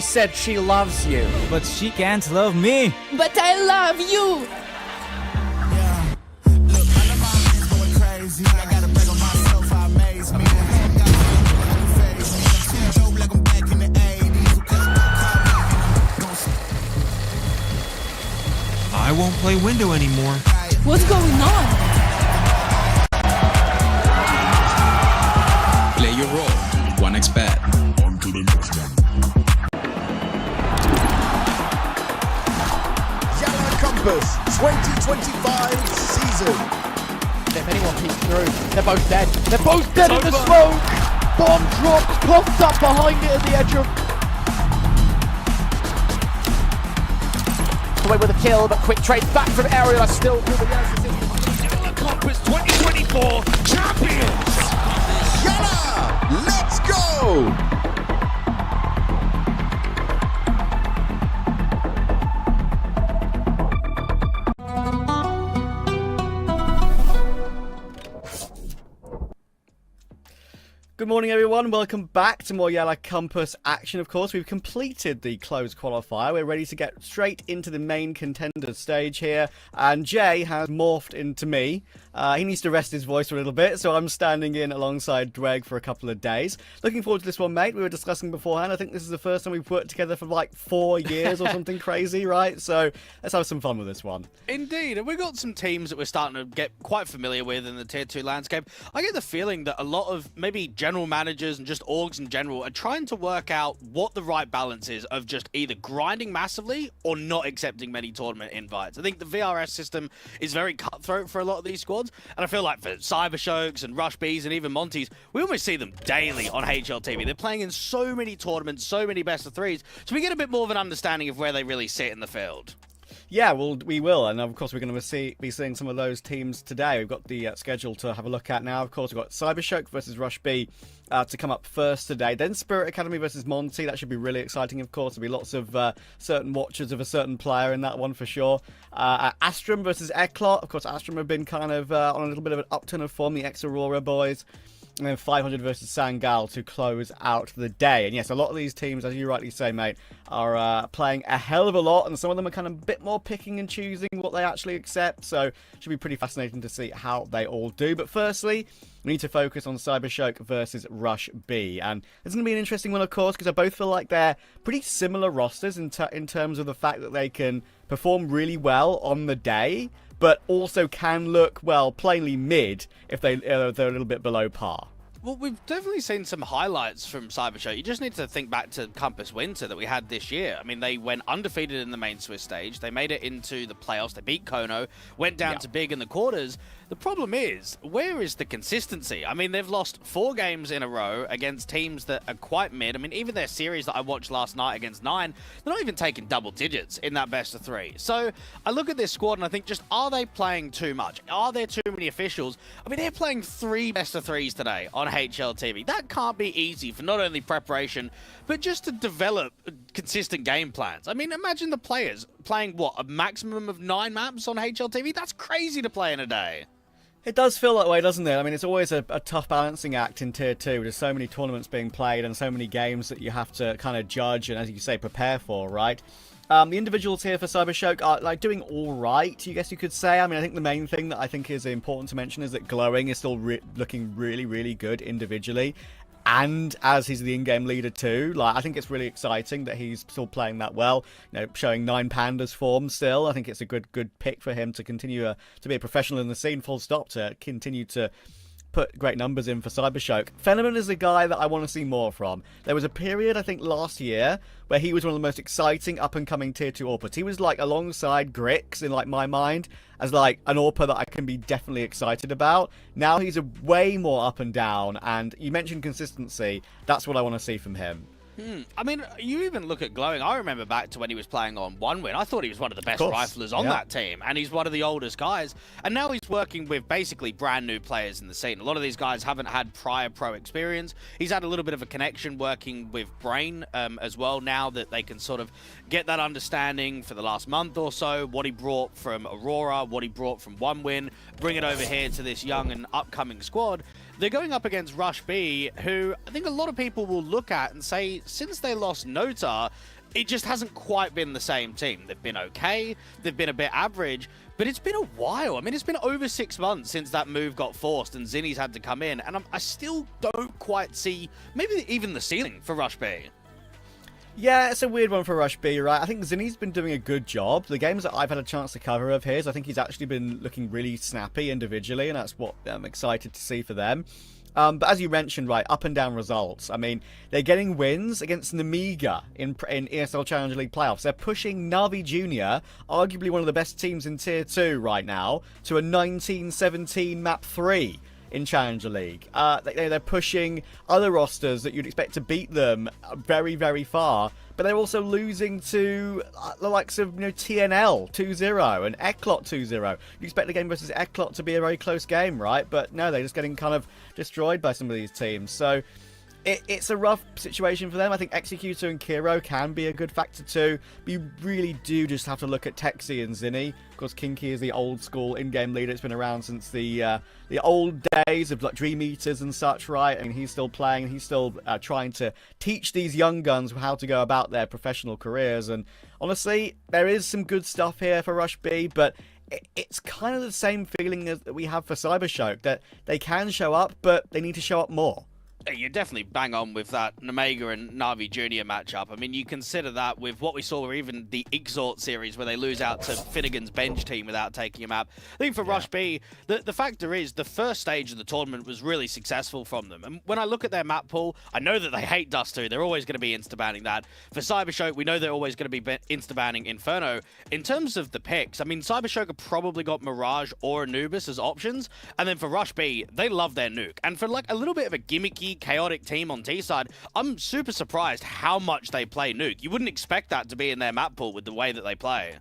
said she loves you. But she can't love me. But I love you. Yeah. Look, my mind is going crazy. I gotta brag on myself, I amaze me. Like I'm back in the 80s. I won't play window anymore. What's going on? Play your role. 1xBet. On to the next one. YaLLa Compass 2025 season. If anyone peeks through, they're both dead. They're both dead in the smoke. Bomb drops, popped up behind it at the edge of... Away with a kill, but quick trade back from Aerial. Still through the YaLLa Compass 2024 champions. YaLLa, let's go. Good morning, everyone. Welcome back to more YaLLa Compass action. Of course, we've completed the closed qualifier. We're ready to get straight into the main contenders stage here. And Jay has morphed into me. He needs to rest his voice for a little bit, so I'm standing in alongside Dweg for a couple of days. Looking forward to this one, mate. We were discussing beforehand. I think this is the first time we've worked together for like 4 years or something crazy, right? So let's have some fun with this one. Indeed, and we've got some teams that we're starting to get quite familiar with in the Tier 2 landscape. I get the feeling that a lot of maybe general managers and just orgs in general are trying to work out what the right balance is of just either grinding massively or not accepting many tournament invites. I think the VRS system is very cutthroat for a lot of these squads, and I feel like for Cybershokes and Rush Bs and even Monties, we almost see them daily on HLTV. They're playing in so many tournaments, so many best of threes, so we get a bit more of an understanding of where they really sit in the field. Yeah, well, we will, and of course we're going to be seeing some of those teams today. We've got the schedule to have a look at now. Of course, we've got Cybershock versus Rush B to come up first today. Then Spirit Academy versus Monty. That should be really exciting, of course. There'll be lots of certain watchers of a certain player in that one for sure. Astrum versus Eclot. Of course, Astrum have been kind of on a little bit of an upturn of form, the ex-Aurora boys. And then 500 versus Sangal to close out the day. And yes, a lot of these teams, as you rightly say, mate, are playing a hell of a lot. And some of them are kind of a bit more picking and choosing what they actually accept. So it should be pretty fascinating to see how they all do. But firstly, we need to focus on Cybershock versus Rush B. And it's going to be an interesting one, of course, because I both feel like they're pretty similar rosters in terms of the fact that they can perform really well on the day, but also can look, well, plainly mid if they're a little bit below par. Well, we've definitely seen some highlights from Cybershock. You just need to think back to Compass Winter that we had this year. I mean, they went undefeated in the main Swiss stage. They made it into the playoffs. They beat Kono, went down to Big in the quarters. The problem is, where is the consistency? I mean, they've lost 4 games in a row against teams that are quite mid. I mean, even their series that I watched last night against 9, they're not even taking double digits in that best of 3. So I look at this squad and I think, just, are they playing too much? Are there too many officials? I mean, they're playing 3 best of 3s today on HLTV. That can't be easy for not only preparation, but just to develop consistent game plans. I mean, imagine the players playing, what, a maximum of 9 maps on HLTV? That's crazy to play in a day. It does feel that way, doesn't it? I mean, it's always a tough balancing act in Tier 2. There's so many tournaments being played and so many games that you have to kind of judge and, as you say, prepare for, right? The individuals here for Cybershock are like doing all right, I guess you could say. I mean, I think the main thing that I think is important to mention is that Glowing is still looking really, really good individually. And as he's the in-game leader too, like, I think it's really exciting that he's still playing that well. You know, showing 9 Pandas form still. I think it's a good pick for him to continue to be a professional in the scene, full stop, to continue to put great numbers in for Cybershock. Fenneman is a guy that I want to see more from. There was a period, I think, last year where he was one of the most exciting up-and-coming Tier 2 AWPers. He was, like, alongside Grix in, like, my mind as, like, an AWPer that I can be definitely excited about. Now he's a way more up and down, and you mentioned consistency. That's what I want to see from him. I mean, you even look at Glowing. I remember back to when he was playing on One Win. I thought he was one of the best riflers on that team, and he's one of the oldest guys. And now he's working with basically brand new players in the scene. A lot of these guys haven't had prior pro experience. He's had a little bit of a connection working with Brain as well, now that they can sort of get that understanding for the last month or so, what he brought from Aurora, what he brought from One Win, bring it over here to this young and upcoming squad. They're going up against Rush B, who I think a lot of people will look at and say, since they lost Nota, it just hasn't quite been the same team. They've been okay, they've been a bit average, but it's been a while. I mean, it's been over 6 months since that move got forced and Zinni's had to come in, and I still don't quite see maybe even the ceiling for Rush B. Yeah, it's a weird one for Rush B, right? I think Zinni's been doing a good job. The games that I've had a chance to cover of his, I think he's actually been looking really snappy individually, and that's what I'm excited to see for them. But as you mentioned, right, up and down results. I mean, they're getting wins against Namiga in ESL Challenger League playoffs. They're pushing Navi Junior, arguably one of the best teams in Tier 2 right now, to a 19-17 map 3 in Challenger League. They're pushing other rosters that you'd expect to beat them very, very far. But they're also losing to the likes of TNL 2-0 and Eklot 2-0. You expect the game versus Eklot to be a very close game, right? But no, they're just getting kind of destroyed by some of these teams. So it's a rough situation for them. I think Executor and Kiro can be a good factor too. But you really do just have to look at Texi and Zinni. Of course, Kinky is the old school in-game leader. It's been around since the old days of like Dream Eaters and such, right? I mean, he's still playing. He's still trying to teach these young guns how to go about their professional careers. And honestly, there is some good stuff here for Rush B, but it's kind of the same feeling as that we have for Cybershock, that they can show up, but they need to show up more. You're definitely bang on with that Namega and Navi Junior matchup. I mean, you consider that with what we saw, or even the Exort series where they lose out to Finnegan's bench team without taking a map. I think for Rush B, the factor is the first stage of the tournament was really successful from them. And when I look at their map pool, I know that they hate Dust 2. They're always going to be insta-banning that. For Cybershock, we know they're always going to be insta-banning Inferno. In terms of the picks, I mean, Cybershock have probably got Mirage or Anubis as options. And then for Rush B, they love their Nuke. And for like a little bit of a gimmicky, chaotic team on T side, I'm super surprised how much they play Nuke. You wouldn't expect that to be in their map pool with the way that they play.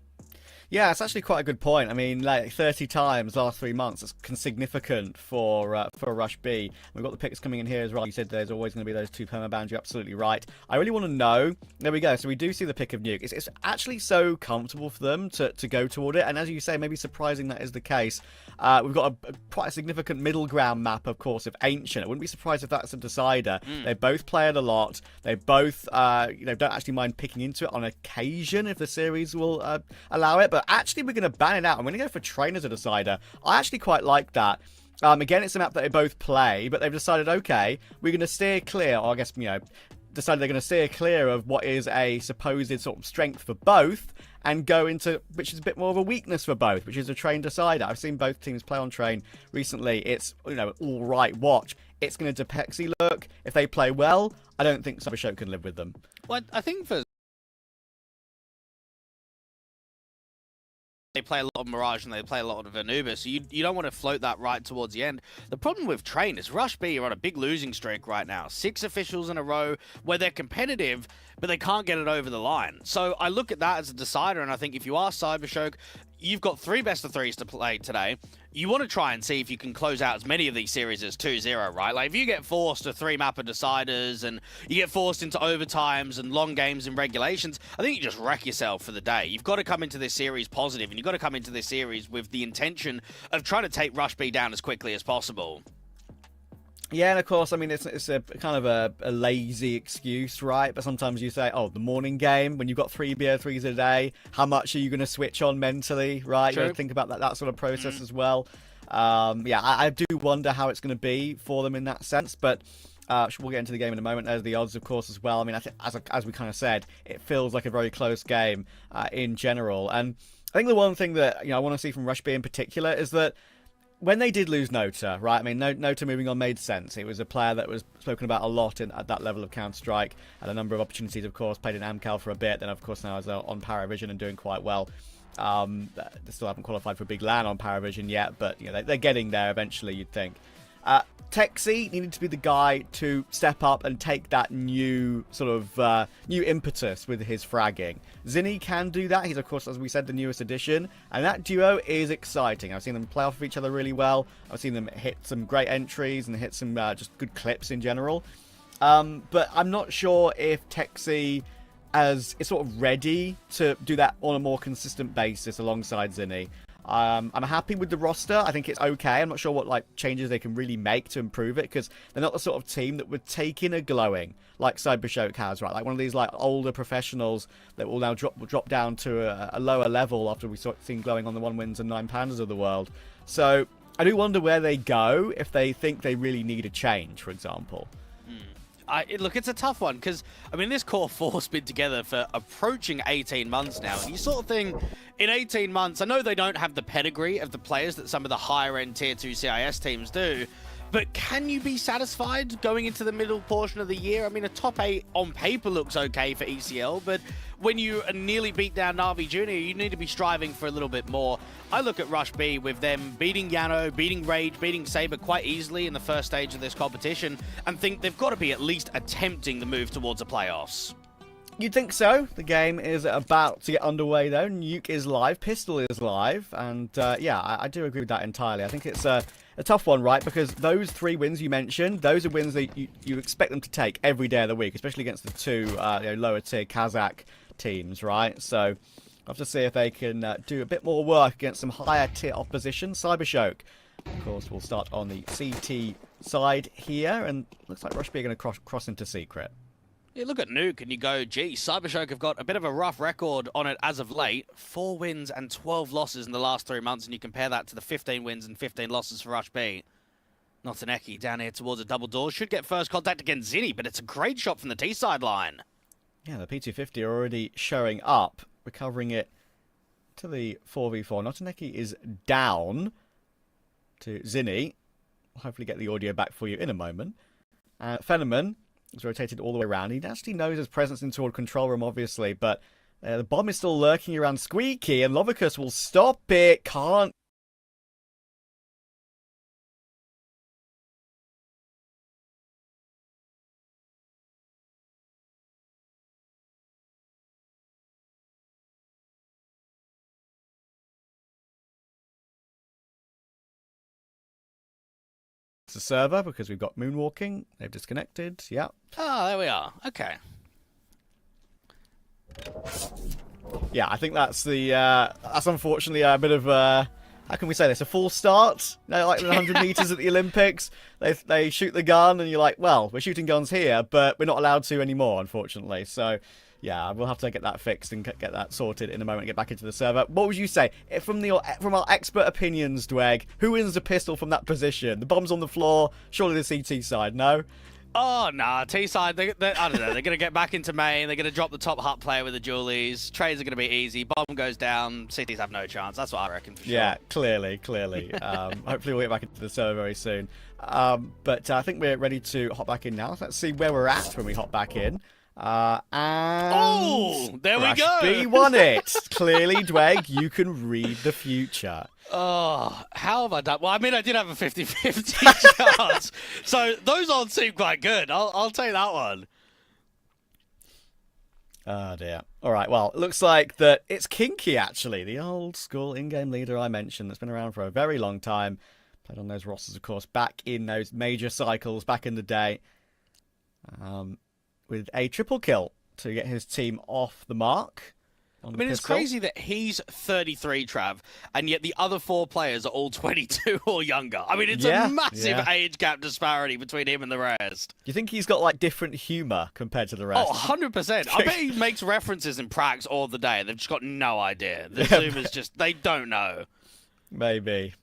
Yeah, it's actually quite a good point. I mean, like 30 times last 3 months, it's significant for Rush B. We've got the picks coming in here as well. You said there's always going to be those two permabands. You're absolutely right. I really want to know. There we go. So we do see the pick of Nuke. It's actually so comfortable for them to go toward it. And as you say, maybe surprising that is the case. We've got quite a significant middle ground map, of course, of Ancient. I wouldn't be surprised if that's a decider. They both play it a lot. They both, don't actually mind picking into it on occasion if the series will allow it. But actually, we're going to ban it out. I'm going to go for Train as a decider. I actually quite like that. Again, it's a map that they both play, but they've decided, okay, we're going to steer clear, or I guess, decided they're going to steer clear of what is a supposed sort of strength for both and go into which is a bit more of a weakness for both, which is a Train decider. I've seen both teams play on Train recently. It's, all right watch. It's going to Depexy look. If they play well, I don't think Cybershock can live with them. Well, I think for they play a lot of Mirage and they play a lot of Anubis, so you don't want to float that right towards the end. The problem with Train is Rush B are on a big losing streak right now. 6 officials in a row where they're competitive, but they can't get it over the line. So I look at that as a decider, and I think if you are Cybershock, you've got 3 best of 3s to play today. You want to try and see if you can close out as many of these series as 2-0, right? Like, if you get forced to 3-mapper deciders and you get forced into overtimes and long games and regulations, I think you just wreck yourself for the day. You've got to come into this series positive, and you've got to come into this series with the intention of trying to take Rush B down as quickly as possible. Yeah, and of course, I mean, it's a kind of a lazy excuse, right? But sometimes you say, oh, the morning game, when you've got 3 BO3s a day, how much are you going to switch on mentally, right? True. You got to think about that sort of process as well. Yeah, I do wonder how it's going to be for them in that sense, but we'll get into the game in a moment. There's the odds, of course, as well. I mean, I think, as we kind of said, it feels like a very close game in general. And I think the one thing that I want to see from Rush B in particular is that when they did lose Nota, right? I mean, Nota moving on made sense. It was a player that was spoken about a lot at that level of Counter-Strike. Had a number of opportunities, of course. Played in AmCal for a bit. Then, of course, now is on Paravision and doing quite well. They still haven't qualified for Big LAN on Paravision yet, but they're getting there eventually, you'd think. Texi needed to be the guy to step up and take that new sort of new impetus with his fragging. Zinni can do that. He's, of course, as we said, the newest addition, and that duo is exciting. I've seen them play off of each other really well. I've seen them hit some great entries and hit some just good clips in general. But I'm not sure if Texi is sort of ready to do that on a more consistent basis alongside Zinni. I'm happy with the roster. I think it's okay. I'm not sure what like changes they can really make to improve it, because they're not the sort of team that would take in a glowing like Cybershock has, right? Like one of these like older professionals that will now drop down to a lower level after we seen glowing on the 1 wins and 9 pandas of the world. So I do wonder where they go if they think they really need a change, for example. Look, it's a tough one because, I mean, this core four's been together for approaching 18 months now. And you sort of think, in 18 months, I know they don't have the pedigree of the players that some of the higher-end Tier 2 CIS teams do, but can you be satisfied going into the middle portion of the year? I mean, a top 8 on paper looks okay for ECL, but when you nearly beat down Na'Vi Jr., you need to be striving for a little bit more. I look at Rush B with them beating Yano, beating Rage, beating Saber quite easily in the first stage of this competition, and think they've got to be at least attempting the move towards the playoffs. You'd think so. The game is about to get underway, though. Nuke is live, Pistol is live, and yeah, I do agree with that entirely. I think it's a tough one, right? Because those 3 wins you mentioned, those are wins that you expect them to take every day of the week, especially against the 2 lower-tier Kazakh teams, right? So I'll have to see if they can do a bit more work against some higher-tier opposition. Cybershock, of course, will start on the CT side here, and looks like Rush B are going to cross into Secret. You look at Nuke and you go, gee, Cybershock have got a bit of a rough record on it as of late. 4 wins and 12 losses in the last 3 months, and you compare that to the 15 wins and 15 losses for Rush B. Notaneki down here towards a double door. Should get first contact against Zinni, but it's a great shot from the T-side line. Yeah, the P250 are already showing up, recovering it to the 4v4. Notaneki is down to Zinni. I'll hopefully get the audio back for you in a moment. Fenneman is rotated all the way around. He actually knows his presence in toward control room, obviously, but the bomb is still lurking around Squeaky, and Lovicus will stop it. Can't. It's a server because we've got moonwalking. They've disconnected. Yeah. Oh, there we are. Okay. Yeah, I think that's the that's unfortunately a bit of how can we say this? A false start. You know, like the 100 meters at the Olympics, they shoot the gun and you're like, well, we're shooting guns here, but we're not allowed to anymore, unfortunately. So yeah, we'll have to get that fixed and get that sorted in a moment and get back into the server. What would you say? From our expert opinions, Dweg, who wins the pistol from that position? The bomb's on the floor, surely the CT side, no? Oh, nah, T-side, I don't know, they're going to get back into main, they're going to drop the top hut player with the Julies, trades are going to be easy, bomb goes down, CTs have no chance, that's what I reckon for sure. Yeah, clearly. Hopefully we'll get back into the server very soon. But I think we're ready to hop back in now. Let's see where we're at when we hop back in. And oh, there we go. B won it. Clearly, Dweg, you can read the future. Oh, how have I done? Well, I mean, I did have a 50-50 chance. So those odds seem quite good. I'll take that one. Oh, dear. All right, well, it looks like that it's Kinky, actually, the old school in-game leader I mentioned that's been around for a very long time. Played on those rosters, of course, back in those major cycles back in the day. With a triple kill to get his team off the mark. I mean, it's crazy that he's 33, Trav, and yet the other 4 players are all 22 or younger. I mean, it's a massive age gap disparity between him and the rest. Do you think he's got, like, different humour compared to the rest? Oh, 100%. I bet he makes references in pracs all the day. They've just got no idea. The Zoomers just, they don't know. Maybe.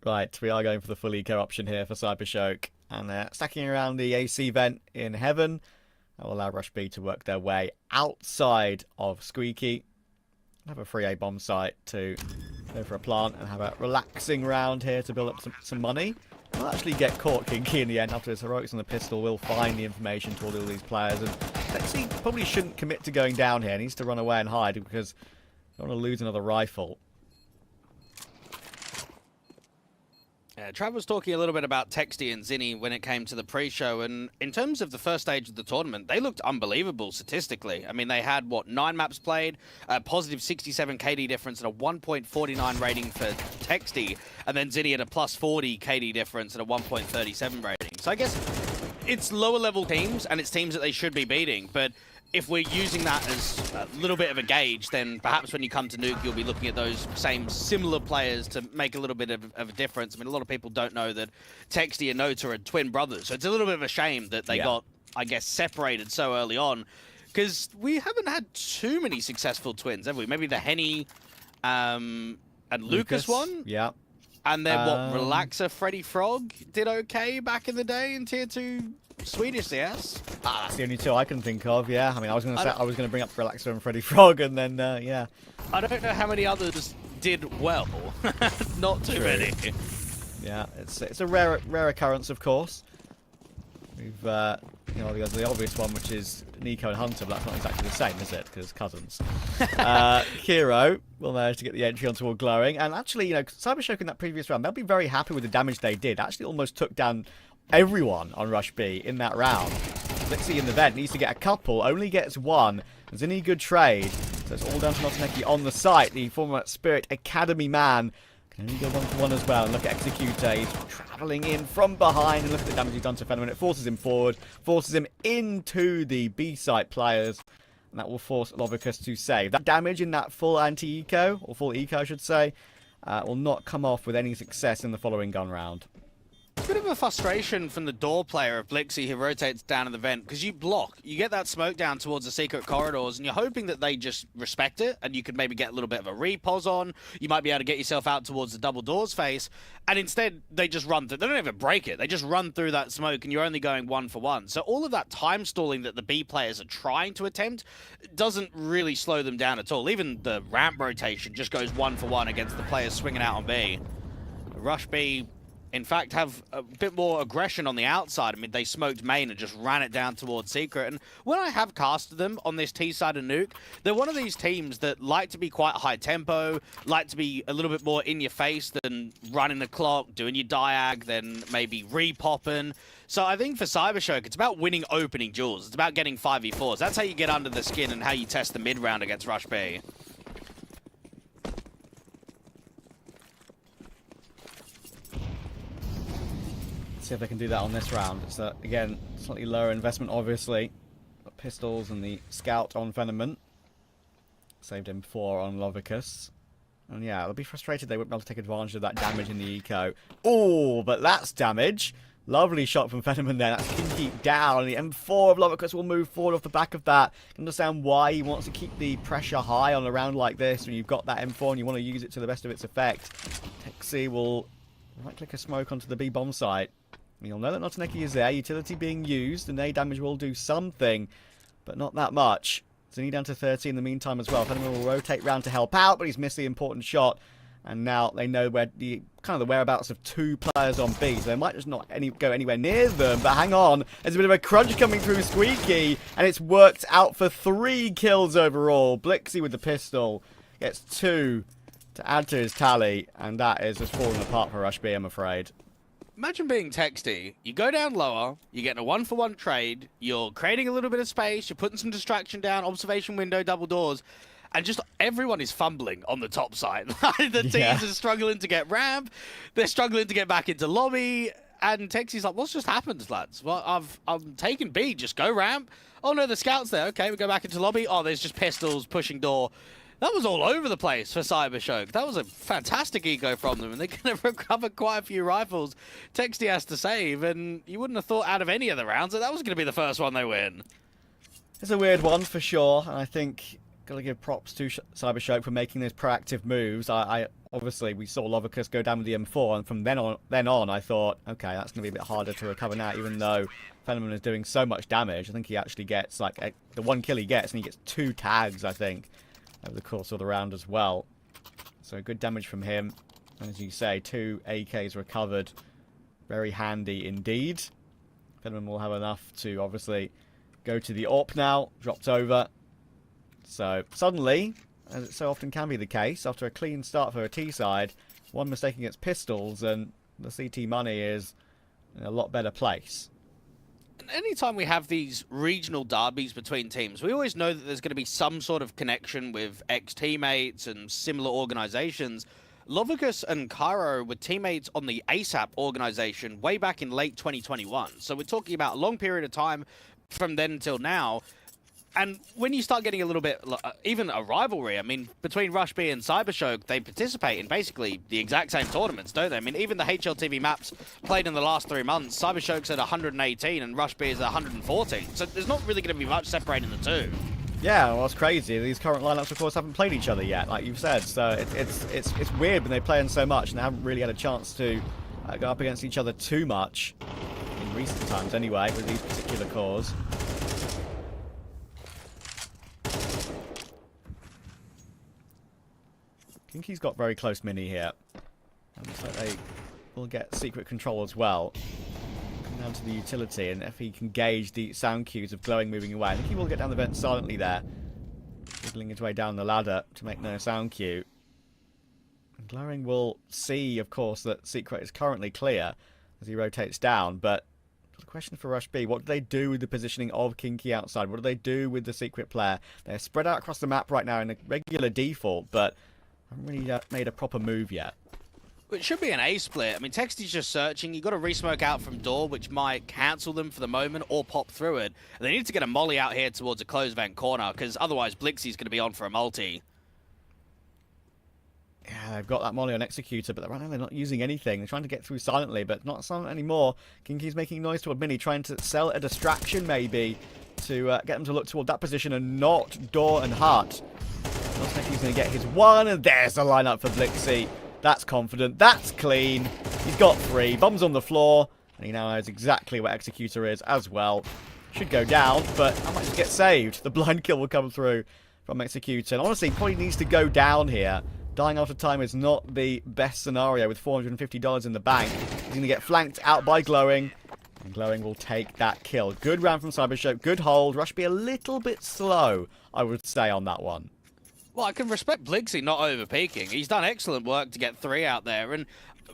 Right, we are going for the full eco option here for Cybershock. And they're stacking around the AC vent in heaven. That will allow Rush B to work their way outside of Squeaky. Have a free A bomb site to go for a plant and have a relaxing round here to build up some money. We'll actually get caught Kinky in the end after his heroics on the pistol. We'll find the information to all these players. And Lexi probably shouldn't commit to going down here. He needs to run away and hide because I don't want to lose another rifle. Trav was talking a little bit about Texty and Zinni when it came to the pre-show, and in terms of the first stage of the tournament, they looked unbelievable statistically. I mean, they had, 9 maps played, a positive 67 KD difference and a 1.49 rating for Texty, and then Zinni had a plus 40 KD difference and a 1.37 rating. So I guess it's lower level teams, and it's teams that they should be beating, but if we're using that as a little bit of a gauge, then perhaps when you come to Nuke, you'll be looking at those same similar players to make a little bit of a difference. I mean, a lot of people don't know that Texty and Nota are twin brothers, so it's a little bit of a shame that they got, I guess, separated so early on, because we haven't had too many successful twins, have we? Maybe the Henny and Lucas one? Yeah. And then what, Relaxer Freddy Frog did okay back in the day in Tier 2 Swedish CS? That's the only two I can think of, yeah. I mean, I was going to bring up Relaxer and Freddy Frog, and then, yeah. I don't know how many others did well. Not too many. Yeah, it's a rare occurrence, of course. We've, you know, the obvious one, which is Nico and Hunter, but that's not exactly the same, is it? Because cousins. Kiro will manage to get the entry onto All Glowing, and actually, you know, Cybershock in that previous round, they'll be very happy with the damage they did. Actually, almost took down everyone on Rush B in that round. Let's see in the vent, needs to get a couple, only gets one. There's any good trade, so it's all down to Notaneki on the site. The former Spirit Academy man can only go 1-for-1 as well. And look at Executor, he's travelling in from behind, and look at the damage he's done to Fenneman. It forces him forward, forces him into the B site players, and that will force Lovicus to save. That damage in that full anti-eco, or full eco I should say, will not come off with any success in the following gun round. A bit of a frustration from the door player of Blixie who rotates down in the vent, because you block. You get that smoke down towards the secret corridors, and you're hoping that they just respect it, and you could maybe get a little bit of a repos on. You might be able to get yourself out towards the double doors face, and instead they just run through. They don't even break it. They just run through that smoke, and you're only going 1-for-1. So all of that time stalling that the B players are trying to attempt doesn't really slow them down at all. Even the ramp rotation just goes 1-for-1 against the players swinging out on B. Rush B, in fact, have a bit more aggression on the outside. I mean, they smoked main and just ran it down towards Secret. And when I have casted them on this T side of Nuke, they're one of these teams that like to be quite high tempo, like to be a little bit more in your face than running the clock, doing your diag, then maybe re-popping. So I think for Cybershock, it's about winning opening duels. It's about getting 5v4s. That's how you get under the skin and how you test the mid-round against Rush B. See if they can do that on this round. It's, again, slightly lower investment, obviously. Got pistols and the scout on Venomant. Saved him 4 on Lovicus. And yeah, they'll be frustrated they won't be able to take advantage of that damage in the eco. Oh, but that's damage. Lovely shot from Venomant there. That's Kinky down. The M4 of Lovicus will move forward off the back of that. You can understand why he wants to keep the pressure high on a round like this when you've got that M4 and you want to use it to the best of its effect. Texi will right-click a smoke onto the B bomb site. You'll know that Notaneki is there, utility being used, and A damage will do something, but not that much. Zini down to 30 in the meantime as well. Fenneman will rotate round to help out, but he's missed the important shot. And now they know where the whereabouts of 2 players on B, so they might just not go anywhere near them. But hang on, there's a bit of a crunch coming through Squeaky, and it's worked out for 3 kills overall. Blixie with the pistol gets 2 to add to his tally, and that is just falling apart for Rush B, I'm afraid. Imagine being Texty. You go down lower, you're getting a 1-for-1 trade, you're creating a little bit of space, you're putting some distraction down, observation window, double doors, and just everyone is fumbling on the top side. The teams are struggling to get ramp, they're struggling to get back into lobby, and Texty's like, what's just happened, lads? Well, I'm taking B, just go ramp. Oh no, the scout's there. Okay, we go back into lobby. Oh, there's just pistols pushing door. That was all over the place for Cybershock. That was a fantastic eco from them, and they're going to recover quite a few rifles. Texty has to save, and you wouldn't have thought out of any of the rounds that that was going to be the first one they win. It's a weird one for sure, and I think got to give props to Cybershock for making those proactive moves. I obviously we saw Lovicus go down with the M4, and from then on, I thought, okay, that's going to be a bit harder to recover now, even though Fenneman is doing so much damage. I think he actually gets like the 1 kill he gets, and he gets 2 tags, I think, over the course of the round as well. So good damage from him. And as you say, 2 AKs recovered. Very handy indeed. Fenneman will have enough to obviously go to the AWP now. Dropped over. So suddenly, as it so often can be the case, after a clean start for a T side, one mistake against pistols and the CT money is in a lot better place. Anytime we have these regional derbies between teams, we always know that there's going to be some sort of connection with ex-teammates and similar organizations. Lovicus and Cairo were teammates on the ASAP organization way back in late 2021. So we're talking about a long period of time from then until now. And when you start getting a little bit, even a rivalry, I mean, between Rush B and Cybershock, they participate in basically the exact same tournaments, don't they? I mean, even the HLTV maps played in the last 3 months, Cybershock's at 118 and Rush B is at 114. So there's not really going to be much separating the two. Yeah, well, it's crazy. These current lineups, of course, haven't played each other yet, like you've said. So it's weird when they play in so much and they haven't really had a chance to go up against each other too much in recent times, anyway, with these particular cores. Kinky's got very close mini here. And looks like they will get secret control as well. Come down to the utility, and if he can gauge the sound cues of glowing moving away, I think he will get down the vent silently there. Wiggling his way down the ladder to make no sound cue. And glowing will see, of course, that secret is currently clear as he rotates down, but the question for Rush B, what do they do with the positioning of Kinky outside? What do they do with the secret player? They're spread out across the map right now in a regular default, but haven't really made a proper move yet. It should be an A split. I mean, Texty's just searching. You've got to resmoke out from door, which might cancel them for the moment or pop through it. And they need to get a molly out here towards a closed vent corner, because otherwise Blixie's going to be on for a multi. Yeah, they've got that molly on Executor, but right now they're not using anything. They're trying to get through silently, but not silent anymore. Kinky's making noise toward Mini, trying to sell a distraction maybe to get them to look toward that position and not door and heart. Looks like he's going to get his one, and there's the lineup for Blixie. That's confident. That's clean. He's got 3. Bombs on the floor, and he now knows exactly what Executor is as well. Should go down, but I might just get saved. The blind kill will come through from Executor. And honestly, probably needs to go down here. Dying after time is not the best scenario with $450 in the bank. He's going to get flanked out by Glowing, and Glowing will take that kill. Good round from Cybershock. Good hold. Rush be a little bit slow, I would say, on that one. Well, I can respect Blixie not over-peaking. He's done excellent work to get 3 out there, and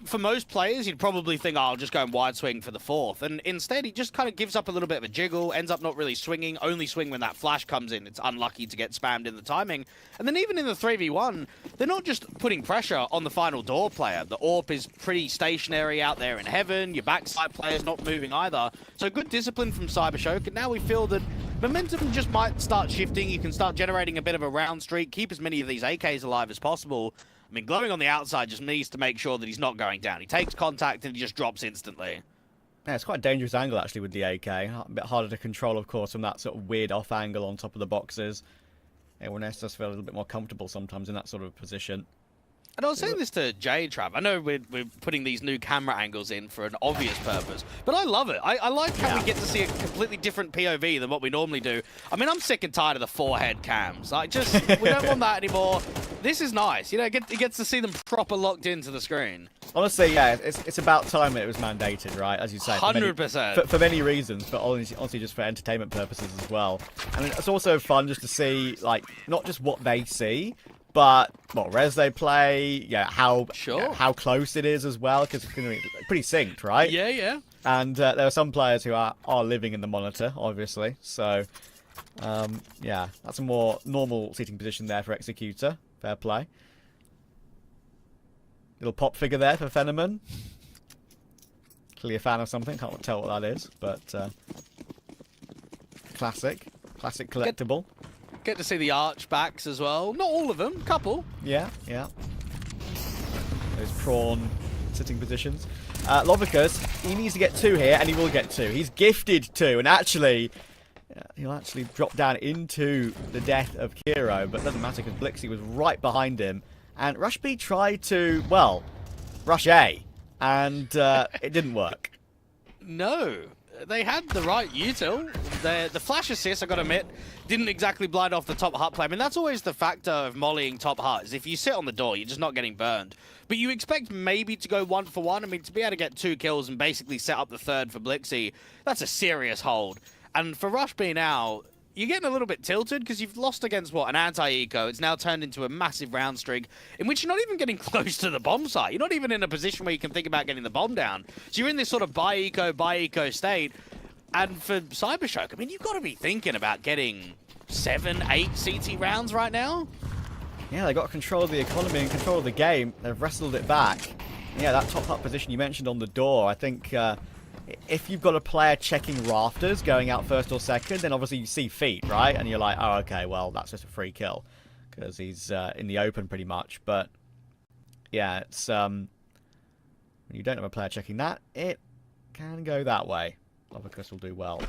for most players, you'd probably think, oh, I'll just go and wide swing for the 4th. And instead, he just kind of gives up a little bit of a jiggle, ends up not really swinging, only swing when that flash comes in. It's unlucky to get spammed in the timing. And then even in the 3v1, they're not just putting pressure on the final door player. The AWP is pretty stationary out there in heaven. Your backside player's not moving either. So good discipline from Cybershock. And now we feel that momentum just might start shifting. You can start generating a bit of a round streak, keep as many of these AKs alive as possible. I mean, Glowing on the outside just needs to make sure that he's not going down. He takes contact and he just drops instantly. Yeah, it's quite a dangerous angle, actually, with the AK. A bit harder to control, of course, from that sort of weird off angle on top of the boxes. Everyone else does feel a little bit more comfortable sometimes in that sort of position. And I was saying this to Jay, Trav. I know we're putting these new camera angles in for an obvious purpose, but I love it. I like how we get to see a completely different POV than what we normally do. I mean, I'm sick and tired of the forehead cams. We don't want that anymore. This is nice. You know, it gets to see them proper locked into the screen. Honestly, yeah, it's about time that it was mandated, right? As you say, 100%. For many reasons, but honestly just for entertainment purposes as well. And it's also fun just to see, like, not just what they see, but what res they play, how close it is as well, because it's going to be pretty synced, right? Yeah, yeah. And there are some players who are living in the monitor, obviously. So, yeah, that's a more normal seating position there for Executor. Fair play. Little pop figure there for Phenomen. Clearly a fan of something. Can't tell what that is, but classic collectible. Get to see the arch backs as well. Not all of them, couple. Yeah. Those prawn sitting positions. Lovicus, he needs to get 2 here, and he will get 2. He's gifted 2, and actually, he'll actually drop down into the death of Kiro, but it doesn't matter because Blixie was right behind him. And Rush B tried to, well, rush A, and it didn't work. No. They had the right util. The flash assist, I got to admit, didn't exactly blind off the top hut play. I mean, that's always the factor of mollying top hut, is if you sit on the door, you're just not getting burned. But you expect maybe to go 1 for 1. I mean, to be able to get 2 kills and basically set up the 3rd for Blixie, that's a serious hold. And for Rush B now, you're getting a little bit tilted because you've lost against, what, an anti-eco. It's now turned into a massive round streak in which you're not even getting close to the bomb site. You're not even in a position where you can think about getting the bomb down. So you're in this sort of buy eco state. And for Cybershock, I mean, you've got to be thinking about getting 7, 8 CT rounds right now. Yeah, they've got control of the economy and control of the game. They've wrestled it back. Yeah, that top up position you mentioned on the door, I think if you've got a player checking rafters going out first or second, then obviously you see feet, right? And you're like, oh, okay, well, that's just a free kill because he's in the open pretty much. But yeah, it's when you don't have a player checking that, it can go that way. Lovicus will do well.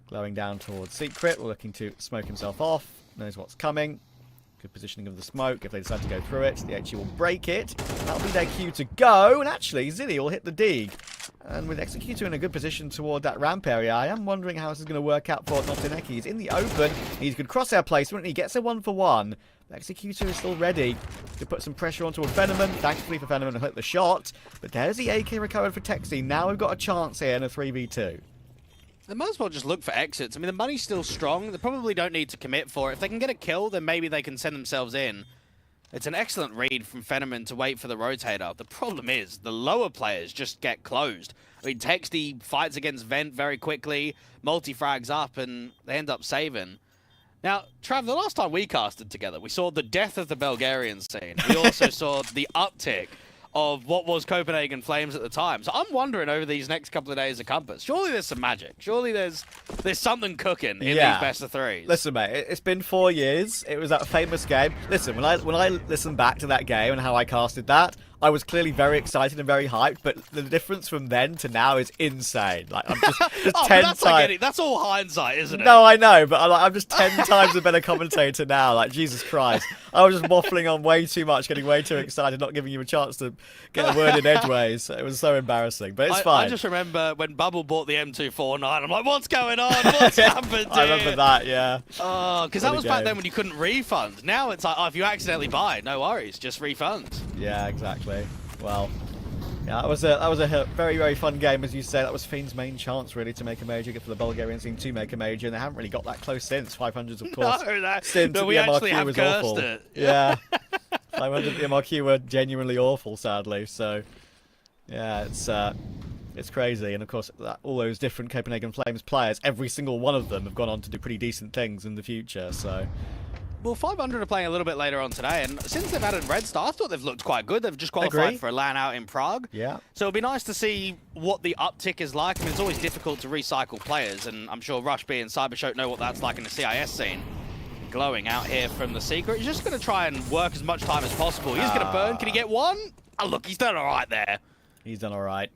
Glowing down towards Secret, we're looking to smoke himself off. Knows what's coming. Good positioning of the smoke. If they decide to go through it, the HE will break it. That'll be their cue to go. And actually, Zinni will hit the dig. And with Executor in a good position toward that ramp area, I am wondering how this is going to work out for Notineki. He's in the open. He's good crosshair placement. He gets a 1-for-1. Executor is still ready to put some pressure onto a Venomman. Thankfully for Venomman to hit the shot. But there's the AK recovered for Texi. Now we've got a chance here in a 3v2. They might as well just look for exits. I mean, the money's still strong. They probably don't need to commit for it. If they can get a kill, then maybe they can send themselves in. It's an excellent read from Fenneman to wait for the rotator. The problem is, the lower players just get closed. I mean, Texty fights against Vent very quickly, multi-frags up, and they end up saving. Now, Trav, the last time we casted together, we saw the death of the Bulgarian scene. We also saw the uptick of what was Copenhagen Flames at the time. So I'm wondering over these next couple of days of Compass, surely there's some magic. Surely there's something cooking in these best of threes. Listen, mate, it's been 4 years. It was that famous game. Listen, when I listen back to that game and how I casted that, I was clearly very excited and very hyped, but the difference from then to now is insane. Like, I'm just 10 times. That's all hindsight, isn't it? No, I know, but I'm just 10 times a better commentator now. Like, Jesus Christ. I was just waffling on way too much, getting way too excited, not giving you a chance to get a word in edgeways. It was so embarrassing, but it's fine. I just remember when Bubble bought the M249, I'm like, what's going on? What's happened I remember that, yeah. Oh, because that was back then when you couldn't refund. Now it's like, oh, if you accidentally buy, no worries, just refund. Yeah, exactly. Well, yeah, that was a very, very fun game, as you say. That was Fiend's main chance, really, to make a major, get for the Bulgarian team to make a major, and they haven't really got that close since. 500s, of course. No, we actually have cursed awful. it. Yeah. 500 at the MRQ were genuinely awful, sadly. So, yeah, it's crazy. And, of course, all those different Copenhagen Flames players, every single one of them have gone on to do pretty decent things in the future, so... Well, 500 are playing a little bit later on today, and since they've added Red Star, I thought they've looked quite good. They've just qualified for a LAN out in Prague. Yeah. So it'll be nice to see what the uptick is like. I mean, it's always difficult to recycle players, and I'm sure Rush B and Cybershock know what that's like in the CIS scene. Glowing out here from the Secret. He's just going to try and work as much time as possible. He's going to burn. Can he get one? Oh, look, he's done all right there. He's done all right.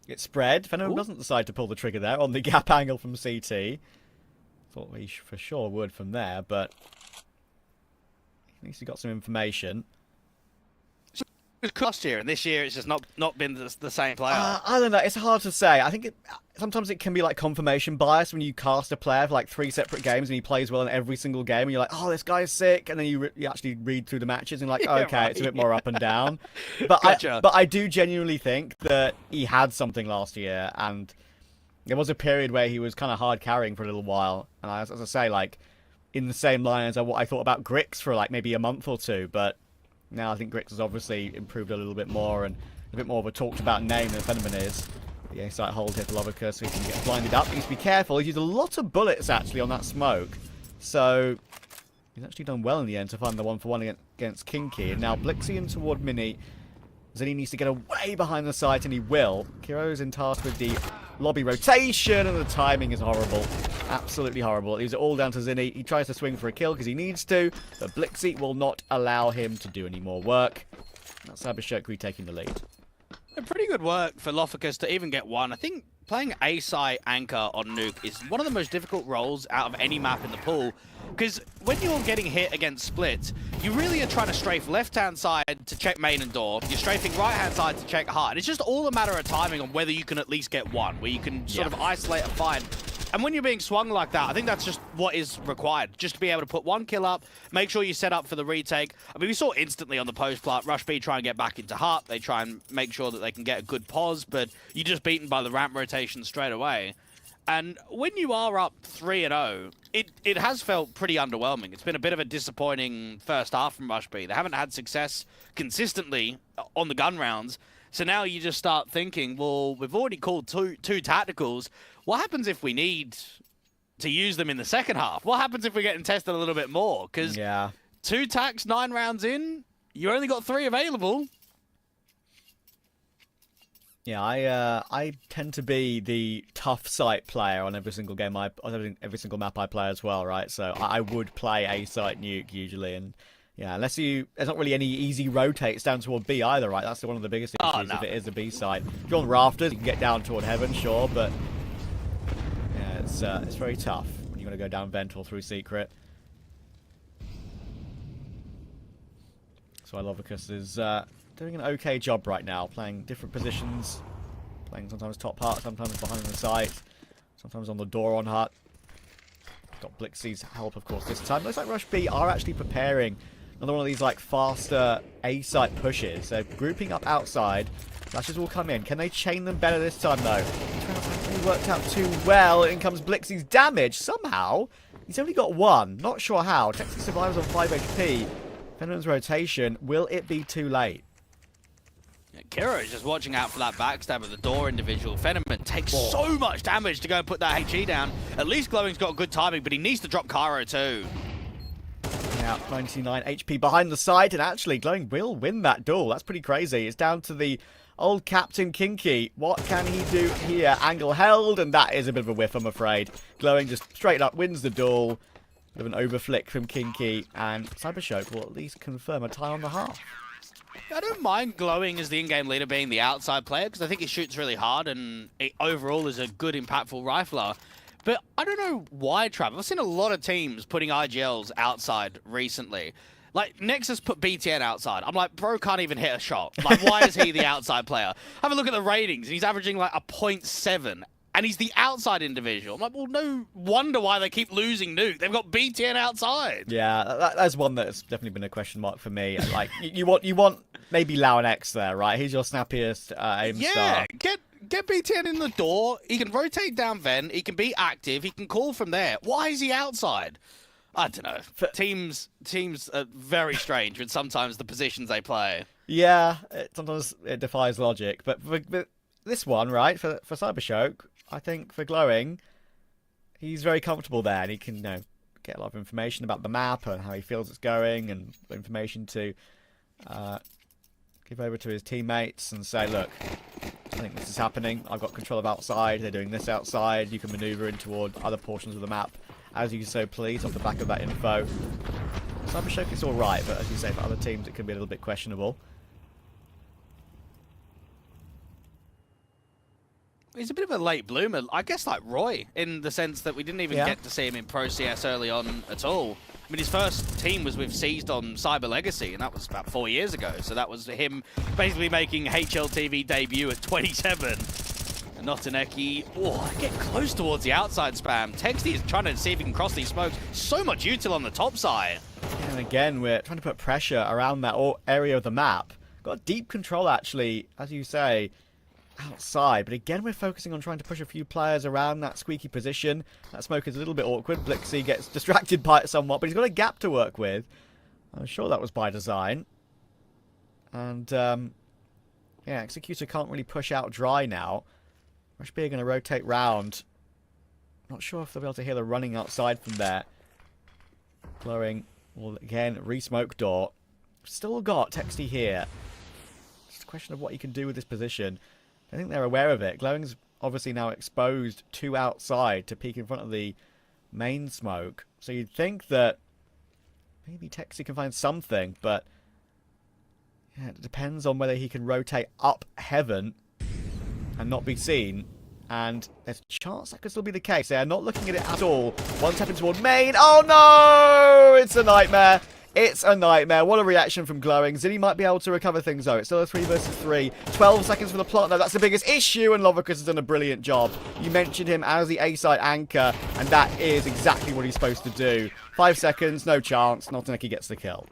It's spread. Venom doesn't decide to pull the trigger there on the gap angle from CT. Thought he for sure would from there, but... At least he got some information. It was last year, and this year it's just not been the same player. I don't know. It's hard to say. I think sometimes it can be like confirmation bias when you cast a player for like 3 separate games and he plays well in every single game, and you're like, oh, this guy's sick, and then you actually read through the matches and you're like, okay, right. It's a bit more up and down. But gotcha. I do genuinely think that he had something last year, and there was a period where he was kind of hard carrying for a little while, and as I say, like. In the same line as what I thought about Grix for like maybe a month or two, but now I think Grix has obviously improved a little bit more and a bit more of a talked about name than Fenneman is. The A-site hold here for Lovicus, so he can get blinded up. He needs to be careful. He's used a lot of bullets actually on that smoke, so he's actually done well in the end to find the 1-for-1 against Kinky. And now Blixian toward Mini. Zinni needs to get away behind the site, and he will. Kiro's in task with the lobby rotation, and the timing is horrible. Absolutely horrible. It leaves it all down to Zinni. He tries to swing for a kill because he needs to, but Blixie will not allow him to do any more work. That's Cybershock retaking the lead. Pretty good work for Loficus to even get one. I think playing A-site anchor on Nuke is one of the most difficult roles out of any map in the pool. Because when you're getting hit against splits, you really are trying to strafe left-hand side to check main and door. You're strafing right-hand side to check heart. It's just all a matter of timing on whether you can at least get one, where you can sort of isolate a fight. And when you're being swung like that, I think that's just what is required. Just to be able to put one kill up, make sure you set up for the retake. I mean, we saw instantly on the post plant, Rush B try and get back into heart. They try and make sure that they can get a good pause, but you're just beaten by the ramp rotation straight away. And when you are up 3-0, it has felt pretty underwhelming. It's been a bit of a disappointing first half from Rush B. They haven't had success consistently on the gun rounds. So now you just start thinking, well, we've already called two tacticals. What happens if we need to use them in the second half? What happens if we're getting tested a little bit more? Because 2 tacks, 9 rounds in, you only got 3 available. Yeah, I tend to be the tough site player on every single game on every single map I play as well, right? So I would play A site Nuke usually, and yeah, there's not really any easy rotates down toward B either, right? That's one of the biggest issues if it is a B site. If you're on rafters, you can get down toward heaven, sure, but yeah, it's very tough when you're gonna go down vent or through secret. So Ilovicus is doing an okay job right now, playing different positions, playing sometimes top hut, sometimes behind the site, sometimes on the door on hut. Got Blixie's help, of course, this time. Looks like Rush B are actually preparing another one of these like faster A-site pushes. They're grouping up outside. Flashes will come in. Can they chain them better this time, though? It worked out too well. In comes Blixie's damage. Somehow, he's only got one. Not sure how. Texas survives on 5 HP. Fenriman's rotation. Will it be too late? Kiro is just watching out for that backstab of the door individual. Fenriman takes so much damage to go and put that HE down. At least Glowing's got good timing, but he needs to drop Cairo too. Now, 99 HP behind the side, and actually Glowing will win that duel. That's pretty crazy. It's down to the old Captain Kinky. What can he do here? Angle held, and that is a bit of a whiff, I'm afraid. Glowing just straight up wins the duel. Bit of an overflick from Kinky, and Cybershock will at least confirm a tie on the half. I don't mind Glowing as the in-game leader being the outside player, because I think he shoots really hard and overall is a good, impactful rifler. But I don't know why, Trav. I've seen a lot of teams putting IGLs outside recently. Like, Nexus put BTN outside. I'm like, bro can't even hit a shot. Like, why is he the outside player? Have a look at the ratings, and he's averaging like a 0.7. And he's the outside individual. I'm like, well, no wonder why they keep losing Nuke. They've got BTN outside. Yeah, that's one that's definitely been a question mark for me. Like, you want maybe Lau and X there, right? He's your snappiest aim star. Yeah, get BTN in the door. He can rotate down vent. He can be active. He can call from there. Why is he outside? I don't know. Teams are very strange with sometimes the positions they play. Yeah, sometimes it defies logic. But for this one, right, for Cybershock, I think for Glowing, he's very comfortable there, and he can, get a lot of information about the map and how he feels it's going, and information to give over to his teammates and say, look, I think this is happening. I've got control of outside. They're doing this outside. You can maneuver in toward other portions of the map as you so please off the back of that info. Cybershock is all right, but as you say, for other teams, it can be a little bit questionable. He's a bit of a late bloomer, I guess, like Roy, in the sense that we didn't even get to see him in Pro CS early on at all. I mean, his first team was with Seized on Cyber Legacy, and that was about 4 years ago. So that was him basically making HLTV debut at 27. And Notaneki, get close towards the outside spam. Texty is trying to see if he can cross these smokes. So much util on the top side. And again, we're trying to put pressure around that area of the map. Got deep control, actually, as you say, outside, but again we're focusing on trying to push a few players around that squeaky position. That smoke is a little bit awkward. Blixie gets distracted by it somewhat, but he's got a gap to work with. I'm sure that was by design. And yeah, Executor can't really push out dry now. Rush B are going to rotate round. Not sure if they'll be able to hear the running outside from there. Glowing will again re-smoke door. Still got Texty here. Just a question of what he can do with this position. I think they're aware of it. Glowing's obviously now exposed to outside to peek in front of the main smoke. So you'd think that maybe Texy can find something, but yeah, it depends on whether he can rotate up heaven and not be seen. And there's a chance that could still be the case. They're not looking at it at all. One step toward main. Oh no! It's a nightmare. It's a nightmare. What a reaction from Glowing. Zini might be able to recover things, though. It's still a 3 versus 3. 12 seconds for the plot. No, that's the biggest issue, and Lovicus has done a brilliant job. You mentioned him as the A-side anchor, and that is exactly what he's supposed to do. 5 seconds, no chance. Notaneki gets the kill.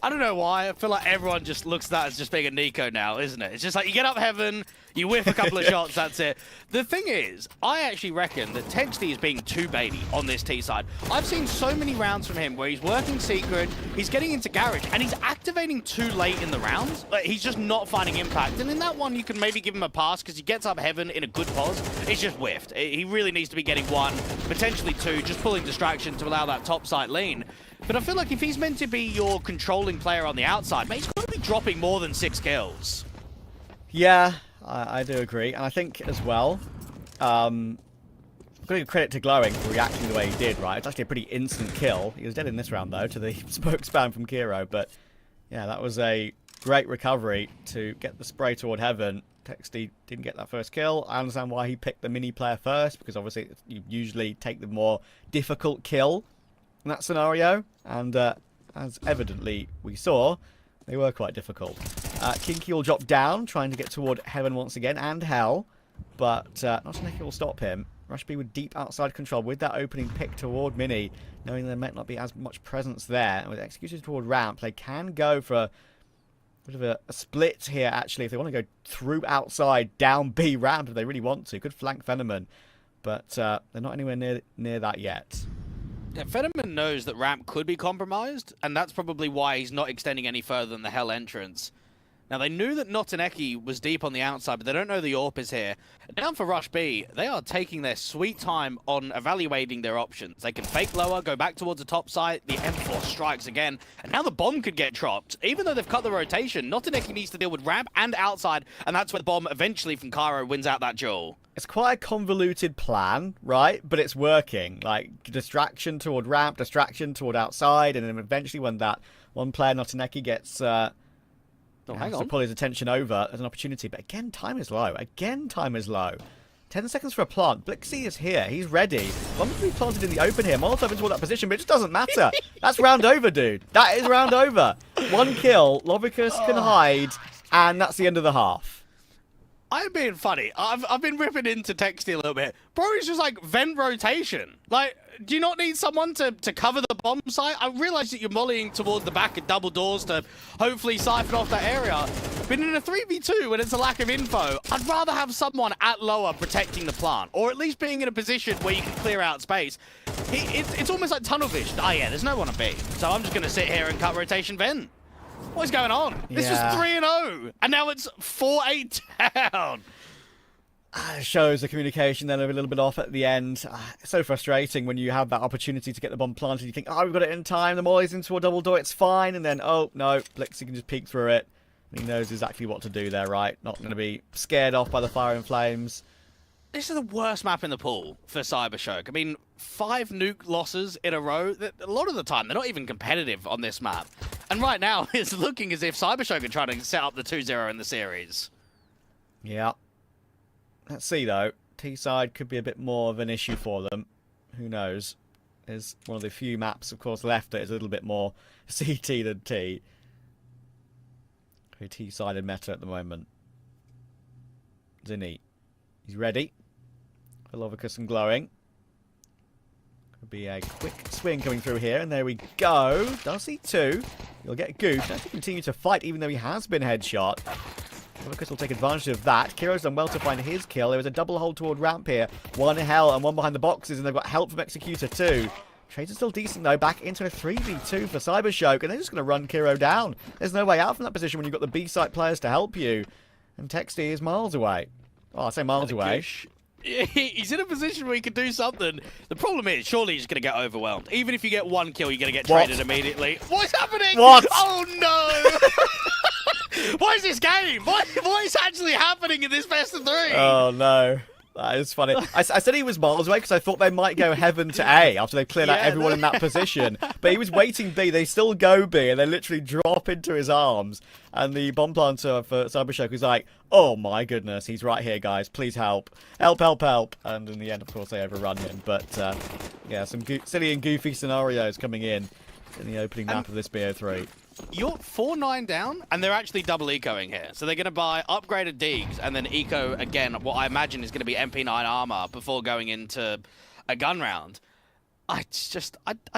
I don't know why. I feel like everyone just looks at that as just being a Nico now, isn't it? It's just like you get up heaven, you whiff a couple of shots, that's it. The thing is, I actually reckon that Texty is being too baity on this T side. I've seen so many rounds from him where he's working secret, he's getting into garage, and he's activating too late in the rounds. Like, he's just not finding impact. And in that one, you can maybe give him a pass because he gets up heaven in a good pause. It's just whiffed. He really needs to be getting 1, potentially 2, just pulling distraction to allow that top side lean. But I feel like if he's meant to be your controlling player on the outside, mate, he's got to be dropping more than 6 kills. Yeah, I do agree. And I think as well, I'm going to give credit to Glowing for reacting the way he did, right? It's actually a pretty instant kill. He was dead in this round, though, to the smoke spam from Kiro. But, yeah, that was a great recovery to get the spray toward heaven. Texty didn't get that first kill. I understand why he picked the mini player first, because obviously you usually take the more difficult kill in that scenario. And as evidently we saw, they were quite difficult. Kinky will drop down, trying to get toward heaven once again, and hell. But Notineki will stop him. Rush B with deep outside control with that opening pick toward Mini, knowing there might not be as much presence there. And with execution toward ramp, they can go for a bit of a split here, actually, if they want to go through outside, down B ramp if they really want to. Could flank Venom, but they're not anywhere near that yet. Yeah, Venom knows that ramp could be compromised, and that's probably why he's not extending any further than the hell entrance. Now, they knew that Notineki was deep on the outside, but they don't know the AWP is here. Down for Rush B, they are taking their sweet time on evaluating their options. They can fake lower, go back towards the top side, the M4 strikes again, and now the bomb could get dropped. Even though they've cut the rotation, Notineki needs to deal with ramp and outside, and that's where the bomb eventually from Cairo wins out that duel. It's quite a convoluted plan, right? But it's working. Like, distraction toward ramp, distraction toward outside, and then eventually when that one player, Notineki, gets... hang to on. pull his attention over as an opportunity. But again, time is low. Again, time is low. 10 seconds for a plant. Blixie is here. He's ready. One to be planted in the open here. Molotov into that position, but it just doesn't matter. That's round over, dude. That is round over. One kill. Lovicus can hide, and that's the end of the half. I'm being funny. I've been ripping into Texty a little bit. Bro, it's just like vent rotation. Like, do you not need someone to cover the bomb site? I realise that you're mollying towards the back at double doors to hopefully siphon off that area. But in a 3v2, when it's a lack of info, I'd rather have someone at lower protecting the plant. Or at least being in a position where you can clear out space. It's almost like tunnel vision. Oh yeah, there's no one to be. So I'm just going to sit here and cut rotation vent. What is going on? This was 3-0, and now it's 4-8 down. Shows the communication then a little bit off at the end. It's so frustrating when you have that opportunity to get the bomb planted. You think, oh, we've got it in time. The molly's into a double door. It's fine. And then, oh, no, Blixie can just peek through it. He knows exactly what to do there, right? Not going to be scared off by the fire and flames. This is the worst map in the pool for Cybershock. I mean, 5 nuke losses in a row. A lot of the time, they're not even competitive on this map. And right now, it's looking as if Cybershock are trying to set up the 2-0 in the series. Yeah. Let's see, though. T-side could be a bit more of an issue for them. Who knows? There's one of the few maps, of course, left that is a little bit more CT than T. Very T-sided meta at the moment. Zinni. He's ready. Velovicus and Glowing. Could be a quick swing coming through here, and there we go. Does he too? He'll get goofed. Has to continue to fight, even though he has been headshot. Velovicus will take advantage of that. Kiro's done well to find his kill. There was a double hold toward ramp here. One hell and one behind the boxes, and they've got help from Executor too. Trades are still decent though. Back into a 3v2 for Cybershock, and they're just going to run Kiro down. There's no way out from that position when you've got the B-site players to help you. And Texty is miles away. Oh, I say miles away. He's in a position where he could do something. The problem is, surely he's going to get overwhelmed. Even if you get one kill, you're going to get traded immediately. What's happening? What? Oh, no! What is this game? What is actually happening in this best of 3? Oh, no. That is funny. I said he was miles away because I thought they might go heaven to A after they cleared out everyone in that position. But he was waiting B. They still go B, and they literally drop into his arms. And the bomb planter for Cybershock is like, oh my goodness, he's right here, guys. Please help. Help, help, help. And in the end, of course, they overrun him. But, yeah, some silly and goofy scenarios coming in the opening map of this BO3. You're 4-9 down, and they're actually double ecoing here. So they're going to buy upgraded Deegs, and then eco again, what I imagine is going to be MP9 armor before going into a gun round. I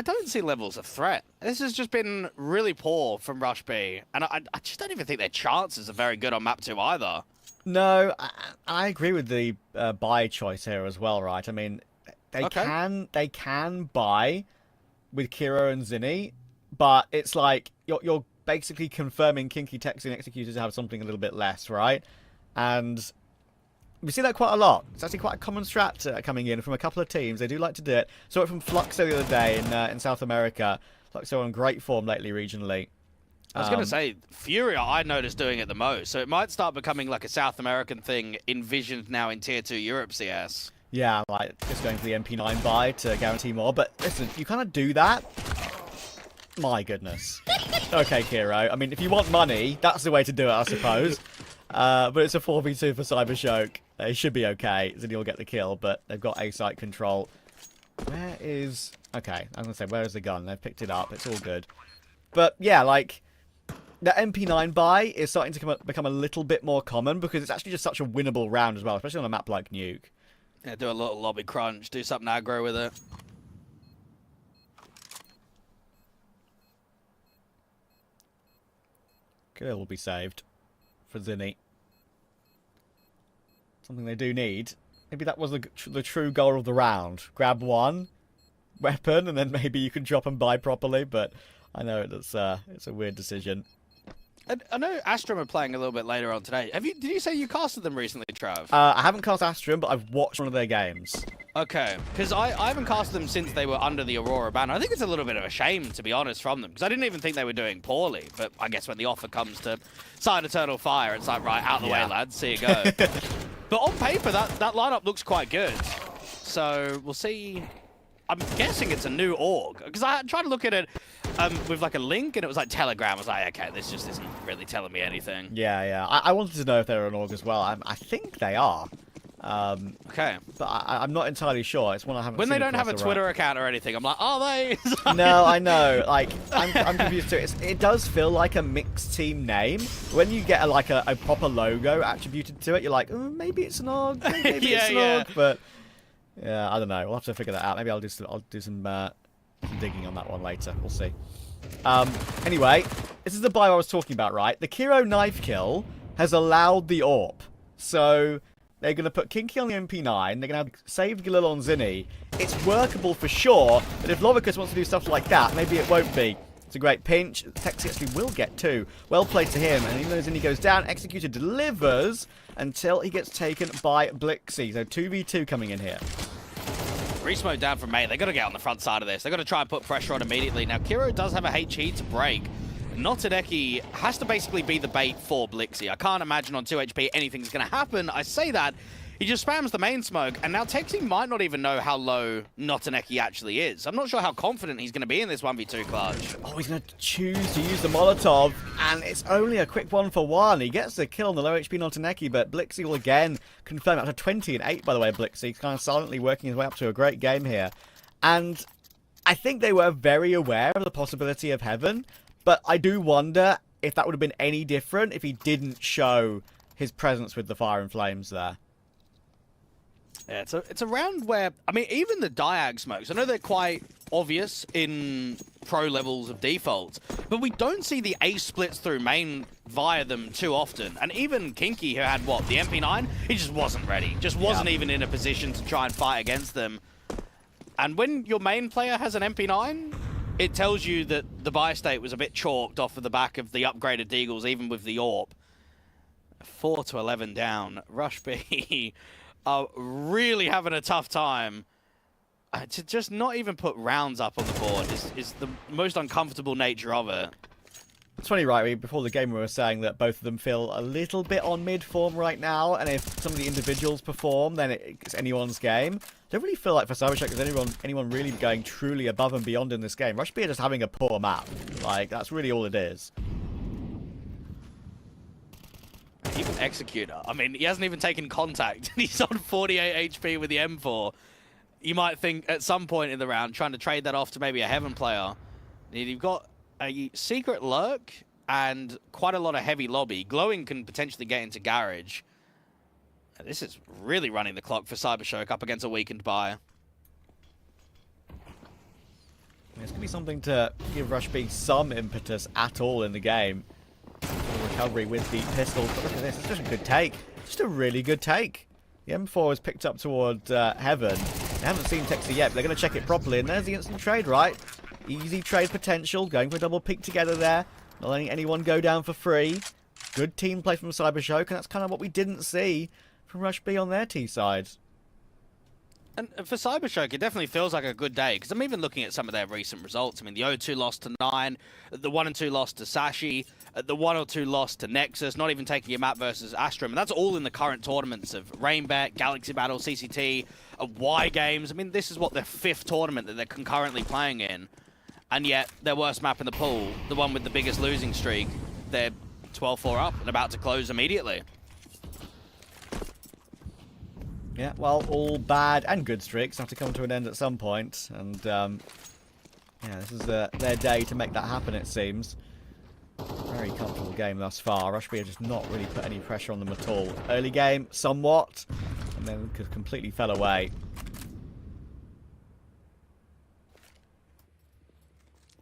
don't see levels of threat. This has just been really poor from Rush B, and I just don't even think their chances are very good on map 2 either. No, I agree with the buy choice here as well, right? I mean, they can buy with Kiro and Zinni, but it's like you're basically confirming Kinky, Texy, and Executor to have something a little bit less, right? And we see that quite a lot. It's actually quite a common strat coming in from a couple of teams. They do like to do it. Saw it from Fluxo the other day in South America. Fluxo on great form lately regionally. I was going to say, Furia I noticed doing it the most, so it might start becoming like a South American thing envisioned now in Tier 2 Europe CS. Yeah, like just going for the MP9 buy to guarantee more. But listen, you kind of do that. My goodness. Okay, Kiro. I mean, if you want money, that's the way to do it, I suppose. But it's a 4v2 for Cybershoke. They should be okay. Zinni will get the kill, but they've got A-site control. Where is... Okay, I was going to say, where is the gun? They've picked it up. It's all good. But, yeah, like... The MP9 buy is starting to become a little bit more common because it's actually just such a winnable round as well, especially on a map like Nuke. Yeah, do a little lobby crunch, do something aggro with it. Kill will be saved for Zinni. Something they do need. Maybe that was the true goal of the round. Grab one weapon and then maybe you can drop and buy properly, but I know it's a weird decision. I know Astrum are playing a little bit later on today. Did you say you casted them recently, Trav? I haven't cast Astrum, but I've watched one of their games. Okay, because I haven't casted them since they were under the Aurora banner. I think it's a little bit of a shame, to be honest, from them, because I didn't even think they were doing poorly. But I guess when the offer comes to sign Eternal Fire, it's like, right, out of the way, lads, see you go. But on paper, that lineup looks quite good. So we'll see. I'm guessing it's a new org, because I tried to look at it with like a link, and it was like Telegram. I was like, okay, this just isn't really telling me anything. Yeah. I wanted to know if they were an org as well. I think they are. Okay. But I'm not entirely sure. It's one I haven't When seen they don't have a across the Twitter rack. account or anything, I'm like, are they? No, I know. Like, I'm confused too. It does feel like a mixed team name. When you get a proper logo attributed to it, you're like, oh, maybe it's an org. Maybe it's an org. But yeah, I don't know. We'll have to figure that out. Maybe I'll do some digging on that one later. We'll see. Anyway, this is the buy I was talking about, right? The Kiro knife kill has allowed the AWP. So they're going to put Kinky on the MP9. They're going to have saved Galil on Zinni. It's workable for sure, but if Lovicus wants to do stuff like that, maybe it won't be. It's a great pinch. Texi actually will get two. Well played to him. And even though Zinni goes down, Executor delivers until he gets taken by Blixie. So 2v2 coming in here. Resmoke down from May. They got to get on the front side of this. They got to try and put pressure on immediately. Now, Kiro does have a HE to break. Notadeki has to basically be the bait for Blixie. I can't imagine on 2 HP anything's going to happen. I say that. He just spams the main smoke, and now Texi might not even know how low Notadeki actually is. I'm not sure how confident he's going to be in this 1v2 clutch. Oh, he's going to choose to use the Molotov, and it's only a quick 1-for-1. He gets the kill on the low HP Notadeki, but Blixie will again confirm out to 20 and 8, by the way, Blixie. He's kind of silently working his way up to a great game here. And I think they were very aware of the possibility of Heaven, but I do wonder if that would have been any different if he didn't show his presence with the Fire and Flames there. Yeah, it's a round where, I mean, even the Diag smokes, I know they're quite obvious in pro levels of defaults, but we don't see the ace splits through main via them too often. And even Kinky, who had, what, the MP9? He just wasn't ready. Just wasn't even in a position to try and fight against them. And when your main player has an MP9, it tells you that the buy state was a bit chalked off of the back of the upgraded Deagles, even with the AWP. 4-11 down. Rush B are really having a tough time. To just not even put rounds up on the board is the most uncomfortable nature of it. It's funny, right? Before the game, we were saying that both of them feel a little bit on mid-form right now, and if some of the individuals perform, then it's anyone's game. I don't really feel like for Cybershock there's anyone really going truly above and beyond in this game. Rush B are just having a poor map. Like, that's really all it is. Even Executor. I mean, he hasn't even taken contact. He's on 48 HP with the M4. You might think at some point in the round, trying to trade that off to maybe a Heaven player. You've got a secret lurk and quite a lot of heavy lobby. Glowing can potentially get into garage. This is really running the clock for Cybershock up against a weakened buy. It's going to be something to give Rush B some impetus at all in the game. Recovery with the pistol. But look at this. It's just a good take. Just a really good take. The M4 is picked up toward Heaven. They haven't seen Texi yet, but they're going to check it properly. And there's the instant trade, right? Easy trade potential. Going for a double peek together there. Not letting anyone go down for free. Good team play from Cybershock, and that's kind of what we didn't see from Rush B on their T side. And for Cybershock, it definitely feels like a good day, because I'm even looking at some of their recent results. I mean, the 0-2 loss to 9, the 1-2 loss to SASHI, the 1-2 loss to Nexus, not even taking a map versus Astrum. And that's all in the current tournaments of Rainbet, Galaxy Battle, CCT, Y Games. I mean, this is what their 5th tournament that they're concurrently playing in. And yet, their worst map in the pool, the one with the biggest losing streak, they're 12-4 up and about to close immediately. Yeah, well, all bad and good streaks have to come to an end at some point, and yeah, this is their day to make that happen, it seems. Very comfortable game thus far. Rush B have just not really put any pressure on them at all. Early game, somewhat, and then completely fell away.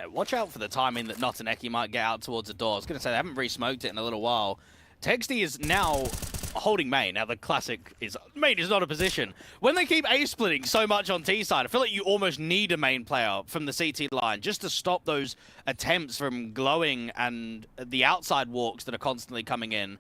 Watch out for the timing that Notaneki might get out towards the door. I was going to say, they haven't re-smoked it in a little while. Texty is now holding main. Now, the classic is main is not a position. When they keep A-splitting so much on T-side, I feel like you almost need a main player from the CT line just to stop those attempts from glowing and the outside walks that are constantly coming in.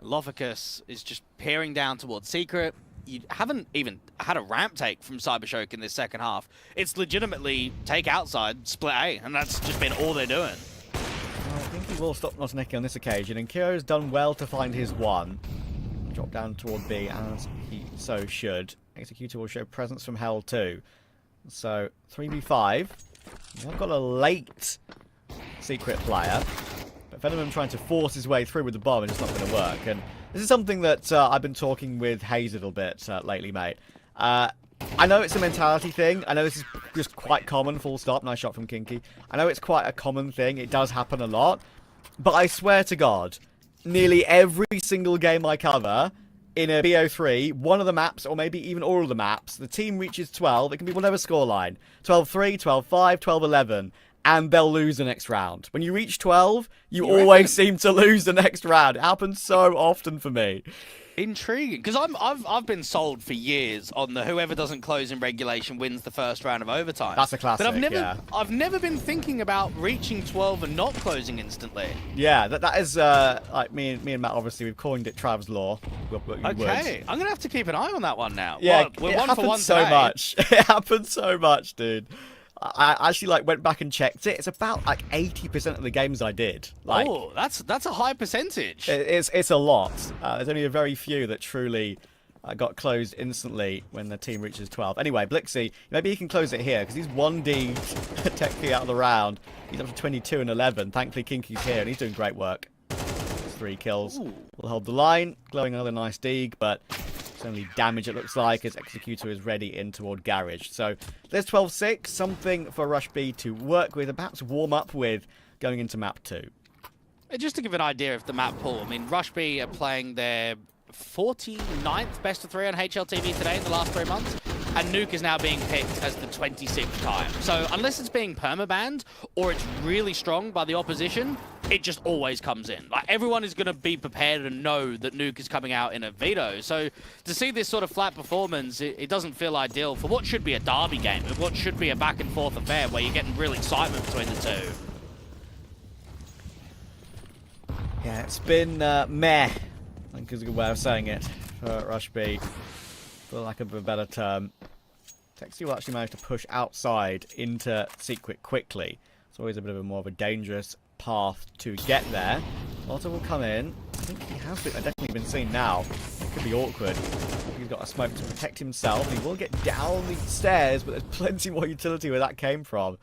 Lophicus is just peering down towards Secret. You haven't even had a ramp take from Cybershock in this second half. It's legitimately take outside, split A, and that's just been all they're doing. Well, I think he will stop Notaneki on this occasion, and Kyo's done well to find his one. Drop down toward B, as he so should. Executor will show presence from Hell too. So, 3v5. We've got a late Secret player, but Venom trying to force his way through with the bomb is just not going to work. And this is something that I've been talking with Hayes a little bit lately, mate. I know it's a mentality thing. I know this is just quite common, full stop. Nice shot from Kinky. I know it's quite a common thing. It does happen a lot. But I swear to God, nearly every single game I cover in a BO3, one of the maps, or maybe even all of the maps, the team reaches 12. It can be whatever scoreline. 12-3, 12-5, 12-11. And they'll lose the next round. When you reach 12, you always seem to lose the next round. It happens so often for me. Intriguing, because I've been sold for years on the whoever doesn't close in regulation wins the first round of overtime. That's a classic. But I've never been thinking about reaching 12 and not closing instantly. Yeah, that is like me and Matt. Obviously, we've coined it Trav's law. Okay, I'm gonna have to keep an eye on that one now. Yeah, we're it one for one happens so today. much. It happens so much, dude. I actually went back and checked it. It's about 80% of the games I did. Oh, that's a high percentage. It's a lot. There's only a very few that truly got closed instantly when the team reaches 12. Anyway, Blixie, maybe he can close it here because he's 1D tech key out of the round. He's up to 22 and 11. Thankfully, Kinky's here and he's doing great work. 3 kills. Ooh. We'll hold the line. Glowing another nice dig, but it's only damage it looks like as Executor is ready in toward Garage. So there's 12-6, something for Rush B to work with and perhaps warm up with going into map 2. Just to give an idea of the map pool, I mean, Rush B are playing their 49th best of 3 on HLTV today in the last 3 months, and Nuke is now being picked as the 26th time. So unless it's being permabanned or it's really strong by the opposition, it just always comes in. Like, everyone is going to be prepared and know that Nuke is coming out in a Veto. So to see this sort of flat performance, it doesn't feel ideal for what should be a derby game, and what should be a back and forth affair where you're getting real excitement between the two. Yeah, it's been meh, I think is a good way of saying it, for Rush B, for lack of a better term. Texty will actually manage to push outside into Secret quickly. It's always a bit of a more of a dangerous path to get there. Lotta will come in. I think he has definitely been seen now. It could be awkward. He's got a smoke to protect himself. He will get down the stairs, but there's plenty more utility where that came from.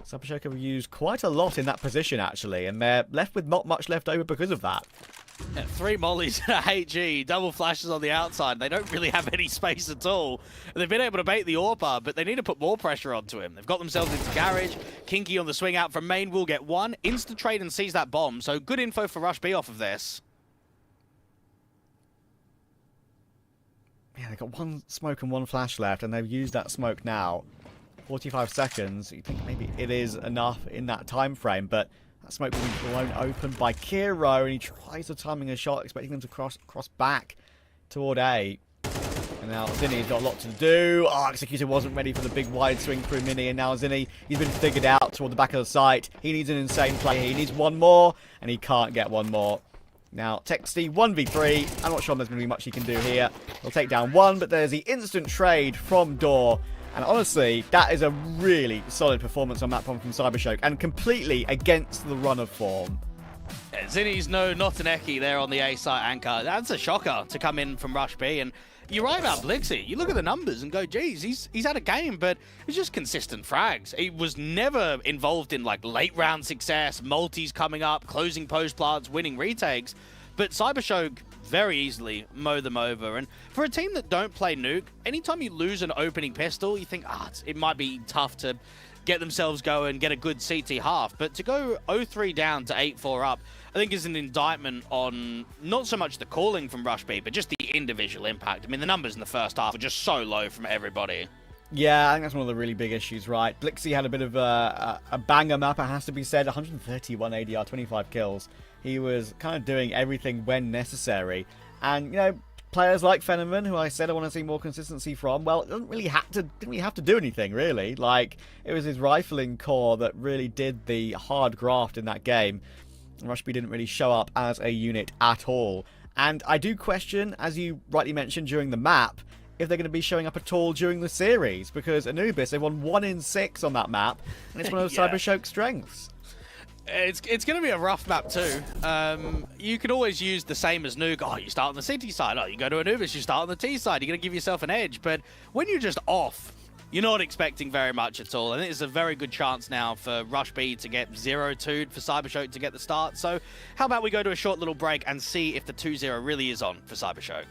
Cybershock have used quite a lot in that position, actually, and they're left with not much left over because of that. Yeah, 3 mollies and a HG, double flashes on the outside. They don't really have any space at all. They've been able to bait the AWPer, but they need to put more pressure onto him. They've got themselves into Garage. Kinky on the swing out from main will get 1. Insta-trade and sees that bomb, so good info for Rush B off of this. Yeah, they've got 1 smoke and 1 flash left, and they've used that smoke now. 45 seconds. You think maybe it is enough in that time frame, but that smoke will be blown open by Kiro, and he tries to timing a shot, expecting them to cross back toward A. And now Zinni's got a lot to do. Oh, Executor wasn't ready for the big wide swing through Mini, and now Zinni, he's been figured out toward the back of the site. He needs an insane play. He needs 1 more, and he can't get 1 more. Now, Texty, 1v3. I'm not sure there's going to be much he can do here. He'll take down one, but there's the instant trade from Door. And honestly, that is a really solid performance on that one from Cybershock, and completely against the run of form. Yeah, Zinni's no Notaneki there on the A site anchor. That's a shocker to come in from Rush B. And you're right about Blixie. You look at the numbers and go, geez, he's had a game, but it's just consistent frags. He was never involved in like late round success, multis coming up, closing post plants, winning retakes. But Cybershock very easily mow them over. And for a team that don't play Nuke, anytime you lose an opening pistol, you think, it might be tough to get themselves going, get a good CT half. But to go 0-3 down to 8-4 up, I think is an indictment on not so much the calling from Rush B, but just the individual impact. I mean, the numbers in the first half are just so low from everybody. Yeah, I think that's one of the really big issues, right? Blixie had a bit of a banger map, it has to be said. 131 ADR, 25 kills. He was kind of doing everything when necessary. And, you know, players like Fenneman, who I said I want to see more consistency from, well, it didn't really have to do anything, really. Like, it was his rifling core that really did the hard graft in that game. Rush B didn't really show up as a unit at all. And I do question, as you rightly mentioned during the map, if they're going to be showing up at all during the series, because Anubis, they won 1 in 6 on that map, and it's one of Yeah. Cybershock's strengths. It's going to be a rough map too. You can always use the same as Nuke. Oh, you start on the CT side. Oh, you go to Anubis, you start on the T side. You're going to give yourself an edge. But when you're just off, you're not expecting very much at all. I think it's a very good chance now for Rush B to get 0-2'd, for Cybershock to get the start. So how about we go to a short little break and see if the 2-0 really is on for Cybershock.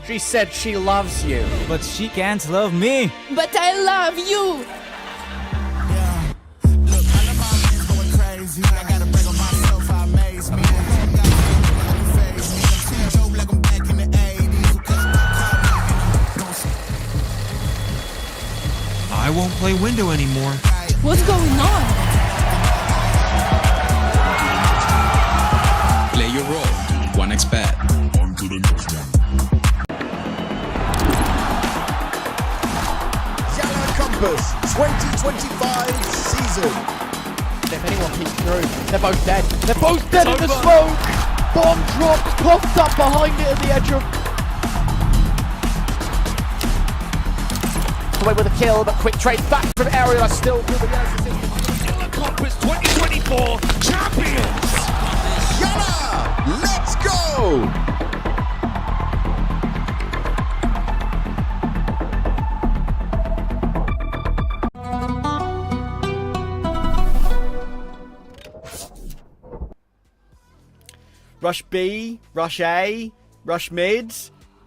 She said she loves you. But she can't love me. But I love you. Yeah. Look, all of my men's going crazy. I gotta brag on myself, I amaze me. Phase me. I'm seeing Joe like I'm back in the 80s. Who catch my car, don't see. I won't play window anymore. What's going on? Play your role. 1xBet. On to the next one. YaLLa Compass 2025 season. If anyone peeks through, they're both dead. They're both dead in the smoke. Bomb drops, popped up behind it at the edge of. Away with a kill, but quick trade back from Area still through the YaLLa Compass 2024 champions. YaLLa, let's go! Rush B, Rush A, Rush Mid.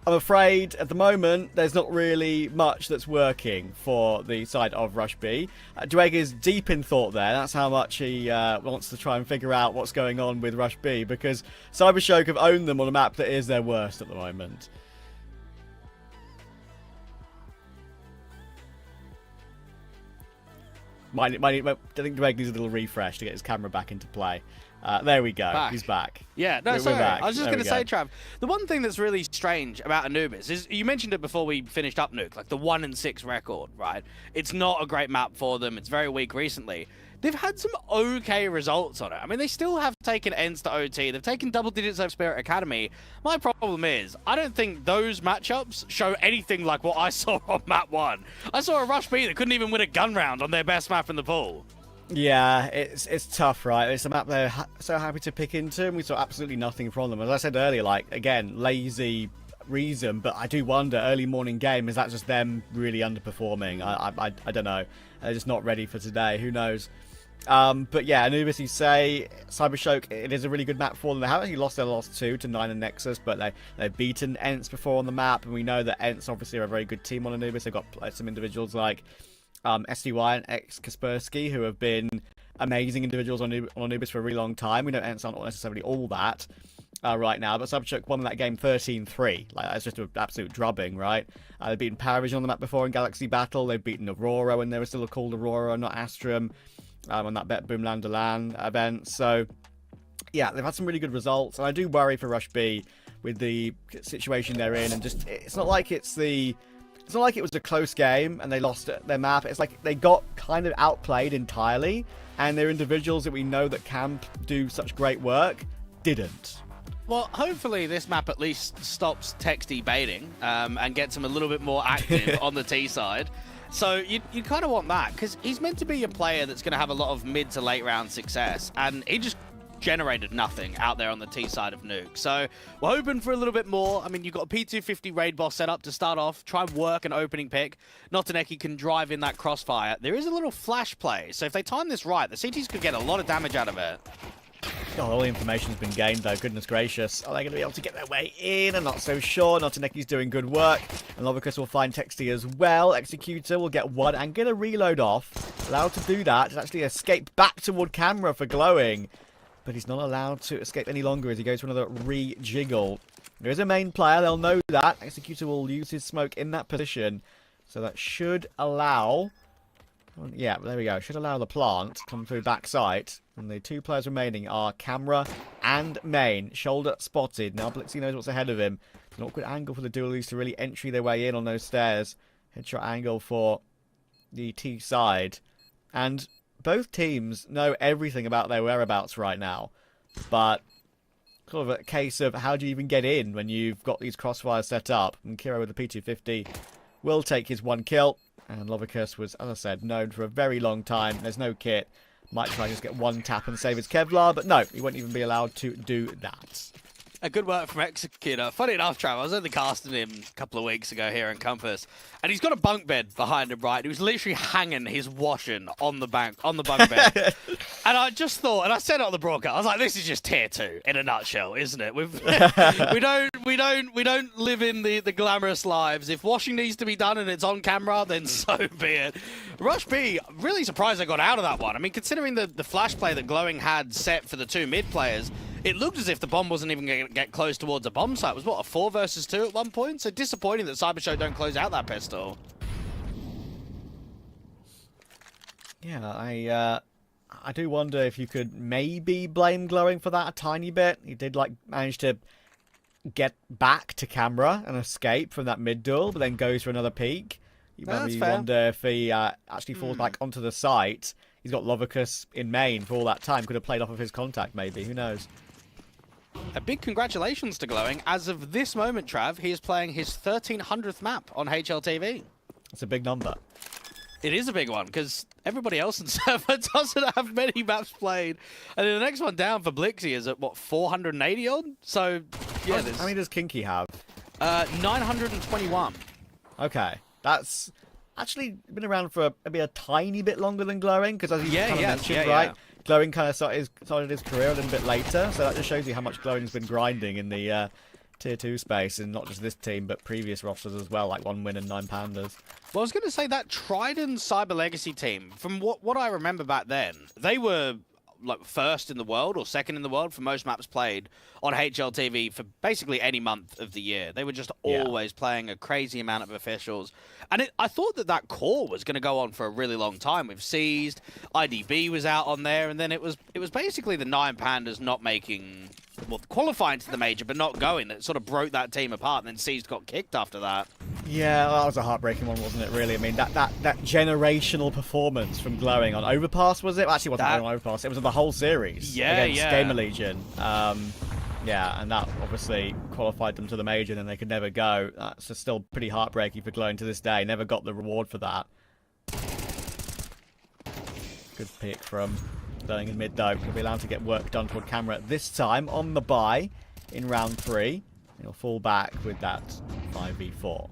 I'm afraid at the moment there's not really much that's working for the side of Rush B. Dweg is deep in thought there. That's how much he wants to try and figure out what's going on with Rush B, because Cybershock have owned them on a map that is their worst at the moment. I think Dweg needs a little refresh to get his camera back into play. There we go. He's back. Yeah, no, We're sorry. back. I was just There going we to say, go. Trav, the one thing that's really strange about Anubis is, you mentioned it before we finished up Nuke, like the 1-6 record, right? It's not a great map for them. It's very weak recently. They've had some okay results on it. I mean, they still have taken ends to OT. They've taken double digits over Spirit Academy. My problem is, I don't think those matchups show anything like what I saw on map 1. I saw a Rush B that couldn't even win a gun round on their best map in the pool. Yeah, it's tough, right? It's a map they're so happy to pick into, and we saw absolutely nothing from them. As I said earlier, like, again, lazy reason, but I do wonder, early morning game, is that just them really underperforming? I don't know. They're just not ready for today. Who knows? But yeah, Anubis, you say, Cybershock, it is a really good map for them. They haven't actually lost their last 2 to 9 and Nexus, but they've beaten Ents before on the map, and we know that Ents obviously are a very good team on Anubis. They've got some individuals like SDY and X Kaspersky, who have been amazing individuals on Anubis for a really long time. We know Ents aren't necessarily all that right now, but Cybershock won that game 13-3. Like, that's just an absolute drubbing, right? They've beaten Paravision on the map before in Galaxy Battle. They've beaten Aurora when they were still called Aurora, not Astrum, on that Bet Boom Land to Land event. So, yeah, they've had some really good results, and I do worry for Rush B with the situation they're in, and just, it's not like it was a close game and they lost their map. It's like they got kind of outplayed entirely, and their individuals that we know that can do such great work didn't. Well, hopefully this map at least stops Texty baiting and gets him a little bit more active on the T side. So you kind of want that, because he's meant to be a player that's going to have a lot of mid to late round success, and he just generated nothing out there on the T side of Nuke. So we're hoping for a little bit more. I mean, you've got a P250 raid boss set up to start off. Try and work an opening pick. Notaneki can drive in that crossfire. There is a little flash play, so if they time this right, the CTs could get a lot of damage out of it. Oh, all the information's been gained, though. Goodness gracious. Are they going to be able to get their way in? I'm not so sure. Notaneki's doing good work. And Lovicus will find Texty as well. Executor will get one and get a reload off. Allowed to do that. To actually escape back toward camera for glowing. But he's not allowed to escape any longer as he goes for another re-jiggle. There is a main player. They'll know that. Executor will use his smoke in that position. So that should allow... Yeah, there we go. Should allow the plant to come through backside. And the 2 players remaining are Camera and Main. Shoulder spotted. Now Blixie knows what's ahead of him. It's an awkward angle for the duelies to really entry their way in on those stairs. Headshot angle for the T side. And both teams know everything about their whereabouts right now. But sort of a case of how do you even get in when you've got these crossfires set up. And Kiro with the P250 will take his 1 kill. And Lovicus was, as I said, known for a very long time. There's no kit. Might try to just get 1 tap and save his Kevlar, but no, he won't even be allowed to do that. A good work from Executor. Funny enough, Trav, I was only casting him a couple of weeks ago here in Compass, and he's got a bunk bed behind him, right? He was literally hanging his washing on the bunk bed. And I just thought, and I said it on the broadcast, I was like, this is just tier 2 in a nutshell, isn't it? We don't live in the glamorous lives. If washing needs to be done and it's on camera, then so be it. Rush B, really surprised they got out of that one. I mean, considering the flash play that Glowing had set for the 2 mid players, it looked as if the bomb wasn't even going to get close towards a bomb site. It was, what, a 4 versus 2 at one point? So disappointing that Cybershock don't close out that pistol. Yeah, I do wonder if you could maybe blame Glowing for that a tiny bit. He did, like, manage to get back to camera and escape from that mid-duel, but then goes for another peek. You maybe wonder if he actually falls back onto the site. He's got Lovicus in main for all that time. Could have played off of his contact, maybe. Who knows? A big congratulations to Glowing. As of this moment, Trav, he is playing his 1300th map on HLTV. It's a big number. It is a big one, because everybody else in server doesn't have many maps played. And then the next one down for Blixie is at, what, 480 odd? So, yeah. How many does Kinky have? 921. Okay. That's actually been around for maybe a tiny bit longer than Glowing, because as you kind of mentioned, right? Glowing kind of started his career a little bit later, so that just shows you how much Glowing's been grinding in the Tier 2 space, and not just this team, but previous rosters as well, like 1 win and 9 pandas. Well, I was going to say that Trident Cyber Legacy team, from what I remember back then, they were like first in the world or second in the world for most maps played on HLTV for basically any month of the year. They were just always playing a crazy amount of officials. And I thought that core was going to go on for a really long time. We've Seized, IDB was out on there, and then it was basically the 9 pandas not making, well, qualifying to the major, but not going, that sort of broke that team apart, and then Seized got kicked after that. Yeah, that was a heartbreaking one, wasn't it, really? I mean, that generational performance from Glowing on Overpass, was it? Actually, it wasn't on Overpass. It was on the whole series against Gamer Legion. Yeah, and that obviously qualified them to the major, and then they could never go. That's still pretty heartbreaking for Glowing to this day. Never got the reward for that. Good pick from Glowing in mid, though. He'll be allowed to get work done toward camera this time on the bye in round 3. He'll fall back with that 5v4.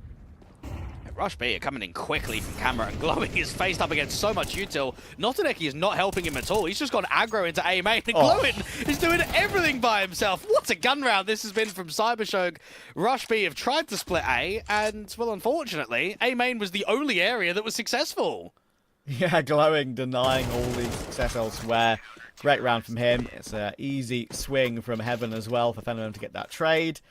Rush B are coming in quickly from camera, and Glowing is faced up against so much util. Notaneki is not helping him at all. He's just gone aggro into A main, and Glowing is doing everything by himself. What a gun round this has been from Cybershock. Rush B have tried to split A, and, well, unfortunately, A main was the only area that was successful. Yeah, Glowing denying all the success elsewhere. Great round from him. It's an easy swing from Heaven as well for Phenomenon to get that trade.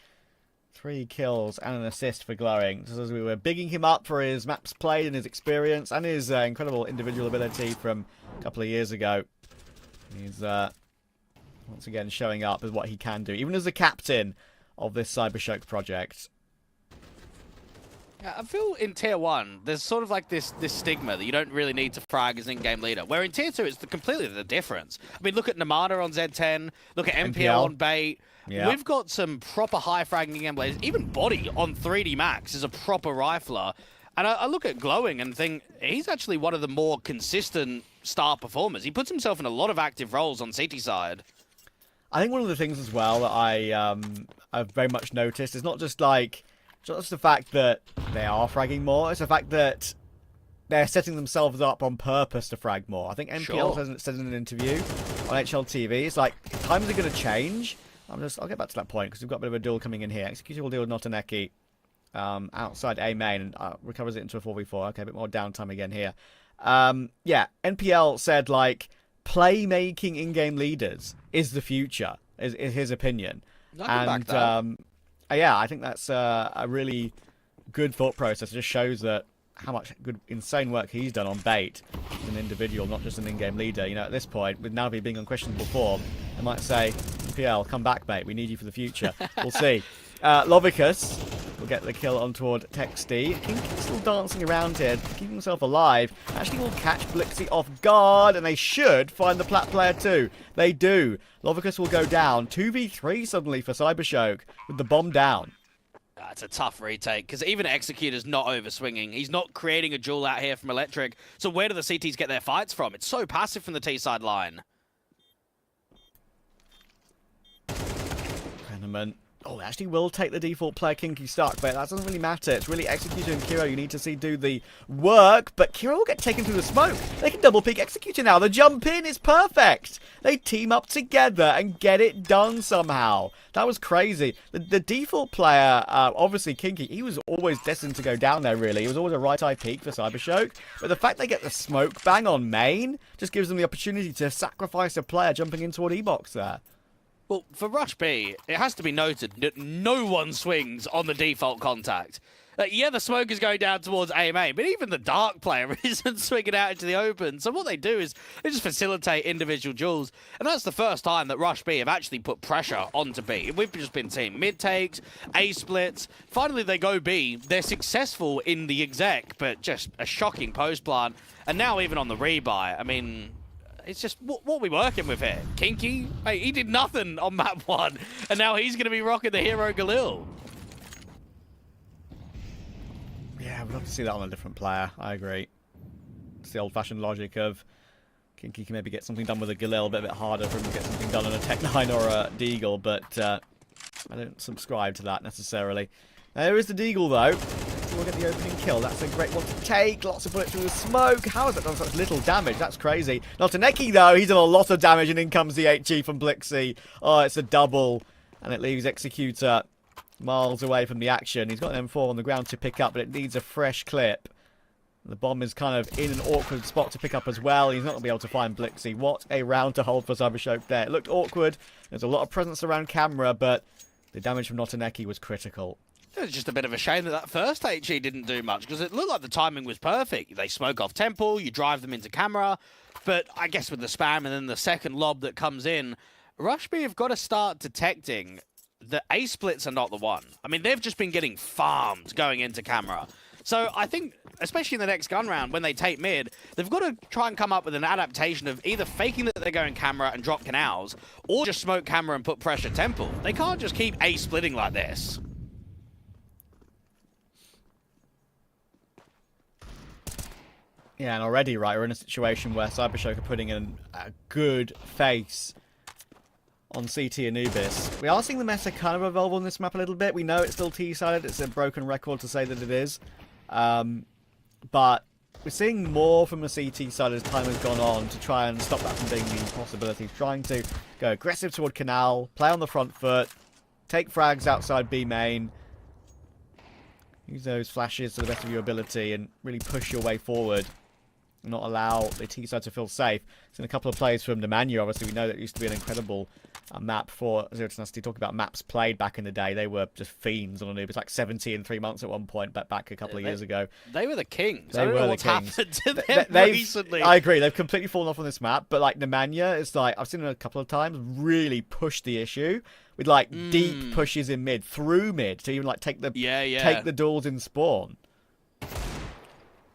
3 kills and an assist for Glowing. Just as we were bigging him up for his maps played and his experience and his incredible individual ability from a couple of years ago. He's once again showing up as what he can do, even as the captain of this Cybershock project. Yeah, I feel in Tier 1, there's sort of like this stigma that you don't really need to frag as in-game leader, where in Tier 2, it's completely the difference. I mean, look at Namada on Z10, look at MPL on Bait. Yeah. We've got some proper high-fragging in-game players. Even Body on 3D Max is a proper rifler. And I look at Glowing and think he's actually one of the more consistent star performers. He puts himself in a lot of active roles on CT side. I think one of the things as well that I've very much noticed is not just like... just the fact that they are fragging more, it's the fact that they're setting themselves up on purpose to frag more. I think MPL said in an interview on HLTV, it's like, times are going to change. I'll get back to that point, because we've got a bit of a duel coming in here. Executive will deal with Notaneki outside A main, and recovers it into a 4v4. Okay, a bit more downtime again here. Yeah, NPL said, like, playmaking in-game leaders is the future, is his opinion. And yeah, I think that's a really good thought process. It just shows that how much good, insane work he's done on Bait as an individual, not just an in-game leader. You know, at this point, with Navi being on questionable form, I might say, PL, come back, mate. We need you for the future. We'll see. Lovicus will get the kill on toward Texty. Kinky's still dancing around here, keeping himself alive. Actually will catch Blixie off guard, and they should find the plat player too. They do. Lovicus will go down. 2v3 suddenly for Cybershock with the bomb down. It's a tough retake, because even Executor's not overswinging. He's not creating a duel out here from Electric. So where do the CTs get their fights from? It's so passive from the T-side line. Tenement Oh, they actually will take the default player Kinky Stark, but that doesn't really matter. It's really Executor and Kiro you need to see do the work, but Kiro will get taken through the smoke. They can double peek Executor now. The jump in is perfect. They team up together and get it done somehow. That was crazy. The default player, obviously Kinky, he was always destined to go down there, really. He was always a right-eye peek for Cybershock, but the fact they get the smoke bang on main just gives them the opportunity to sacrifice a player jumping in toward E-Box there. Well, for Rush B, it has to be noted that no one swings on the default contact. Yeah, the smoke is going down towards A main, but even the Dark player isn't swinging out into the open. So what they do is they just facilitate individual duels. And that's the first time that Rush B have actually put pressure onto B. We've just been seeing mid-takes, A-splits. Finally, they go B. They're successful in the exec, but just a shocking post-plant. And now even on the rebuy, I mean... It's just, what are we working with here? Kinky? Hey, he did nothing on map 1, and now he's going to be rocking the hero Galil. Yeah, we'd love to see that on a different player. I agree. It's the old-fashioned logic of Kinky can maybe get something done with a Galil, a bit harder for him to get something done on a Tech 9 or a Deagle, but I don't subscribe to that necessarily. There is the Deagle, though. We'll get the opening kill. That's a great one to take. Lots of bullets through the smoke. How has that done such little damage? That's crazy. Notaneki, though, he's done a lot of damage, and in comes the HG from Blixie. Oh, it's a double, and it leaves Executor miles away from the action. He's got an M4 on the ground to pick up, but it needs a fresh clip. The bomb is kind of in an awkward spot to pick up as well. He's not going to be able to find Blixie. What a round to hold for Cybershock there. It looked awkward. There's a lot of presence around camera, but the damage from Notaneki was critical. It's just a bit of a shame that that first HE didn't do much, because it looked like the timing was perfect. They smoke off Temple, you drive them into camera, but I guess with the spam and then the second lob that comes in, Rush B have got to start detecting that A-splits are not the one. I mean, they've just been getting farmed going into camera. So I think, especially in the next gun round, when they take mid, they've got to try and come up with an adaptation of either faking that they're going camera and drop canals, or just smoke camera and put pressure Temple. They can't just keep A-splitting like this. Yeah, and already, right, we're in a situation where Cybershock are putting in a good face on CT Anubis. We are seeing the meta kind of evolve on this map a little bit. We know it's still T-sided. It's a broken record to say that it is. But we're seeing more from the CT side as time has gone on to try and stop that from being the possibility. Trying to go aggressive toward Canal, play on the front foot, take frags outside B main, use those flashes to the best of your ability and really push your way forward. Not allow the T side to feel safe. Seen a couple of plays from Nemanja. Obviously, we know that it used to be an incredible map for Zero Tenacity. Talk about maps played back in the day. They were just fiends on Anubis, like 70 in 3 months at one point, back a couple of years ago. They were the kings. They I don't were know the what's kings. happened to them recently. I agree. They've completely fallen off on this map. But like Nemanja, it's like I've seen him a couple of times really push the issue with like deep pushes in mid, through mid, to even like take the take the duels in spawn.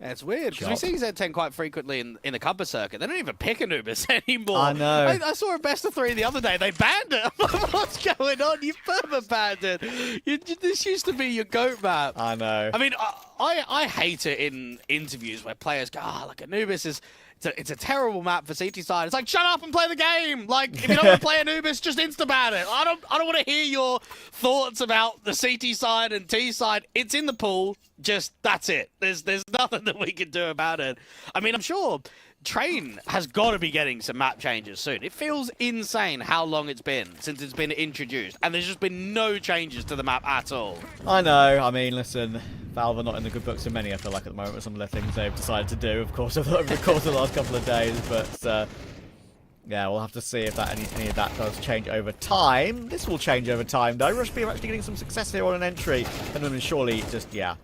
Yeah, it's weird, because we see Z10 quite frequently in the Compass circuit. They don't even pick Anubis anymore. I know. I saw a best of 3 the other day. They banned it. I'm like, what's going on? You perma banned it. This used to be your GOAT map. I know. I mean, I hate it in interviews where players go, like Anubis is... It's a terrible map for CT side. It's like, shut up and play the game. Like, if you don't want to play Anubis, just insta-ban it. I don't want to hear your thoughts about the CT side and T side. It's in the pool. Just, that's it. There's nothing that we can do about it. I mean, I'm sure Train has got to be getting some map changes soon. It feels insane how long it's been since it's been introduced, and there's just been no changes to the map at all. I know. I mean, listen, Valve are not in the good books of many, I feel like, at the moment, with some of the things they've decided to do, of course, over the course of the last couple of days. But, yeah, we'll have to see if that any of that does change over time. This will change over time, though. Rush B are actually getting some success here on an entry. And then surely just, yeah,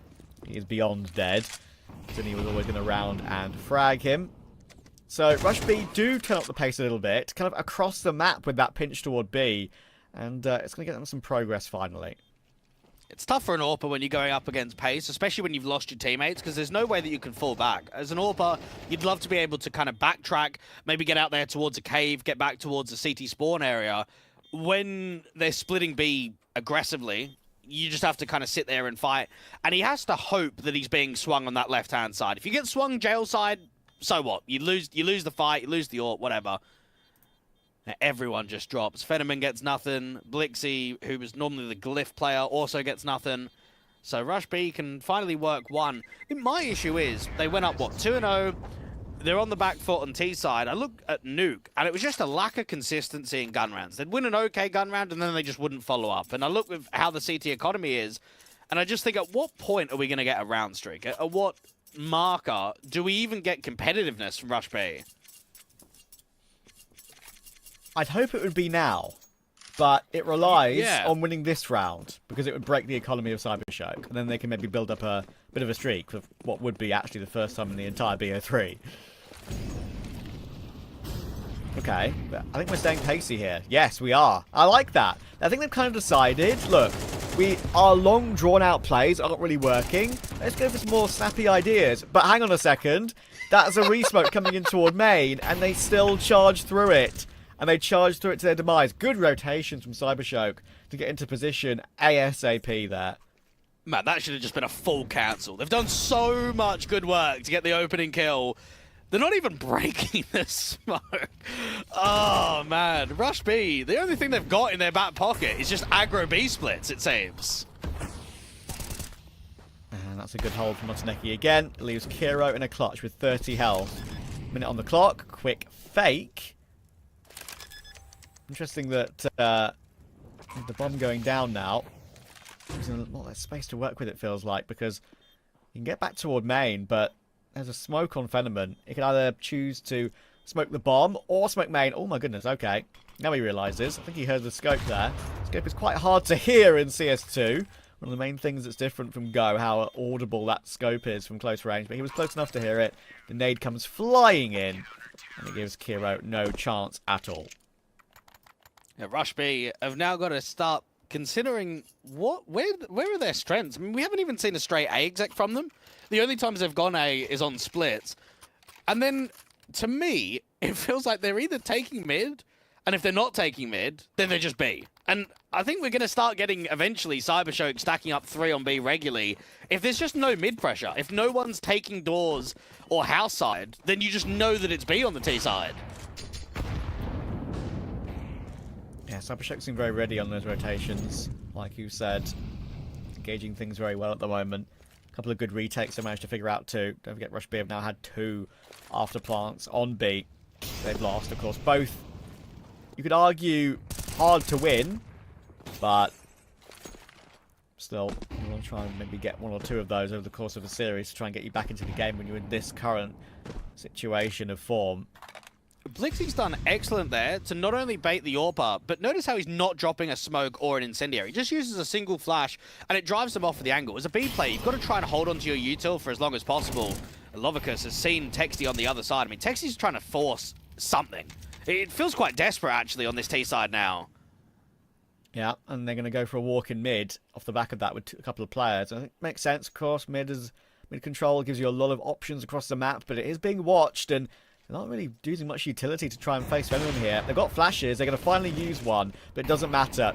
he is beyond dead. Then he was always going to round and frag him. So Rush B do turn up the pace a little bit, kind of across the map with that pinch toward B. And it's going to get them some progress finally. It's tough for an AWPer when you're going up against pace, especially when you've lost your teammates, because there's no way that you can fall back. As an AWPer, you'd love to be able to kind of backtrack, maybe get out there towards a cave, get back towards the CT spawn area. When they're splitting B aggressively, you just have to kind of sit there and fight. And he has to hope that he's being swung on that left-hand side. If you get swung jail side, so what? You lose the fight, you lose the AWP, whatever. Everyone just drops. Fenneman gets nothing. Blixie, who was normally the glyph player, also gets nothing. So Rush B can finally work one. I think my issue is they went up, what, 2-0. They're on the back foot on T side. I look at Nuke, and it was just a lack of consistency in gun rounds. They'd win an okay gun round, and then they just wouldn't follow up. And I look with how the CT economy is, and I just think, at what point are we going to get a round streak? At what marker do we even get competitiveness from Rush B? I'd hope it would be now, but it relies on winning this round, because it would break the economy of CyberShock, and then they can maybe build up a bit of a streak of what would be actually the first time in the entire BO3. Okay, I think we're staying pacey here. Yes, we are. I like that. I think they've kind of decided, look, our long drawn-out plays aren't really working. Let's go for some more snappy ideas. But hang on a second. That's a resmoke coming in toward main, and they still charge through it. And they charge through it to their demise. Good rotations from CyberShock to get into position ASAP there. Man, that should have just been a full cancel. They've done so much good work to get the opening kill. They're not even breaking the smoke. Oh, man. Rush B, the only thing they've got in their back pocket is just aggro B splits, it seems. And that's a good hold from Montage again. It leaves Kiro in a clutch with 30 health. Minute on the clock. Quick fake. Interesting that with the bomb going down now, there's a lot less space to work with, it feels like, because you can get back toward main, but there's a smoke on Fenneman. He can either choose to smoke the bomb or smoke main. Oh my goodness, okay. Now he realises. I think he heard the scope there. Scope is quite hard to hear in CS2. One of the main things that's different from Go, how audible that scope is from close range. But he was close enough to hear it. The nade comes flying in, and it gives Kiro no chance at all. Yeah, Rush B have now got to start considering where are their strengths. I mean, we haven't even seen a straight A exec from them. The only times they've gone A is on splits. And then, to me, it feels like they're either taking mid, and if they're not taking mid, then they're just B. And I think we're going to start getting, eventually, CyberShock stacking up 3 on B regularly. If there's just no mid pressure, if no one's taking doors or house side, then you just know that it's B on the T side. Yeah, CyberShock seem very ready on those rotations, like you said. Engaging things very well at the moment. A couple of good retakes they managed to figure out too. Don't forget, Rush B have now had 2 after plants on B. They've lost, of course. Both, you could argue, hard to win, but still, you want to try and maybe get 1 or 2 of those over the course of a series to try and get you back into the game when you're in this current situation of form. Blixie's done excellent there to not only bait the AWP, but notice how he's not dropping a smoke or an incendiary. He just uses a single flash, and it drives them off with the angle. As a B player, you've got to try and hold onto your util for as long as possible. Lovicus has seen Texty on the other side. I mean, Texty's trying to force something. It feels quite desperate, actually, on this T side now. Yeah, and they're going to go for a walk in mid off the back of that with a couple of players. I think it makes sense, of course. Mid control gives you a lot of options across the map, but it is being watched, and they're not really using much utility to try and face Fenneman here. They've got flashes. They're going to finally use one, but it doesn't matter.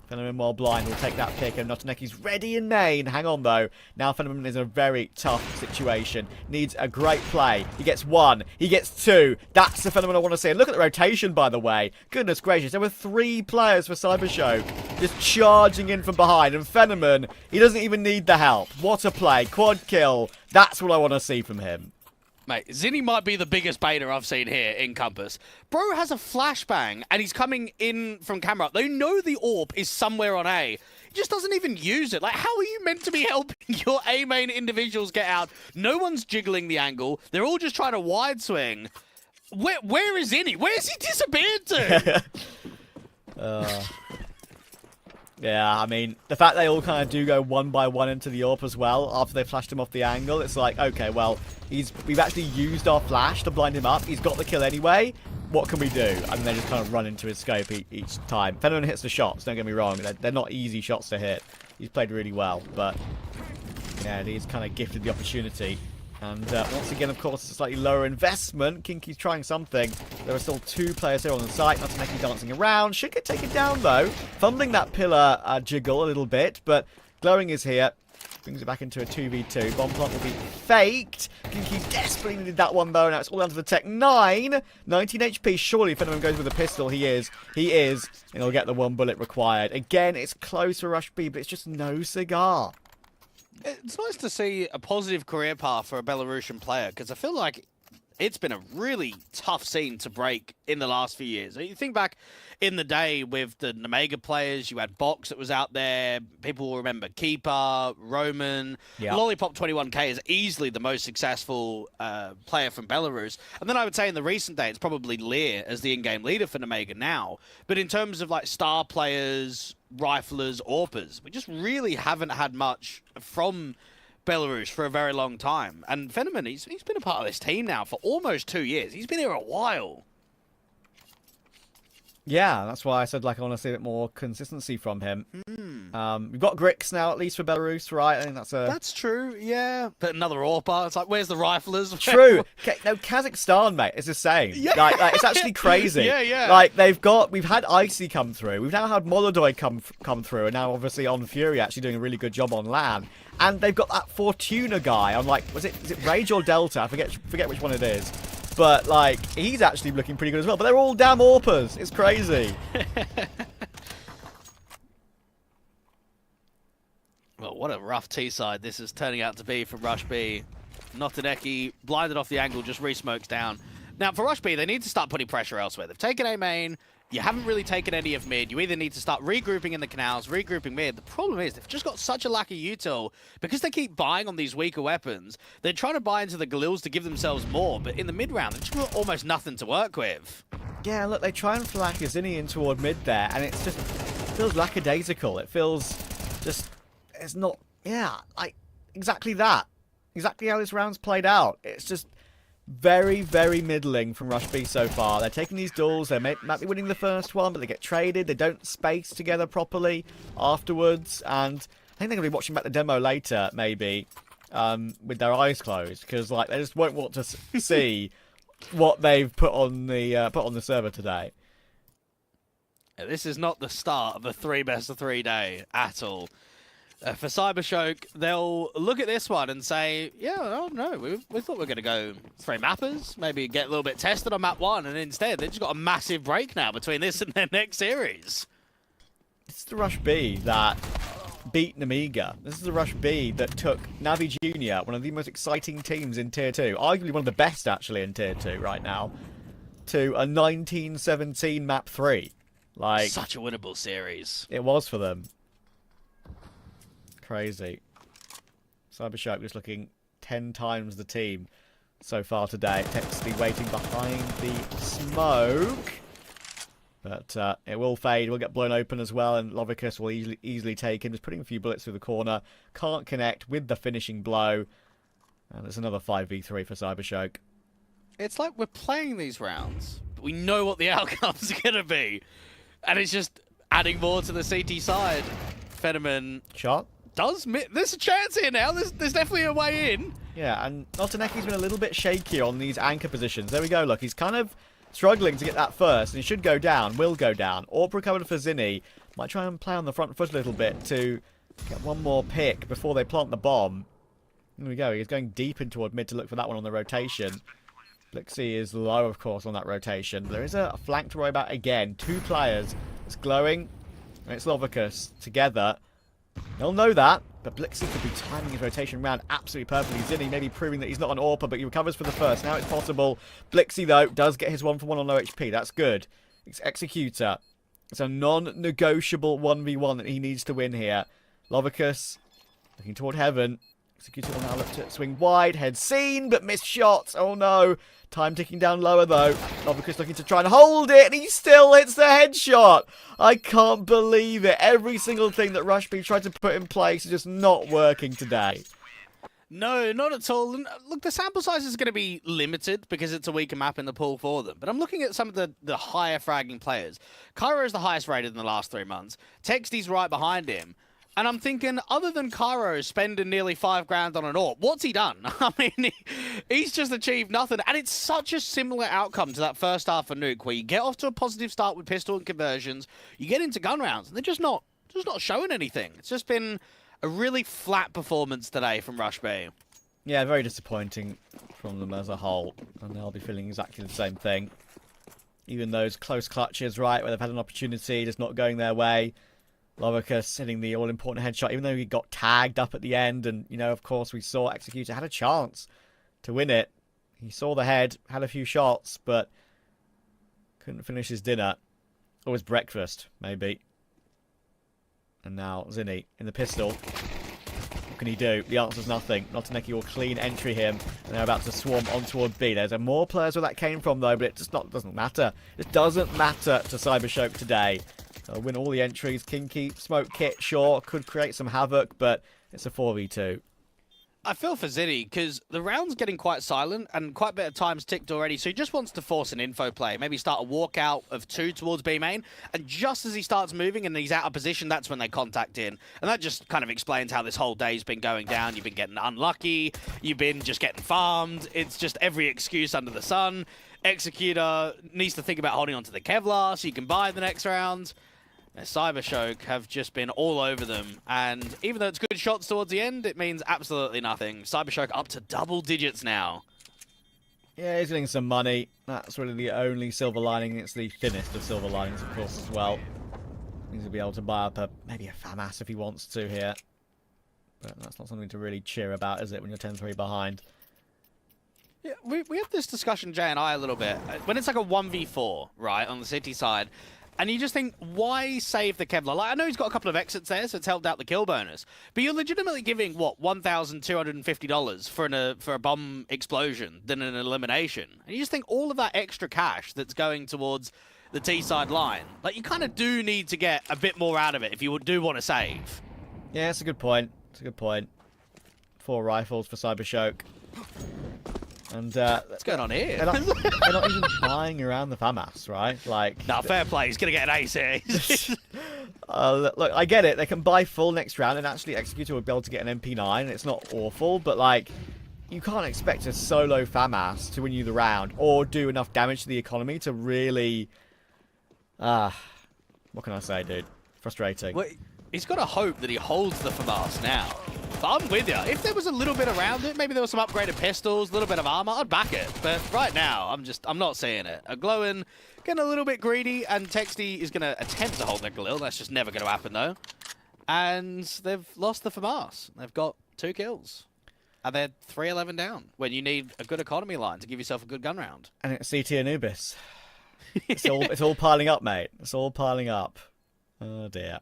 Fenneman, while blind, will take that pick, and Notaneki's ready in main. Hang on, though. Now Fenneman is in a very tough situation. Needs a great play. He gets 1. He gets 2. That's the Fenneman I want to see. And look at the rotation, by the way. Goodness gracious. There were 3 players for CyberShock just charging in from behind. And Fenneman, he doesn't even need the help. What a play. Quad kill. That's what I want to see from him. Mate, Zinni might be the biggest baiter I've seen here in Compass. Bro has a flashbang, and he's coming in from camera. They know the AWP is somewhere on A. He just doesn't even use it. Like, how are you meant to be helping your A main individuals get out? No one's jiggling the angle. They're all just trying to wide swing. Where is Zinni? Where's he disappeared to? Yeah, I mean, the fact they all kind of do go 1 by 1 into the AWP as well after they flashed him off the angle, it's like, okay, well, we've actually used our flash to blind him up. He's got the kill anyway. What can we do? And they just kind of run into his scope each time. Fenneman hits the shots, don't get me wrong. They're not easy shots to hit. He's played really well, but yeah, he's kind of gifted the opportunity. And once again, of course, it's a slightly lower investment. Kinky's trying something. There are still 2 players here on the site. Notaneki dancing around. Should get taken down, though. Fumbling that pillar jiggle a little bit, but Glowing is here. Brings it back into a 2v2. Bomb plant will be faked. Kinky desperately needed that one though. Now it's all down to the Tech 9. 19 HP. Surely if anyone goes with a pistol, he is. And he'll get the one bullet required. Again, it's close for Rush B, but it's just no cigar. It's nice to see a positive career path for a Belarusian player, because I feel like it's been a really tough scene to break in the last few years. You think back in the day with the Omega players, you had Box that was out there. People will remember Keeper, Roman. Yeah. Lollipop 21K is easily the most successful player from Belarus. And then I would say in the recent day, it's probably Lear as the in-game leader for Omega now. But in terms of like star players, riflers, AWPers, we just really haven't had much from Belarus for a very long time. And Fenneman, he's been a part of this team now for almost 2 years. He's been here a while. Yeah, that's why I said like I want to see a bit more consistency from him. We've got Grix now, at least for Belarus, right? I think That's true, yeah. But another AWPer, it's like, where's the riflers? True. No, Kazakhstan, mate, it's the same. Yeah. Like it's actually crazy. Yeah. Like we've had Icy come through. We've now had Molodoy come through, and now obviously on Fury actually doing a really good job on LAN. And they've got that Fortuna guy on like, is it Rage or Delta? I forget which one it is. But like he's actually looking pretty good as well. But they're all damn AWPers. It's crazy. Well, what a rough T-side this is turning out to be for Rush B. Notaneki, blinded off the angle, just re-smokes down. Now, for Rush B, they need to start putting pressure elsewhere. They've taken A main. You haven't really taken any of mid. You either need to start regrouping in the canals, regrouping mid. The problem is they've just got such a lack of util. Because they keep buying on these weaker weapons, they're trying to buy into the Galils to give themselves more. But in the mid-round, they've just got almost nothing to work with. Yeah, look, they try and flack Azini in toward mid there, and it feels lackadaisical. It feels just, it's not, yeah, like, exactly that. Exactly how this round's played out. It's just very, very middling from Rush B so far. They're taking these duels, they might be winning the first one, but they get traded, they don't space together properly afterwards, and I think they're going to be watching back the demo later, maybe, with their eyes closed, because like they just won't want to see what they've put on the server today. This is not the start of a 3 best of 3 day at all. For Cybershock, they'll look at this one and say, yeah, oh no, we thought we were going to go 3 mappers, maybe get a little bit tested on map 1, and instead they've just got a massive break now between this and their next series. This is the Rush B that beat Namiga. This is the Rush B that took Navi Junior, one of the most exciting teams in Tier 2, arguably one of the best actually in Tier 2 right now, to a 1917 map 3. Like, such a winnable series. It was for them. Crazy. Cybershark just looking 10 times the team so far today. Technically waiting behind the smoke. But it will fade. We'll get blown open as well, and Lovicus will easily take him. Just putting a few bullets through the corner. Can't connect with the finishing blow. And there's another 5v3 for Cybershark. It's like we're playing these rounds, but we know what the outcomes are going to be. And it's just adding more to the CT side. Fenneman Shot. There's a chance here now. There's definitely a way in. Yeah, and Notaneki's been a little bit shaky on these anchor positions. There we go, look. He's kind of struggling to get that first, and he should go down, will go down. Orb recovered for Zinni. Might try and play on the front foot a little bit to get one more pick before they plant the bomb. There we go. He's going deep in toward mid to look for that one on the rotation. Blixie is low, of course, on that rotation. There is a flank to worry about again. 2 players. It's Glowing, and it's Lovicus together. They'll know that, but Blixie could be timing his rotation round absolutely perfectly. Zinni maybe proving that he's not an AWPer, but he recovers for the first. Now it's possible. Blixie, though, does get his 1-for-1 on low HP. That's good. It's Executor. It's a non-negotiable 1v1 that he needs to win here. Lovicus looking toward heaven. Executor will now look to swing wide. Head seen, but missed shots. Oh, no. Time ticking down lower, though. Lovicus looking to try and hold it, and he still hits the headshot. I can't believe it. Every single thing that Rush B tried to put in place is just not working today. No, not at all. And look, the sample size is going to be limited because it's a weaker map in the pool for them. But I'm looking at some of the higher fragging players. Cairo is the highest rated in the last 3 months. Texty's right behind him. And I'm thinking, other than Cairo spending nearly 5 grand on an AWP, what's he done? I mean, he's just achieved nothing. And it's such a similar outcome to that first half of Nuke, where you get off to a positive start with pistol and conversions, you get into gun rounds, and they're just not showing anything. It's just been a really flat performance today from Rush B. Yeah, very disappointing from them as a whole, and they'll be feeling exactly the same thing. Even those close clutches, right, where they've had an opportunity, just not going their way. Lovicus hitting the all-important headshot, even though he got tagged up at the end, and, you know, of course, we saw Executor had a chance to win it. He saw the head, had a few shots, but couldn't finish his dinner. Or his breakfast, maybe. And now Zinni in the pistol. What can he do? The answer's nothing. Notaneki will clean entry him, and they're about to swarm on toward B. There's more players where that came from, though, but it just doesn't matter. It doesn't matter to Cybershoke today. They'll win all the entries. Kinky, Smoke Kit, sure, could create some havoc, but it's a 4v2. I feel for Zinni, because the round's getting quite silent and quite a bit of time's ticked already, so he just wants to force an info play. Maybe start a walkout of 2 towards B main, and just as he starts moving and he's out of position, that's when they contact in. And that just kind of explains how this whole day's been going down. You've been getting unlucky, you've been just getting farmed, it's just every excuse under the sun. Executor needs to think about holding on to the Kevlar so you can buy the next round. Cybershoke have just been all over them, and even though it's good shots towards the end, it means absolutely nothing. Cybershoke up to double digits now. Yeah, he's getting some money. That's really the only silver lining. It's the thinnest of silver linings, of course, as well. He's going to be able to buy up maybe a FAMAS if he wants to here. But that's not something to really cheer about, is it, when you're 10-3 behind? Yeah, we had this discussion, Jay and I, a little bit. When it's like a 1v4, right, on the city side, and you just think, why save the Kevlar? Like, I know he's got a couple of exits there, so it's helped out the kill bonus. But you're legitimately giving, what, $1,250 for a bomb explosion than an elimination. And you just think all of that extra cash that's going towards the T-side line, like, you kind of do need to get a bit more out of it if you do want to save. Yeah, it's a good point. It's a good point. 4 rifles for Cybershoke. And what's going on here? They're not even buying around the FAMAS, right? Like, no, fair play. He's going to get an ace here. Look, I get it. They can buy full next round, and actually Executor will be able to get an MP9. It's not awful, but, like, you can't expect a solo FAMAS to win you the round or do enough damage to the economy to really... what can I say, dude? Frustrating. Well, he's got to hope that he holds the FAMAS now. But I'm with you. If there was a little bit around it, maybe there was some upgraded pistols, a little bit of armor, I'd back it. But right now, I'm not seeing it. A Glowin getting a little bit greedy, and Texty is going to attempt to hold their Galil. That's just never going to happen, though. And they've lost the FAMAS. They've got 2 kills. And they're 3-11 down when you need a good economy line to give yourself a good gun round. And it's CT Anubis. It's all piling up, mate. It's all piling up. Oh, dear.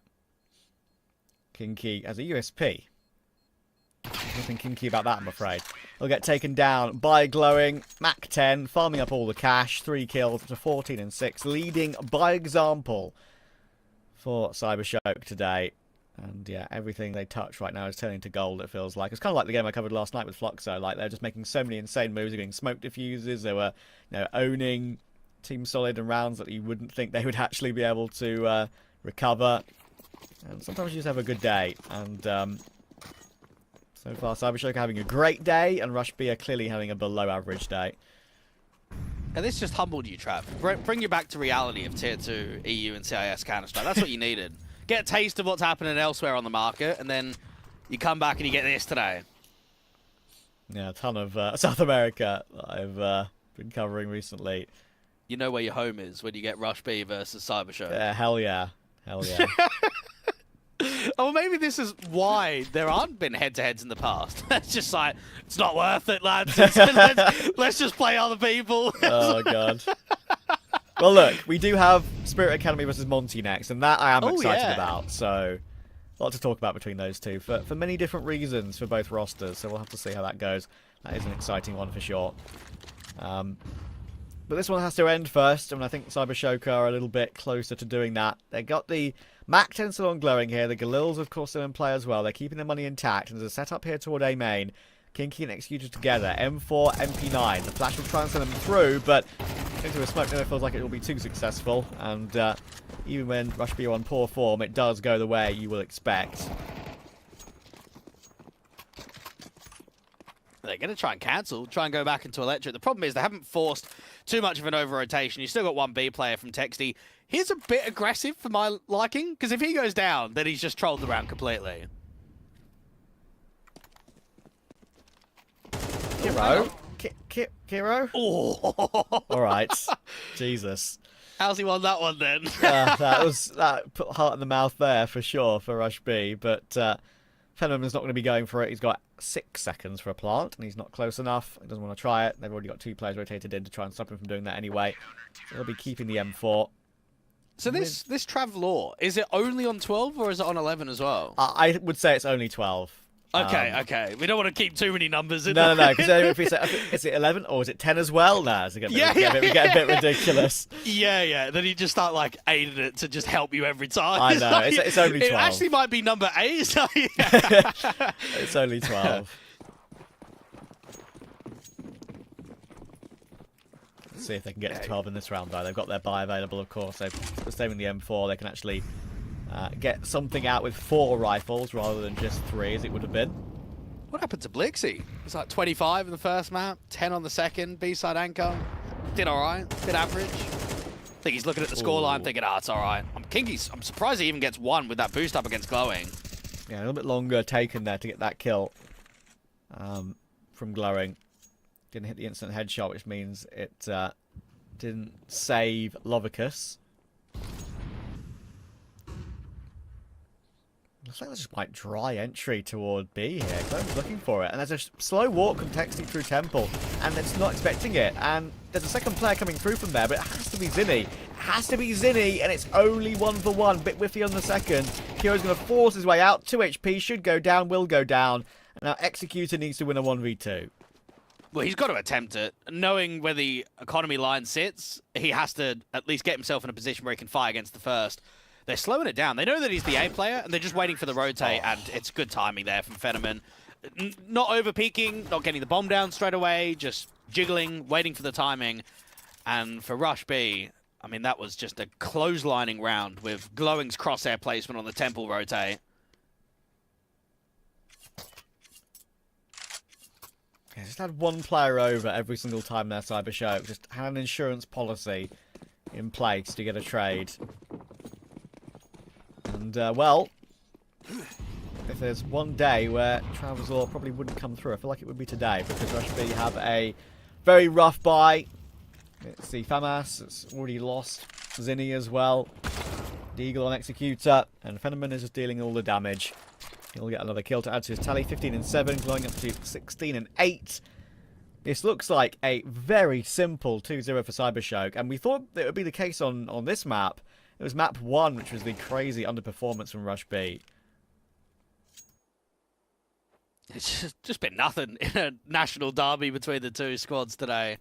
Kinky as a USP. Nothing kinky about that, I'm afraid. He'll get taken down by Glowing. Mac 10, farming up all the cash. 3 kills to 14 and 6. Leading by example for Cybershoke today. And yeah, everything they touch right now is turning to gold, it feels like. It's kind of like the game I covered last night with Fluxo. Like, they're just making so many insane moves. They're getting smoke diffusers. They were, you know, owning Team Solid and rounds that you wouldn't think they would actually be able to recover. And sometimes you just have a good day. And so far, Cybershoke are having a great day, and Rush B are clearly having a below-average day. And this just humbled you, Trav. Bring you back to reality of Tier 2 EU and CIS Counter-Strike. That's what you needed. Get a taste of what's happening elsewhere on the market, and then you come back and you get this today. Yeah, a ton of South America that I've been covering recently. You know where your home is when you get Rush B versus Cybershoke. Yeah, hell yeah. Hell yeah. Oh, maybe this is why there aren't been head-to-heads in the past. It's just like, it's not worth it, lads. Let's just play other people. Oh, God. Well, look, we do have Spirit Academy versus Monty next, and that I am excited about. So, a lot to talk about between those two for many different reasons for both rosters. So we'll have to see how that goes. That is an exciting one for sure. But this one has to end first, and I think Cybershoke are a little bit closer to doing that. They got the Mac 10 still on glowing here. The Galils, of course, still in play as well. They're keeping their money intact, and there's a setup here toward A main. Kinky and Executor together. M4, MP9. The flash will try and send them through, but into a smoke never feels like it will be too successful. And even when Rush B are on poor form, it does go the way you will expect. They're going to try and cancel, try and go back into Electric. The problem is they haven't forced too much of an over-rotation. You still got one B player from Texty. He's a bit aggressive for my liking, because if he goes down, then he's just trolled the round completely. Kiro? Kiro? Oh. All right. Jesus. How's he won that one then? That put heart in the mouth there for sure for Rush B, but Phenomen's not going to be going for it. He's got 6 seconds for a plant, and he's not close enough. He doesn't want to try it. They've already got 2 players rotated in to try and stop him from doing that anyway. So he'll be keeping the M4. So this Travelor, is it only on 12 or is it on 11 as well? I would say it's only 12. Okay. We don't want to keep too many numbers in No, because if we say, is it 11 or is it 10 as well? Nah, it's we get a bit ridiculous. Yeah. Then you just start like aiding it to just help you every time. I know, it's only 12. It actually might be number 8. So It's only 12. Let's see if they can get to 12 in this round, though. They've got their buy available, of course. They've saving the M4. They can actually get something out with 4 rifles rather than just 3, as it would have been. what happened to Blixie? It's like 25 in the first map, 10 on the second, B-side anchor. Did all right, did average. I think he's looking at the scoreline thinking, it's all right. I'm surprised he even gets 1 with that boost up against Glowing. Yeah, a little bit longer taken there to get that kill from Glowing. Didn't hit the instant headshot, which means it didn't save Lovicus. Looks like there's just quite dry entry toward B here. Glowing's looking for it. And there's a slow walk contexting through Temple. And it's not expecting it. And there's a second player coming through from there, but it has to be Zinni. It has to be Zinni, and it's only 1-for-1. Bit whiffy on the second. Kiro's going to force his way out. 2 HP, should go down, will go down. And now Executor needs to win a 1v2. Well, he's got to attempt it. Knowing where the economy line sits, he has to at least get himself in a position where he can fight against the first. They're slowing it down. They know that he's the A player, and they're just waiting for the rotate, and it's good timing there from Phenomen. Not over-peeking, not getting the bomb down straight away, just jiggling, waiting for the timing. And for Rush B, I mean, that was just a clotheslining round with Glowing's crosshair placement on the Temple rotate. Yeah, just had 1 player over every single time their Cyber Show. Just had an insurance policy in place to get a trade. And, well, if there's one day where Travelzor probably wouldn't come through, I feel like it would be today, because Rush B have a very rough buy. It's the FAMAS, it's already lost Zinni as well. Deagle on Executor, and Phenomen is just dealing all the damage. He'll get another kill to add to his tally, 15-7, glowing up to 16-8. This looks like a very simple 2-0 for Cybershock, and we thought it would be the case on this map. It was map 1, which was the crazy underperformance from Rush B. It's just been nothing in a national derby between the two squads today.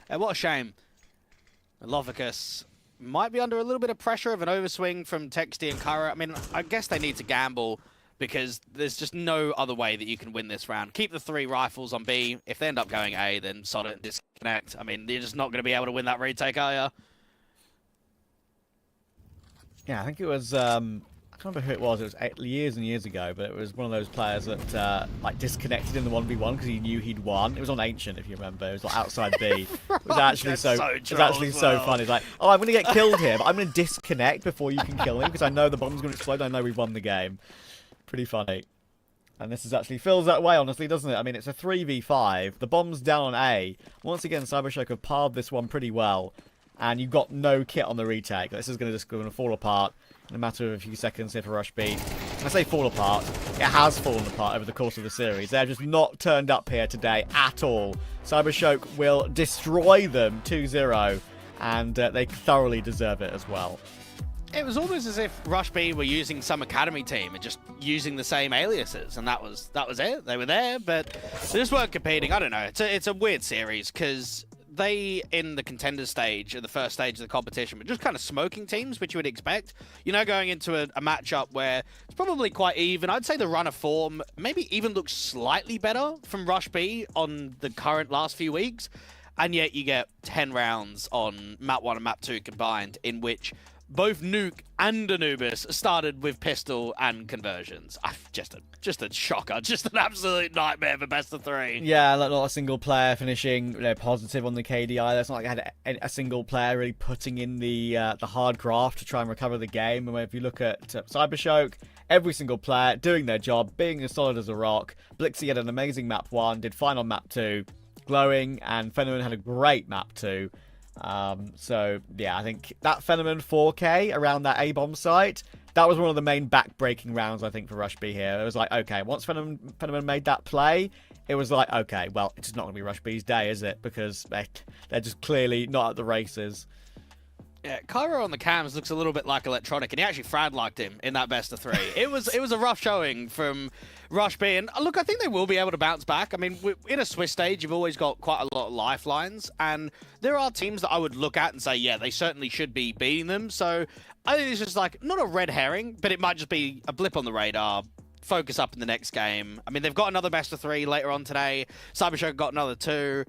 And what a shame. Lovicus might be under a little bit of pressure of an overswing from Texty and Kara. I mean, I guess they need to gamble because there's just no other way that you can win this round. Keep the 3 rifles on B. If they end up going A, then sod it and disconnect. I mean, you're just not going to be able to win that retake, are you? Yeah, I think it was, I can't remember who it was years and years ago, but it was one of those players that, like, disconnected in the 1v1 because he knew he'd won. It was on Ancient, if you remember. It was, like, outside B. It was actually so funny. It's like, oh, I'm going to get killed here, but I'm going to disconnect before you can kill me because I know the bomb's going to explode. I know we've won the game. Pretty funny. And this is actually feels that way, honestly, doesn't it? I mean, it's a 3v5. The bomb's down on A. Once again, Cybershock have parred this one pretty well. And you've got no kit on the retake. This is going to fall apart in a matter of a few seconds here for Rush B. When I say fall apart, it has fallen apart over the course of the series. They're just not turned up here today at all. Cybershock will destroy them 2-0, and they thoroughly deserve it as well. It was almost as if Rush B were using some academy team and just using the same aliases, and that was it. They were there, but they just weren't competing. I don't know. It's a weird series because they, in the Contenders stage, or the first stage of the competition, were just kind of smoking teams, which you would expect. You know, going into a matchup where it's probably quite even. I'd say the run of form maybe even looks slightly better from Rush B on the current last few weeks, and yet you get 10 rounds on map 1 and map 2 combined, in which both Nuke and Anubis started with pistol and conversions. Just a shocker. Just an absolute nightmare for best of 3. Yeah, not a single player finishing positive on the KDI. It's not like I had a single player really putting in the hard graft to try and recover the game. And if you look at Cybershock, every single player doing their job, being as solid as a rock. Blixie had an amazing map 1, did fine on map 2. glowing, and Phenomenon had a great map too. So yeah, I think that Phenomenon 4K around that A-bomb site, that was one of the main back-breaking rounds, I think, for Rush B here. It was like, okay, once Phenomenon made that play, it was like, okay, well, it's not going to be Rush B's day, is it? Because they're just clearly not at the races. Yeah, Cairo on the cams looks a little bit like Electronic, and he actually frad-liked him in that best of 3. It was a rough showing from Rush B, and look, I think they will be able to bounce back. I mean, in a Swiss stage, you've always got quite a lot of lifelines, and there are teams that I would look at and say, yeah, they certainly should be beating them. So I think it's just like, not a red herring, but it might just be a blip on the radar. Focus up in the next game. I mean, they've got another best of 3 later on today. Cybershock got another 2.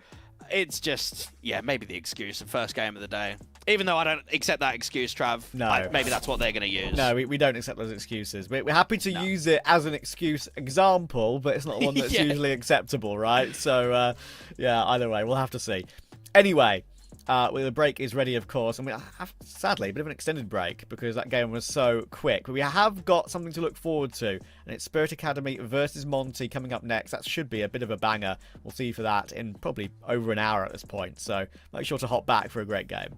It's just, yeah, maybe the excuse of first game of the day. Even though I don't accept that excuse, Trav. No. Maybe that's what they're going to use. No, we don't accept those excuses. We're happy to use it as an excuse example, but it's not one that's Yeah. usually acceptable, right? So, yeah, either way, we'll have to see. Anyway, well, the break is ready, of course. And we have, sadly, a bit of an extended break because that game was so quick. But we have got something to look forward to. And it's Spirit Academy versus Monty coming up next. That should be a bit of a banger. We'll see you for that in probably over an hour at this point. So make sure to hop back for a great game.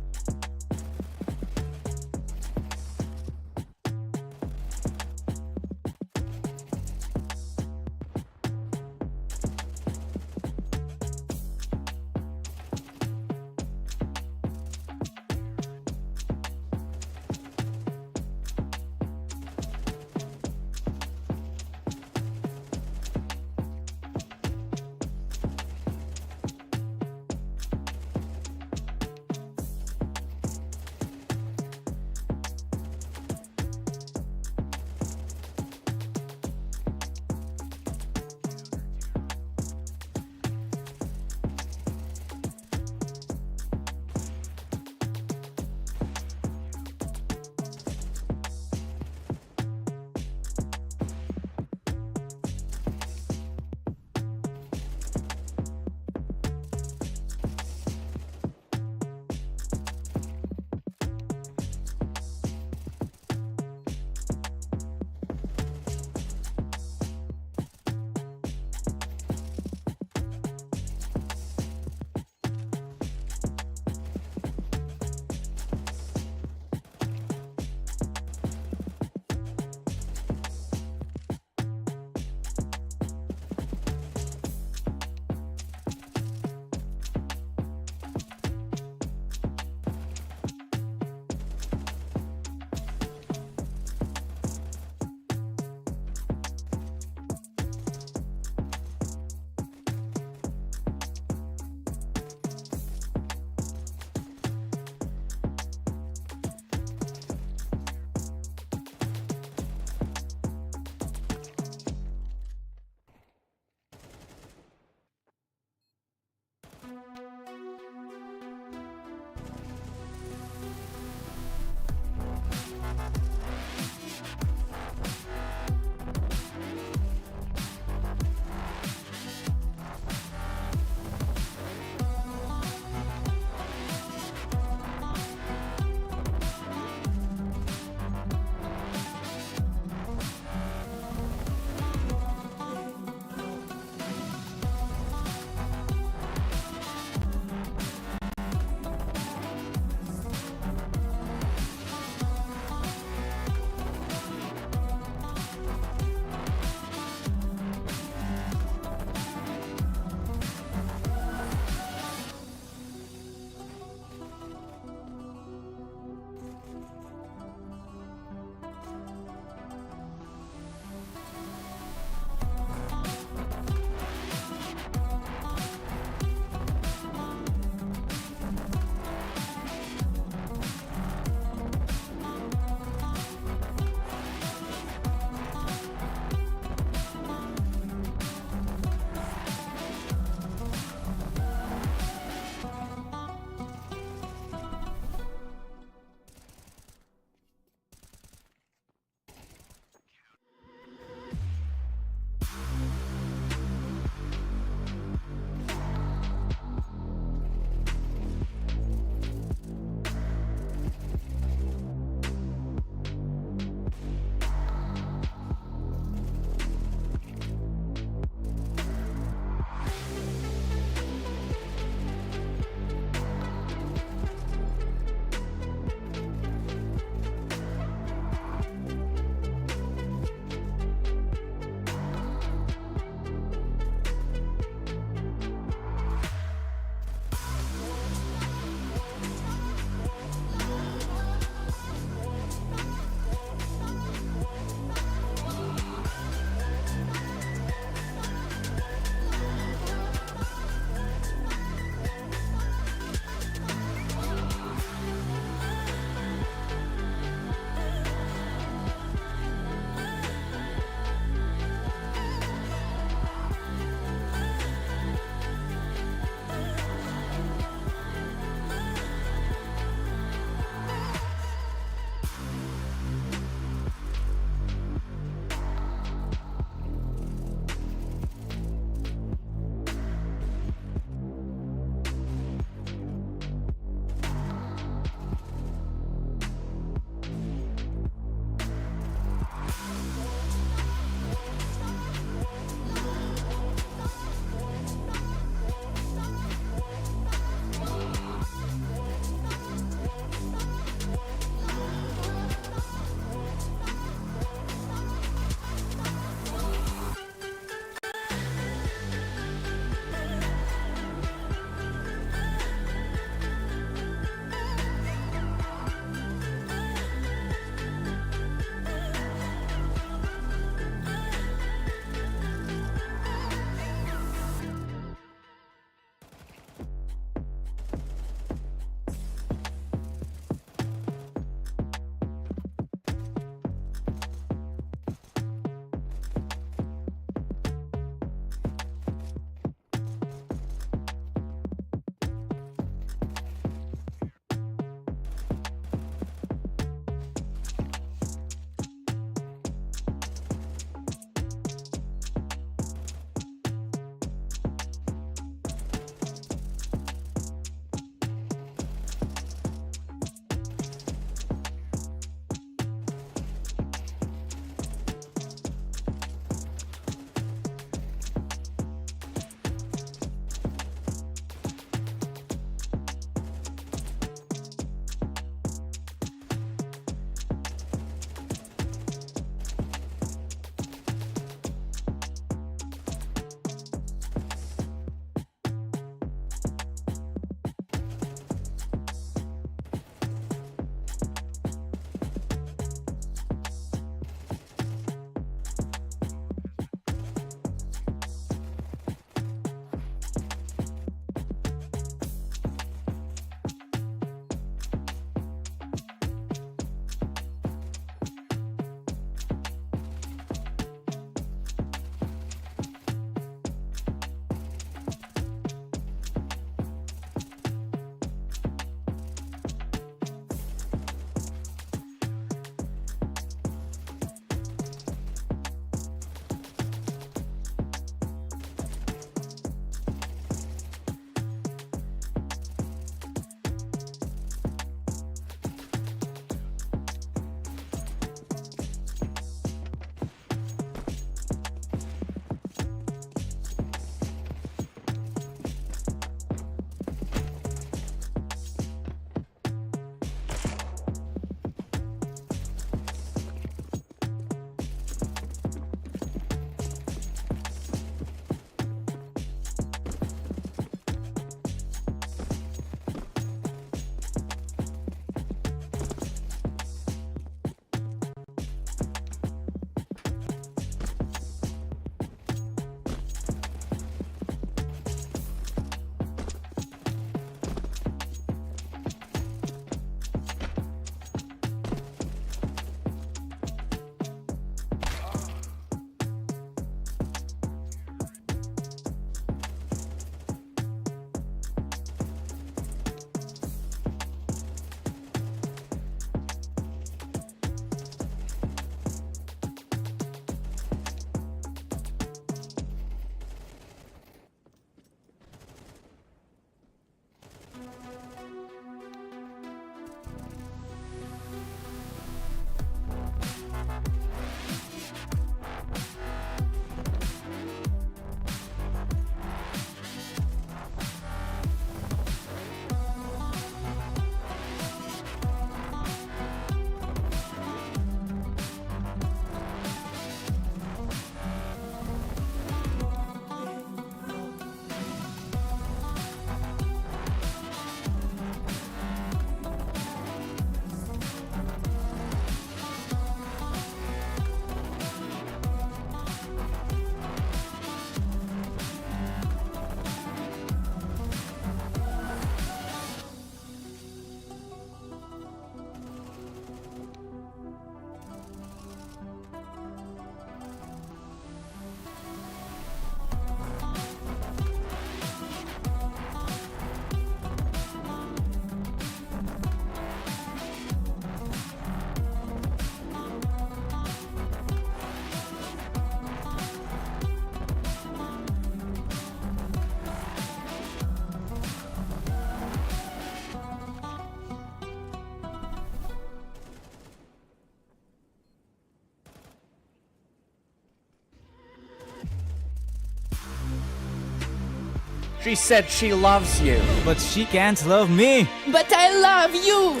She said she loves you. But she can't love me. But I love you.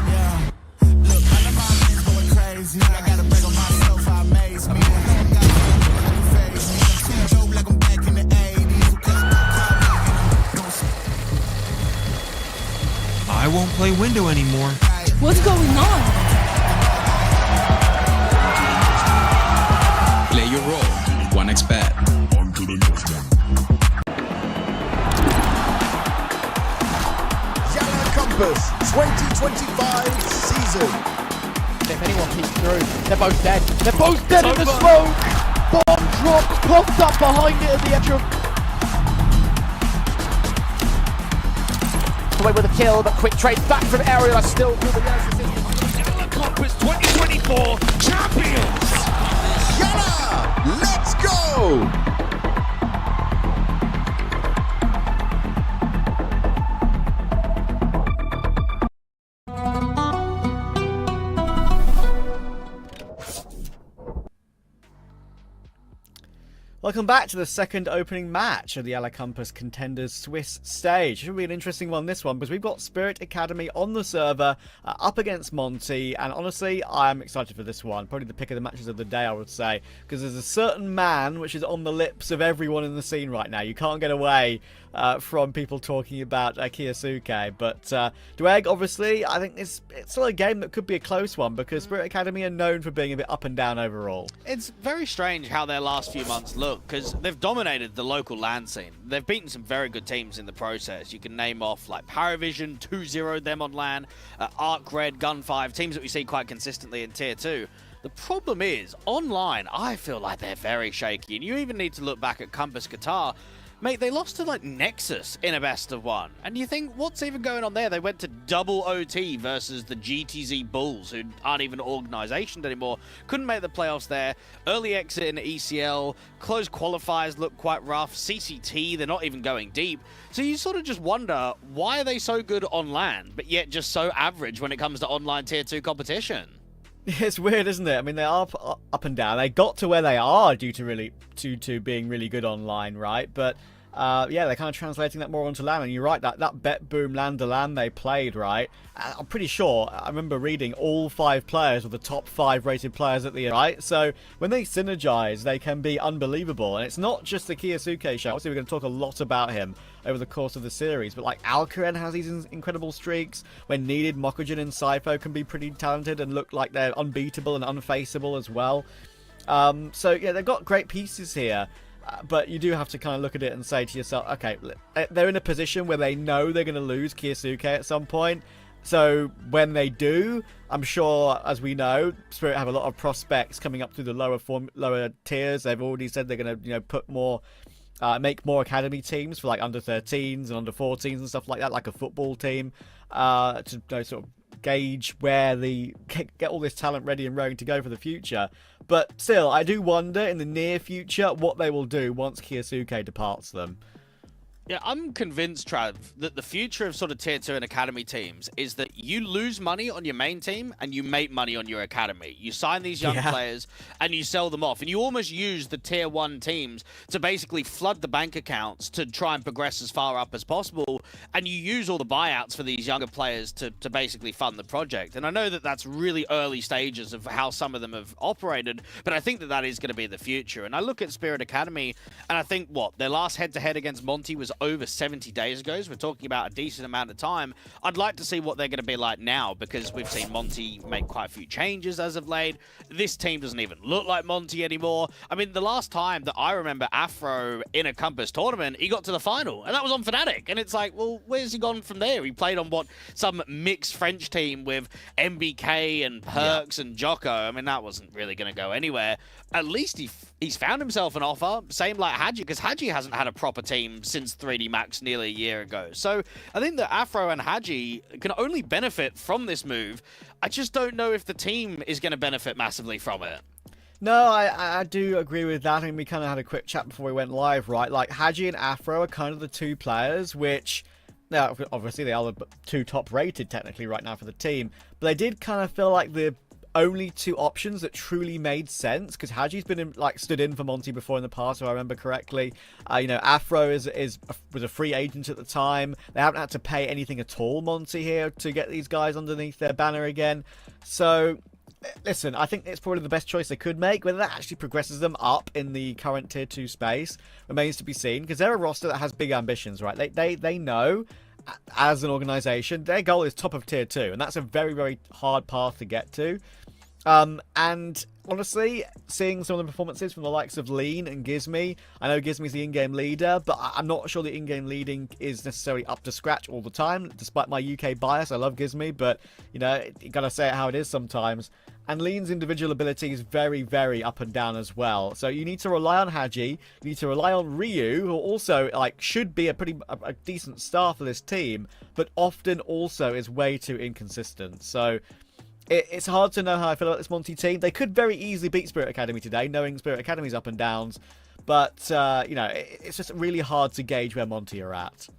Yeah. Look, all of my men's going crazy. I gotta break on myself, I amaze me. Phase me. I'm too dope like I'm back in the 80s. I won't play window anymore. What's going on? Play your role. 1xBet. On to the next one. YaLLa Compass 2025 season. If anyone peeks through, they're both dead. They're both dead in the smoke. Bomb drops, popped up behind it at the edge of. Away with a kill, but quick trade back from Aerial. Still through the YaLLa Compass 2024 champions! YaLLa, let's go! Welcome back to the second opening match of the YaLLa Compass Contenders Swiss stage. Should be an interesting one, this one, because we've got Spirit Academy on the server up against Monty, and honestly, I'm excited for this one. Probably the pick of the matches of the day, I would say, because there's a certain man which is on the lips of everyone in the scene right now. You can't get away from people talking about Kiyosuke, but Dweg, obviously, I think it's still a game that could be a close one, because Spirit Academy are known for being a bit up and down overall. It's very strange how their last few months look, because they've dominated the local LAN scene. They've beaten some very good teams in the process. You can name off like Paravision, 2-0 them on LAN, Arc Red, Gun 5, teams that we see quite consistently in Tier 2. The problem is, online, I feel like they're very shaky, and you even need to look back at Compass Qatar. Mate, they lost to, like, Nexus in a best-of-1. And you think, what's even going on there? They went to double OT versus the GTZ Bulls, who aren't even an organization anymore. Couldn't make the playoffs there. Early exit in ECL. Closed qualifiers look quite rough. CCT, they're not even going deep. So you sort of just wonder, why are they so good on LAN, but yet just so average when it comes to online Tier 2 competition? It's weird, isn't it? I mean, they are up and down. They got to where they are due to being really good online, right? But yeah, they're kind of translating that more onto LAN. And you're right, that Bet Boom LAN to LAN they played, right? I'm pretty sure, I remember reading all 5 players were the top 5 rated players at the end, right? So when they synergize, they can be unbelievable. And it's not just the Kiyosuke show. Obviously, we're going to talk a lot about him over the course of the series. But like Alkaren has these incredible streaks. When needed, Mokujin and Sypho can be pretty talented and look like they're unbeatable and unfaceable as well. So yeah, they've got great pieces here. But you do have to kind of look at it and say to yourself, okay, they're in a position where they know they're going to lose Kiyosuke at some point. So when they do, I'm sure, as we know, Spirit have a lot of prospects coming up through the lower tiers. They've already said they're going to, put more, make more academy teams for like under 13s and under 14s and stuff like that, like a football team, to sort of gauge where get all this talent ready and raring to go for the future. But still, I do wonder in the near future what they will do once Kiyosuke departs them. Yeah, I'm convinced, Trav, that the future of sort of Tier 2 and Academy teams is that you lose money on your main team and you make money on your Academy. You sign these young players and you sell them off. And you almost use the Tier 1 teams to basically flood the bank accounts to try and progress as far up as possible. And you use all the buyouts for these younger players to basically fund the project. And I know that that's really early stages of how some of them have operated, but I think that that is going to be the future. And I look at Spirit Academy and I think, their last head-to-head against Monty was over 70 days ago, so we're talking about a decent amount of time. I'd like to see what they're going to be like now, because we've seen Monty make quite a few changes as of late. This team doesn't even look like Monty anymore. I mean, the last time that I remember Afro in a Compass tournament, he got to the final, and that was on Fnatic. And it's like, well, where's he gone from there? He played on some mixed French team with MBK and Perks and Jocko. I mean, that wasn't really going to go anywhere. At least he's found himself an offer. Same like Hadji, because Hadji hasn't had a proper team since 3D Max nearly a year ago. So I think that Afro and Hadji can only benefit from this move. I just don't know if the team is going to benefit massively from it. No, I do agree with that. I mean, we kind of had a quick chat before we went live, right? Like, Hadji and Afro are kind of the two players which... Now, obviously, they are the 2 top rated technically right now for the team. But they did kind of feel like the only two options that truly made sense, because Haji's been stood in for Monty before in the past, if I remember correctly. Afro was a free agent at the time. They haven't had to pay anything at all, Monty, here to get these guys underneath their banner again. So, listen, I think it's probably the best choice they could make. Whether that actually progresses them up in the current Tier 2 space remains to be seen, because they're a roster that has big ambitions, right? They know, as an organization, their goal is top of Tier 2, and that's a very, very hard path to get to. And honestly, seeing some of the performances from the likes of Lean and Gizmy, I know Gizmy's the in-game leader, but I'm not sure the in-game leading is necessarily up to scratch all the time. Despite my UK bias, I love Gizmy, but, you gotta say it how it is sometimes. And Lean's individual ability is very, very up and down as well. So you need to rely on Haji, you need to rely on Ryu, who also, should be a decent star for this team, but often also is way too inconsistent. So it's hard to know how I feel about this Monty team. They could very easily beat Spirit Academy today, knowing Spirit Academy's up and downs. But, it's just really hard to gauge where Monty are at.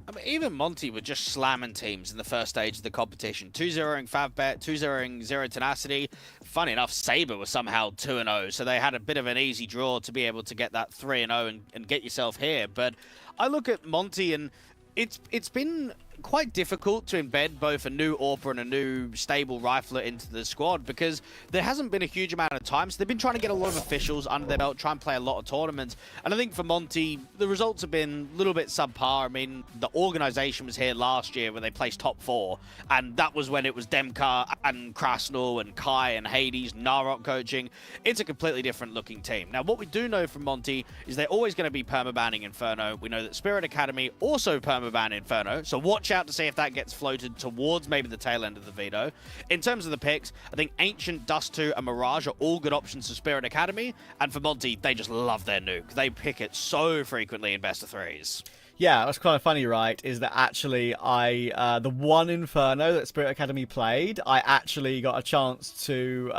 I mean, even Monty were just slamming teams in the first stage of the competition. 2-0ing Favbet, 2-0ing Zero Tenacity. Funny enough, Saber was somehow 2-0, so they had a bit of an easy draw to be able to get that 3-0 and get yourself here. But I look at Monty, and it's been quite difficult to embed both a new AWPer and a new stable rifler into the squad, because there hasn't been a huge amount of time. So they've been trying to get a lot of officials under their belt, try and play a lot of tournaments. And I think for Monty, the results have been a little bit subpar. I mean, the organization was here last year where they placed top 4, and that was when it was Demka and Krasnal and Kai and Hades, Narok coaching. It's a completely different looking team. Now, what we do know from Monty is they're always going to be permabanning Inferno. We know that Spirit Academy also permaban Inferno, so watch out to see if that gets floated towards maybe the tail end of the veto. In terms of the picks, I think Ancient, Dust 2, and Mirage are all good options for Spirit Academy, and for Monty, they just love their nuke. They pick it so frequently in best of 3s. Yeah, what's kind of funny, right, is that actually the one Inferno that Spirit Academy played, I actually got a chance to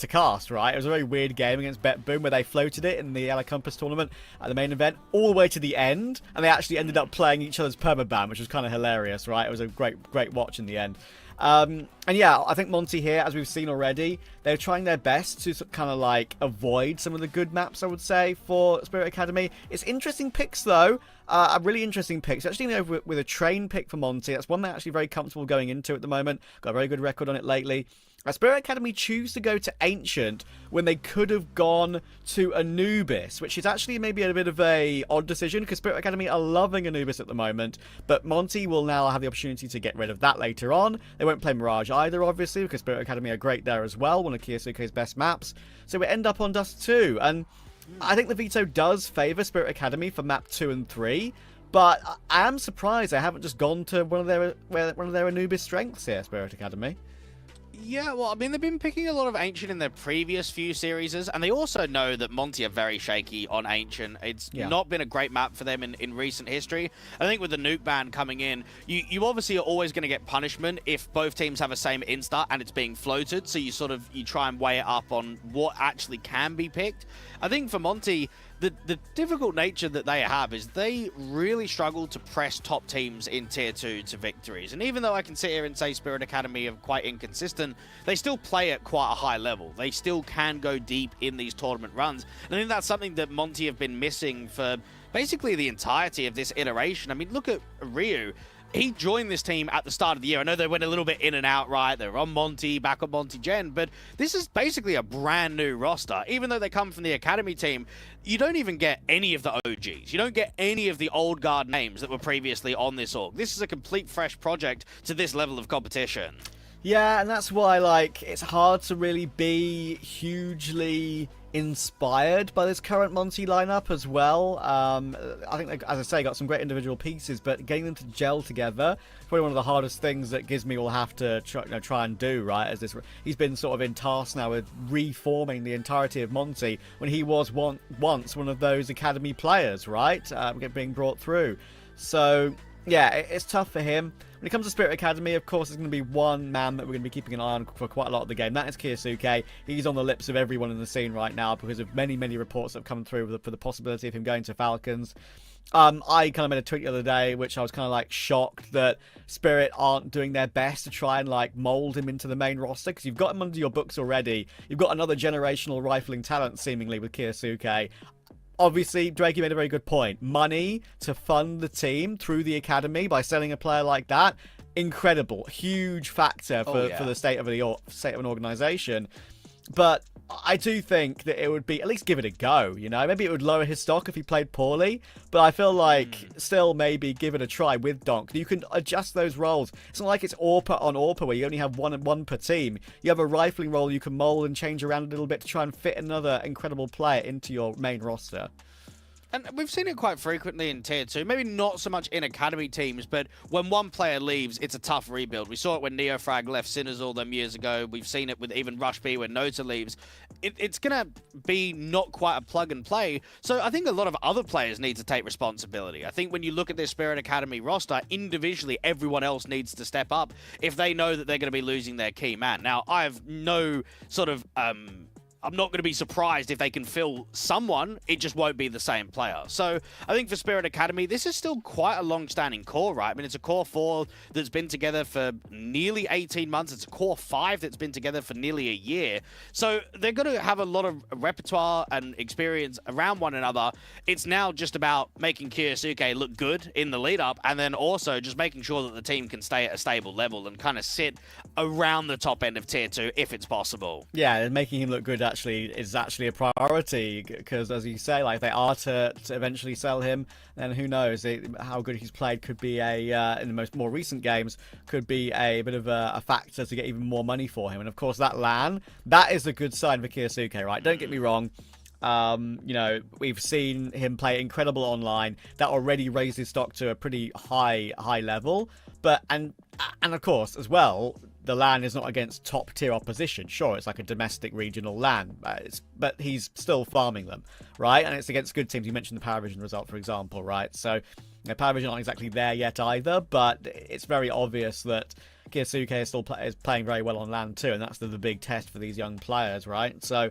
cast, right? It was a very weird game against Bet Boom where they floated it in the YaLLa Compass tournament at the main event all the way to the end, and they actually ended up playing each other's permaban, which was kind of hilarious, right? It was a great watch in the end. And yeah, I think Monty here, as we've seen already, they're trying their best to kind of avoid some of the good maps, I would say, for Spirit Academy. It's interesting picks, though. A really interesting pick. So actually, with a train pick for Monty, that's one they're actually very comfortable going into at the moment. Got a very good record on it lately. Spirit Academy choose to go to Ancient when they could have gone to Anubis, which is actually maybe a bit of a odd decision, because Spirit Academy are loving Anubis at the moment, but Monty will now have the opportunity to get rid of that later on. They won't play Mirage either, obviously, because Spirit Academy are great there as well, one of Kiyosuke's best maps. So we end up on Dust 2, and I think the veto does favour Spirit Academy for map 2 and 3, but I am surprised they haven't just gone to one of their Anubis strengths here, Spirit Academy. Yeah, well, I mean, they've been picking a lot of Ancient in their previous few series, and they also know that Monty are very shaky on Ancient. It's not been a great map for them in recent history. I think with the nuke ban coming in, you obviously are always going to get punishment if both teams have a same insta and it's being floated, so you try and weigh it up on what actually can be picked. I think for Monty, the difficult nature that they have is they really struggle to press top teams in Tier 2 to victories. And even though I can sit here and say Spirit Academy are quite inconsistent, they still play at quite a high level. They still can go deep in these tournament runs. And I think that's something that Monty have been missing for basically the entirety of this iteration. I mean, look at Ryu. He joined this team at the start of the year. I know they went a little bit in and out, right? They were on Monty, back on Monty Gen, but this is basically a brand new roster. Even though they come from the Academy team, you don't even get any of the OGs. You don't get any of the old guard names that were previously on this org. This is a complete fresh project to this level of competition. Yeah, and that's why, it's hard to really be hugely inspired by this current Monty lineup as well. I think, as I say, got some great individual pieces, but getting them to gel together is probably one of the hardest things that Gizmy will have to try and do, right? As he's been sort of in task now with reforming the entirety of Monty when he was once one of those Academy players, right? Being brought through. So yeah, it's tough for him. When it comes to Spirit Academy, of course, there's going to be one man that we're going to be keeping an eye on for quite a lot of the game. That is Kyosuke. He's on the lips of everyone in the scene right now because of many, many reports that have come through for the possibility of him going to Falcons. I kind of made a tweet the other day, which I was kind of like shocked that Spirit aren't doing their best to try and like mold him into the main roster, because you've got him under your books already. You've got another generational rifling talent seemingly with Kyosuke. Obviously, Drake, you made a very good point. Money to fund the team through the academy by selling a player like that, incredible, huge factor for the state of an organization. But I do think that it would be, at least give it a go, you know? Maybe it would lower his stock if he played poorly, but I feel like still maybe give it a try with Donk. You can adjust those roles. It's not like it's AWPA on AWPA where you only have one per team. You have a rifling role you can mold and change around a little bit to try and fit another incredible player into your main roster. And we've seen it quite frequently in Tier 2. Maybe not so much in Academy teams, but when one player leaves, it's a tough rebuild. We saw it when Neofrag left Sinners all them years ago. We've seen it with even Rush B when Nota leaves. It's going to be not quite a plug and play. So I think a lot of other players need to take responsibility. I think when you look at this Spirit Academy roster, individually, everyone else needs to step up if they know that they're going to be losing their key man. Now, I have no sort of... I'm not going to be surprised if they can fill someone. It just won't be the same player. So I think for Spirit Academy, this is still quite a long-standing core, right? I mean, it's a core 4 that's been together for nearly 18 months. It's a core 5 that's been together for nearly a year. So they're going to have a lot of repertoire and experience around one another. It's now just about making Kyosuke look good in the lead-up, and then also just making sure that the team can stay at a stable level and kind of sit around the top end of Tier 2 if it's possible. Yeah, and making him look good is actually a priority, because as you say, like, they are to eventually sell him, and who knows how good he's played could be in the more recent games, could be a bit of a factor to get even more money for him. And of course that LAN, that is a good sign for Kyosuke, right? Don't get me wrong. You know, we've seen him play incredible online. That already raised his stock to a pretty high level. But and of course as well, the LAN is not against top tier opposition. Sure, it's like a domestic regional LAN, but he's still farming them, right? And it's against good teams. You mentioned the PowerVision result, for example, right? So, you know, PowerVision aren't exactly there yet either, but it's very obvious that Kyosuke is playing very well on LAN too, and that's the big test for these young players, right? So,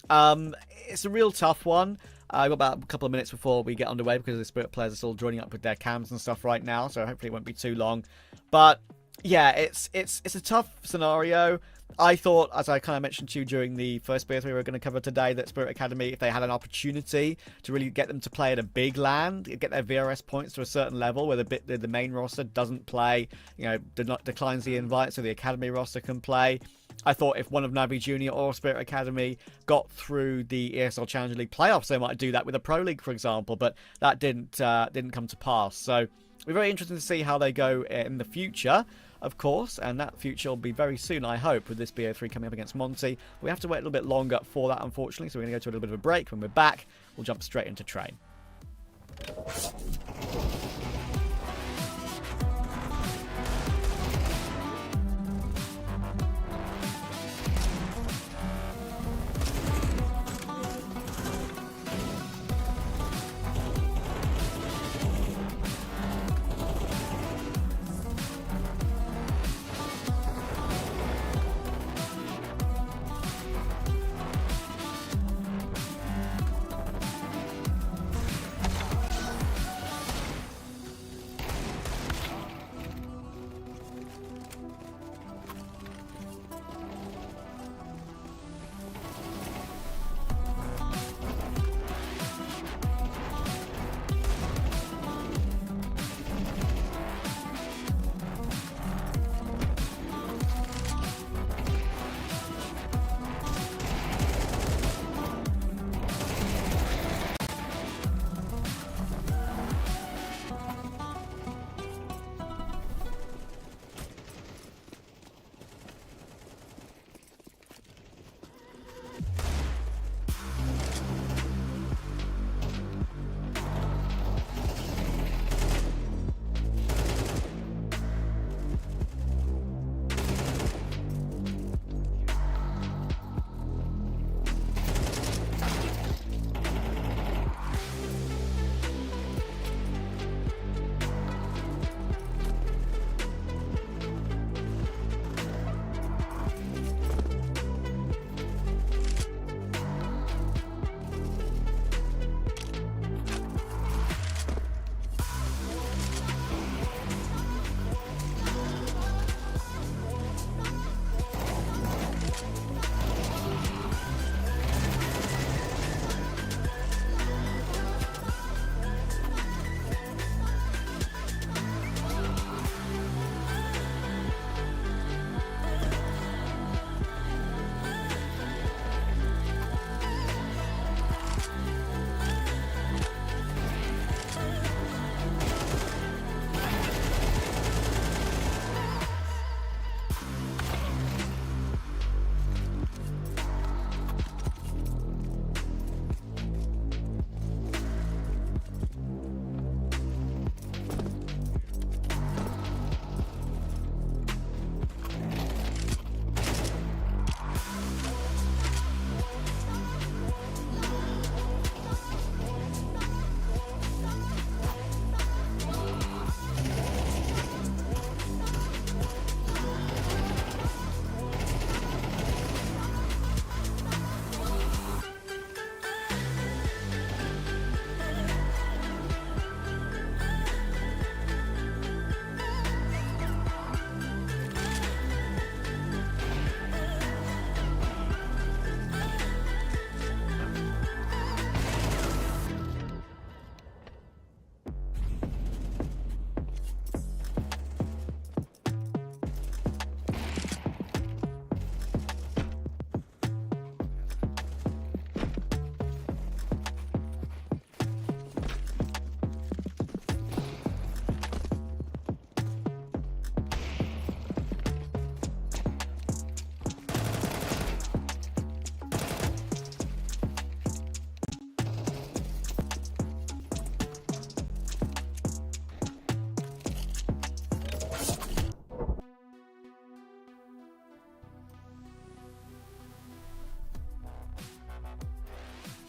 it's a real tough one. I've got about a couple of minutes before we get underway because the Spirit players are still joining up with their cams and stuff right now, so hopefully it won't be too long. But yeah, it's a tough scenario. I thought, as I kind of mentioned to you during the first BO3 we were going to cover today, that Spirit Academy, if they had an opportunity to really get them to play at a big LAN, get their VRS points to a certain level where the main roster doesn't play, you know, declines the invite so the Academy roster can play. I thought if one of Navi Junior or Spirit Academy got through the ESL Challenger League playoffs, they might do that with a Pro League, for example, but that didn't come to pass. So we're very interested to see how they go in the future, of course, and that future will be very soon, I hope, with this BO3 coming up against Monty. We have to wait a little bit longer for that, unfortunately, so we're going to go to a little bit of a break. When we're back, we'll jump straight into Train.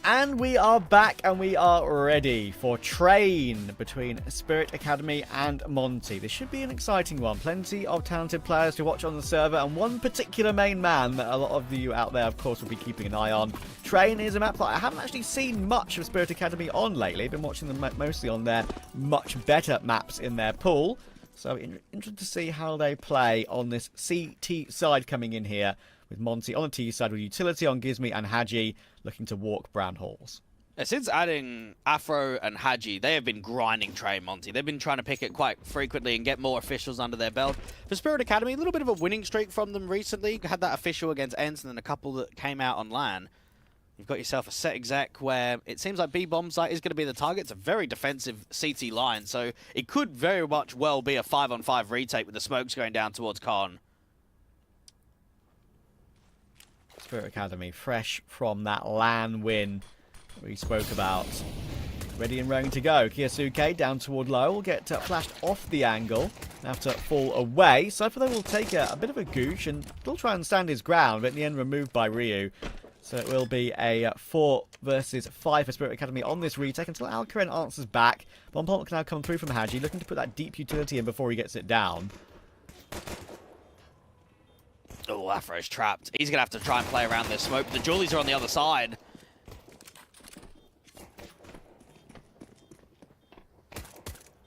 And we are back and we are ready for Train between Spirit Academy and Monty. This should be an exciting one. Plenty of talented players to watch on the server and one particular main man that a lot of you out there, of course, will be keeping an eye on. Train is a map that I haven't actually seen much of Spirit Academy on lately. I've been watching them mostly on their much better maps in their pool. So interested to see how they play on this CT side coming in here, with Monty on the T side with Utility on Gizmi and Haji looking to walk Brown Halls. Since adding Afro and Haji, they have been grinding Train Monty. They've been trying to pick it quite frequently and get more officials under their belt. For Spirit Academy, a little bit of a winning streak from them recently. Had that official against Ents and then a couple that came out on LAN. You've got yourself a set exec where it seems like B-bomb site is going to be the target. It's a very defensive CT line, so it could very much well be a 5-on-5 retake with the smokes going down towards Con. Spirit Academy, fresh from that LAN win we spoke about. Ready and raring to go. Kiyasuke down toward low will get flashed off the angle. Have to fall away. Cypher though will take a bit of a goosh and will try and stand his ground, but in the end removed by Ryu. So it will be a 4 versus 5 for Spirit Academy on this retake until Alkaren answers back. Bombpomp can now come through from Haji, looking to put that deep utility in before he gets it down. Oh, Afro's trapped. He's going to have to try and play around this smoke. The Julies are on the other side.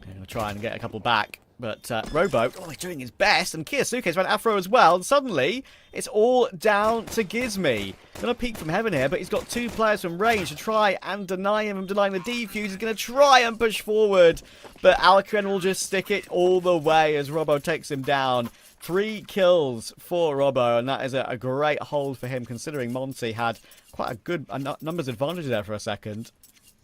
Going to try and get a couple back. But Robo, he's doing his best. And Kiyasuke's run Afro as well. And suddenly, it's all down to Gizmi. Going to peek from heaven here, but he's got 2 players from range to try and deny him from denying the defuse. He's going to try and push forward. But Alkren will just stick it all the way as Robo takes him down. 3 kills for Robbo, and that is a great hold for him, considering Monty had quite a good numbers advantage there for a second.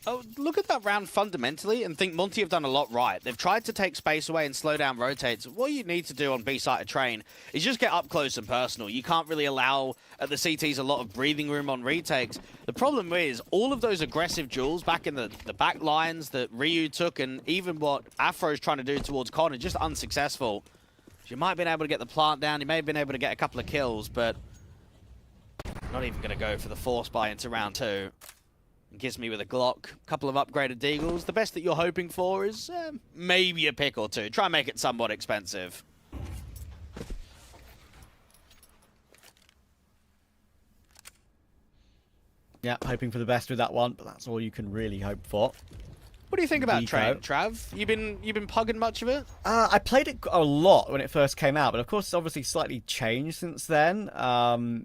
Oh, look at that round fundamentally and think Monty have done a lot right. They've tried to take space away and slow down rotates. What you need to do on B-side of Train is just get up close and personal. You can't really allow the CTs a lot of breathing room on retakes. The problem is all of those aggressive duels back in the back lines that Ryu took and even what Afro's trying to do towards Con are just unsuccessful. You might have been able to get the plant down. You may have been able to get a couple of kills, but not even going to go for the force buy into round 2. Gives me with a Glock, a couple of upgraded Deagles. The best that you're hoping for is maybe a pick or 2. Try and make it somewhat expensive. Yeah, hoping for the best with that one, but that's all you can really hope for. What do you think about Veto. Train, Trav? You been pugging much of it? I played it a lot when it first came out, but of course it's obviously slightly changed since then.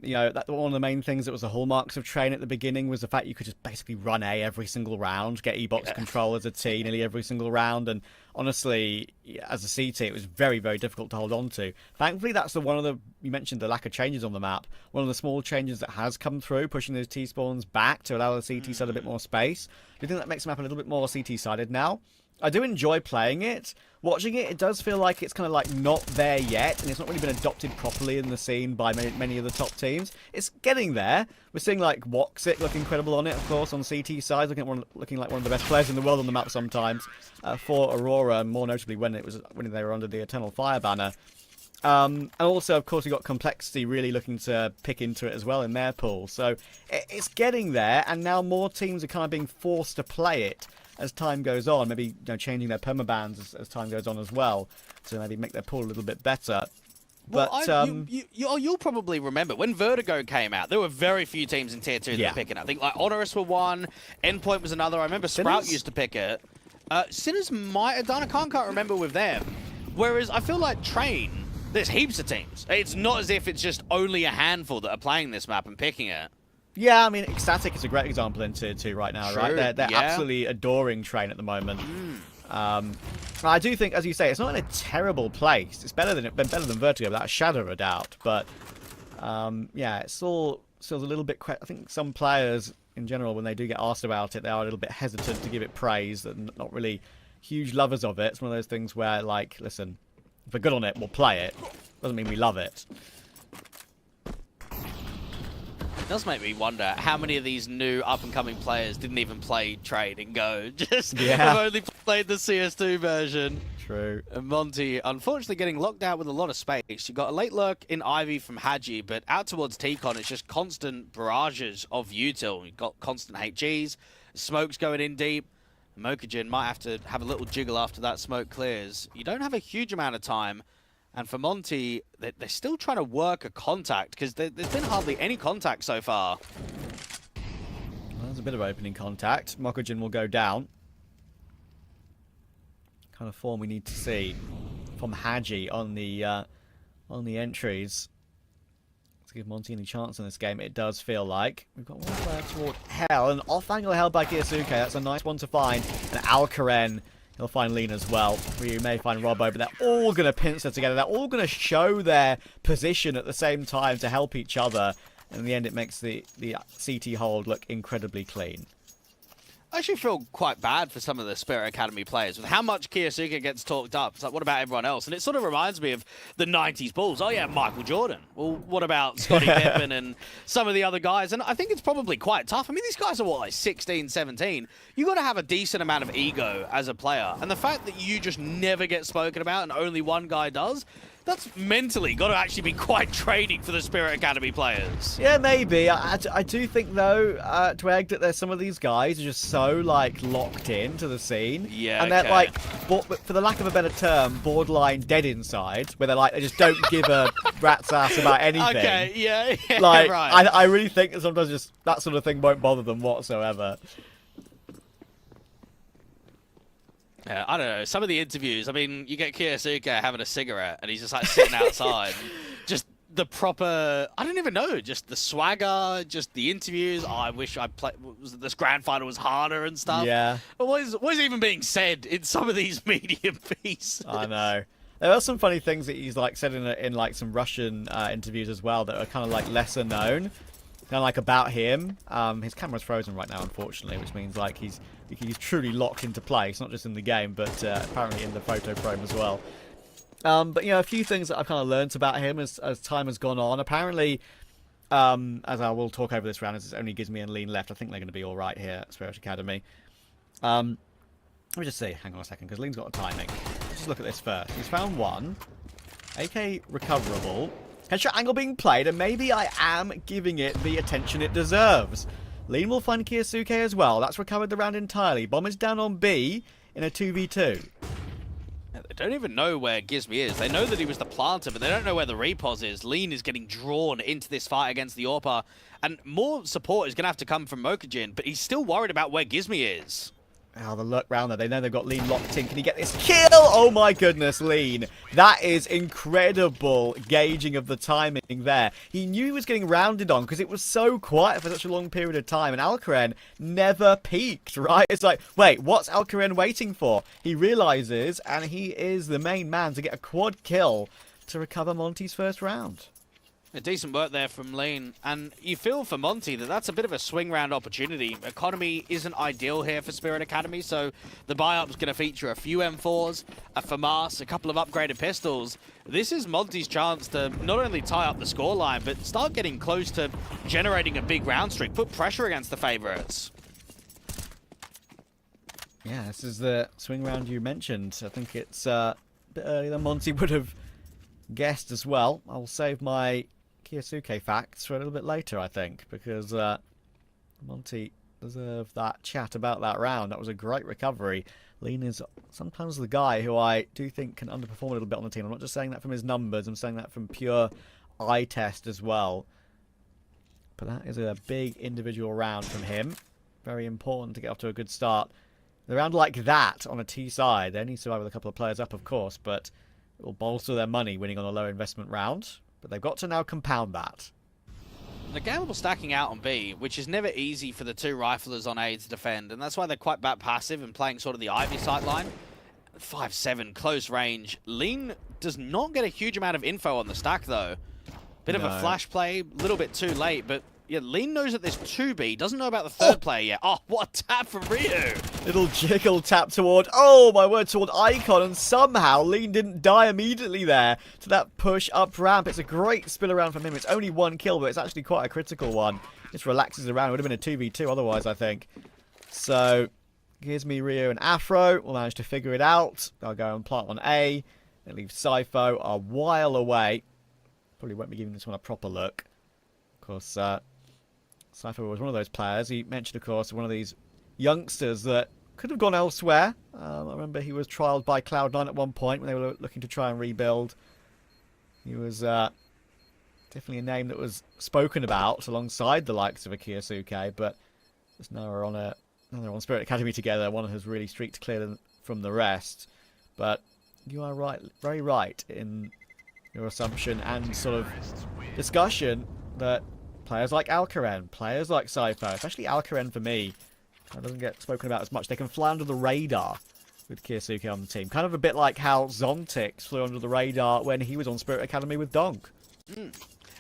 You know, one of the main things that was the hallmarks of Train at the beginning was the fact you could just basically run A every single round, get E-Box control as a T nearly every single round, and honestly, as a CT, it was very, very difficult to hold on to. Thankfully, that's one of the, you mentioned the lack of changes on the map, one of the small changes that has come through, pushing those T-spawns back to allow the CT side a bit more space. Do you think that makes the map a little bit more CT-sided now? I do enjoy playing it. Watching it, it does feel like it's kind of like not there yet, and it's not really been adopted properly in the scene by many of the top teams. It's getting there. We're seeing like Woxic look incredible on it, of course, on CT side, looking like one of the best players in the world on the map sometimes for Aurora, and more notably when they were under the Eternal Fire banner. And also, of course, you've got Complexity really looking to pick into it as well in their pool. So it's getting there, and now more teams are kind of being forced to play it as time goes on, maybe changing their permabans as time goes on as well, to maybe make their pool a little bit better. But well, you'll probably remember when Vertigo came out, there were very few teams in Tier 2 that were picking it. I think like Onerous were one, Endpoint was another. I remember Sprout used to pick it. Sinners might have done. I can't remember with them. Whereas I feel like Train, there's heaps of teams. It's not as if it's just only a handful that are playing this map and picking it. Yeah, I mean, Ecstatic is a great example in Tier 2 right now, right? They're absolutely adoring Train at the moment. I do think, as you say, it's not in a terrible place. It's better than Vertigo, without a shadow of a doubt. But yeah, it's still a little bit. I think some players in general, when they do get asked about it, they are a little bit hesitant to give it praise and not really huge lovers of it. It's one of those things where, like, listen, if we're good on it, we'll play it. Doesn't mean we love it. It does make me wonder how many of these new up-and-coming players didn't even play Train and Go. Just have only played the CS2 version. True. And Monty, unfortunately, getting locked out with a lot of space. You got a late lurk in Ivy from Haji, but out towards T-Con, it's just constant barrages of util. You've got constant HGs, smoke's going in deep. Mokajin might have to have a little jiggle after that smoke clears. You don't have a huge amount of time. And for Monty, they're still trying to work a contact, because there's been hardly any contact so far. Well, there's a bit of opening contact. Mokajin will go down. Kind of form we need to see from Haji on the entries to give Monty any chance in this game. It does feel like we've got one player toward Hell, an off angle held by Kiyasuke. That's a nice one to find. And Alkaren, he'll find Lean as well. We may find Robbo, but they're all going to pincer together. They're all going to show their position at the same time to help each other. And in the end, it makes the CT hold look incredibly clean. I actually feel quite bad for some of the Spirit Academy players with how much Kiyasuke gets talked up. It's like, what about everyone else? And it sort of reminds me of the 90s Bulls. Oh, yeah, Michael Jordan. Well, what about Scottie Pippen and some of the other guys? And I think it's probably quite tough. I mean, these guys are, what, like 16, 17? You got to have a decent amount of ego as a player. And the fact that you just never get spoken about and only one guy does, that's mentally got to actually be quite draining for the Spirit Academy players. Yeah, maybe. I do think, though, Tweg, that there's some of these guys are just so, like, locked into the scene. Yeah, and they're, okay. like, for the lack of a better term, borderline dead inside, where they're like, they just don't give a rat's ass about anything. Okay, yeah, like, right. I really think that sometimes just that sort of thing won't bother them whatsoever. Yeah, I don't know. Some of the interviews, I mean, you get Kiyasuke having a cigarette and he's just like sitting outside. Just the proper, I don't even know, just the swagger, just the interviews. Oh, I wish I played, this grand final was harder and stuff. Yeah. But what is even being said in some of these media pieces? I know. There are some funny things that he's like said in like some Russian interviews as well that are kind of like lesser known. Kind of like about him. His camera's frozen right now, unfortunately, which means like he's truly locked into place, not just in the game, but apparently in the photo frame as well. But you know, a few things that I've kind of learnt about him as time has gone on. Apparently, as I will talk over this round, as it's only Gizmi and Lean left, I think they're going to be all right here at Spirit Academy. Let me just see. Hang on a second, because Lean's got a timing. Let's just look at this first. He's found one. AK recoverable. Headshot angle being played, and maybe I am giving it the attention it deserves. Lean will find Kiyasuke as well. That's recovered the round entirely. Bomb is down on B in a 2v2. They don't even know where Gizmi is. They know that he was the planter, but they don't know where the repos is. Lean is getting drawn into this fight against the Orpa, and more support is going to have to come from Mokajin, but he's still worried about where Gizmi is. Oh, the look round there. They know they've got Lean locked in. Can he get this kill? Oh my goodness, Lean. That is incredible gauging of the timing there. He knew he was getting rounded on because it was so quiet for such a long period of time. And Alkaren never peaked, right? It's like, wait, what's Alkaren waiting for? He realizes, and he is the main man to get a quad kill to recover Monty's first round. A decent work there from Lean, and you feel for Monty that that's a bit of a swing round opportunity. Economy isn't ideal here for Spirit Academy, so the buy-up's going to feature a few M4s, a FAMAS, a couple of upgraded pistols. This is Monty's chance to not only tie up the scoreline, but start getting close to generating a big round streak, put pressure against the favorites. Yeah, this is the swing round you mentioned. I think it's a bit earlier than Monty would have guessed as well. I'll save my Kiyasuke facts for a little bit later, I think, because Monty deserved that chat about that round. That was a great recovery. Lean is sometimes the guy who I do think can underperform a little bit on the team. I'm not just saying that from his numbers, I'm saying that from pure eye test as well. But that is a big individual round from him. Very important to get off to a good start. A round like that on a T side, they only survive with a couple of players up, of course, but it will bolster their money winning on a low investment round. But they've got to now compound that. The gamble stacking out on B, which is never easy for the two riflers on A to defend, and that's why they're quite back passive and playing sort of the Ivy sight line. 5-7, close range. Lean does not get a huge amount of info on the stack, though. Bit of a flash play, a little bit too late, but yeah, Lean knows that there's 2B, doesn't know about the third player yet. Oh, what a tap from Ryu! Little jiggle tap toward, oh my word, toward Icon, and somehow Lean didn't die immediately there to that push up ramp. It's a great spill around from him. It's only one kill, but it's actually quite a critical one. Just relaxes around. It would have been a 2v2 otherwise, I think. So, Gizmi, Rio, and Afro will manage to figure it out. They'll go and plant on A. They leave Sypho a while away. Probably won't be giving this one a proper look. Of course, Sypho was one of those players. He mentioned, of course, one of these youngsters that could have gone elsewhere. I remember he was trialled by Cloud9 at one point when they were looking to try and rebuild. He was definitely a name that was spoken about alongside the likes of a Kyosuke, but just now they're on Spirit Academy together. One has really streaked clear from the rest. But you are right, very right in your assumption and sort of discussion that players like Alcaraz, players like Sypho, especially Alcaraz for me, that doesn't get spoken about as much. They can fly under the radar with Kyosuke on the team. Kind of a bit like how Zontix flew under the radar when he was on Spirit Academy with Donk.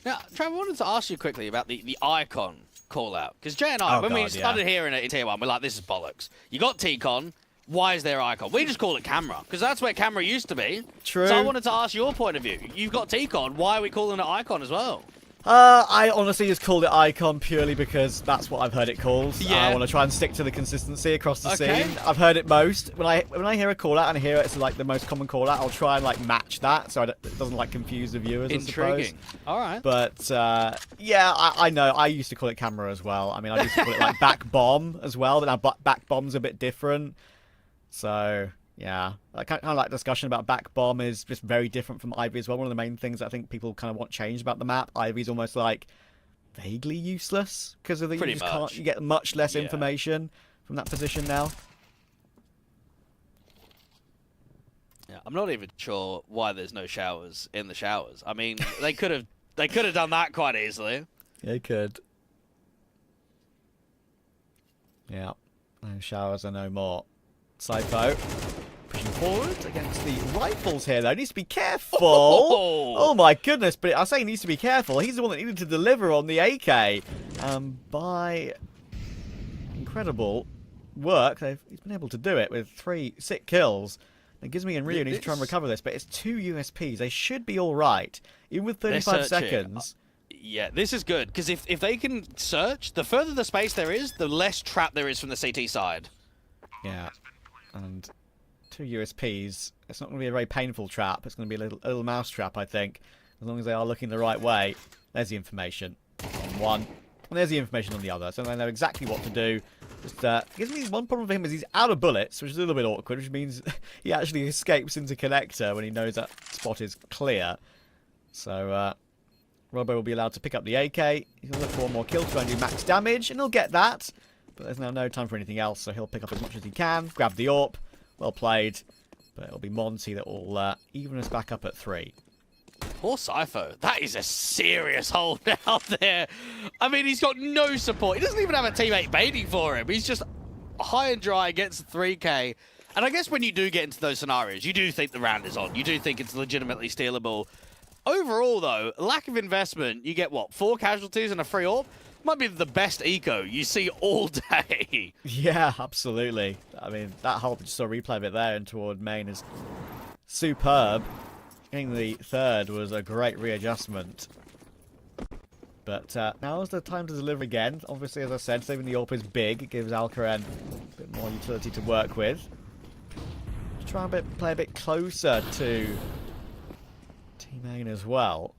Now, Trevor, I wanted to ask you quickly about the icon call-out. Because Jay and I, when we started hearing it in Tier 1, we're like, this is bollocks. You got T-Con, why is there icon? We just call it camera, because that's where camera used to be. True. So I wanted to ask your point of view. You've got T-Con, why are we calling it icon as well? I honestly just called it icon purely because that's what I've heard it called. Yeah. I want to try and stick to the consistency across the scene. I've heard it most. When I hear a call out and I hear it's like the most common call out, I'll try and like match that so it doesn't like confuse the viewers. Intriguing. All right. But yeah, I know. I used to call it camera as well. I mean, I used to call it like back bomb as well, but now back bomb's a bit different. So yeah, kind of like discussion about back bomb is just very different from Ivy as well. One of the main things I think people kind of want changed about the map. Ivy's almost like vaguely useless because of the you get much less information from that position now. Yeah, I'm not even sure why there's no showers in the showers. I mean, they could have done that quite easily. They could. Yeah, no showers are no more. Sypho pushing forward against the rifles here, though. Needs to be careful. Oh my goodness, but I say he needs to be careful. He's the one that needed to deliver on the AK. By incredible work, he's been able to do it with 3 sick kills. It gives me and Rio need to try and recover this, but it's 2 USPs. They should be all right, even with 35 seconds. Yeah, this is good, because if they can search, the further the space there is, the less trap there is from the CT side. Yeah. And 2 USPs, it's not going to be a very painful trap. It's going to be a little mouse trap, I think. As long as they are looking the right way. There's the information on one. And there's the information on the other. So they know exactly what to do. Just gives me one problem for him is he's out of bullets, which is a little bit awkward, which means he actually escapes into connector when he knows that spot is clear. So Robbo will be allowed to pick up the AK. He's going to look for one more kill to try and do max damage, and he'll get that. But there's now no time for anything else, so he'll pick up as much as he can. Grab the AWP. Well played. But it'll be Monty that will even us back up at 3. Poor Sypho. That is a serious hold out there. I mean, he's got no support. He doesn't even have a teammate baiting for him. He's just high and dry against 3K. And I guess when you do get into those scenarios, you do think the round is on. You do think it's legitimately stealable. Overall, though, lack of investment. You get, what, 4 casualties and a free AWP? Might be the best eco you see all day. Yeah, absolutely. I mean, that whole just saw a replay of it there and toward main is superb. Getting the 3rd was a great readjustment. But now is the time to deliver again. Obviously, as I said, saving the AWP is big. It gives Alcaraz a bit more utility to work with. Try and play a bit closer to Team Main as well.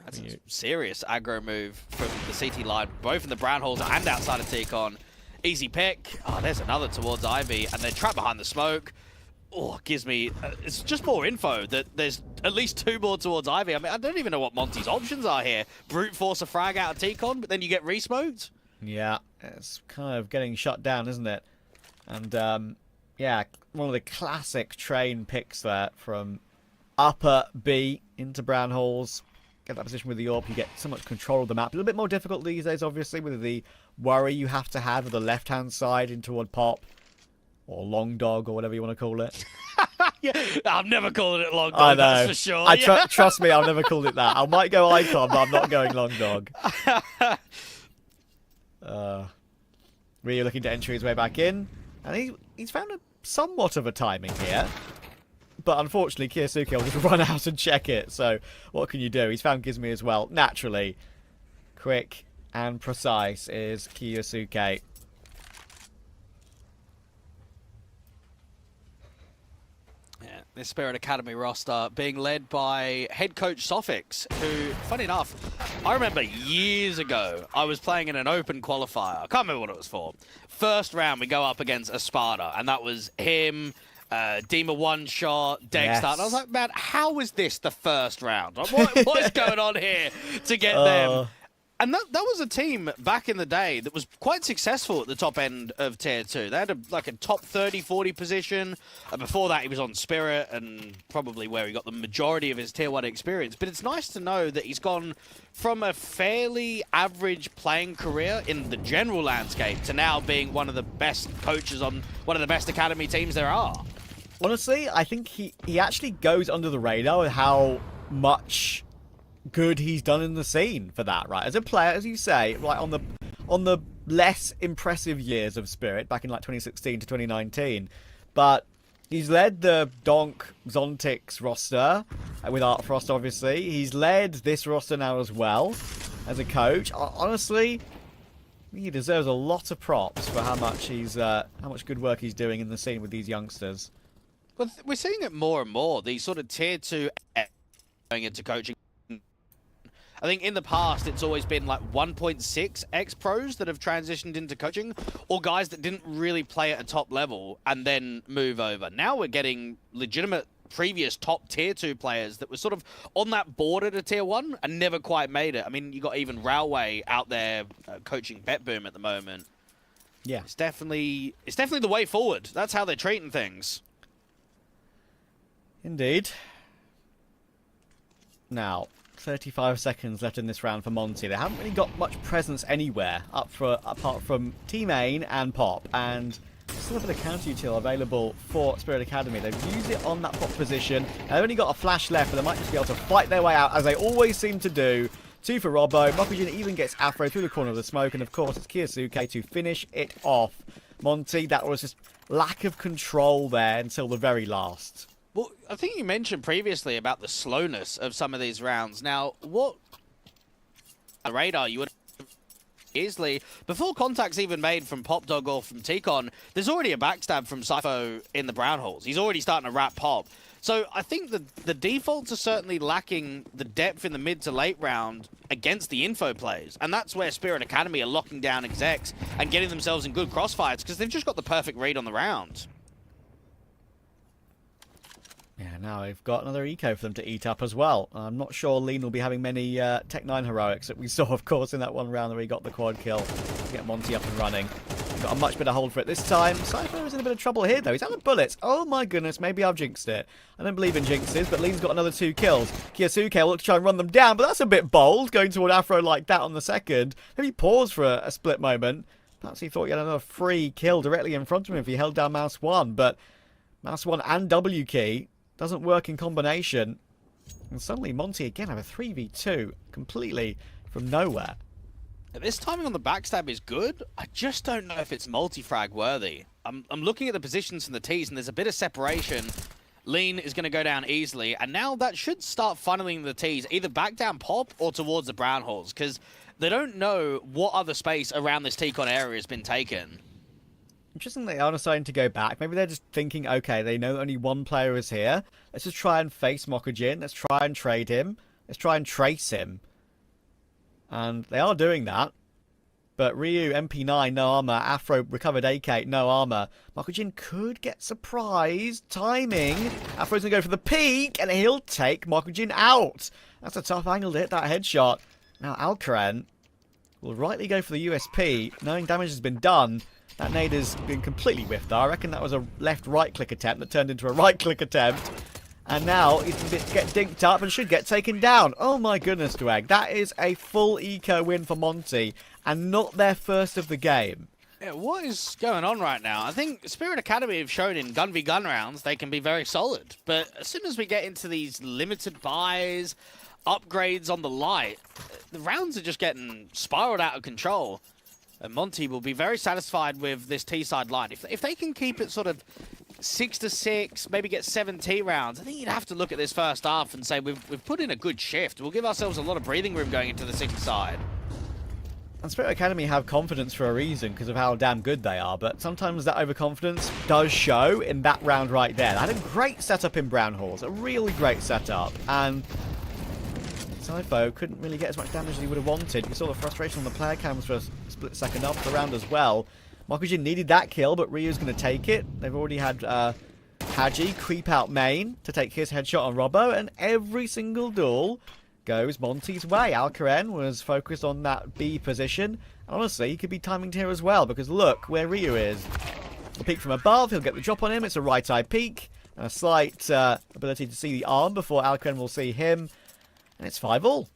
That's a serious aggro move from the CT line, both in the brown holes and outside of T-Con. Easy pick. Oh, there's another towards Ivy, and they're trapped behind the smoke. Oh, gives me... it's just more info that there's at least 2 more towards Ivy. I mean, I don't even know what Monty's options are here. Brute force a frag out of T-Con, but then you get re-smoked? Yeah, it's kind of getting shut down, isn't it? And, yeah, one of the classic train picks there from upper B into brown holes. Get that position with the AWP, you get so much control of the map. A little bit more difficult these days, obviously, with the worry you have to have with the left-hand side in toward Pop. Or Long Dog, or whatever you want to call it. Yeah, I'm never calling it Long Dog, I know. that's for sure. Trust me, I've never called it that. I might go Icon, but I'm not going Long Dog. Rio looking to enter his way back in. And he's found somewhat of a timing here. But unfortunately, Kyosuke will just run out and check it. So what can you do? He's found Gizmi as well, naturally. Quick and precise is Kyosuke. This Spirit Academy roster being led by head coach Sofix, who, funny enough, I remember years ago, I was playing in an open qualifier. I can't remember what it was for. First round, we go up against Espada, and that was him, Dima one shot, Dexter. And I was like, man, how is this the first round? Like, what is going on here to get them? And that was a team back in the day that was quite successful at the top end of Tier 2. They had a top 30, 40 position. And before that, he was on Spirit and probably where he got the majority of his Tier 1 experience. But it's nice to know that he's gone from a fairly average playing career in the general landscape to now being one of the best coaches on one of the best academy teams there are. Honestly, I think he actually goes under the radar with how much good he's done in the scene for that, right? As a player, as you say, like on the less impressive years of Spirit back in like 2016 to 2019, but he's led the Donk Zontix roster with Art Frost, obviously. He's led this roster now as well as a coach. Honestly, he deserves a lot of props for how much good work he's doing in the scene with these youngsters. But we're seeing it more and more. These sort of Tier 2 going into coaching. I think in the past, it's always been like 1.6 ex-pros that have transitioned into coaching, or guys that didn't really play at a top level and then move over. Now we're getting legitimate previous top Tier 2 players that were sort of on that border to Tier 1 and never quite made it. I mean, you got even Railway out there coaching Bet Boom at the moment. Yeah. It's definitely the way forward. That's how they're treating things. Indeed. Now, 35 seconds left in this round for Monty. They haven't really got much presence anywhere apart from Team Ain and Pop, and still a bit of counter util available for Spirit Academy. They've used it on that Pop position. They've only got a flash left, but they might just be able to fight their way out, as they always seem to do. 2 for Robbo. Mokujin even gets Afro through the corner of the smoke, and of course it's Kyosuke to finish it off. Monty, that was just lack of control there until the very last. Well, I think you mentioned previously about the slowness of some of these rounds. Now, what on the radar you would easily, before contact's even made from Pop Dog or from T-Con, there's already a backstab from Sypho in the brown holes. He's already starting to wrap Pop. So I think the defaults are certainly lacking the depth in the mid to late round against the info plays. And that's where Spirit Academy are locking down execs and getting themselves in good crossfires because they've just got the perfect read on the round. Yeah, now we've got another eco for them to eat up as well. I'm not sure Lean will be having many Tech 9 heroics that we saw, of course, in that one round where he got the quad kill to get Monty up and running. Got a much better hold for it this time. Sypho is in a bit of trouble here, though. He's out of bullets. Oh my goodness, maybe I've jinxed it. I don't believe in jinxes, but Lean's got another 2 kills. Kyosuke will look to try and run them down, but that's a bit bold, going toward Afro like that on the second. Maybe pause for a split moment. Perhaps he thought he had another free kill directly in front of him if he held down mouse 1, but mouse 1 and W key doesn't work in combination. And suddenly Monty again have a 3v2 completely from nowhere. This timing on the backstab is good. I just don't know if it's multi-frag worthy. I'm looking at the positions from the T's and there's a bit of separation. Lean is going to go down easily. And now that should start funneling the T's either back down Pop or towards the brown holes because they don't know what other space around this T-Con area has been taken. Interesting they are deciding to go back. Maybe they're just thinking, okay, they know only one player is here. Let's just try and face Mokujin. Let's try and trade him. Let's try and trace him. And they are doing that. But Ryu, MP9, no armor. Afro, recovered AK, no armor. Mokujin could get surprised. Timing. Afro's going to go for the peek, and he'll take Mokujin out. That's a tough angle to hit that headshot. Now Alcaran will rightly go for the USP, knowing damage has been done. That nade has been completely whiffed. I reckon that was a left-right click attempt that turned into a right-click attempt. And now he's going to get dinked up and should get taken down. Oh my goodness, Dweg. That is a full eco win for Monty and not their first of the game. Yeah, what is going on right now? I think Spirit Academy have shown in gun v gun rounds they can be very solid. But as soon as we get into these limited buys, upgrades on the light, the rounds are just getting spiraled out of control. And Monty will be very satisfied with this T-side line. If they can keep it sort of 6-6, maybe get 7 T rounds, I think you'd have to look at this first half and say we've put in a good shift. We'll give ourselves a lot of breathing room going into the 6th side. And Spirit Academy have confidence for a reason because of how damn good they are, but sometimes that overconfidence does show in that round right there. They had a great setup in Brown Halls, a really great setup, and Sypho couldn't really get as much damage as he would have wanted. You saw the frustration on the player cams for a split second after the round as well. Mokujin needed that kill, but Ryu's going to take it. They've already had Haji creep out main to take his headshot on Robbo, and every single duel goes Monty's way. Alcaren was focused on that B position. Honestly, he could be timing here as well, because look where Ryu is. The peek from above, he'll get the drop on him. It's a right eye peek, and a slight ability to see the arm before Alcaren will see him. And it's 5-all.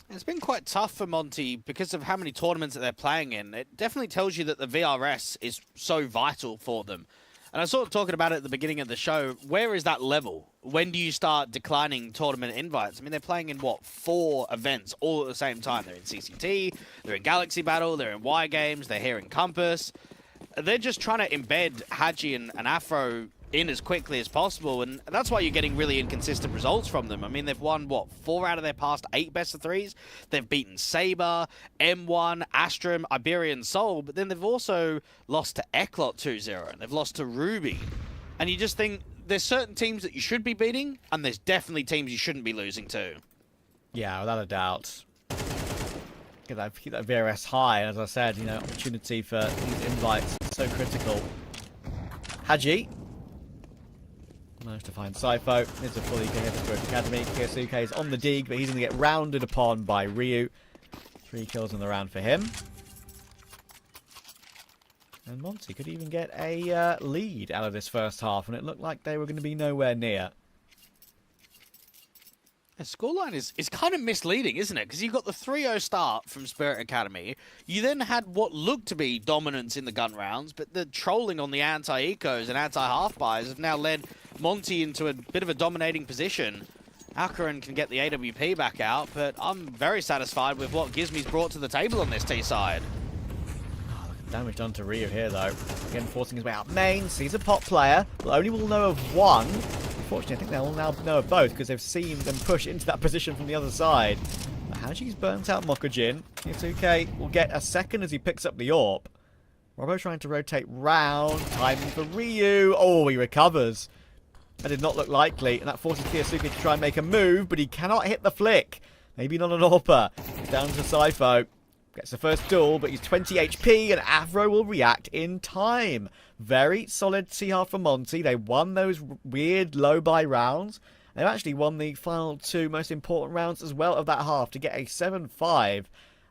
It's been quite tough for Monty because of how many tournaments that they're playing in. It definitely tells you that the VRS is so vital for them. And I was sort of talking about it at the beginning of the show. Where is that level? When do you start declining tournament invites? I mean, they're playing in, what, 4 events all at the same time. They're in CCT, they're in Galaxy Battle, they're in Y Games, they're here in Compass. They're just trying to embed Haji and Afro in as quickly as possible, and that's why you're getting really inconsistent results from them. I mean, they've won, what, 4 out of their past 8 best-of-3s? They've beaten Saber, M1, Astrum, Iberian Soul, but then they've also lost to Eklot 2-0, and they've lost to Ruby. And you just think, there's certain teams that you should be beating, and there's definitely teams you shouldn't be losing to. Yeah, without a doubt. Keep that VRS high, and as I said, you know, opportunity for these invites is so critical. Haji managed to find Sypho. Here's a fully here for Spirit Academy. Kyosuke is on the dig, but he's going to get rounded upon by Ryu. 3 kills in the round for him. And Monty could even get a lead out of this first half, and it looked like they were going to be nowhere near. The scoreline is kind of misleading, isn't it? Because you got the 3-0 start from Spirit Academy. You then had what looked to be dominance in the gun rounds, but the trolling on the anti-ecos and anti-half-buys have now led Monty into a bit of a dominating position. Alcaren can get the AWP back out, but I'm very satisfied with what Gizmi's brought to the table on this T side. Oh, look at the damage done to Ryu here, though. Again, forcing his way out main, sees a pot player. Well, only will know of one. Unfortunately, I think they'll now know of both because they've seen them push into that position from the other side. But Haji's burnt out Mokujin. Kyosuke will get a second as he picks up the AWP. Robbo trying to rotate round. Timing for Ryu. Oh, he recovers. That did not look likely. And that forces Kyosuke to try and make a move, but he cannot hit the flick. Maybe not an AWPer. It's down to Sypho. Gets the first duel, but he's 20 HP, and Afro will react in time. Very solid C-half for Monty. They won those weird low-buy rounds. They've actually won the final 2 most important rounds as well of that half to get a 7-5.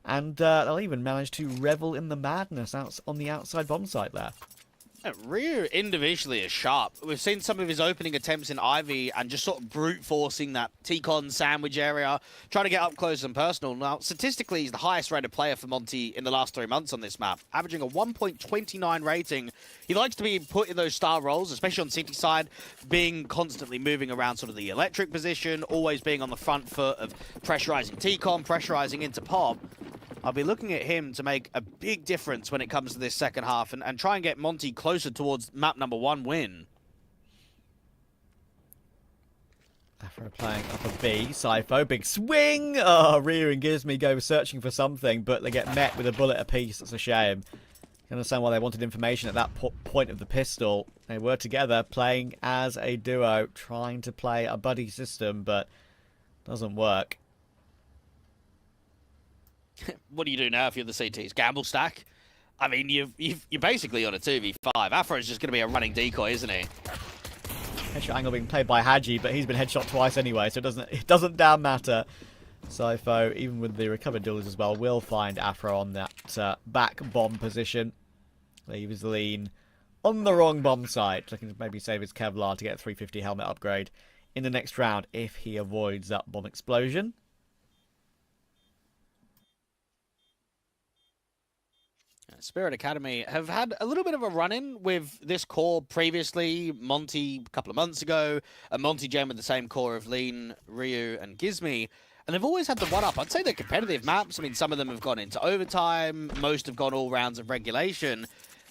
And they'll even manage to revel in the madness out on the outside bomb site there. Ryu individually is sharp. We've seen some of his opening attempts in Ivy and just sort of brute forcing that T-Con sandwich area, trying to get up close and personal. Now, statistically, he's the highest rated player for Monty in the last 3 months on this map, averaging a 1.29 rating. He likes to be put in those star roles, especially on City side, being constantly moving around sort of the electric position, always being on the front foot of pressurizing T-Con, pressurizing into pop. I'll be looking at him to make a big difference when it comes to this second half and try and get Monty closer towards map number 1 win. Afro playing up a B. Sypho, big swing! Oh, Ryu and Gizmi go searching for something, but they get met with a bullet apiece. That's a shame. I understand why they wanted information at that point of the pistol. They were together, playing as a duo, trying to play a buddy system, but doesn't work. What do you do now if you're the CTs? Gamble stack? I mean, you're basically on a 2v5. Afro's just going to be a running decoy, isn't he? Headshot angle being played by Haji, but he's been headshot twice anyway, so it doesn't damn matter. Sypho, even with the recovered duelers as well, will find Afro on that back bomb position. Leaves lean on the wrong bomb site, looking to maybe save his Kevlar to get a 350 helmet upgrade in the next round if he avoids that bomb explosion. Spirit Academy have had a little bit of a run-in with this core previously. Monty a couple of months ago, a Monty Gem with the same core of Lean, Ryu, and Gizmi. And they've always had the one-up. I'd say they're competitive maps. I mean, some of them have gone into overtime. Most have gone all rounds of regulation.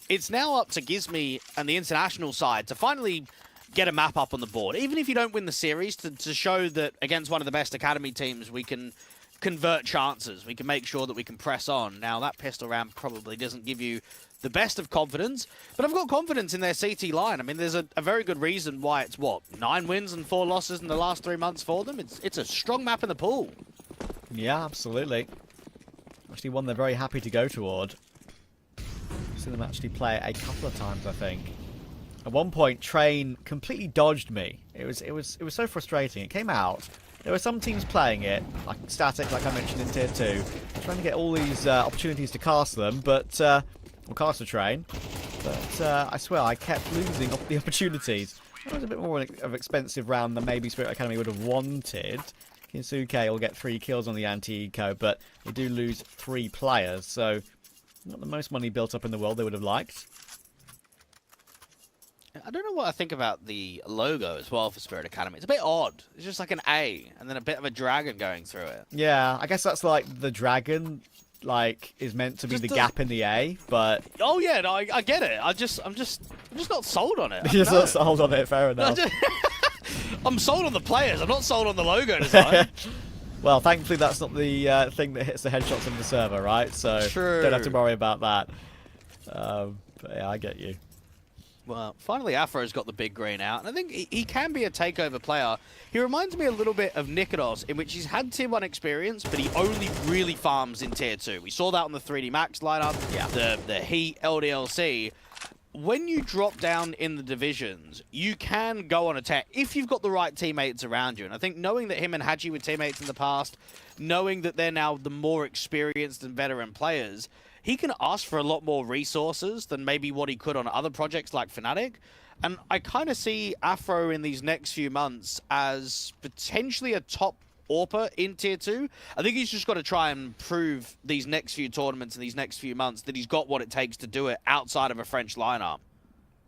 It's now up to Gizmi and the international side to finally get a map up on the board. Even if you don't win the series, to show that against one of the best Academy teams, we can convert chances. We can make sure that we can press on. Now, that pistol round probably doesn't give you the best of confidence, but I've got confidence in their CT line. I mean, there's a very good reason why it's, what, 9 wins and 4 losses in the last 3 months for them. It's a strong map in the pool. Yeah, absolutely. Actually one they're very happy to go toward. I've seen them actually play it a couple of times, I think. At one point, Train completely dodged me. It was so frustrating. It came out. There were some teams playing it, like Static, like I mentioned in Tier 2, trying to get all these opportunities to cast them, but or cast a Train. But I swear, I kept losing the opportunities. It was a bit more of an expensive round than maybe Spirit Academy would have wanted. Kinsuke will get 3 kills on the anti-eco, but they do lose 3 players, so not the most money built up in the world they would have liked. I don't know what I think about the logo as well for Spirit Academy. It's a bit odd. It's just like an A, and then a bit of a dragon going through it. Yeah, I guess that's like the dragon, like, is meant to be the gap in the A, but... Oh yeah, no, I get it. I'm just not sold on it. You're just not sold on it, fair enough. I'm sold on the players. I'm not sold on the logo design. Well, thankfully that's not the thing that hits the headshots on the server, right? So True. Don't have to worry about that. But yeah, I get you. Well, finally Afro's got the big green out, and I think he can be a takeover player. He reminds me a little bit of Nikodos, in which he's had Tier 1 experience, but he only really farms in Tier 2. We saw that on the 3D Max lineup, the Heat, LDLC. When you drop down in the divisions, you can go on attack if you've got the right teammates around you. And I think knowing that him and Haji were teammates in the past, knowing that they're now the more experienced and veteran players, he can ask for a lot more resources than maybe what he could on other projects like Fnatic. And I kind of see Afro in these next few months as potentially a top AWPer in Tier 2. I think he's just got to try and prove these next few tournaments and these next few months that he's got what it takes to do it outside of a French lineup.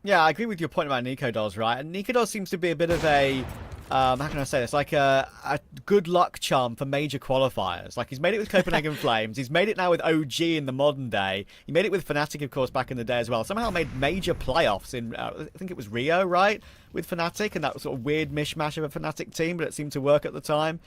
Yeah, I agree with your point about Nikodos, right? And Nikodos seems to be a bit of a... how can I say this? Like a good luck charm for major qualifiers. Like, he's made it with Copenhagen Flames. He's made it now with OG in the modern day. He made it with Fnatic, of course, back in the day as well. Somehow made major playoffs in, I think it was Rio, right? With Fnatic, and that was sort of weird mishmash of a Fnatic team, but it seemed to work at the time.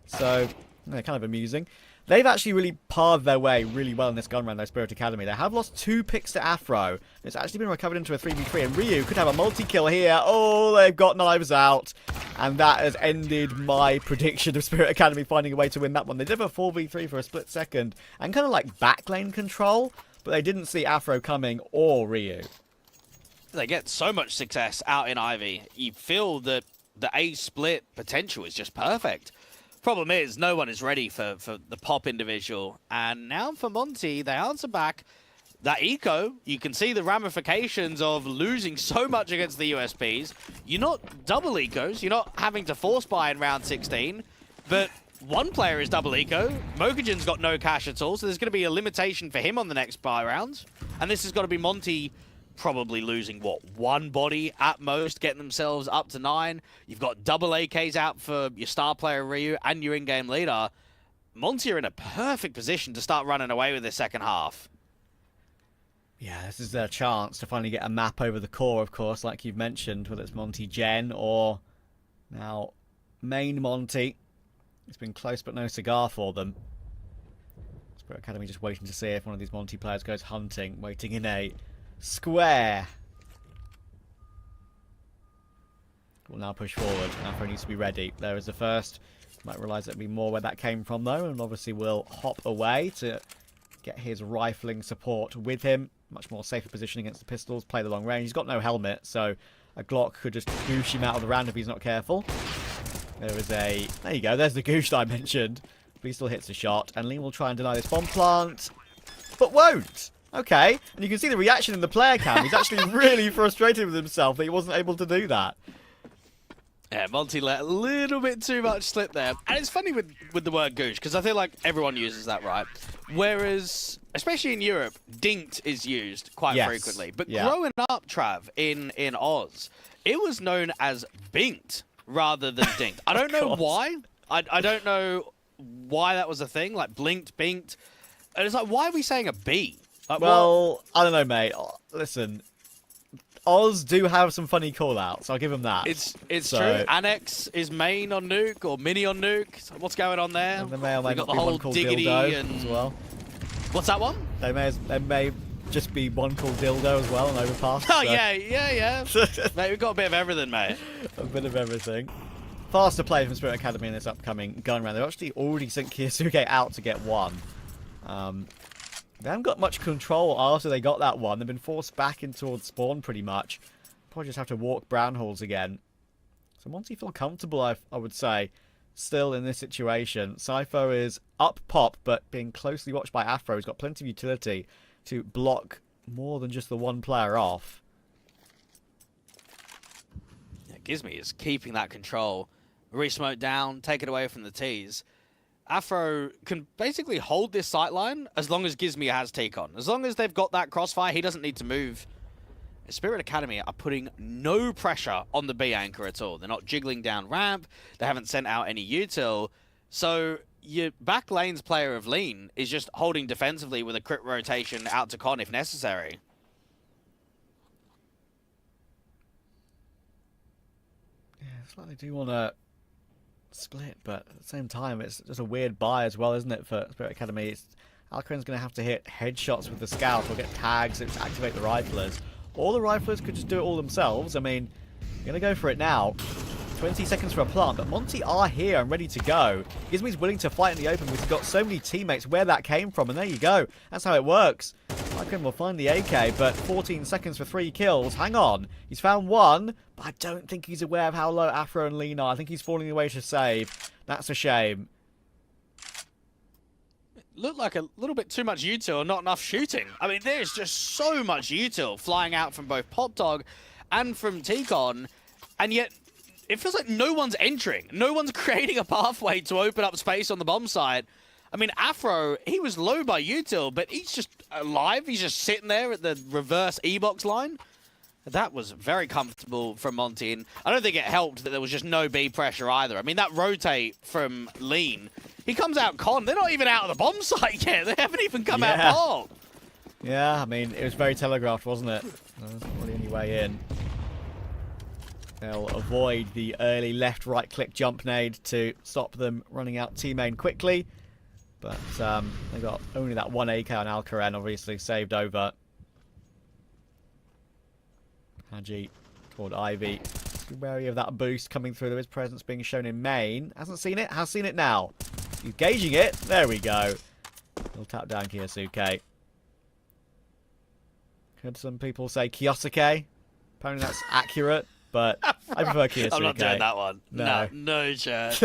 So, kind of amusing. They've actually really parred their way really well in this gun round, though, Spirit Academy. They have lost 2 picks to Afro. It's actually been recovered into a 3v3, and Ryu could have a multi-kill here. Oh, they've got knives out. And that has ended my prediction of Spirit Academy finding a way to win that one. They did have a 4v3 for a split second, and kind of like backlane control, but they didn't see Afro coming or Ryu. They get so much success out in Ivy. You feel that the A split potential is just perfect. Problem is, no one is ready for the pop individual. And now for Monty, they answer back. That eco, you can see the ramifications of losing so much against the USPs. You're not double ecos. You're not having to force buy in round 16. But one player is double eco. Mokajan's got no cash at all, so there's going to be a limitation for him on the next buy rounds. And this has got to be Monty probably losing, what, 1 body at most, getting themselves up to 9. You've got double AKs out for your star player Ryu and your in-game leader. Monty are in a perfect position to start running away with this second half. Yeah, this is their chance to finally get a map over the core, of course, like you've mentioned, whether it's Monty Gen or now main Monty. It's been close but no cigar for them. Spirit Academy just waiting to see if one of these Monty players goes hunting, waiting in a square. We'll now push forward. Afro needs to be ready. There is the first. Might realise there'll be more where that came from, though, and obviously will hop away to get his rifling support with him. Much more safer position against the pistols. Play the long range. He's got no helmet, so a Glock could just goosh him out of the round if he's not careful. There is a... There you go. There's the goosh that I mentioned. But he still hits the shot. And Lee will try and deny this bomb plant, but won't. Okay. And you can see the reaction in the player cam. He's actually really frustrated with himself that he wasn't able to do that. Yeah, Monty let a little bit too much slip there. And it's funny with the word goosh, because I feel like everyone uses that, right? Whereas, especially in Europe, dinked is used quite frequently. But growing up, Trav, in Oz, it was known as binked rather than dinked. I don't know why. I don't know why that was a thing, like blinked, binked. And it's like, why are we saying a B? Like, well, I don't know, mate. Listen, Oz do have some funny call-outs. I'll give him that. It's So- true. Annex is main on Nuke or mini on Nuke. So what's going on there? And there may or may We not got be the one whole called diggity Dildo and as well. What's that one? There may just be one called Dildo as well on Overpass. Oh so yeah. Mate, we've got a bit of everything, mate. a bit of everything. Faster play from Spirit Academy in this upcoming gun round. They've actually already sent Kyosuke out to get one. They haven't got much control after they got that one. They've been forced back in towards spawn pretty much. Probably just have to walk brown holes again. So Monty feel comfortable, I would say, still in this situation. Cypher is up pop, but being closely watched by Afro. He's got plenty of utility to block more than just the one player off. Yeah, Gizmy is keeping that control. Re-smoke down, take it away from the T's. Afro can basically hold this sightline as long as Gizmy has T-Con. As long as they've got that crossfire, he doesn't need to move. Spirit Academy are putting no pressure on the B anchor at all. They're not jiggling down ramp. They haven't sent out any util. So your back lane's player of Lean is just holding defensively with a crit rotation out to Con if necessary. Yeah, it's like they do want to split, but at the same time, it's just a weird buy as well, isn't it, for Spirit Academy? Alcaran's going to have to hit headshots with the scout or get tags to activate the riflers. Or the riflers could just do it all themselves. I mean, you're going to go for it now. 20 seconds for a plant, but Monty are here and ready to go. Gizmy's willing to fight in the open because he's got so many teammates where that came from, and there you go. That's how it works. Alcaran will find the AK, but 14 seconds for 3 kills. Hang on. He's found one, but I don't think he's aware of how low Afro and Lean are. I think he's falling away to save. That's a shame. Looked like a little bit too much util, not enough shooting. I mean, there's just so much util flying out from both Pop Dog and from T-Con, and yet it feels like no one's entering. No one's creating a pathway to open up space on the bomb site. I mean, Afro, he was low by util, but he's just alive. He's just sitting there at the reverse E-box line. That was very comfortable from Monty, and I don't think it helped that there was just no B pressure either. I mean, that rotate from Lean, he comes out Con. They're not even out of the bomb site yet. They haven't even come out pop. Yeah, I mean, it was very telegraphed, wasn't it? That's not the only way in. They'll avoid the early left-right click jump nade to stop them running out T-main quickly. But they've got only that one AK on Alcaran, obviously, saved over. Haji toward Ivy. Be wary of that boost coming through. There is presence being shown in main. Hasn't seen it, has seen it now. He's gauging it. There we go. He'll tap down Kyosuke. Could some people say Kyosuke? Apparently that's accurate, but I prefer Kyosuke. I'm not doing that one. No. No chance.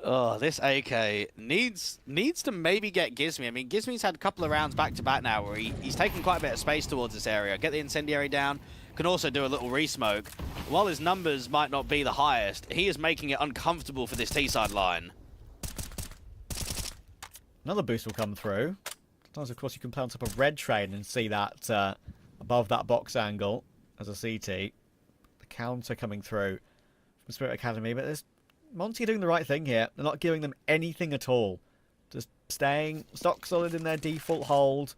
Oh, this AK needs to maybe get Gizmy. I mean, Gizmy's had a couple of rounds back-to-back now where he's taken quite a bit of space towards this area. Get the incendiary down, can also do a little re-smoke. While his numbers might not be the highest, he is making it uncomfortable for this T-side line. Another boost will come through. Sometimes, of course, you can play on top of red train and see that above that box angle as a CT. The counter coming through from Spirit Academy, but there's Monty doing the right thing here. They're not giving them anything at all. Just staying stock solid in their default hold.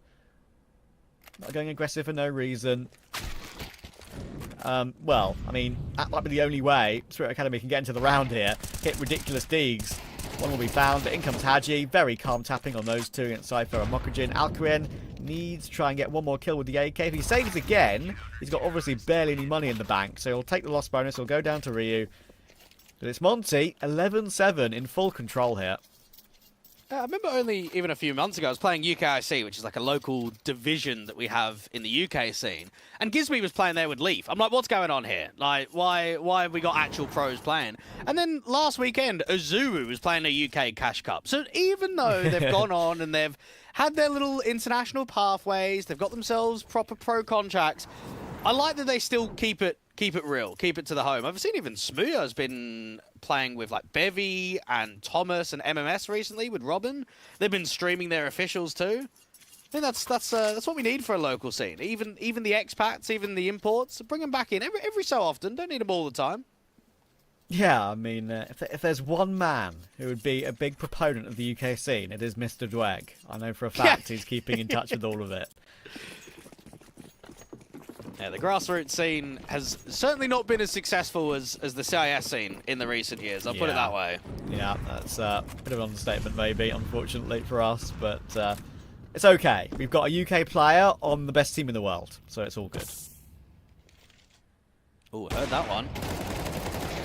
Not going aggressive for no reason. Well, I mean, that might be the only way Spirit Academy can get into the round here. Hit ridiculous digs. One will be found, but in comes Haji. Very calm tapping on those two against Cypher and Mokujin. Alcaran needs to try and get one more kill with the AK. If he saves again, he's got obviously barely any money in the bank, so he'll take the loss bonus. He'll go down to Ryu. But it's Monty, 11-7 in full control here. I remember only even a few months ago, I was playing UKIC, which is like a local division that we have in the UK scene. And Gizmy was playing there with Leaf. I'm like, what's going on here? Like, why have we got actual pros playing? And then last weekend, Azuru was playing a UK Cash Cup. So even though they've gone on and they've had their little international pathways, they've got themselves proper pro contracts, I like that they still keep it real, keep it to the home. I've seen even Smooya has been playing with like Bevy and Thomas and MMS recently with Robin. They've been streaming their officials too. I think that's what we need for a local scene. Even the expats, even the imports, bring them back in every so often. Don't need them all the time. Yeah, I mean, if there's one man who would be a big proponent of the UK scene, it is Mr. Dweck. I know for a fact he's keeping in touch with all of it. Yeah, the grassroots scene has certainly not been as successful as the CIS scene in the recent years. I'll put it that way. Yeah, that's a bit of an understatement, maybe, unfortunately for us, but it's okay. We've got a UK player on the best team in the world, so it's all good. Oh, heard that one.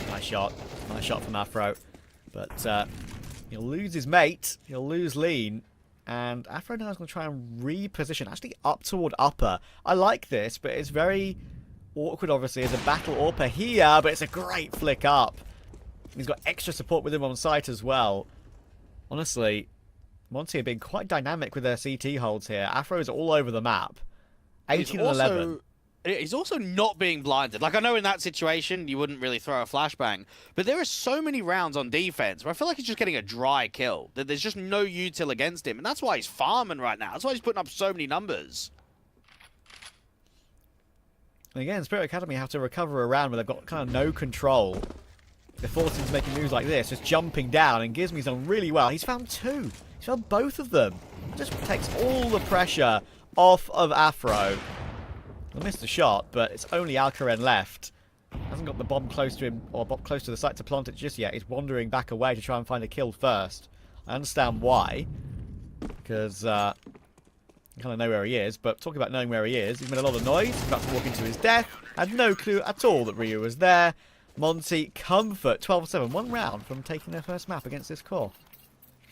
Nice shot from Afro, but he'll lose his mate. He'll lose Lean. And Afro now is going to try and reposition, actually up toward upper. I like this, but it's very awkward, obviously, as a battle AWPer here, but it's a great flick up. He's got extra support with him on site as well. Honestly, Monty have been quite dynamic with their CT holds here. Afro is all over the map. 18 and 11. He's also not being blinded. Like, I know in that situation, you wouldn't really throw a flashbang, but there are so many rounds on defense where I feel like he's just getting a dry kill. That there's just no util against him, and that's why he's farming right now. That's why he's putting up so many numbers. And again, Spirit Academy have to recover a round where they've got kind of no control. They're forced into making moves like this, just jumping down, and Gizmi's done really well. He's found two. He's found both of them. Just takes all the pressure off of Afro. He missed the shot, but it's only Alcaren left. Hasn't got the bomb close to him, or bomb close to the site to plant it just yet. He's wandering back away to try and find a kill first. I understand why, because I kind of know where he is, but talking about knowing where he is, he's made a lot of noise. He's about to walk into his death. Had no clue at all that Ryu was there. Monty, comfort, 12-7. One round from taking their first map against this core.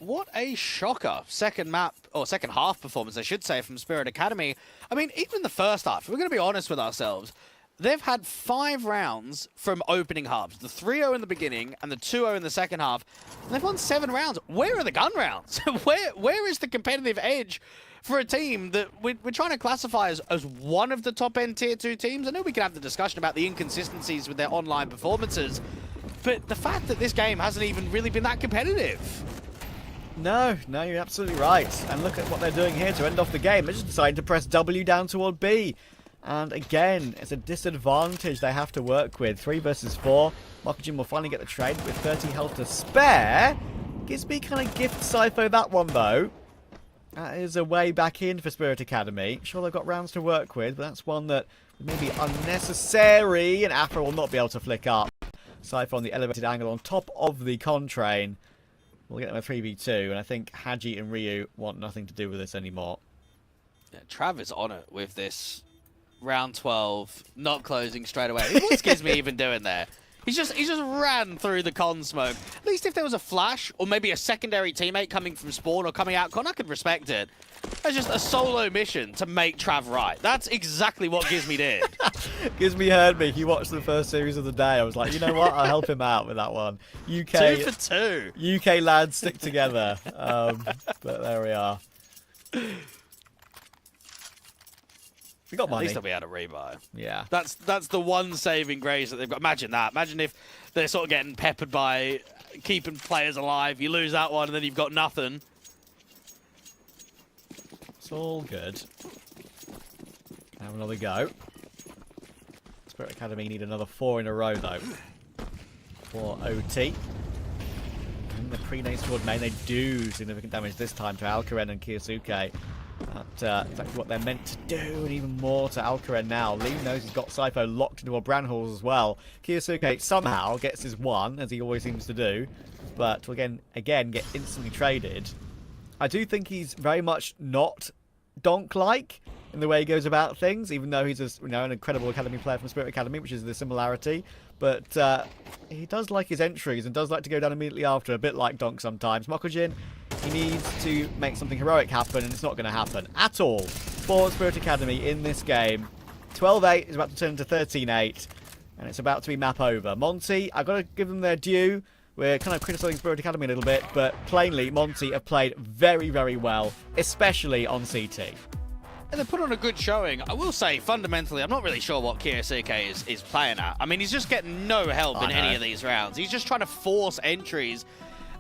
What a shocker. Second map, or second half performance, I should say, from Spirit Academy. I mean, even the first half, if we're going to be honest with ourselves, they've had 5 rounds from opening halves. The 3-0 in the beginning and the 2-0 in the second half. And they've won 7 rounds. Where are the gun rounds? Where is the competitive edge for a team that we're trying to classify as one of the top-end Tier 2 teams? I know we can have the discussion about the inconsistencies with their online performances, but the fact that this game hasn't even really been that competitive. No, you're absolutely right. And look at what they're doing here to end off the game. They're just deciding to press W down toward B. And again, it's a disadvantage they have to work with. 3 versus 4. Makujin will finally get the trade with 30 health to spare. Gizmi kind of gift Cypher that one, though. That is a way back in for Spirit Academy. Sure, they've got rounds to work with, but that's one that may be unnecessary. And Afro will not be able to flick up. Cypher on the elevated angle on top of the contrain. We'll get them a 3v2, and I think Haji and Ryu want nothing to do with this anymore. Yeah, Trav is on it with this round 12, not closing straight away. What's Gizmi even doing there? He just ran through the con smoke. At least if there was a flash, or maybe a secondary teammate coming from spawn or coming out con, I could respect it. That's just a solo mission to make Trav right. That's exactly what Gizmi did. Gizmi heard me. He watched the first series of the day. I was like, you know what? I'll help him out with that one. 2 for 2. UK lads stick together. But there we are. We got money. At least they'll be able to rebuy. Yeah. That's the one saving grace that they've got. Imagine that. Imagine if they're sort of getting peppered by keeping players alive. You lose that one and then you've got nothing. It's all good. Have another go. Spirit Academy need another 4 in a row, though. For OT. And the pre-nades toward main, they do significant damage this time to Alcaren and Kiyosuke. That's exactly what they're meant to do, and even more to Alcaren now. Lee knows he's got Cypher locked into a Branhalls as well. Kiyosuke somehow gets his 1, as he always seems to do, but will again get instantly traded. I do think he's very much not Donk-like in the way he goes about things, even though he's an incredible Academy player from Spirit Academy, which is the similarity. But he does like his entries and does like to go down immediately after, a bit like Donk sometimes. Makujin, he needs to make something heroic happen, and it's not going to happen at all for Spirit Academy in this game. 12-8 is about to turn into 13-8, and it's about to be map over. Monty, I've got to give them their due. We're kind of criticising Spirit Academy a little bit, but plainly, Monty have played very, very well, especially on CT. And they put on a good showing. I will say, fundamentally, I'm not really sure what Kiyosuke is playing at. I mean, he's just getting no help in any of these rounds. He's just trying to force entries.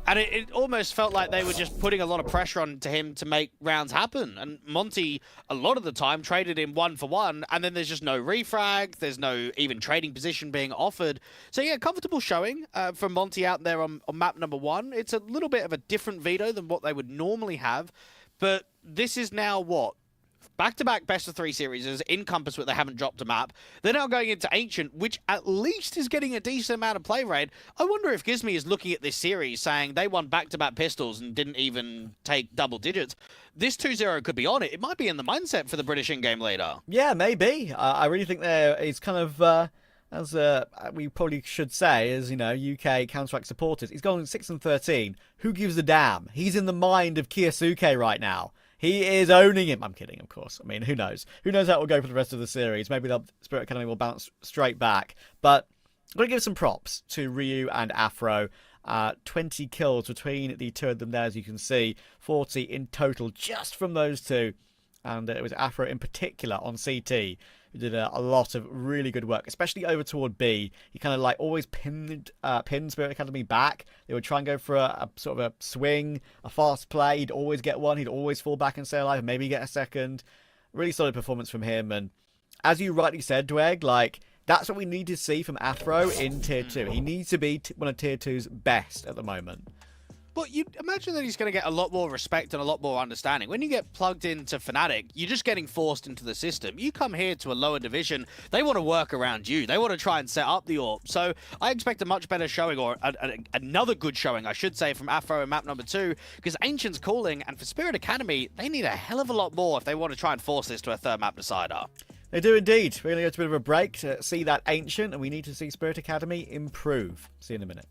And it almost felt like they were just putting a lot of pressure onto him to make rounds happen. And Monty, a lot of the time, traded him 1-for-1, and then there's just no refrag. There's no even trading position being offered. So, yeah, comfortable showing from Monty out there on map number 1. It's a little bit of a different Veto than what they would normally have. But this is now, what, back-to-back best-of-3 series in Compass, where they haven't dropped a map. They're now going into Ancient, which at least is getting a decent amount of play rate. I wonder if Gizmy is looking at this series saying they won back-to-back pistols and didn't even take double digits. This 2-0 could be on it. It might be in the mindset for the British in-game leader. Yeah, maybe. I really think it's kind of, as we probably should say, as, you know, UK Counter-Strike supporters, he's going 6-13. Who gives a damn? He's in the mind of Kiyosuke right now. He is owning him. I'm kidding, of course. I mean, who knows? Who knows how it will go for the rest of the series? Maybe the Spirit Academy will bounce straight back. But I'm going to give some props to Ryu and Afro. 20 kills between the two of them there, as you can see. 40 in total just from those two. And it was Afro in particular on CT who did a lot of really good work, especially over toward B. He kind of like always pinned Spirit Academy back. They would try and go for a sort of a swing, a fast play. He'd always get one. He'd always fall back and stay alive, maybe get a second. Really solid performance from him. And as you rightly said, Dweg, like, that's what we need to see from Afro in Tier 2. He needs to be one of Tier 2's best at the moment. But you imagine that he's going to get a lot more respect and a lot more understanding. When you get plugged into Fnatic, you're just getting forced into the system. You come here to a lower division, they want to work around you. They want to try and set up the AWP. So I expect a much better showing, or another good showing, I should say, from Afro in map number 2, because Ancient's calling, and for Spirit Academy, they need a hell of a lot more if they want to try and force this to a third map decider. They do indeed. We're going to go to a bit of a break to see that Ancient, and we need to see Spirit Academy improve. See you in a minute.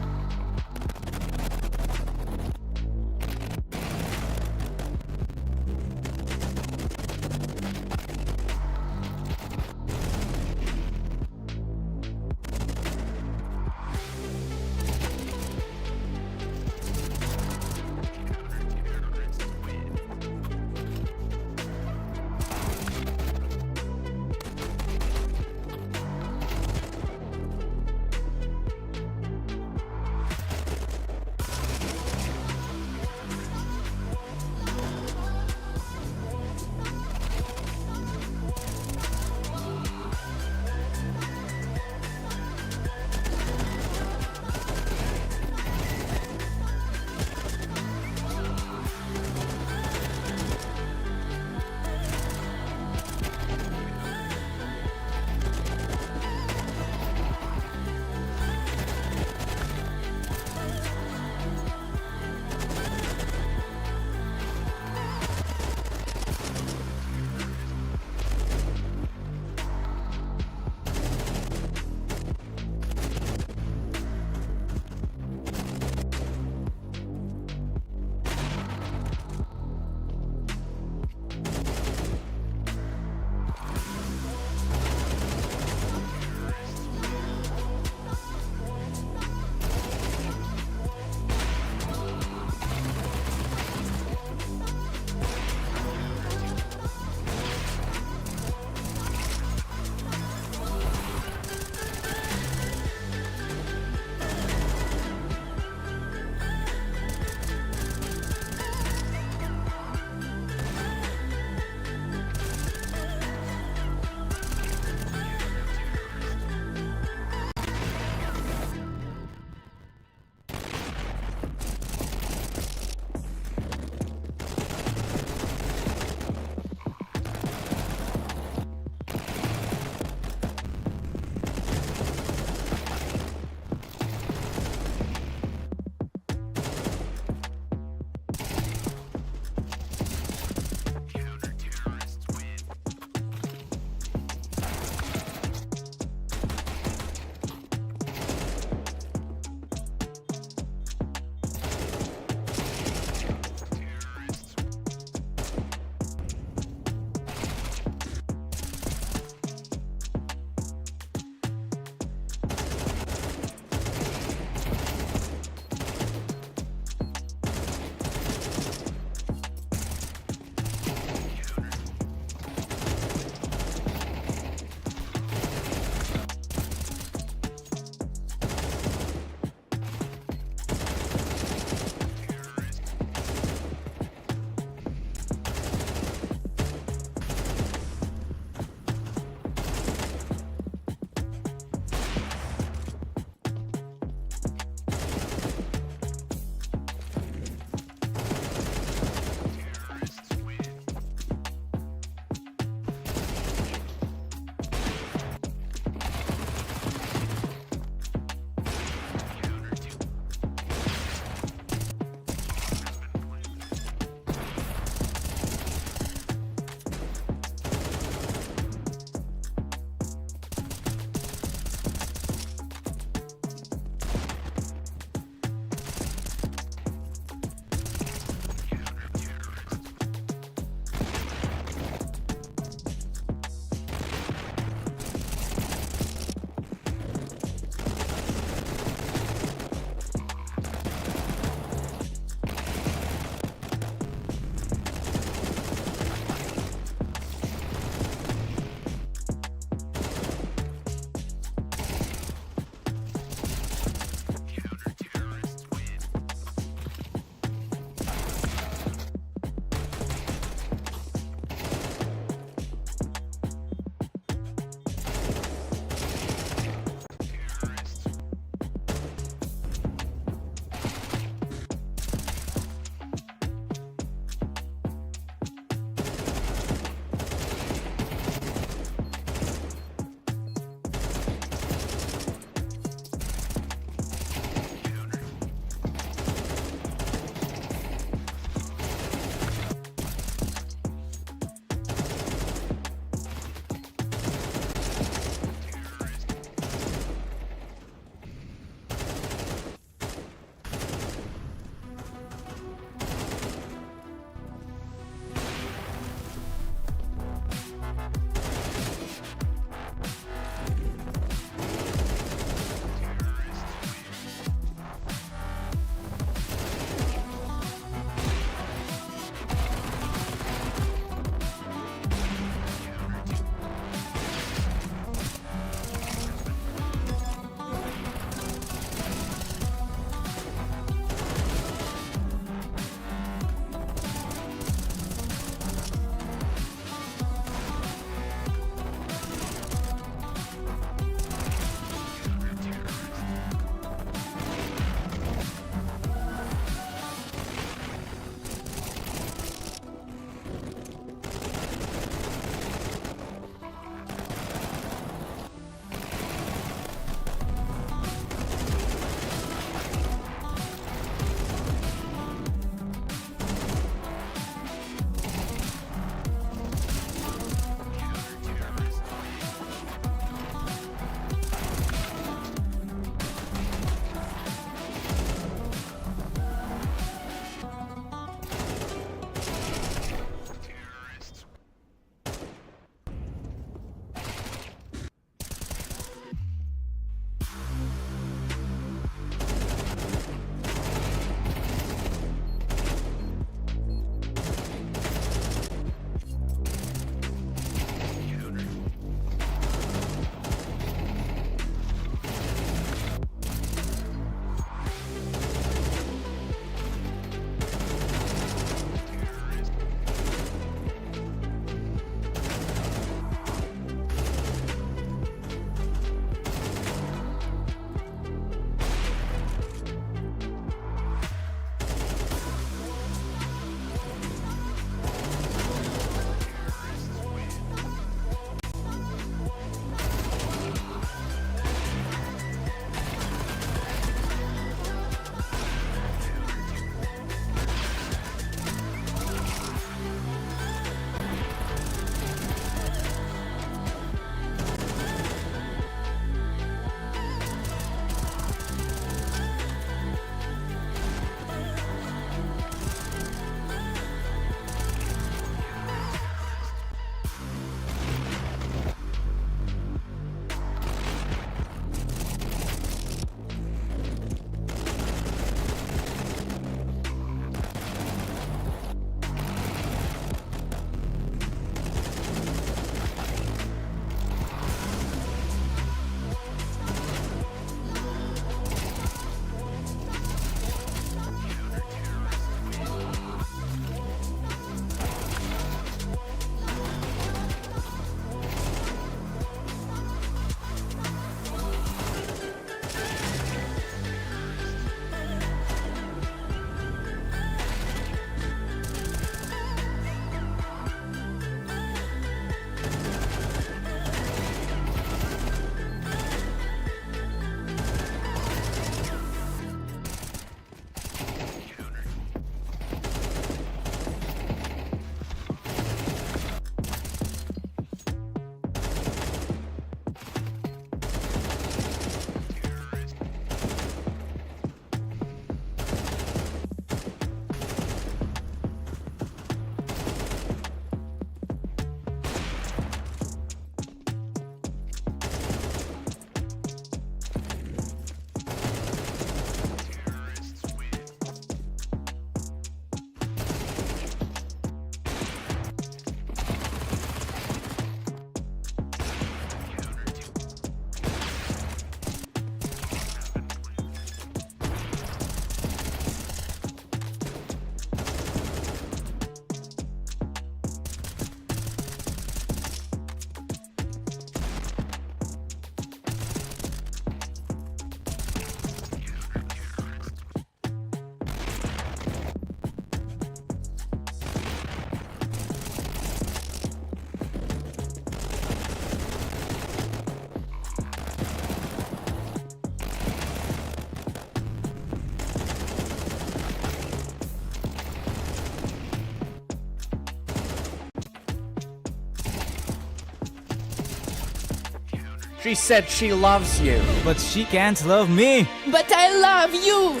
She said she loves you, but she can't love me. But I love you.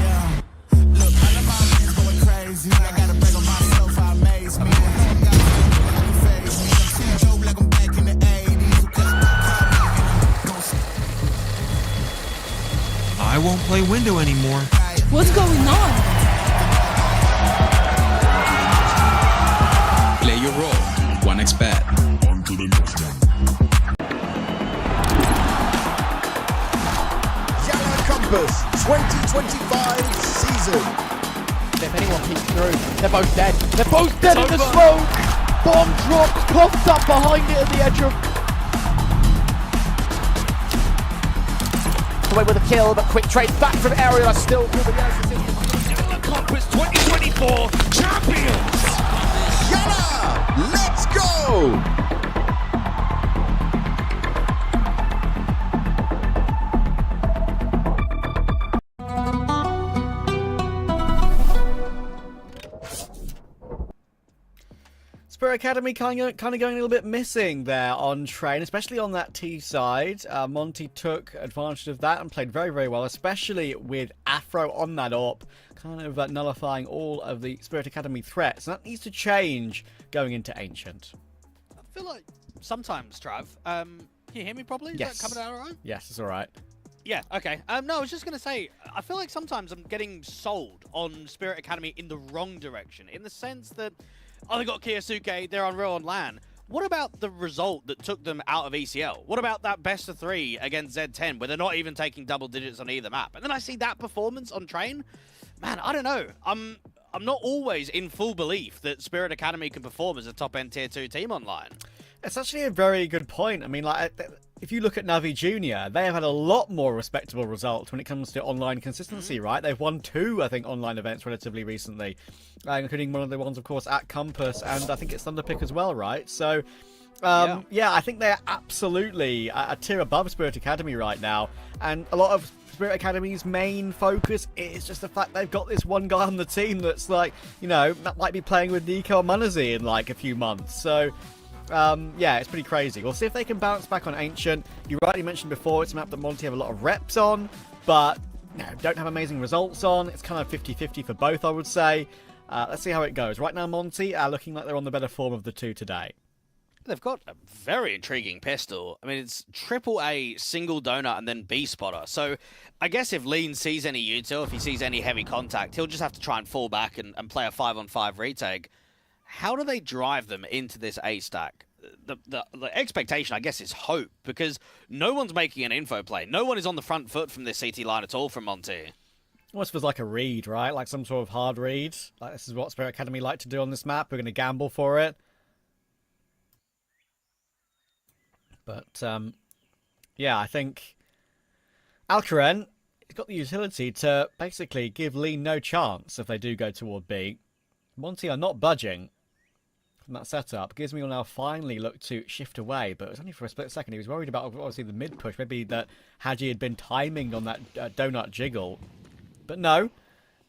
Yeah. Look, all of my friends going crazy. I gotta brag on myself, I amaze me. Phase me. I'm seeing Joe like I'm back in the 80s. I won't play window anymore. What's going on? Play your role. OneXBet. On to the next one. YaLLa Compass 2025 season. If anyone peeks through, they're both dead. They're both dead in the smoke. Bomb drops, coughed up behind it at the edge of. Away with a kill, but quick trade back from Aerial. Still through the YaLLa Compass 2024 champions. YaLLa, let's go! Spirit Academy kind of going a little bit missing there on train, especially on that T side. Monty took advantage of that and played very, very well, especially with Afro on that AWP, kind of nullifying all of the Spirit Academy threats. And that needs to change going into Ancient. I feel like sometimes, Trav, can you hear me properly? Is Yes. that coming out all right? Yes, it's all right. Yeah, okay. No, I was just going to say, I feel like sometimes I'm getting sold on Spirit Academy in the wrong direction, in the sense that, oh, they got Kyosuke, they're on Real on LAN. What about the result that took them out of ECL? What about that best of 3 against Z10, where they're not even taking double digits on either map? And then I see that performance on Train. Man, I don't know. I'm not always in full belief that Spirit Academy can perform as a top-end Tier 2 team online. It's actually a very good point. I mean, like, if you look at Navi Junior, they have had a lot more respectable results when it comes to online consistency, right? They've won 2, I think, online events relatively recently, including one of the ones, of course, at Compass, and I think it's Thunderpick as well, right? So, yeah, I think they're absolutely a tier above Spirit Academy right now, and a lot of Spirit Academy's main focus is just the fact they've got this one guy on the team that's like, you know, that might be playing with Nico and Munazi in like a few months. So, yeah, it's pretty crazy. We'll see if they can bounce back on Ancient. You rightly mentioned before, it's a map that Monty have a lot of reps on, but no, don't have amazing results on. It's kind of 50-50 for both, I would say. Let's see how it goes. Right now, Monty are looking like they're on the better form of the two today. They've got a very intriguing pistol. I mean, it's AAA, single donut, and then B-spotter. So I guess if Lean sees any util, if he sees any heavy contact, he'll just have to try and fall back and play a 5-on-5 retake. How do they drive them into this A stack? The expectation, I guess, is hope, because no one's making an info play. No one is on the front foot from this CT line at all from Monty. Almost feels like a read, right? Like some sort of hard read. Like, this is what Spirit Academy like to do on this map. We're going to gamble for it. But, yeah, I think Alcaran has got the utility to basically give Lean no chance if they do go toward B. Monty are not budging from that setup. Gizmi will now finally look to shift away, but it was only for a split second. He was worried about, obviously, the mid-push. Maybe that Haji had been timing on that donut jiggle. But no,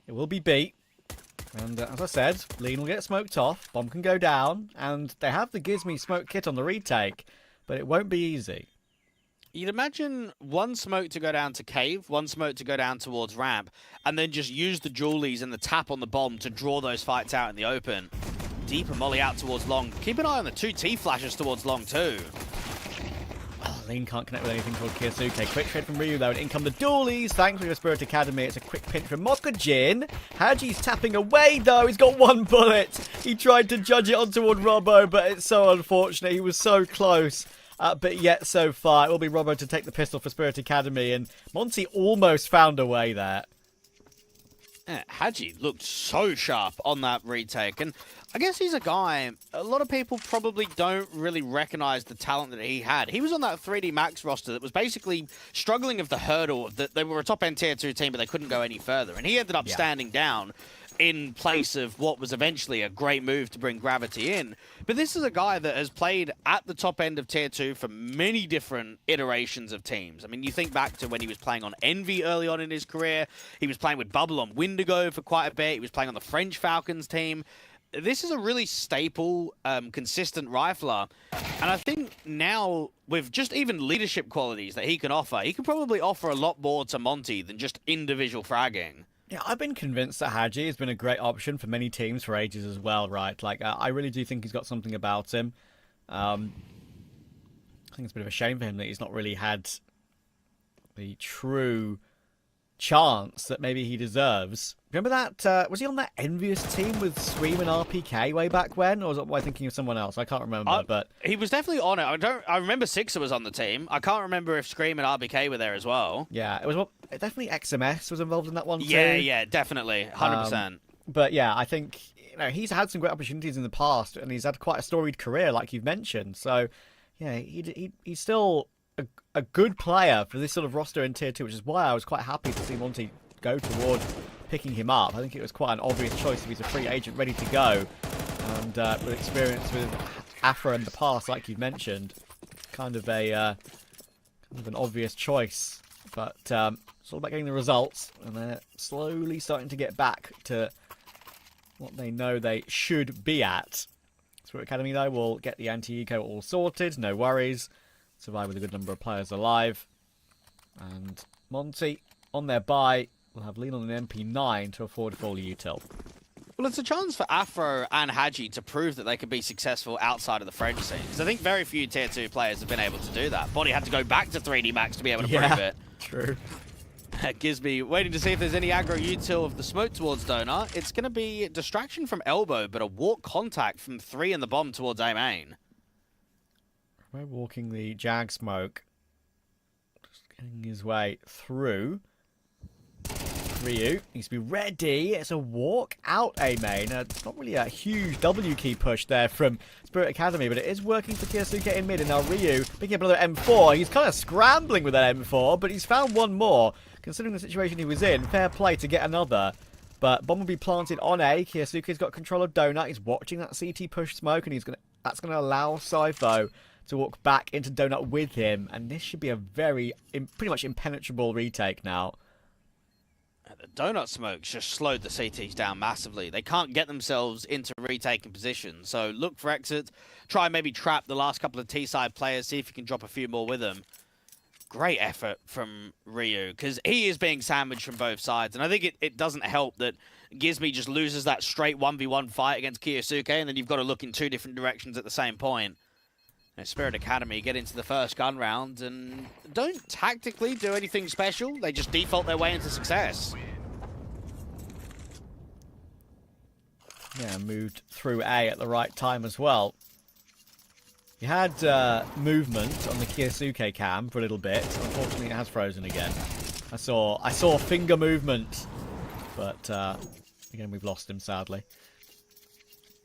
it will be B. And as I said, Lean will get smoked off, bomb can go down, and they have the Gizmi smoke kit on the retake, but it won't be easy. You'd imagine one smoke to go down to cave, one smoke to go down towards ramp, and then just use the Julies and the tap on the bomb to draw those fights out in the open. Deeper molly out towards long. Keep an eye on the 2 T flashes towards long too. Oh, Lean can't connect with anything called Kyosuke. Quick trade from Ryu though, and in come the Dualies. Thankfully for Spirit Academy, it's a quick pinch from Mokujin. Haji's tapping away though, he's got 1 bullet. He tried to judge it on toward Robbo, but it's so unfortunate. He was so close. But yet so far, it will be Robbo to take the pistol for Spirit Academy, and Monty almost found a way there. Yeah, Haji looked so sharp on that retake, and I guess he's a guy, a lot of people probably don't really recognize the talent that he had. He was on that 3D Max roster that was basically struggling with the hurdle that they were a top-end Tier 2 team, but they couldn't go any further, and he ended up standing down in place of what was eventually a great move to bring Gravity in. But this is a guy that has played at the top end of Tier 2 for many different iterations of teams. I mean, you think back to when he was playing on Envy early on in his career. He was playing with Bubble on Wendigo for quite a bit. He was playing on the French Falcons team. this is a really staple, consistent rifler. And I think now, with just even leadership qualities that he can offer, he can probably offer a lot more to Monty than just individual fragging. Yeah, I've been convinced that Haji has been a great option for many teams for ages as well, right? Like, I really do think he's got something about him. I think it's a bit of a shame for him that he's not really had the true chance that maybe he deserves. Remember that, was he on that Envious team with Scream and RPK way back when? Or was I thinking of someone else? I can't remember, but... He was definitely on it. I remember Sixer was on the team. I can't remember if Scream and RBK were there as well. Yeah, it was definitely XMS was involved in that one too. Yeah, definitely. 100%. But yeah, I think, you know, he's had some great opportunities in the past, and he's had quite a storied career, like you've mentioned. So, yeah, he's still a good player for this sort of roster in Tier 2, which is why I was quite happy to see Monty go toward picking him up. I think it was quite an obvious choice if he's a free agent ready to go. And with experience with Afro in the past, like you've mentioned, kind of an obvious choice. But it's all about getting the results, and they're slowly starting to get back to what they know they should be at. Spirit Academy, though, will get the anti-eco all sorted, no worries. Survive with a good number of players alive. And Monty, on their bye, will have lean on an MP9 to afford full util. Well, it's a chance for Afro and Haji to prove that they could be successful outside of the French scene. Because I think very few Tier 2 players have been able to do that. Body had to go back to 3D Max to be able to prove it. True. Gizby waiting to see if there's any aggro util of the smoke towards Donut. It's going to be distraction from elbow, but a walk contact from 3 in the bomb towards A main. We're walking the Jag smoke. Just getting his way through. Ryu needs to be ready. It's a walk out A main. It's not really a huge W key push there from Spirit Academy, but it is working for Kyosuke in mid. And now Ryu picking up another M4. He's kind of scrambling with that M4, but he's found one more. Considering the situation he was in, fair play to get another. But bomb will be planted on A. Kyosuke's got control of Donut. He's watching that CT push smoke, and that's going to allow Sypho to walk back into Donut with him. And this should be a pretty much impenetrable retake now. The Donut smokes just slowed the CTs down massively. They can't get themselves into retaking position. So look for exit. Try and maybe trap the last couple of T-side players. See if you can drop a few more with them. Great effort from Ryu, because he is being sandwiched from both sides. And I think it doesn't help that Gizby just loses that straight 1v1 fight against Kyosuke, and then you've got to look in 2 different directions at the same point. And Spirit Academy get into the first gun round and don't tactically do anything special. They just default their way into success. Yeah, moved through A at the right time as well. He had movement on the Kyosuke cam for a little bit. Unfortunately, it has frozen again. I saw finger movement, but again, we've lost him sadly.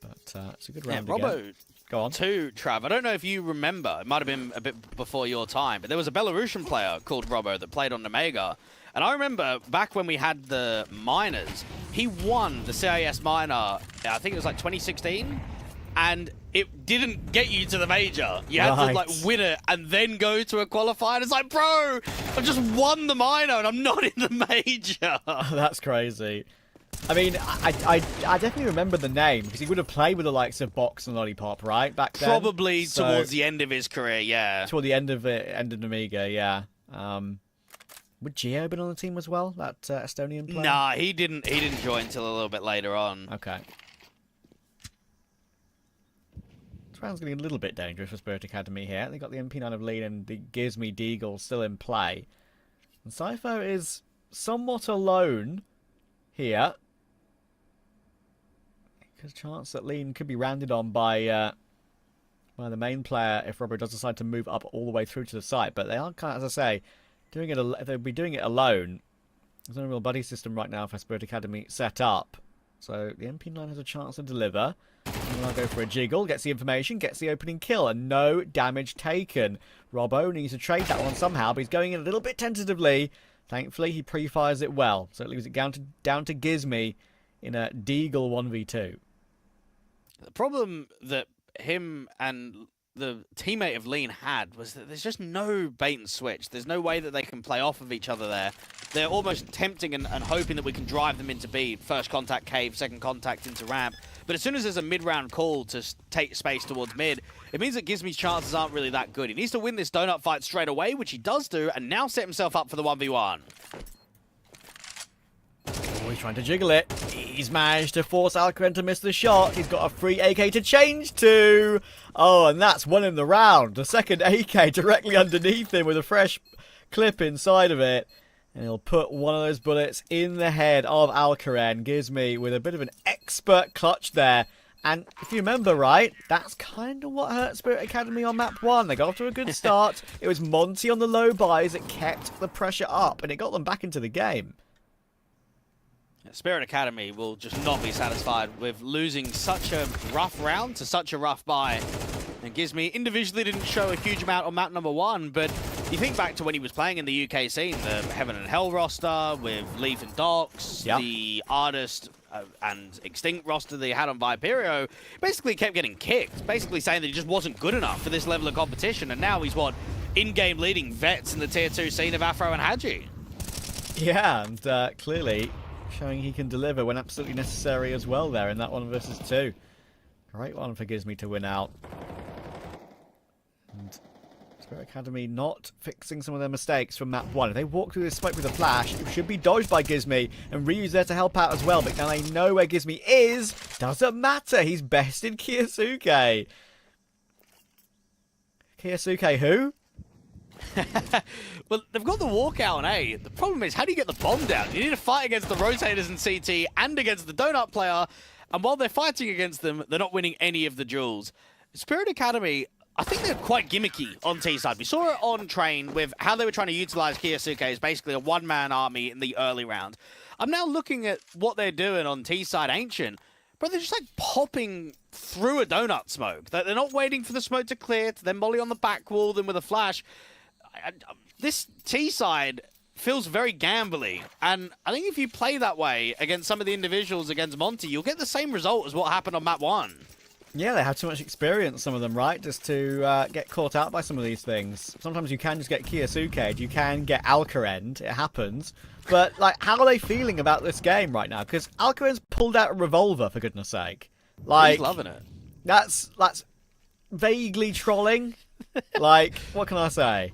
But it's a good round again. Robbo, go on. Trav. I don't know if you remember. It might have been a bit before your time, but there was a Belarusian player called Robbo that played on Omega. And I remember back when we had the minors, he won the CIS minor, I think it was like 2016, and it didn't get you to the major. You had to like win it and then go to a qualifier. And it's like, bro, I've just won the minor and I'm not in the major. That's crazy. I mean, I definitely remember the name because he would have played with the likes of Box and Lollipop, right? Back then. Probably towards the end of his career, yeah. Toward the end of Amiga, yeah. Would Gio been on the team as well? That Estonian player? Nah, he didn't join until a little bit later on. Okay. This round's getting a little bit dangerous for Spirit Academy here. They got the MP9 of lead and the Gizmy Deagle still in play. And Sypho is somewhat alone here. There's a chance that Lean could be rounded on by the main player if Robbo does decide to move up all the way through to the site. But they are kind of, as I say, doing it. If they'd be doing it alone, there's no real buddy system right now for Spirit Academy set up. So the MP9 has a chance to deliver. And I'll go for a jiggle, gets the information, gets the opening kill, and no damage taken. Robbo needs to trade that one somehow, but he's going in a little bit tentatively. Thankfully, he pre-fires it well, so it leaves it down to Gizmy in a Deagle 1v2. The problem that him and the teammate of Lean had was that there's just no bait and switch. There's no way that they can play off of each other there. They're almost tempting and hoping that we can drive them into B. First contact cave, second contact into ramp. But as soon as there's a mid-round call to take space towards mid, it means that Gizmi's chances aren't really that good. He needs to win this donut fight straight away, which he does do, and now set himself up for the 1v1. Oh, he's trying to jiggle it. He's managed to force Alcaren to miss the shot. He's got a free AK to change to. Oh, and that's won him the round. The second AK directly underneath him with a fresh clip inside of it. And he'll put one of those bullets in the head of Alcaren. Gizmi with a bit of an expert clutch there. And if you remember right, that's kind of what hurt Spirit Academy on map 1. They got off to a good start. It was Monty on the low buys that kept the pressure up, and it got them back into the game. Spirit Academy will just not be satisfied with losing such a rough round to such a rough buy. And Gizmi individually didn't show a huge amount on map number 1, but you think back to when he was playing in the UK scene, the Heaven and Hell roster with Leaf and Docs, the Artist and Extinct roster that he had on Viperio, basically kept getting kicked, basically saying that he just wasn't good enough for this level of competition. And now he's, what, in-game leading vets in the Tier 2 scene of Afro and Haji. Yeah, and clearly showing he can deliver when absolutely necessary as well there in that 1 versus 2. Great one for Gizmi to win out. And Spirit Academy not fixing some of their mistakes from map 1. If they walk through this smoke with a flash, it should be dodged by Gizmi, and Ryu's there to help out as well. But now they know where Gizmi is. Doesn't matter. He's bested Kiyosuke. Kiyosuke who? Well, they've got the walkout on A. The problem is, how do you get the bomb down? You need to fight against the rotators in CT and against the donut player. And while they're fighting against them, they're not winning any of the duels. Spirit Academy, I think they're quite gimmicky on T side. We saw it on Train with how they were trying to utilize Kiyosuke as basically a one-man army in the early round. I'm now looking at what they're doing on T side Ancient, but they're just like popping through a donut smoke. They're not waiting for the smoke to clear, to then molly on the back wall, then with a flash. This T side feels very gambly, and I think if you play that way against some of the individuals against Monty, you'll get the same result as what happened on map 1. Yeah, they have too much experience, some of them, right? Just to get caught out by some of these things. Sometimes you can just get Kiyosuke, you can get Alcaren, it happens. But, like, how are they feeling about this game right now? Because Alcaren's pulled out a revolver, for goodness sake. Like, he's loving it. That's vaguely trolling. Like, what can I say?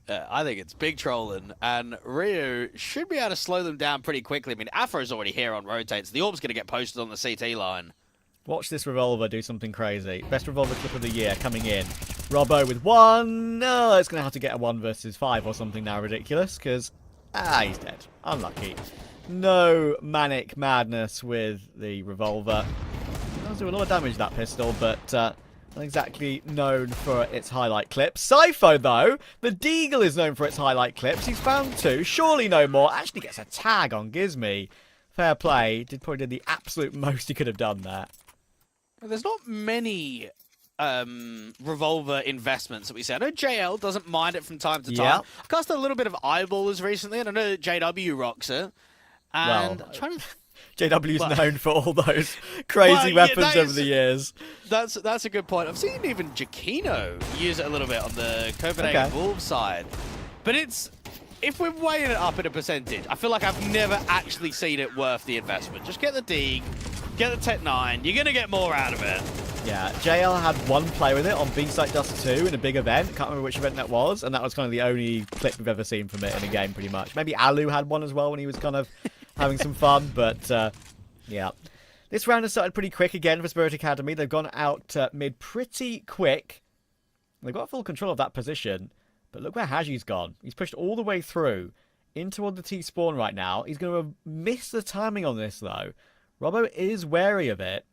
I think it's big trolling, and Ryu should be able to slow them down pretty quickly. I mean, Afro's already here on rotates. The orb's going to get posted on the CT line. Watch this revolver do something crazy. Best revolver clip of the year coming in. Robbo with 1. No, it's going to have to get a 1 versus 5 or something now ridiculous, because, he's dead. Unlucky. No manic madness with the revolver. It does do a lot of damage, that pistol, but not exactly known for its highlight clips. Sypho, though, the Deagle is known for its highlight clips. He's found 2, surely no more. Actually gets a tag on Gizmi. Fair play. Probably did the absolute most he could have done there. There's not many revolver investments that we see. I know JL doesn't mind it from time to time. Yep. I've cast a little bit of eyeballers recently, and I know that JW rocks it. And well, I'm trying to... JW's known for all those crazy weapons over the years. That's a good point. I've seen even Giacchino use it a little bit on the Copenhagen Wolves side. But it's... If we're weighing it up in a percentage, I feel like I've never actually seen it worth the investment. Just get the Deeg, get the Tech 9, you're going to get more out of it. Yeah, JL had 1 play with it on B-Site Dust 2 in a big event. Can't remember which event that was, and that was kind of the only clip we've ever seen from it in a game, pretty much. Maybe Alu had 1 as well when he was kind of having some fun, but yeah. This round has started pretty quick again for Spirit Academy. They've gone out mid pretty quick. They've got full control of that position. But look where Haji's gone. He's pushed all the way through in toward the T-spawn right now. He's going to miss the timing on this, though. Robbo is wary of it.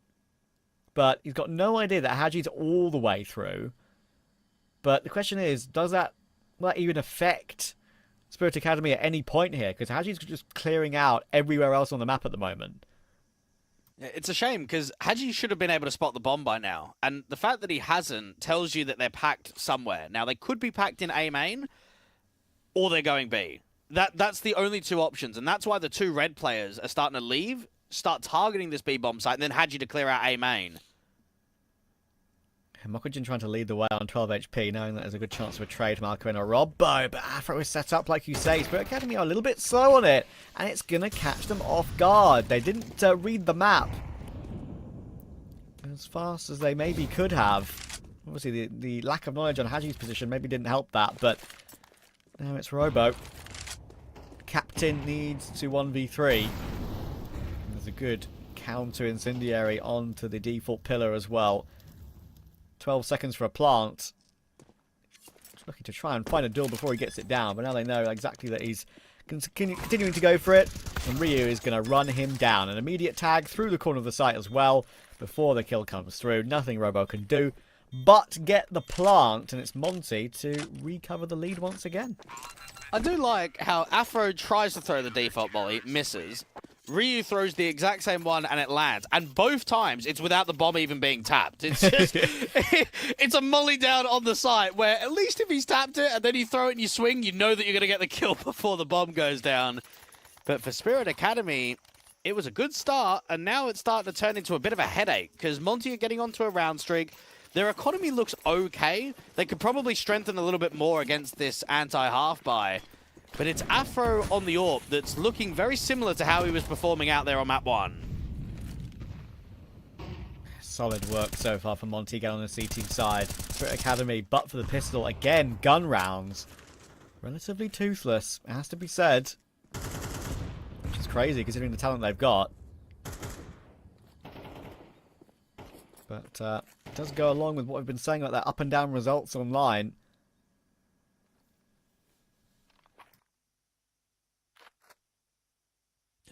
But he's got no idea that Haji's all the way through. But the question is, will that even affect Spirit Academy at any point here? Because Haji's just clearing out everywhere else on the map at the moment. It's a shame, because Haji should have been able to spot the bomb by now. And the fact that he hasn't tells you that they're packed somewhere. Now, they could be packed in A main, or they're going B. That's the only 2 options, and that's why the 2 red players are starting to leave, start targeting this B bomb site, and then Haji to clear out A main. Mokujin trying to lead the way on 12 HP, knowing that there's a good chance of a trade from Alcaren or Robbo, but Afro is set up like you say. Spirit Academy are a little bit slow on it, and it's going to catch them off guard. They didn't read the map. as fast as they maybe could have. Obviously, the lack of knowledge on Haji's position maybe didn't help that, but now it's Robo. Captain needs to 1v3. There's a good counter incendiary onto the default pillar as well. 12 seconds for a plant. Just looking to try and find a duel before he gets it down, but now they know exactly that he's continuing to go for it, and Ryu is going to run him down. An immediate tag through the corner of the site as well before the kill comes through. Nothing Robo can do but get the plant, and it's Monty to recover the lead once again. I do like how Afro tries to throw the default volley, misses. Ryu throws the exact same one and it lands. And both times, it's without the bomb even being tapped. It's just, it's a molly down on the site where at least if he's tapped it and then you throw it and you swing, you know that you're going to get the kill before the bomb goes down. But for Spirit Academy, it was a good start, and now it's starting to turn into a bit of a headache because Monty are getting onto a round streak. Their economy looks okay. They could probably strengthen a little bit more against this anti-half buy. But it's Afro on the AWP that's looking very similar to how he was performing out there on map 1. Solid work so far for Monty again on the CT side. Spirit Academy, but for the pistol, again, gun rounds. Relatively toothless, it has to be said. Which is crazy considering the talent they've got. But it does go along with what we've been saying about their up and down results online.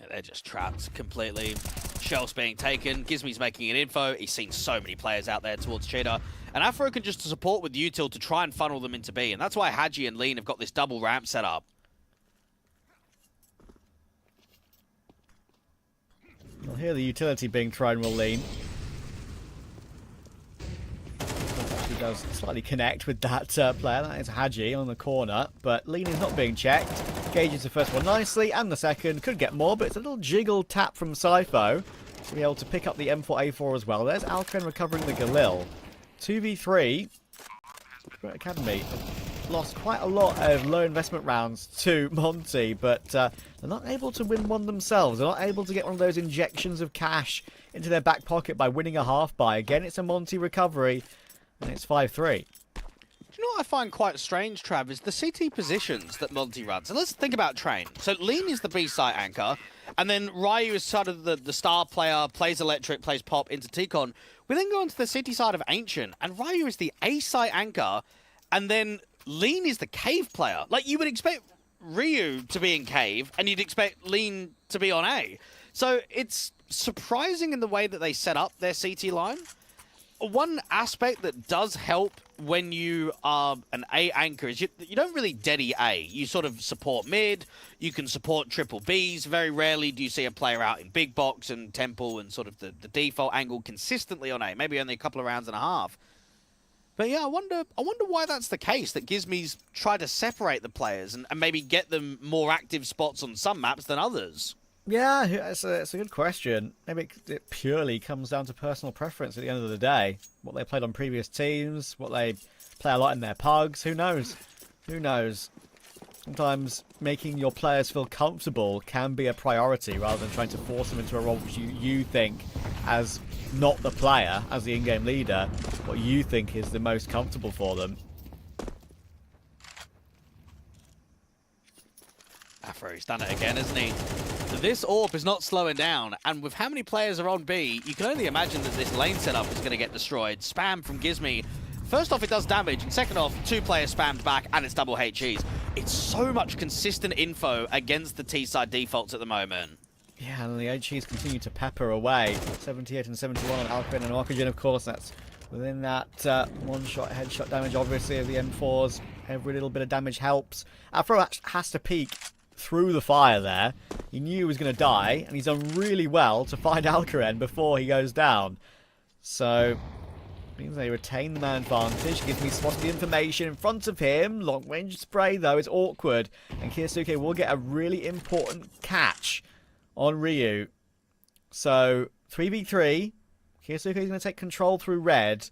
Yeah, they're just trapped completely. Shells being taken. Gizmi's making an info. He's seen so many players out there towards Cheetah. And Afro can just support with util to try and funnel them into B. And that's why Haji and Lean have got this double ramp set up. We'll hear the utility being thrown will Lean. He does slightly connect with that player. That is Haji on the corner. But Lean is not being checked. Gauges the first one nicely, and the second could get more, but it's a little jiggle tap from Sypho to be able to pick up the M4A4 as well. There's Alcren recovering the Galil. 2v3. Spirit Academy have lost quite a lot of low investment rounds to Monty, but they're not able to win one themselves. They're not able to get one of those injections of cash into their back pocket by winning a half buy. Again, it's a Monty recovery, and it's 5-3. You know what I find quite strange, Trav, is the CT positions that Monty runs. So let's think about Train. So Lean is the B-site anchor, and then Ryu is sort of the star player, plays Electric, plays Pop into T-Con. We then go into the city side of Ancient, and Ryu is the A-site anchor, and then Lean is the cave player. Like, you would expect Ryu to be in cave, and you'd expect Lean to be on A. So it's surprising in the way that they set up their CT line. One aspect that does help when you are an A anchor is you don't really deady A. You sort of support mid, you can support triple Bs. Very rarely do you see a player out in big box and temple and sort of the default angle consistently on A. Maybe only a couple of rounds and a half. But yeah, I wonder why that's the case, that Gizmi's tried to separate the players and maybe get them more active spots on some maps than others. Yeah, it's a good question. Maybe it purely comes down to personal preference at the end of the day. What they played on previous teams, what they play a lot in their pugs, who knows? Who knows? Sometimes making your players feel comfortable can be a priority rather than trying to force them into a role which you think, as not the player, as the in-game leader, what you think is the most comfortable for them. Afro's done it again, hasn't he? This AWP is not slowing down, and with how many players are on B, you can only imagine that this lane setup is going to get destroyed. Spam from Gizmi. First off, it does damage, and second off, 2 players spammed back, and it's double HEs. It's so much consistent info against the T-side defaults at the moment. Yeah, and the HEs continue to pepper away. 78 and 71 on Alcren and Oxygen, of course. That's within that one-shot headshot damage, obviously, of the M4s. Every little bit of damage helps. Afro has to peek through the fire there. He knew he was going to die, and he's done really well to find Alcaren before he goes down. So, means they retain the man advantage. Gives me spotted the information in front of him. Long-range spray, though, is awkward. And Kiyasuke will get a really important catch on Ryu. So, 3v3. Kiyasuke is going to take control through red.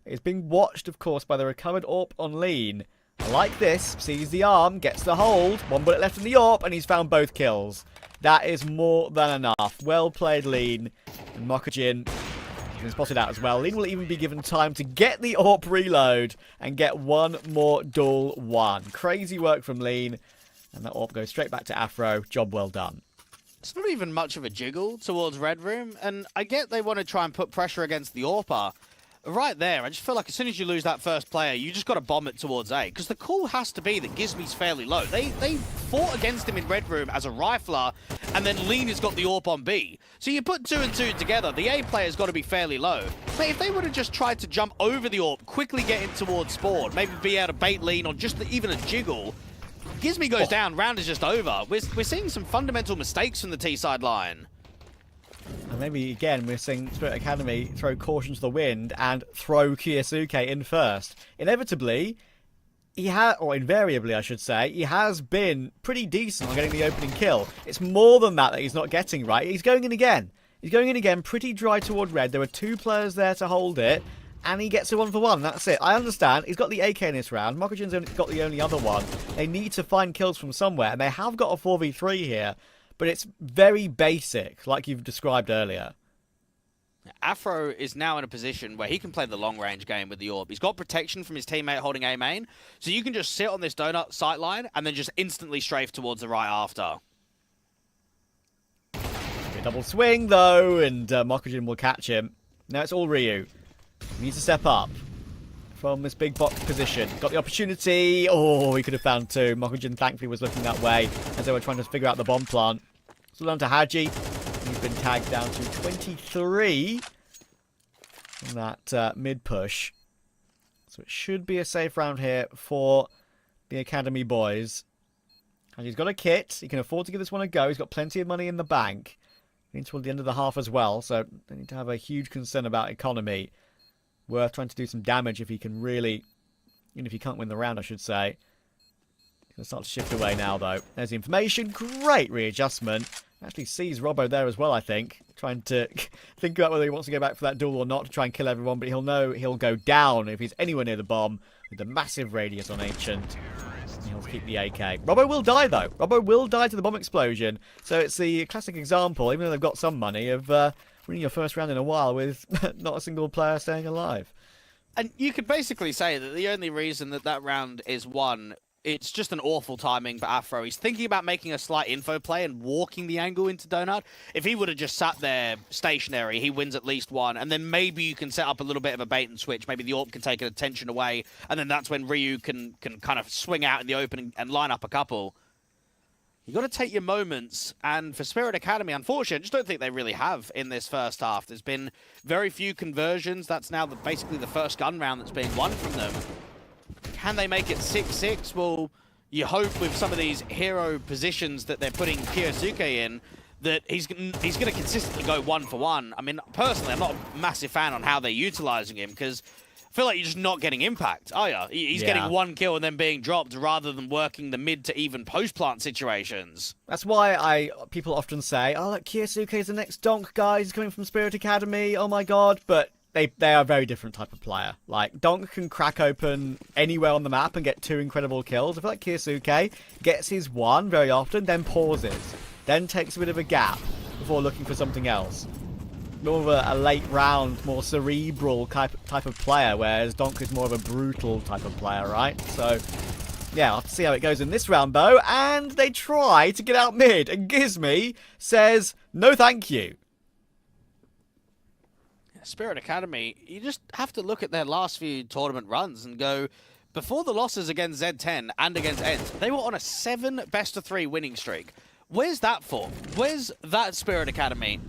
It's being watched, of course, by the recovered AWP on Lean. Like this, sees the arm, gets the hold, 1 bullet left in the AWP, and he's found both kills. That is more than enough. Well played, Lean. And Mokajin He's been spotted out as well. Lean will even be given time to get the AWP reload and get one more duel won. Crazy work from Lean. And that AWP goes straight back to Afro. Job well done. It's not even much of a jiggle towards Red Room, and I get they want to try and put pressure against the AWPer. Right there, I just feel like as soon as you lose that first player, you just got to bomb it towards A. Because the call has to be that Gizmy's fairly low. They fought against him in Red Room as a rifler, and then Lean has got the AWP on B. So you put 2 and 2 together, the A player's got to be fairly low. But if they would have just tried to jump over the AWP, quickly get in towards Spawn, maybe be able to bait Lean on just even a jiggle, Gizmy goes down, round is just over. We're seeing some fundamental mistakes from the T-side line. And maybe, again, we're seeing Spirit Academy throw caution to the wind and throw Kyosuke in first. Inevitably, or invariably, I should say, he has been pretty decent on getting the opening kill. It's more than that he's not getting, right? He's going in again. He's going in again, pretty dry toward red. There were 2 players there to hold it, and he gets a 1-for-1. That's it. I understand. He's got the AK in this round. Makujin's only got the only other one. They need to find kills from somewhere, and they have got a 4v3 here. But it's very basic, like you've described earlier. Afro is now in a position where he can play the long-range game with the AWP. He's got protection from his teammate holding A main, so you can just sit on this donut sight line and then just instantly strafe towards the right after. A double swing, though, and Makujin will catch him. Now it's all Ryu. He needs to step up from this big box position. Got the opportunity. Oh, he could have found 2. Makujin thankfully was looking that way as they were trying to figure out the bomb plant. So down to Haji. He's been tagged down to 23 in that mid push. So it should be a safe round here for the Academy boys. Haji's got a kit. He can afford to give this one a go. He's got plenty of money in the bank. Toward the end of the half as well. So they need to have a huge concern about economy. Worth trying to do some damage if he can really, even if he can't win the round, I should say. He's going to start to shift away now, though. There's the information. Great readjustment. Actually sees Robbo there as well, I think. Trying to think about whether he wants to go back for that duel or not to try and kill everyone. But he'll know he'll go down if he's anywhere near the bomb with the massive radius on Ancient. He'll keep the AK. Robbo will die, though. Robbo will die to the bomb explosion. So it's the classic example, even though they've got some money, of winning your first round in a while with not a single player staying alive. And you could basically say that the only reason that round is won, it's just an awful timing for Afro. He's thinking about making a slight info play and walking the angle into Donut. If he would have just sat there stationary, he wins at least 1. And then maybe you can set up a little bit of a bait and switch. Maybe the AWP can take an attention away. And then that's when Ryu can kind of swing out in the open and line up a couple. You got to take your moments, and for Spirit Academy, unfortunately, I just don't think they really have in this first half. There's been very few conversions. That's now basically the first gun round that's being won from them. Can they make it 6-6? Well, you hope with some of these hero positions that they're putting Kyosuke in, that he's going to consistently go 1-for-1. I mean, personally, I'm not a massive fan on how they're utilizing him, because I feel like you're just not getting impact, are you? He's getting 1 kill and then being dropped rather than working the mid to even post-plant situations. That's why people often say, oh, look, Kyosuke is the next Donk guy. He's coming from Spirit Academy. Oh, my God. But they are a very different type of player. Like, Donk can crack open anywhere on the map and get 2 incredible kills. I feel like Kyosuke gets his 1 very often, then pauses, then takes a bit of a gap before looking for something else. More of a late round, more cerebral type of player, whereas Donk is more of a brutal type of player, right? So, yeah, I'll have to see how it goes in this round, though. And they try to get out mid, and Gizmy says, no thank you. Spirit Academy, you just have to look at their last few tournament runs and go, before the losses against Z10 and against ENT, they were on a 7 best-of-3 winning streak. Where's that for? Where's that Spirit Academy?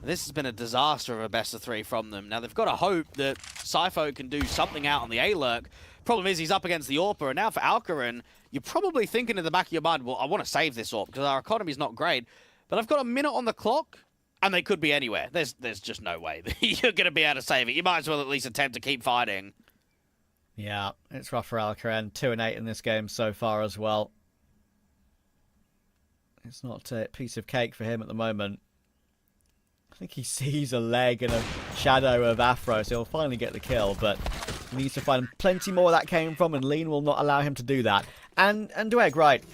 This has been a disaster of a best-of-3 from them. Now, they've got to hope that Sypho can do something out on the A-Lurk. Problem is, he's up against the AWPer, and now for Alcaran, you're probably thinking in the back of your mind, well, I want to save this AWP because our economy's not great, but I've got a minute on the clock, and they could be anywhere. There's just no way that you're going to be able to save it. You might as well at least attempt to keep fighting. Yeah, it's rough for Alcaran. 2-8 in this game so far as well. It's not a piece of cake for him at the moment. I think he sees a leg and a shadow of Afro, so he'll finally get the kill, but he needs to find plenty more where that came from, and Lean will not allow him to do that. And Dweg, right,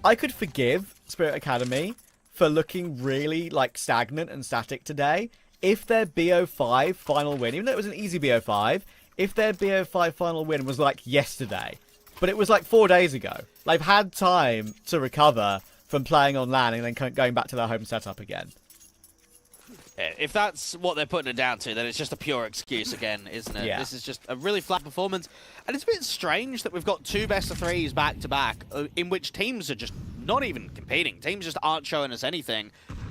I could forgive Spirit Academy for looking really, like, stagnant and static today if their BO5 final win, even though it was an easy BO5, if their BO5 final win was like yesterday, but it was like 4 days ago, they've had time to recover from playing on LAN and then going back to their home setup again. Yeah, if that's what they're putting it down to, then it's just a pure excuse again, isn't it? Yeah. This is just a really flat performance. And it's a bit strange that we've got 2 best-of-3s back-to-back in which teams are just not even competing. Teams just aren't showing us anything.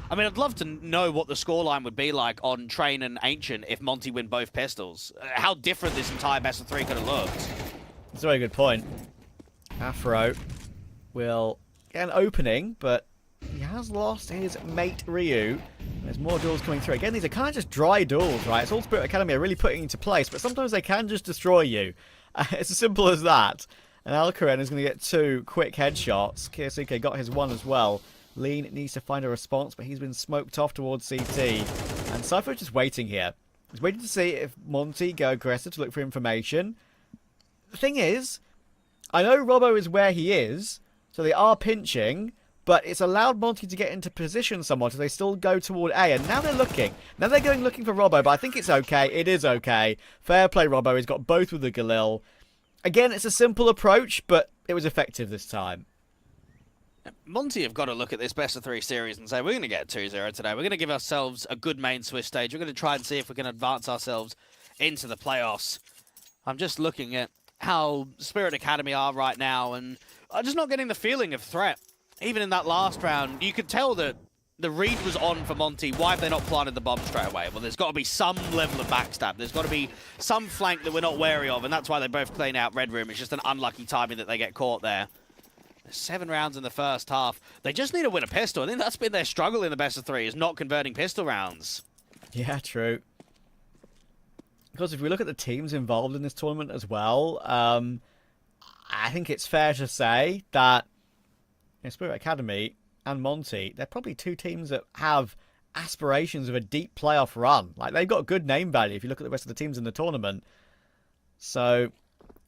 I mean, I'd love to know what the scoreline would be like on Train and Ancient if Monty win both pistols. How different this entire best-of-3 could have looked. That's a very good point. Afro will get an opening, but he has lost his mate Ryu. There's more duels coming through. Again, these are kind of just dry duels, right? It's all Spirit Academy are really putting into place, but sometimes they can just destroy you. It's as simple as that. And Alcaraz is going to get 2 quick headshots. Kyosuke got his 1 as well. Lean needs to find a response, but he's been smoked off towards CT. And Cypher is just waiting here. He's waiting to see if Monty go aggressive to look for information. The thing is, I know Robbo is where he is, so they are pinching, but it's allowed Monty to get into position somewhat, so they still go toward A, and now they're looking. Now they're going looking for Robbo, but I think it's okay. It is okay. Fair play, Robbo. He's got both with the Galil. Again, it's a simple approach, but it was effective this time. Monty have got to look at this best-of-3 series and say, we're going to get 2-0 today. We're going to give ourselves a good main Swiss stage. We're going to try and see if we can advance ourselves into the playoffs. I'm just looking at how Spirit Academy are right now, and I'm just not getting the feeling of threat. Even in that last round, you could tell that the read was on for Monty. Why have they not planted the bomb straight away? Well, there's got to be some level of backstab. There's got to be some flank that we're not wary of, and that's why they both clean out Red Room. It's just an unlucky timing that they get caught there. 7 rounds in the first half. They just need to win a pistol. I think that's been their struggle in the best-of-3, is not converting pistol rounds. Yeah, true. Because if we look at the teams involved in this tournament as well, I think it's fair to say that Spirit Academy and Monty, they're probably 2 teams that have aspirations of a deep playoff run. Like, they've got good name value if you look at the rest of the teams in the tournament. So,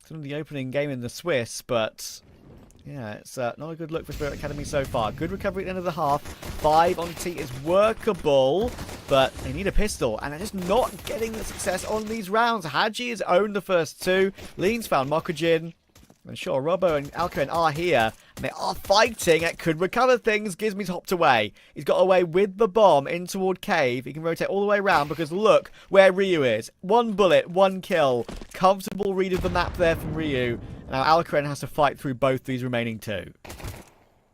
it's the opening game in the Swiss, but yeah, it's not a good look for Spirit Academy so far. Good recovery at the end of the half. 5 on T is workable, but they need a pistol, and they're just not getting the success on these rounds. Haji has owned the first 2. Lean's found Mokujin. And sure, Robbo and Alcaraz are here, and they are fighting. It could recover things. Gizmy's hopped away. He's got away with the bomb in toward Cave. He can rotate all the way around because look where Ryu is. 1 bullet, 1 kill. Comfortable read of the map there from Ryu. And now Alcaraz has to fight through both these remaining 2.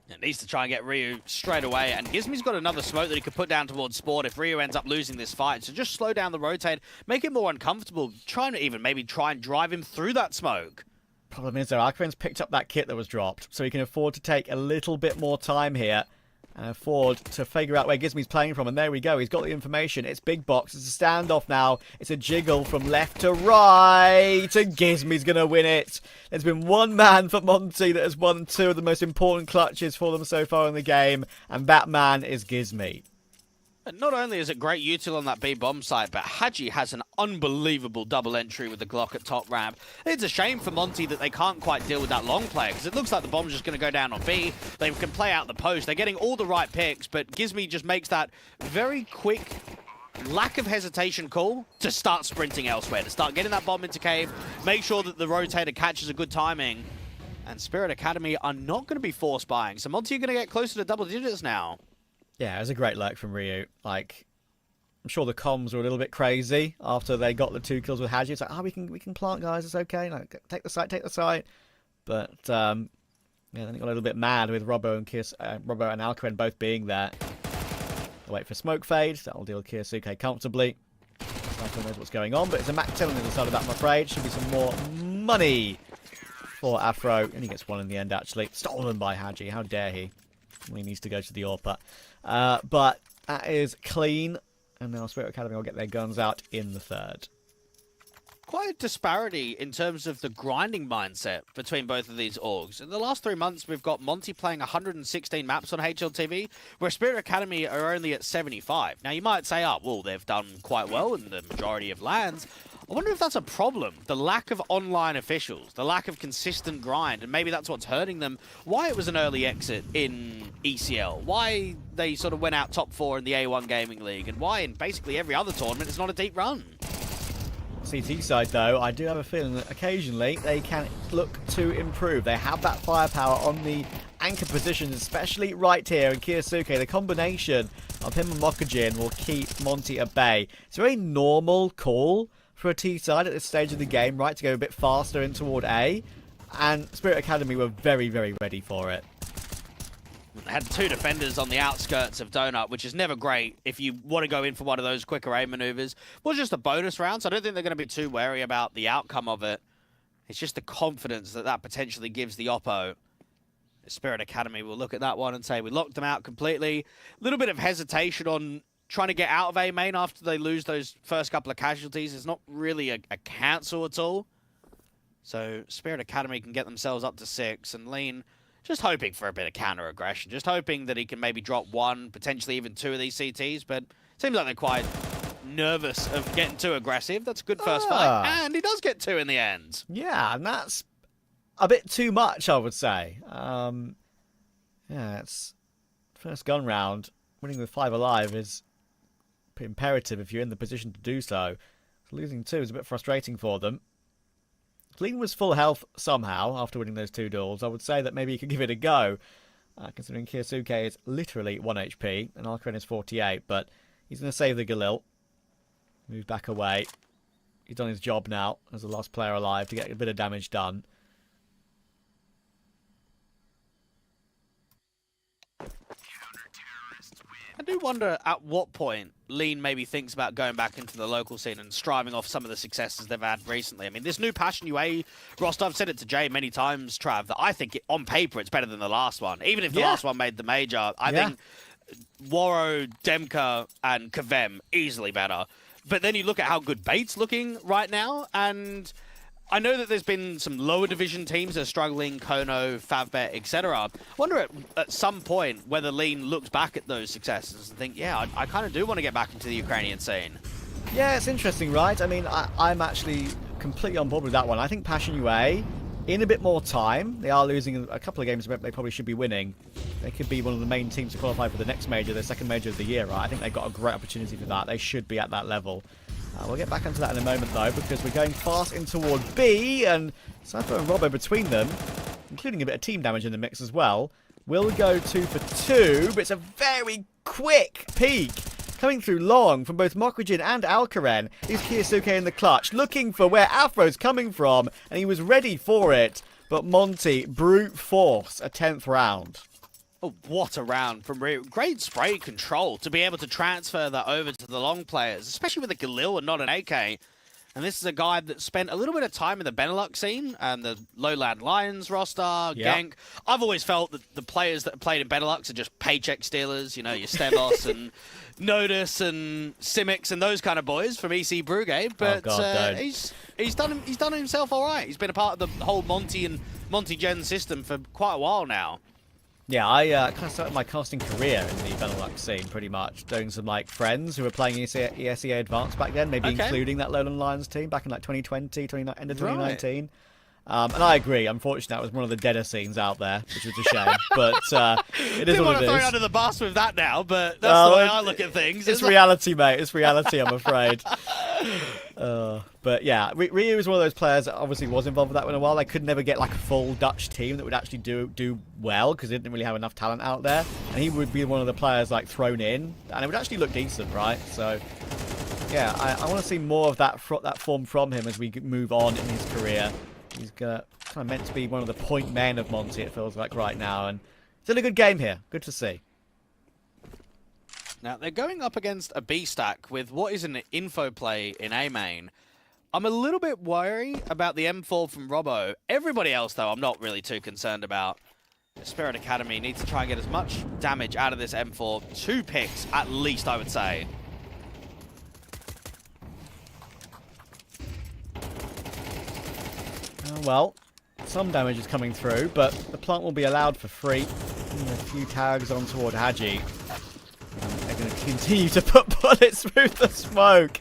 It needs to try and get Ryu straight away, and Gizmy's got another smoke that he could put down towards Sport if Ryu ends up losing this fight. So just slow down the rotate, make it more uncomfortable, trying to even maybe try and drive him through that smoke. Problem is, though, Alcaraz picked up that kit that was dropped, so he can afford to take a little bit more time here and afford to figure out where Gizmy's playing from. And there we go. He's got the information. It's big box. It's a standoff now. It's a jiggle from left to right, and Gizmy's going to win it. There's been 1 man for Monty that has won 2 of the most important clutches for them so far in the game, and that man is Gizmy. And not only is it great util on that B bomb site, but Haji has an unbelievable double entry with the Glock at top ramp. It's a shame for Monty that they can't quite deal with that long play, because it looks like the bomb's just going to go down on B. They can play out the post. They're getting all the right picks, but Gizmy just makes that very quick, lack of hesitation call to start sprinting elsewhere, to start getting that bomb into Cave, make sure that the rotator catches a good timing. And Spirit Academy are not going to be force buying, so Monty are going to get closer to double digits now. Yeah, it was a great lurk from Ryu. Like, I'm sure the comms were a little bit crazy after they got the 2 kills with Haji. It's like, we can plant, guys. It's okay. Like, take the site. But yeah, then it got a little bit mad with Robbo and Alcaraz both being there. I'll wait for smoke fade. That'll deal Kyosuke comfortably. Sniper knows what's going on, but it's a Mac 10 on the other side of that, I'm afraid. Should be some more money for Afro. And he gets 1 in the end, actually. Stolen by Haji. How dare he? He needs to go to the AWPer. But that is clean. And now Spirit Academy will get their guns out in the 3rd. Quite a disparity in terms of the grinding mindset between both of these orgs. In the last 3 months, we've got Monty playing 116 maps on HLTV, where Spirit Academy are only at 75. Now, you might say, oh, well, they've done quite well in the majority of lands. I wonder if that's a problem. The lack of online officials, the lack of consistent grind, and maybe that's what's hurting them. Why it was an early exit in ECL, why they sort of went out top 4 in the A1 Gaming League, and why in basically every other tournament it's not a deep run. CT side, though, I do have a feeling that occasionally they can look to improve. They have that firepower on the anchor positions, especially right here in Kyosuke. The combination of him and Mokujin will keep Monty at bay. It's a very normal call for a T side at this stage of the game, right, to go a bit faster in toward A. And Spirit Academy were very, very ready for it. They had 2 defenders on the outskirts of Donut, which is never great if you want to go in for one of those quicker aim maneuvers. It was just a bonus round, so I don't think they're going to be too wary about the outcome of it. It's just the confidence that that potentially gives the Oppo. Spirit Academy will look at that one and say, we locked them out completely. A little bit of hesitation on trying to get out of A main after they lose those first couple of casualties. It's not really a cancel at all. So Spirit Academy can get themselves up to 6, and Lean just hoping for a bit of counter-aggression, just hoping that he can maybe drop 1, potentially even 2 of these CTs, but it seems like they're quite nervous of getting too aggressive. That's a good first fight, and he does get 2 in the end. Yeah, and that's a bit too much, I would say. Yeah, it's first gun round. Winning with 5 alive is imperative if you're in the position to do so. Losing 2 is a bit frustrating for them. Lean was full health somehow after winning those 2 duels. I would say that maybe he could give it a go, considering Kyosuke is literally 1 HP and Alkren is 48, but he's going to save the Galil. Move back away. He's done his job now as the last player alive to get a bit of damage done. I do wonder at what point Lean maybe thinks about going back into the local scene and striving off some of the successes they've had recently. I mean, this new Passion UA roster, I've said it to Jay many times, Trav, that I think on paper it's better than the last one. Even if the last one made the major, I think Waro, Demka, and Kavem easily better. But then you look at how good Bait's looking right now, and I know that there's been some lower division teams that are struggling, Kono, Favbet, etc. I wonder at some point whether Lean looks back at those successes and think, yeah, I kind of do want to get back into the Ukrainian scene. Yeah, it's interesting, right? I mean, I'm actually completely on board with that one. I think Passion UA, in a bit more time, they are losing a couple of games they probably should be winning. They could be one of the main teams to qualify for the next major, the second major of the year, right? I think they've got a great opportunity for that. They should be at that level. We'll get back into that in a moment, though, because we're going fast in toward B, and Cypher and Robbo between them, including a bit of team damage in the mix as well, will go 2 for 2, but it's a very quick peek coming through long from both Mokujin and Alkaren. Is Kyosuke in the clutch, looking for where Afro's coming from, and he was ready for it, but Monty brute force a 10th round. Oh, what a round from Ryu. Great spray control to be able to transfer that over to the long players, especially with a Galil and not an AK. And this is a guy that spent a little bit of time in the Benelux scene and the Lowland Lions roster, Gank. I've always felt that the players that played in Benelux are just paycheck stealers, you know, your Stevos and Nodus and Simics and those kind of boys from EC Brugge. But he's done himself all right. He's been a part of the whole Monty and Monty Gen system for quite a while now. Yeah, I kind of started my casting career in the Benelux scene, pretty much, doing some, like, friends who were playing ESEA Advanced back then, maybe including that Lowland Lions team back in, like, 2020, end of 2019. And I agree, unfortunately, that was one of the deader scenes out there, which was a shame, but it is what it is. Didn't want to throw you under the bus with that now, but that's the way I look at things. It's reality, mate. It's reality, I'm afraid. But yeah, Ryu was one of those players that obviously was involved with that in a while. They could never get like a full Dutch team that would actually do well because they didn't really have enough talent out there. And he would be one of the players like thrown in, and it would actually look decent, right? So yeah, I want to see more of that form from him as we move on in his career. He's kind of meant to be one of the point men of Monty, it feels like right now, and it's in a good game here. Good to see. Now, they're going up against a B stack with what is an info play in A main. I'm a little bit worried about the M4 from Robbo. Everybody else, though, I'm not really too concerned about. Spirit Academy needs to try and get as much damage out of this M4. 2 picks, at least, I would say. Well, some damage is coming through, but the plant will be allowed for free. A few tags on toward Haji. They're going to continue to put bullets through the smoke.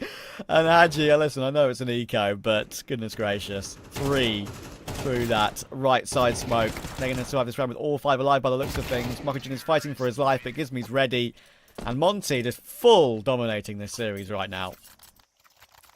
And Haji, listen, I know it's an eco, but goodness gracious. 3 through that right side smoke. They're going to survive this round with all 5 alive by the looks of things. Montage is fighting for his life, but Gizmy's ready. And Monty just full dominating this series right now.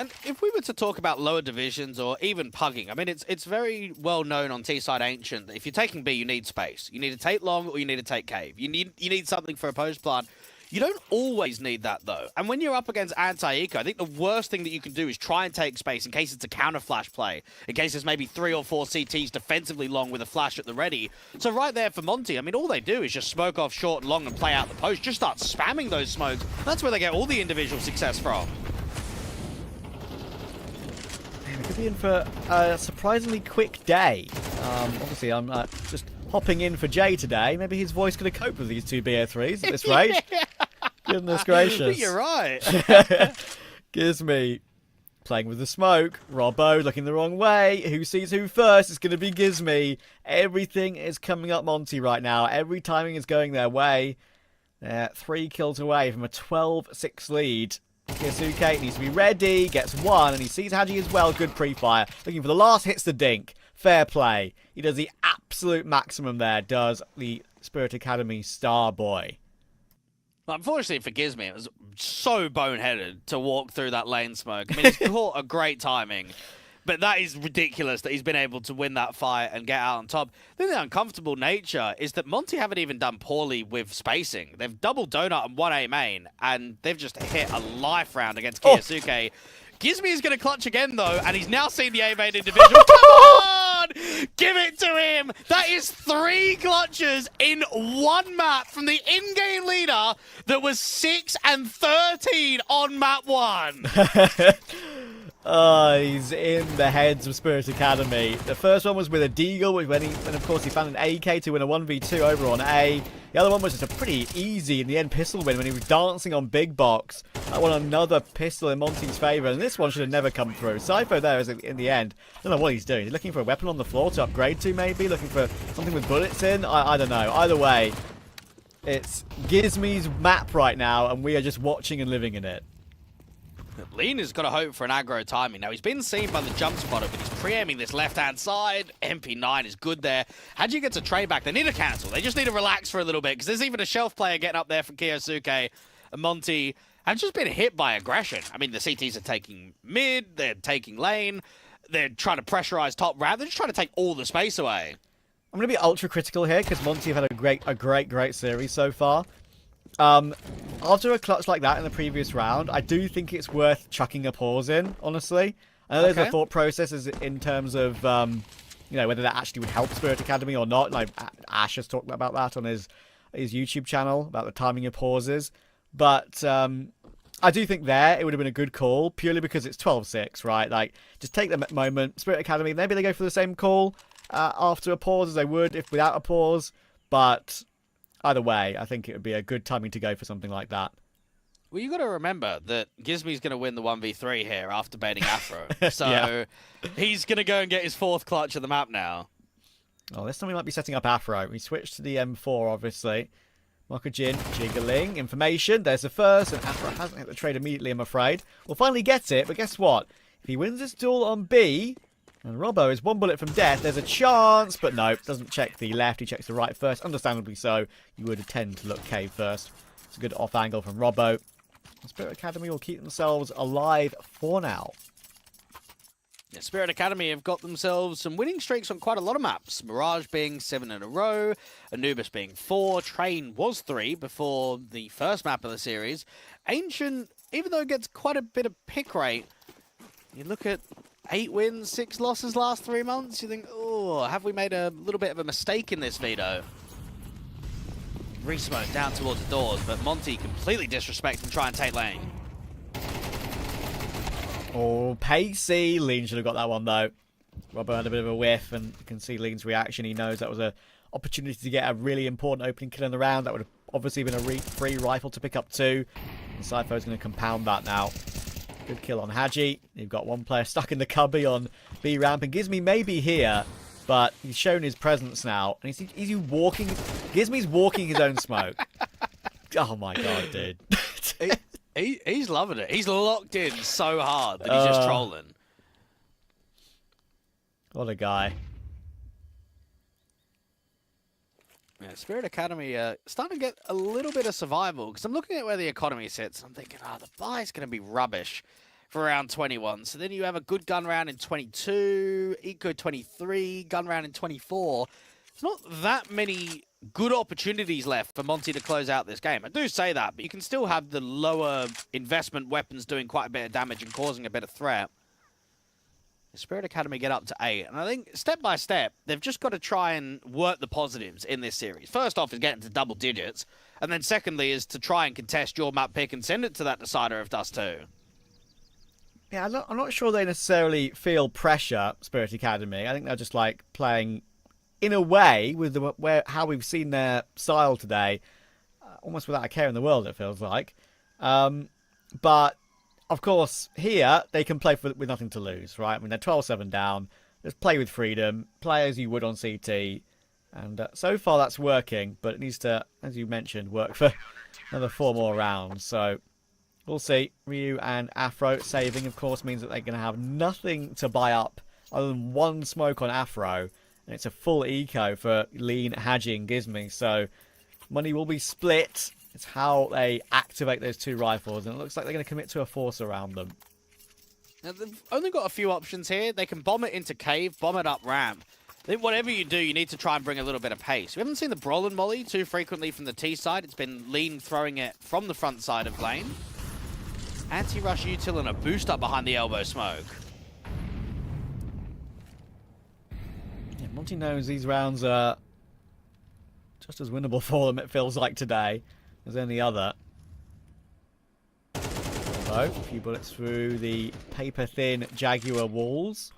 And if we were to talk about lower divisions or even pugging, I mean, it's very well known on T-side Ancient that if you're taking B, you need space. You need to take long or you need to take cave. You need something for a post plant. You don't always need that, though. And when you're up against anti-eco, I think the worst thing that you can do is try and take space in case it's a counter-flash play, in case there's maybe 3 or 4 CTs defensively long with a flash at the ready. So right there for Monty, I mean, all they do is just smoke off short and long and play out the post. Just start spamming those smokes. That's where they get all the individual success from. We could be in for a surprisingly quick day. Obviously, I'm just hopping in for Jay today. Maybe his voice could have coped with these 2 BO3s at this rate. Goodness gracious. You're right. Gizmy playing with the smoke. Robbo looking the wrong way. Who sees who first? It's going to be Gizmy. Everything is coming up Monty right now. Every timing is going their way. They're 3 kills away from a 12-6 lead. Kiyasuke needs to be ready, gets 1, and he sees Haji as well. Good pre-fire. Looking for the last, hits the dink. Fair play. He does the absolute maximum there, does the Spirit Academy star boy. Well, unfortunately for Gizmy, it was so boneheaded to walk through that lane smoke. I mean, he's caught a great timing, but that is ridiculous that he's been able to win that fight and get out on top. I think the uncomfortable nature is that Monty haven't even done poorly with spacing. They've double donut and 1A main, and they've just hit a life round against Kiyasuke. Gizmy is going to clutch again, though, and he's now seen the A-main individual. Come on! Give it to him! That is 3 clutches in 1 map from the in-game leader that was 6 and 13 on map 1. He's in the heads of Spirit Academy. The first one was with a Deagle, when of course he found an AK to win a 1v2 over on A. The other one was just a pretty easy, in the end, pistol win when he was dancing on Big Box. That won another pistol in Monty's favour, and this one should have never come through. Sypho there is in the end. I don't know what he's doing. He's looking for a weapon on the floor to upgrade to, maybe? Looking for something with bullets in? I don't know. Either way, it's Gizmy's map right now, and we are just watching and living in it. Lean has got to hope for an aggro timing. Now, he's been seen by the jump spotter, but he's pre-aiming this left-hand side. MP9 is good there. Haji gets a trade back. They need to cancel. They just need to relax for a little bit, because there's even a shelf player getting up there from Kiyasuke. And Monty have just been hit by aggression. I mean, the CTs are taking mid. They're taking lane. They're trying to pressurize top ramp. They're just trying to take all the space away. I'm going to be ultra critical here, because Monty have had a great series so far. After a clutch like that in the previous round, I do think it's worth chucking a pause in, honestly. I know there's a thought process in terms of, whether that actually would help Spirit Academy or not. Like, Ash has talked about that on his YouTube channel, about the timing of pauses. But I do think it would have been a good call, purely because it's 12-6, right? Like, just take the moment. Spirit Academy, maybe they go for the same call after a pause as they would if without a pause. But either way, I think it would be a good timing to go for something like that. Well, you got to remember that Gizmy's going to win the 1v3 here after baiting Afro. So he's going to go and get his 4th clutch of the map now. Oh, this time we might be setting up Afro. We switched to the M4, obviously. Mokujin jiggling. Information. There's the first, and Afro hasn't hit the trade immediately, I'm afraid. We'll finally get it, but guess what? If he wins this duel on B, and Robbo is 1 bullet from death, there's a chance, but no, doesn't check the left, he checks the right first. Understandably so, you would tend to look cave first. It's a good off angle from Robbo. Spirit Academy will keep themselves alive for now. Yeah, Spirit Academy have got themselves some winning streaks on quite a lot of maps. Mirage being 7 in a row, Anubis being 4, Train was 3 before the first map of the series. Ancient, even though it gets quite a bit of pick rate, you look at 8 wins, 6 losses last 3 months, you think, oh, have we made a little bit of a mistake in this Veto? Resmoke down towards the doors, but Monty completely disrespects and try and take lane. Oh, pacey. Lean should have got that one, though. Robbo had a bit of a whiff, and you can see Lean's reaction. He knows that was an opportunity to get a really important opening kill in the round. That would have obviously been a free rifle to pick up too. And Sypho's going to compound that now. Good kill on Haji. You've got one player stuck in the cubby on B ramp, and Gizmy may be here, but he's shown his presence now. And he's walking. Gizmy's walking his own smoke. Oh my god, dude. He's loving it. He's locked in so hard that he's just trolling. What a guy. Yeah, Spirit Academy starting to get a little bit of survival, because I'm looking at where the economy sits. I'm thinking, the buy's going to be rubbish for round 21. So then you have a good gun round in 22, Eco 23, gun round in 24. There's not that many good opportunities left for Monty to close out this game. I do say that, but you can still have the lower investment weapons doing quite a bit of damage and causing a bit of threat. The Spirit Academy get up to 8, and I think step by step, they've just got to try and work the positives in this series. First off is getting to double digits, and then secondly is to try and contest your map pick and send it to that decider of Dust 2. Yeah, I'm not sure they necessarily feel pressure, Spirit Academy. I think they're just like playing in a way with how we've seen their style today, almost without a care in the world, it feels like. But of course, here they can play with nothing to lose, right? I mean, they're 12-7 down. Just play with freedom, play as you would on CT, and so far that's working. But it needs to, as you mentioned, work for another 4 more rounds. So we'll see. Ryu and Afro saving, of course, means that they're going to have nothing to buy up other than 1 smoke on Afro. And it's a full eco for Lean, Haji, and Gizmi. So money will be split. It's how they activate those 2 rifles. And it looks like they're going to commit to a force around them. Now, they've only got a few options here. They can bomb it into cave, bomb it up ramp. I think whatever you do, you need to try and bring a little bit of pace. We haven't seen the Brolin molly too frequently from the T side. It's been Lean throwing it from the front side of lane. Anti-rush util and a boost up behind the elbow smoke. Yeah, Monty knows these rounds are just as winnable for them, it feels like today, as any other. So, a few bullets through the paper-thin Jaguar walls.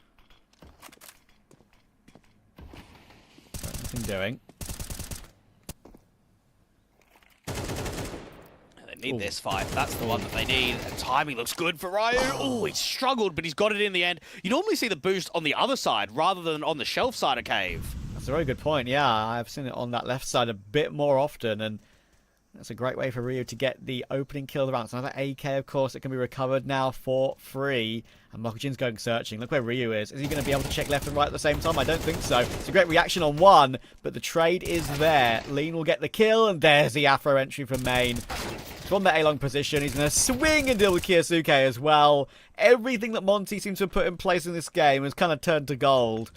Nothing doing. Need this fight. That's the one that they need. And timing looks good for Ryu. Oh, he struggled, but he's got it in the end. You normally see the boost on the other side rather than on the shelf side of cave. That's a very good point. Yeah, I've seen it on that left side a bit more often, and that's a great way for Ryu to get the opening kill of the round. So another AK, of course, that can be recovered now for free. And Mokujin's going searching. Look where Ryu is. Is he going to be able to check left and right at the same time? I don't think so. It's a great reaction on 1, but the trade is there. Lean will get the kill, and there's the Afro entry from main. From the A-long position, he's going to swing and deal with Kyosuke as well. Everything that Monty seems to have put in place in this game has kind of turned to gold.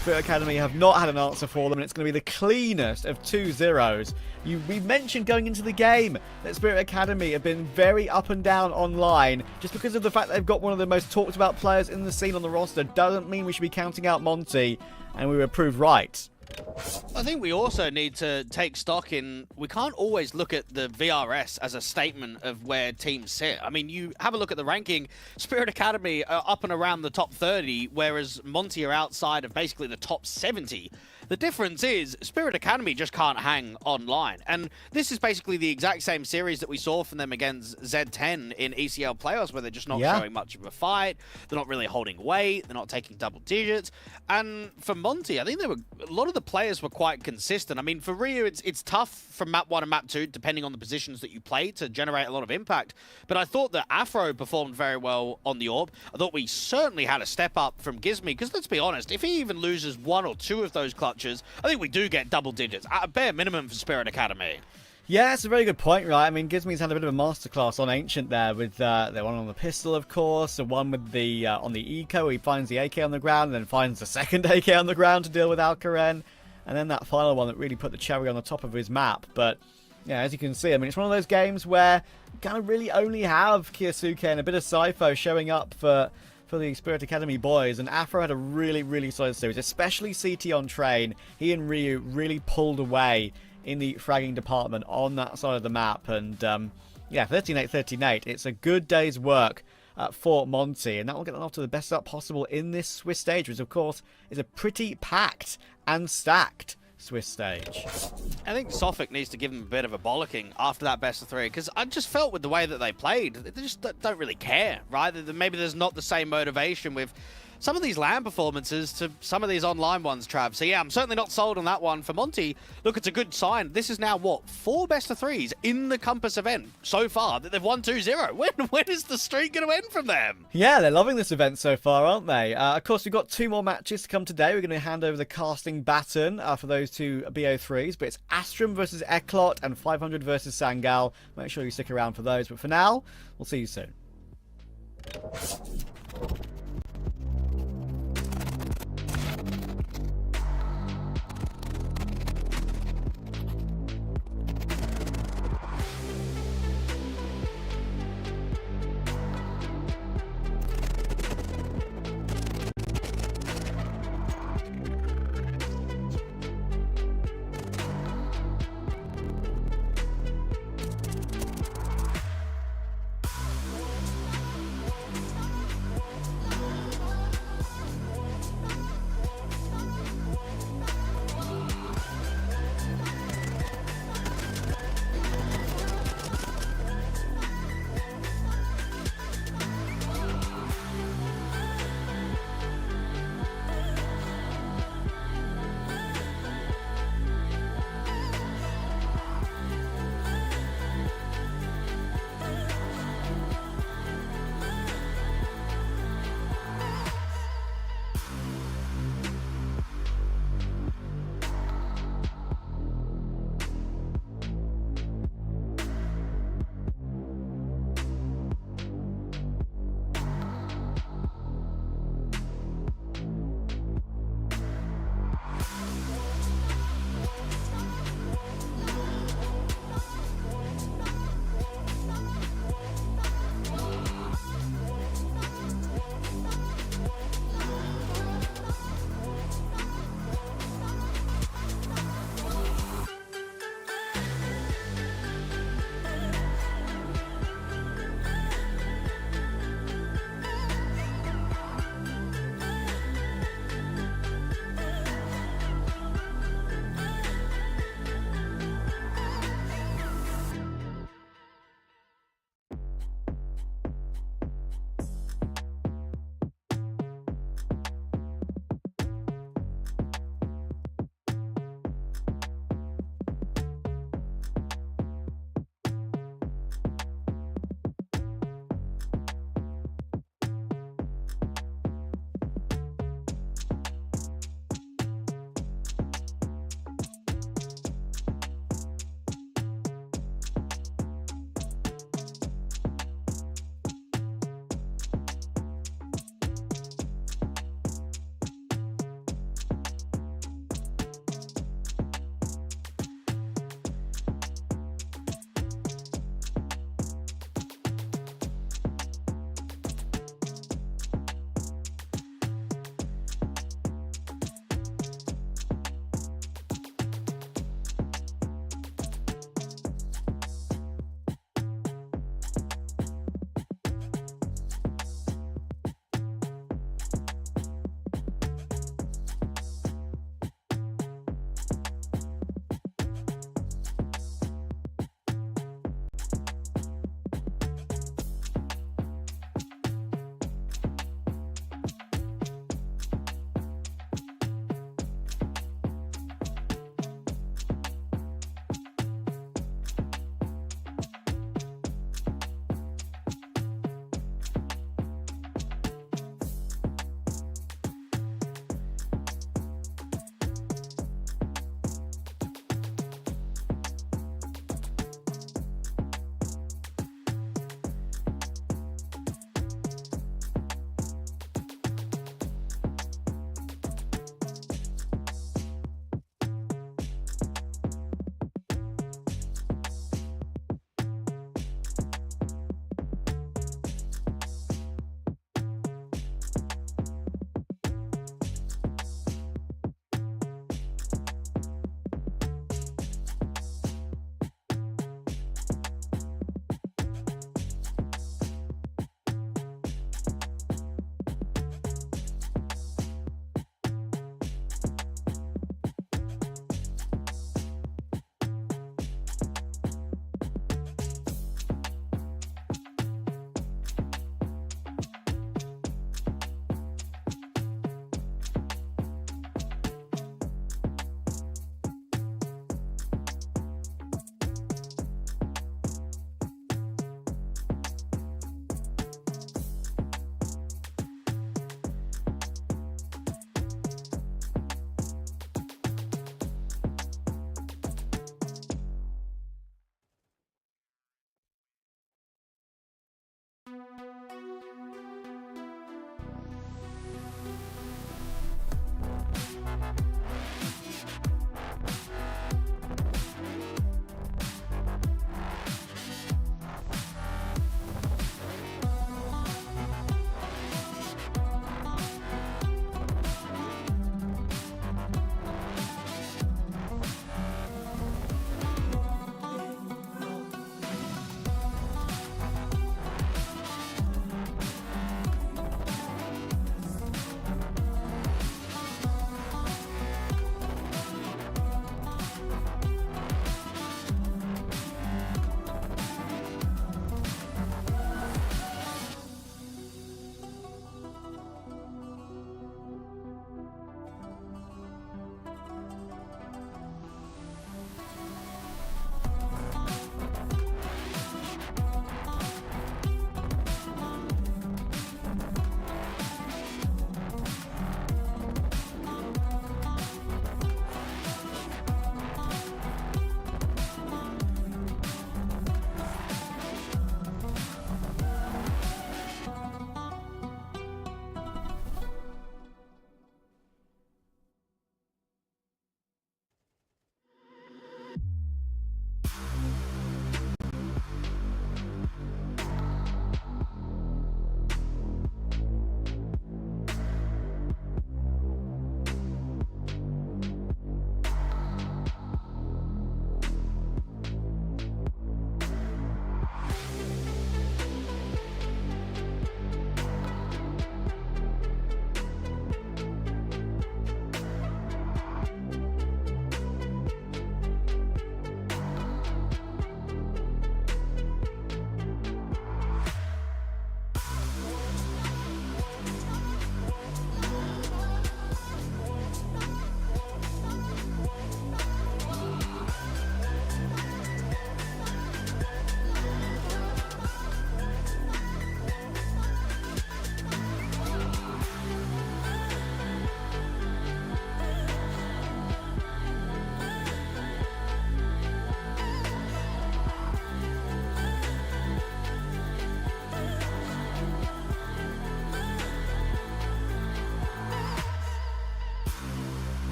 Spirit Academy have not had an answer for them, and it's going to be the cleanest of 2 zeros. We mentioned going into the game that Spirit Academy have been very up and down online. Just because of the fact that they've got one of the most talked about players in the scene on the roster doesn't mean we should be counting out Monty, and we were proved right. I think we also need to take stock in, we can't always look at the VRS as a statement of where teams sit. I mean, you have a look at the ranking, Spirit Academy are up and around the top 30, whereas Monty are outside of basically the top 70. The difference is Spirit Academy just can't hang online. And this is basically the exact same series that we saw from them against Z10 in ECL playoffs, where they're just not showing much of a fight. They're not really holding weight. They're not taking double digits. And for Monty, I think a lot of the players were quite consistent. I mean, for Ryu, it's tough from map 1 and map 2, depending on the positions that you play, to generate a lot of impact. But I thought that Afro performed very well on the AWP. I thought we certainly had a step up from Gizmi, because let's be honest, if he even loses 1 or 2 of those clutches, I think we do get double digits, at a bare minimum for Spirit Academy. Yeah, it's a very good point, right? I mean, Gizmi's had a bit of a masterclass on Ancient there with the one on the pistol, of course, the one with the on the eco. He finds the AK on the ground, and then finds the second AK on the ground to deal with Alcaren, and then that final one that really put the cherry on the top of his map. But yeah, as you can see, I mean, it's one of those games where you kind of really only have Kyosuke and a bit of Sypho showing up for the Spirit Academy boys, and Afro had a really, really solid series, especially CT on train. He and Ryu really pulled away in the fragging department on that side of the map, and yeah, 13-8, it's a good day's work for Monty, and that will get them off to the best start possible in this Swiss stage, which of course is a pretty packed and stacked Swiss stage. I think Sophic needs to give him a bit of a bollocking after that best of 3, because I just felt with the way that they played, they just don't really care, right? Maybe there's not the same motivation with some of these LAN performances to some of these online ones, Trav. So yeah, I'm certainly not sold on that one. For Monty, look, it's a good sign. This is now, what, 4 best of 3s in the Compass event so far that they've won 2-0. When is the streak going to end from them? Yeah, they're loving this event so far, aren't they? Of course, we've got 2 more matches to come today. We're going to hand over the casting baton for those 2 BO3s, but it's Astrum versus Eklot and 500 versus Sangal. Make sure you stick around for those, but for now, we'll see you soon.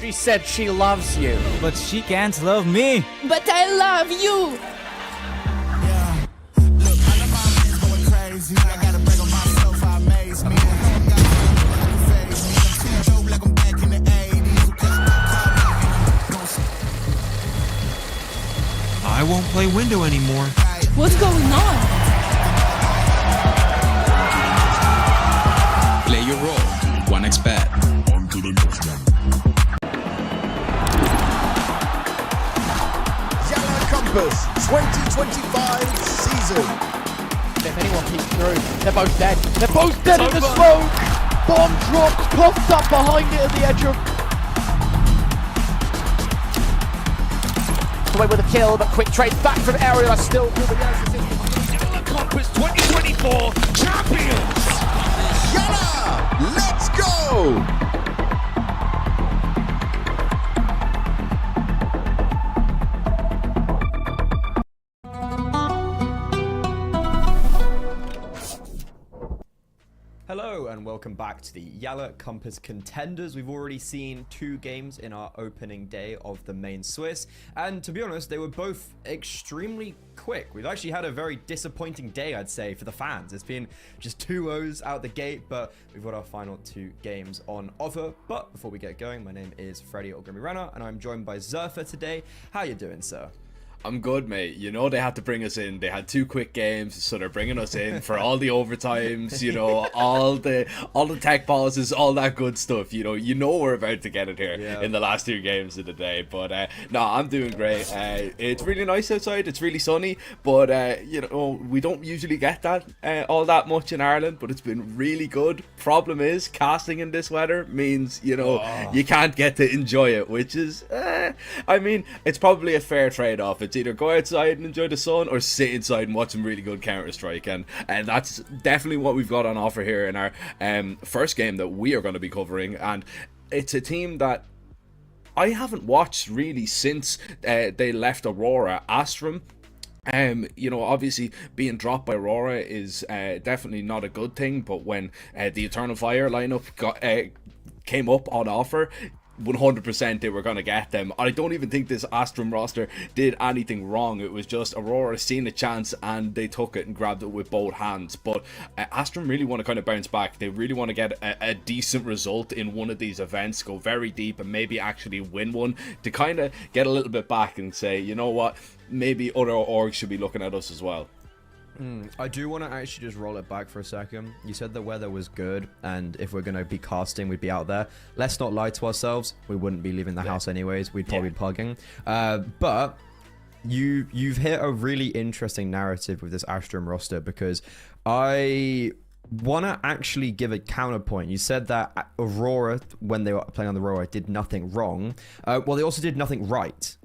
She said she loves you, but she can't love me. But I love you. Yeah. Look, all of my men's going crazy. I gotta break on myself, I amaze me. Got to phase me. I'm seeing dope like I'm back in the 80s. I won't play window anymore. What's going on? Play your role. 1xBet. On to the next one. YaLLa Compass 2025 season. If anyone peeks through, they're both dead. They're both dead in the smoke! Bomb drops, popped up behind it at the edge of... Away with a kill, but quick trade back from Area still through the YaLLa Compass 2024 champions! YaLLa, let's go! Hello and welcome back to the YaLLa Compass Contenders. We've already seen 2 games in our opening day of the main Swiss, and to be honest, they were both extremely quick. We've actually had a very disappointing day, I'd say, for the fans. It's been just 2-0s out the gate, but we've got our final 2 games on offer. But before we get going, my name is Freddie Runner, and I'm joined by Zerfa today. How you doing, sir? I'm good, mate. You know, they had to bring us in. They had 2 quick games, so they're bringing us in for all the overtimes, you know, all the tech pauses, all that good stuff. You know we're about to get it here in the last 2 games of the day. But no, I'm doing great. It's really nice outside. It's really sunny, but you know, we don't usually get that all that much in Ireland. But it's been really good. Problem is, casting in this weather means, you know, you can't get to enjoy it, which is, I mean, it's probably a fair trade-off. It's either go outside and enjoy the sun or sit inside and watch some really good Counter-Strike, and that's definitely what we've got on offer here in our first game that we are going to be covering. And it's a team that I haven't watched really since they left Aurora. Astrum, you know, obviously being dropped by Aurora is definitely not a good thing, but when the Eternal Fire lineup came up on offer, 100% they were going to get them. I don't even think this Astrum roster did anything wrong. It was just Aurora seeing a chance and they took it and grabbed it with both hands. But Astrum really want to kind of bounce back. They really want to get a decent result in one of these events, go very deep and maybe actually win one to kind of get a little bit back and say, you know what, maybe other orgs should be looking at us as well. I do want to actually just roll it back for a second. You said the weather was good, and if we're going to be casting, we'd be out there. Let's not lie to ourselves. We wouldn't be leaving the house anyways. We'd probably be plugging. But you've hit a really interesting narrative with this Astrum roster, because I want to actually give a counterpoint. You said that Aurora, when they were playing on the Aurora, did nothing wrong. Well, they also did nothing right,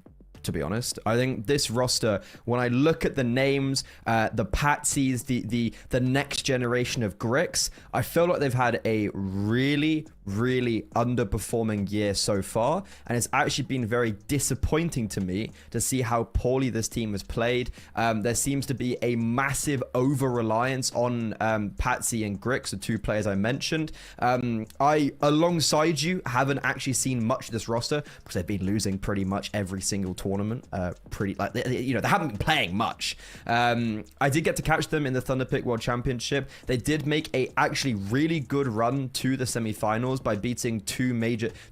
to be honest. I think this roster, when I look at the names, the Patsies, the next generation of Grix, I feel like they've had a really underperforming year so far, and it's actually been very disappointing to me to see how poorly this team has played. There seems to be a massive over-reliance on Patsy and Grix, the 2 players I mentioned. I, alongside you, haven't actually seen much of this roster because they've been losing pretty much every single tournament. They haven't been playing much. I did get to catch them in the Thunderpick World Championship. They did make a actually really good run to the semi-finals by beating 2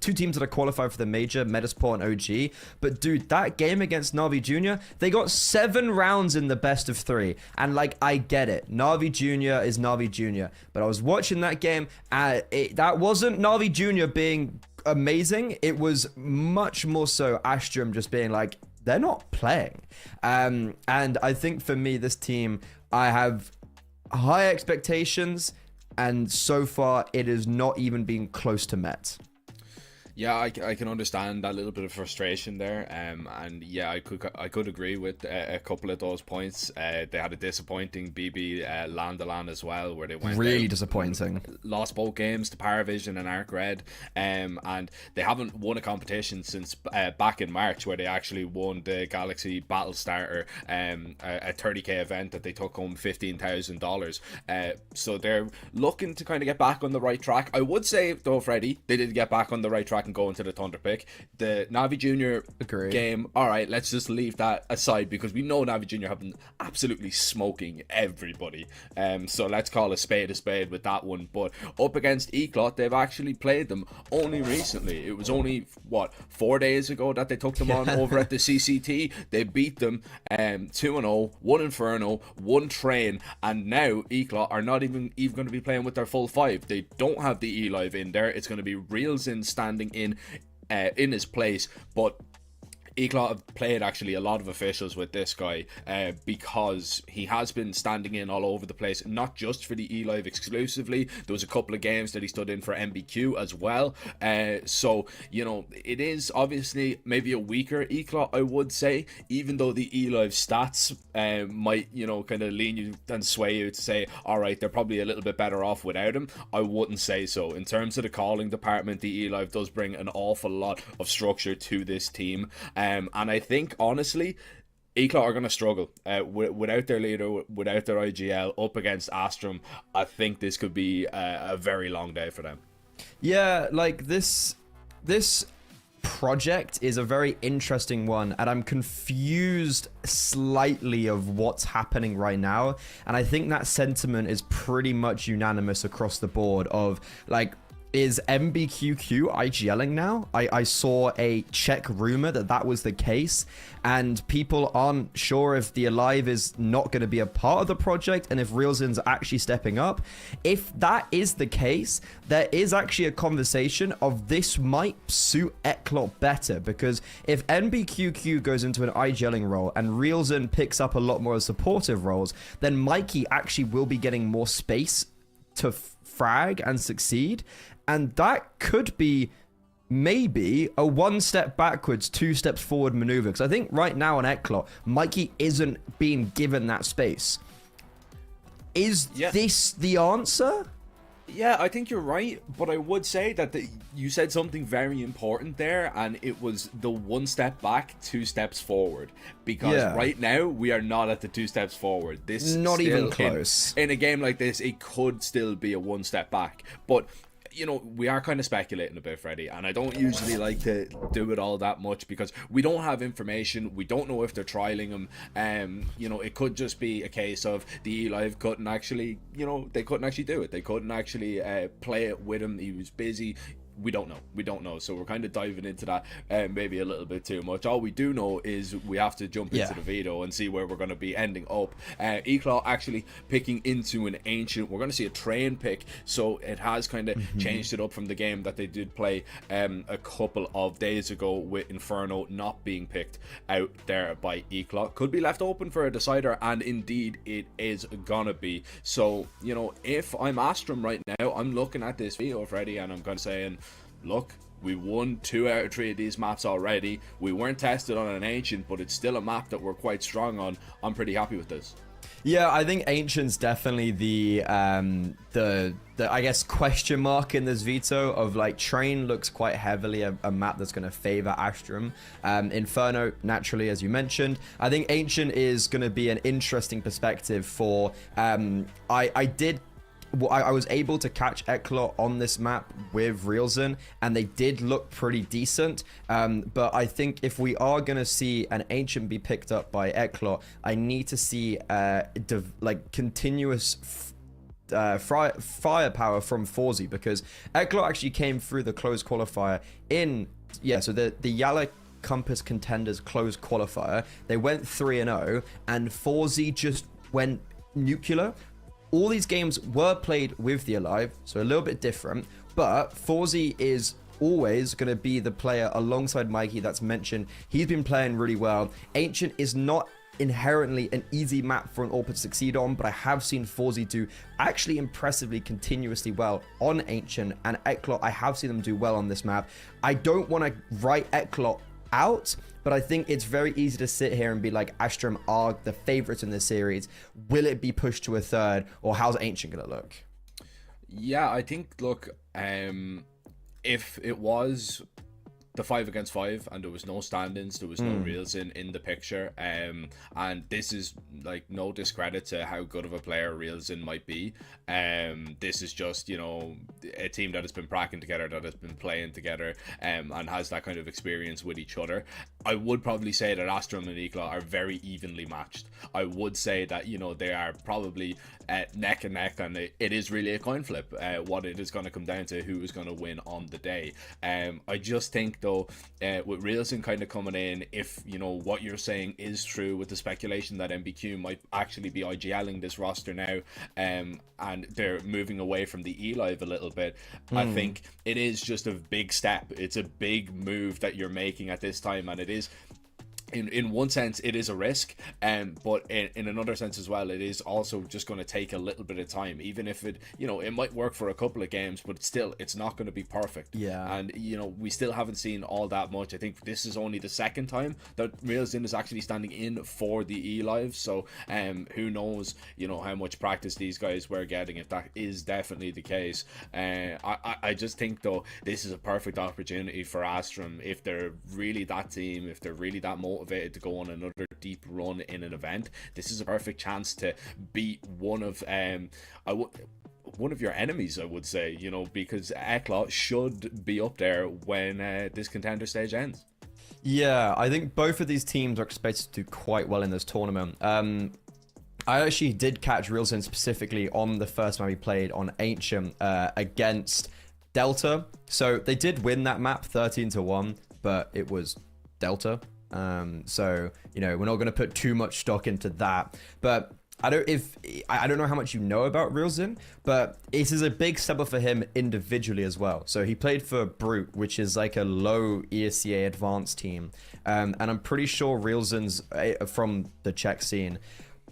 teams that are qualified for the major, Metasport and OG. But dude, that game against Na'Vi Jr., they got 7 rounds in the best of 3. And like, I get it, Na'Vi Jr. is Na'Vi Jr. But I was watching that game, that wasn't Na'Vi Jr. being amazing. It was much more so Astrum just being like, they're not playing. And I think for me, this team, I have high expectations, and so far it has not even been close to met. Yeah, I can understand that little bit of frustration there, and yeah, I could agree with a couple of those points. They had a disappointing BB LAN as well, where they went really disappointing, lost both games to Paravision and Arc Red, and they haven't won a competition since back in March, where they actually won the Galaxy Battle Starter, a 30k event that they took home $15,000. So they're looking to kind of get back on the right track. I would say though, Freddie, they did get back on the right track and go into the Thunder pick. The Navi Junior game, all right, let's just leave that aside because we know Navi Junior have been absolutely smoking everybody. So let's call a spade with that one. But up against Eclot, they've actually played them only recently. It was only, what, 4 days ago that they took them on over at the CCT. They beat them 2-0, 1 Inferno, 1 Train, and now Eclot are not even going to be playing with their full 5. They don't have the E-Live in there. It's going to be Reelsin standing in his place, but Eclot have played actually a lot of officials with this guy because he has been standing in all over the place, not just for the E-Live exclusively. There was a couple of games that he stood in for MBQ as well. So, you know, it is obviously maybe a weaker Eclot, I would say, even though the E-Live stats might, you know, kind of lean you and sway you to say, all right, they're probably a little bit better off without him. I wouldn't say so. In terms of the calling department, the E-Live does bring an awful lot of structure to this team. And I think, honestly, Eclot are going to struggle without their leader, without their IGL, up against Astrum. I think this could be a very long day for them. Yeah, like this project is a very interesting one, and I'm confused slightly of what's happening right now. And I think that sentiment is pretty much unanimous across the board of, like, is MBQQ IGLing now? I saw a check rumor that was the case, and people aren't sure if the Alive is not going to be a part of the project and if Reelsin's actually stepping up. If that is the case, there is actually a conversation of this might suit Eclot better, because if MBQQ goes into an IGLing role and Reelsin picks up a lot more supportive roles, then Mikey actually will be getting more space to frag and succeed. And that could be maybe a 1 step backwards, 2 steps forward maneuver. Because I think right now on Eclot, Mikey isn't being given that space. Is this the answer? Yeah, I think you're right, but I would say that you said something very important there, and it was the 1 step back, 2 steps forward. Because right now, we are not at the 2 steps forward. This not even close. In a game like this, it could still be a 1 step back. But, you know, we are kind of speculating a bit, Freddie, and I don't usually like to do it all that much because we don't have information. We don't know if they're trialing him. You know, it could just be a case of the E-Live couldn't actually, you know, they couldn't actually do it. They couldn't actually play it with him. He was busy. We don't know. So we're kind of diving into that maybe a little bit too much. All we do know is we have to jump into the veto and see where we're going to be ending up. Eclot actually picking into an Ancient. We're going to see a Train pick, so it has kind of changed it up from the game that they did play a couple of days ago with Inferno not being picked out there by Eclot. Could be left open for a decider, and indeed it is gonna be. So, you know, if I'm Astrum right now, I'm looking at this veto, Freddie, and I'm kind of saying, look, we won 2 out of 3 of these maps already. We weren't tested on an Ancient, but it's still a map that we're quite strong on. I'm pretty happy with this. Yeah, I think Ancient's definitely the I guess question mark in this veto of, like, Train looks quite heavily a map that's going to favor Astrum. Inferno, naturally, as you mentioned. I think Ancient is going to be an interesting perspective for I was able to catch Eclot on this map with Reelsin, and they did look pretty decent. But I think if we are going to see an Ancient be picked up by Eclot, I need to see continuous firepower from Forzy, because Eclot actually came through the closed qualifier so the YaLLa Compass Contenders closed qualifier. They went 3-0, and Forzy just went nuclear. All these games were played with the Alive, so a little bit different, but Forzy is always going to be the player alongside Mikey that's mentioned. He's been playing really well. Ancient is not inherently an easy map for an AWP to succeed on, but I have seen Forzy do actually impressively continuously well on Ancient, and Eclot, I have seen them do well on this map. I don't want to write Eclot out, but I think it's very easy to sit here and be like, Astrum are the favorites in this series. Will it be pushed to a third, or how's Ancient gonna look? Yeah, I think, look, if it was the 5 against 5, and there was no stand-ins, there was no reels in the picture. And this is like no discredit to how good of a player Reelsin might be. This is just, you know, a team that has been practicing together, that has been playing together, and has that kind of experience with each other. I would probably say that Astrum and Ikla are very evenly matched. I would say that, you know, they are probably neck and neck, and it is really a coin flip. What it is going to come down to, who is going to win on the day. I just think though, with Reelsin kind of coming in, if you know what you're saying is true, with the speculation that MBQ might actually be IGLing this roster now, and they're moving away from the E-Live a little bit, I think it is just a big step. It's a big move that you're making at this time, and it is, in one sense, it is a risk, but in another sense as well, it is also just going to take a little bit of time. Even if it, you know, it might work for a couple of games, but still, it's not going to be perfect. Yeah. And, you know, we still haven't seen all that much. I think this is only the second time that Reelsin is actually standing in for the E-Live, so who knows, you know, how much practice these guys were getting, if that is definitely the case. I just think, though, this is a perfect opportunity for Astrum, if they're really that team, if they're really that motivated to go on another deep run in an event. This is a perfect chance to beat one of your enemies, I would say, you know, because YaLLa should be up there when this contender stage ends. Yeah, I think both of these teams are expected to do quite well in this tournament. I actually did catch Reelsin specifically on the first map we played on Ancient against Delta. So they did win that map 13-1, but it was Delta. So, you know, we're not going to put too much stock into that. But I don't know how much you know about Reelsin, but it is a big step up for him individually as well. So he played for Brute, which is like a low ESCA advanced team. And I'm pretty sure Reelsin's from the Czech scene.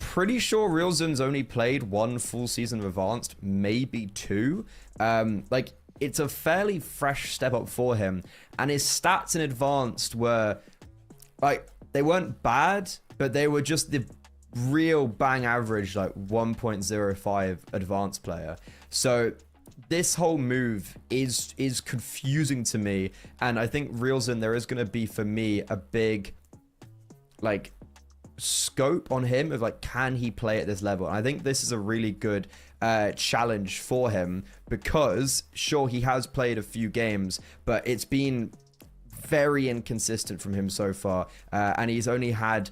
Pretty sure Reelsin's only played 1 full season of advanced, maybe 2. Like, it's a fairly fresh step up for him. And his stats in advanced were, like, they weren't bad, but they were just the real bang average, like 1.05 advanced player. So this whole move is confusing to me, and I think Reelsin, there is going to be, for me, a big, like, scope on him of, like, can he play at this level? And I think this is a really good challenge for him, because sure, he has played a few games, but it's been very inconsistent from him so far, and he's only had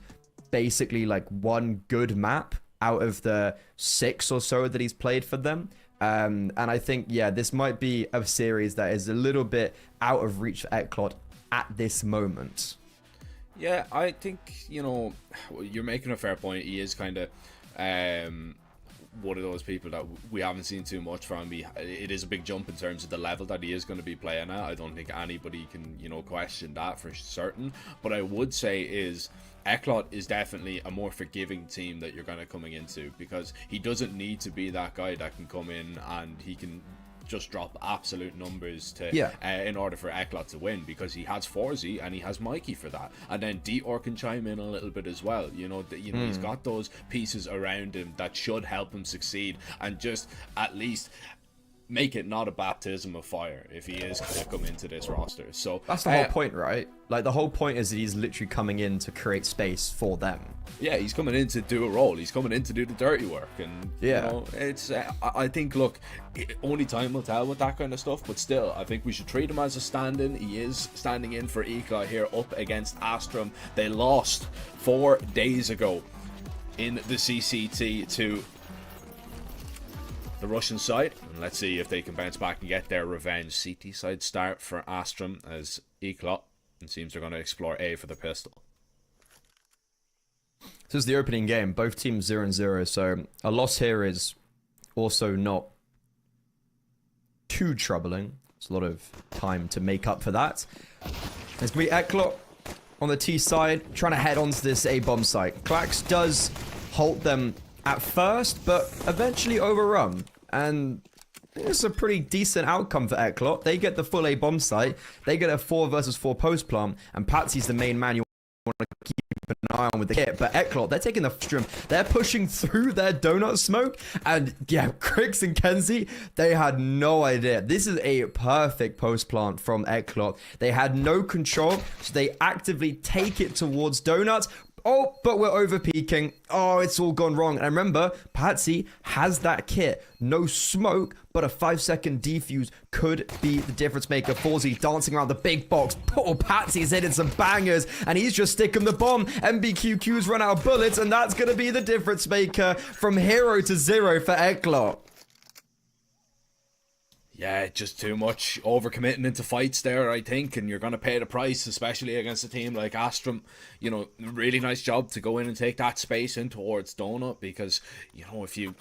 basically like 1 good map out of the 6 or so that he's played for them. And I think, yeah, this might be a series that is a little bit out of reach for YaLLa at this moment. Yeah, I think, you know, you're making a fair point. He is kind of one of those people that we haven't seen too much from. It is a big jump in terms of the level that he is going to be playing at. I don't think anybody can, you know, question that for certain. But I would say is YaLLa is definitely a more forgiving team that you're going to coming into, because he doesn't need to be that guy that can come in and he can just drop absolute numbers to in order for YaLLa to win, because he has Forzy and he has Mikey for that, and then Dior can chime in a little bit as well. You know, he's got those pieces around him that should help him succeed, and just at least make it not a baptism of fire if he is going to come into this roster. So that's the whole point, right? Like, the whole point is that he's literally coming in to create space for them. Yeah, he's coming in to do a role. He's coming in to do the dirty work, and you know, it's I think, look, only time will tell with that kind of stuff, but still, I think we should treat him as a stand-in. He is standing in for YaLLa here up against Astrum. They lost 4 days ago in the CCT to the Russian side, and let's see if they can bounce back and get their revenge. CT side start for Astrum as YaLLa, and seems they're going to explore A for the pistol. This is the opening game, both teams 0-0, so a loss here is also not too troubling. It's a lot of time to make up for that. There's going to be YaLLa on the T side, trying to head onto this A bomb site. Klax does halt them at first, but eventually overrun, and it's a pretty decent outcome for YaLLa. They get the full A bomb site, they get a 4 versus 4 post plant, and Patsy's the main man you want to keep an eye on with the kit. But Eklot, they're taking the stream. They're pushing through their donut smoke. And yeah, Grix and Kenzie, they had no idea. This is a perfect post plant from Eklot. They had no control, so they actively take it towards donuts. Oh, but we're over peaking. Oh, it's all gone wrong. And remember, Patsy has that kit. No smoke, but a 5-second defuse could be the difference maker. Forzy dancing around the big box. Poor Patsy's hitting some bangers, and he's just sticking the bomb. MBQQ's run out of bullets, and that's going to be the difference maker from 0 to 0 for Eklot. Yeah, just too much overcommitting into fights there, I think, and you're going to pay the price, especially against a team like Astrum. You know, really nice job to go in and take that space in towards Donut, because, you know, if you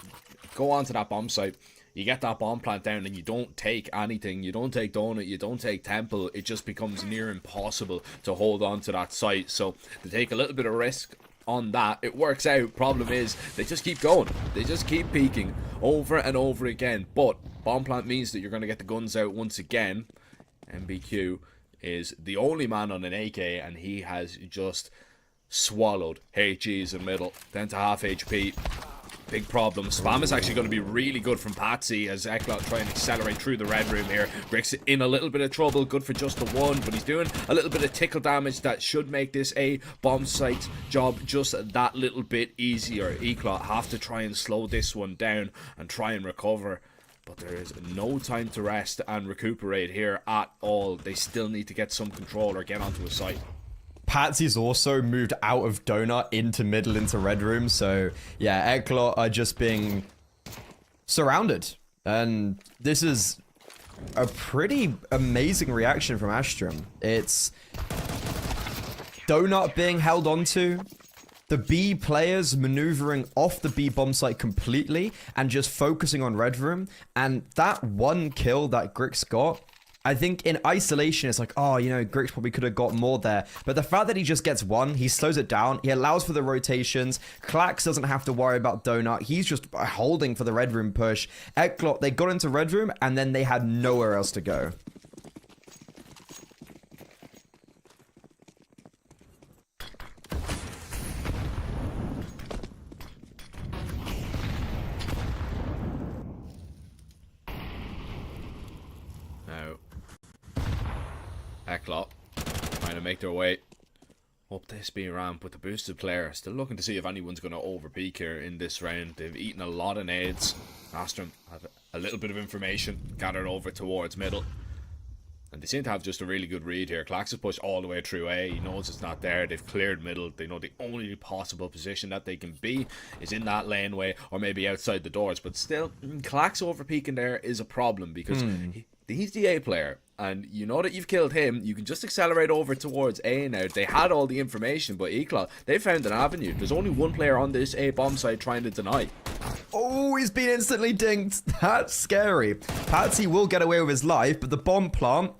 go onto that bomb site, you get that bomb plant down and you don't take anything, you don't take Donut, you don't take Temple, it just becomes near impossible to hold on to that site. So to take a little bit of risk on that, it works out. Problem is, they just keep going. They just keep peeking over and over again. But bomb plant means that you're going to get the guns out once again. MBQ is the only man on an AK, and he has just swallowed HEs in middle, down to half HP. Big problem. Spam is actually going to be really good from Patsy as Eklot try and accelerate through the red room here. Grix in a little bit of trouble. Good for just the one, but he's doing a little bit of tickle damage that should make this A bomb site job just that little bit easier. Eklot have to try and slow this one down and try and recover. But there is no time to rest and recuperate here at all. They still need to get some control or get onto a site. Patsy's also moved out of donut into middle into red room. So yeah, Eklot are just being surrounded. And this is a pretty amazing reaction from Astrum. It's donut being held onto, the B players maneuvering off the B bomb site completely and just focusing on red room. And that one kill that Grix got, I think in isolation, it's like, oh, you know, Grix probably could have got more there. But the fact that he just gets one, he slows it down. He allows for the rotations. Klax doesn't have to worry about Donut. He's just holding for the red room push. Eklot, they got into red room, and then they had nowhere else to go. Eklot trying to make their way up this B ramp with the boosted player. Still looking to see if anyone's going to overpeak here in this round. They've eaten a lot of nades. Astrum have a little bit of information gathered over towards middle. And they seem to have just a really good read here. Klax has pushed all the way through A. He knows it's not there. They've cleared middle. They know the only possible position that they can be is in that laneway or maybe outside the doors. But still, Klax overpeaking there is a problem because he's the A player. And you know that you've killed him, you can just accelerate over towards A now. They had all the information, but Eklot, they found an avenue. There's only one player on this A bomb site trying to deny. Oh, he's been instantly dinked. That's scary. Patsy will get away with his life, but the bomb plant,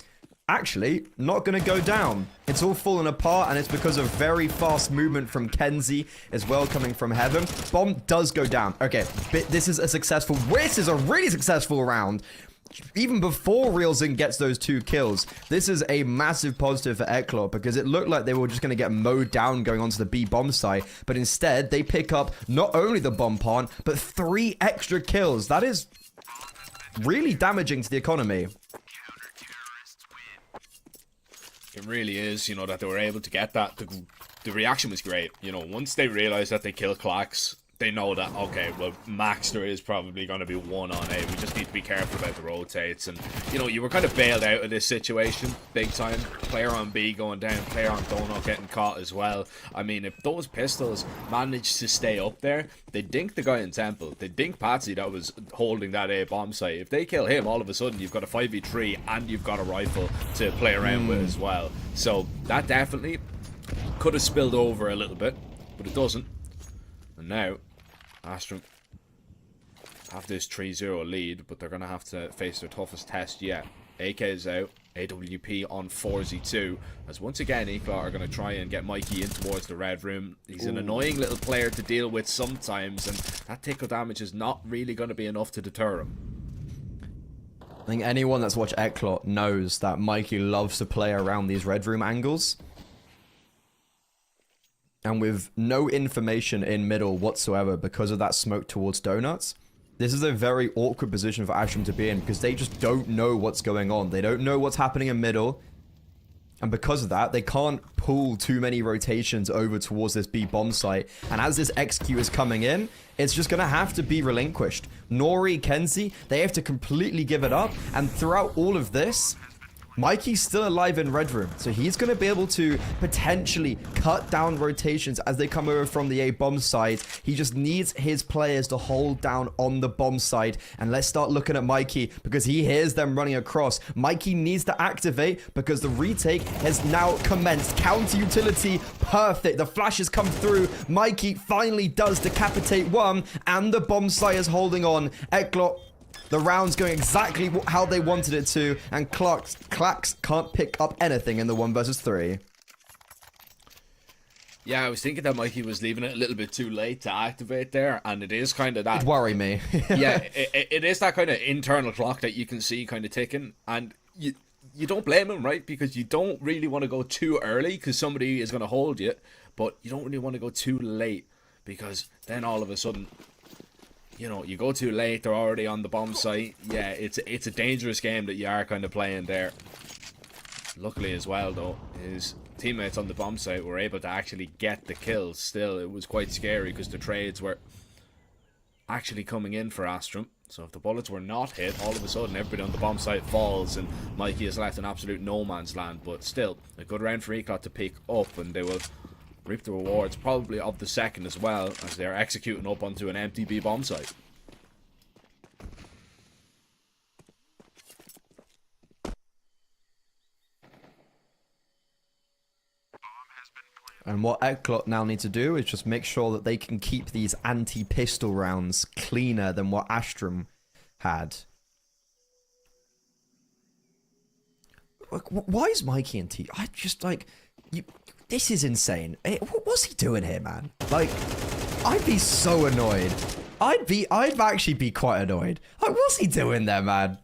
actually, not going to go down. It's all falling apart, and it's because of very fast movement from Kenzie as well coming from heaven. Bomb does go down. Okay, this is a really successful round. Even before Realzin gets those 2 kills, this is a massive positive for Eklot because it looked like they were just going to get mowed down going onto the B bomb site, but instead they pick up not only the bomb plant, but 3 extra kills. That is really damaging to the economy. It really is, you know, that they were able to get that. The reaction was great. You know, once they realized that they killed Klax, they know that, okay, well, max there is probably going to be 1 on A. We just need to be careful about the rotates. And, you know, you were kind of bailed out of this situation big time. Player on B going down, player on Donut getting caught as well. I mean, if those pistols managed to stay up there, they dink the guy in Temple. They dink Patsy that was holding that A bomb site. If they kill him, all of a sudden you've got a 5v3 and you've got a rifle to play around with as well. So that definitely could have spilled over a little bit, but it doesn't. And now, Astrum have this 3-0 lead, but they're going to have to face their toughest test yet. AK is out, AWP on 4z2, as once again Eklot are going to try and get Mikey in towards the red room. He's an annoying little player to deal with sometimes, and that tickle damage is not really going to be enough to deter him. I think anyone that's watched Eklot knows that Mikey loves to play around these red room angles. and with no information in middle whatsoever because of that smoke towards Donuts, this is a very awkward position for Astrum to be in because they just don't know what's going on. They don't know what's happening in middle. And because of that, they can't pull too many rotations over towards this B bomb site. And as this XQ is coming in, it's just going to have to be relinquished. Nori, Kenzie, they have to completely give it up. And throughout all of this, Mikey's still alive in Red Room, so he's going to be able to potentially cut down rotations as they come over from the A bomb side. He just needs his players to hold down on the bomb side. And let's start looking at Mikey because he hears them running across. Mikey needs to activate because the retake has now commenced. Counter utility, perfect. The flashes come through. Mikey finally does decapitate one, and the bomb site is holding on. Eklot, the round's going exactly how they wanted it to, and Clax can't pick up anything in the 1 versus 3. Yeah, I was thinking that Mikey was leaving it a little bit too late to activate there, and it is kind of that... It'd worry me. Yeah, it is that kind of internal clock that you can see kind of ticking, and you don't blame him, right? Because you don't really want to go too early because somebody is going to hold you, but you don't really want to go too late because then all of a sudden... You know, you go too late, they're already on the bomb site. Yeah, it's a dangerous game that you are kind of playing there. Luckily as well, though, his teammates on the bomb site were able to actually get the kills. Still, it was quite scary because the trades were actually coming in for Astrum. So if the bullets were not hit, all of a sudden everybody on the bomb site falls and Mikey is left in absolute no man's land. But still, a good round for Eclot to pick up, and they will reap the rewards probably of the second as well as they're executing up onto an empty B bomb site. And what Eklot now need to do is just make sure that they can keep these anti-pistol rounds cleaner than what Astrum had. Like, why is Mikey and T? I just like you. This is insane. What's he doing here, man? Like, I'd be so annoyed. I'd actually be quite annoyed. Like, what's he doing there, man?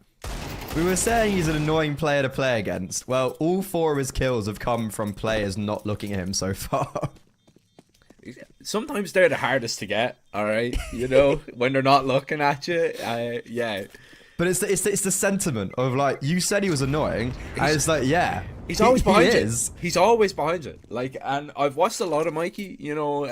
We were saying he's an annoying player to play against. Well, all 4 of his kills have come from players not looking at him so far. Sometimes they're the hardest to get, alright? You know, when they're not looking at you, yeah. But it's the sentiment of, like, you said he was annoying, and it's like, yeah. He's always behind you. He's always behind you. Like, and I've watched a lot of Mikey, you know,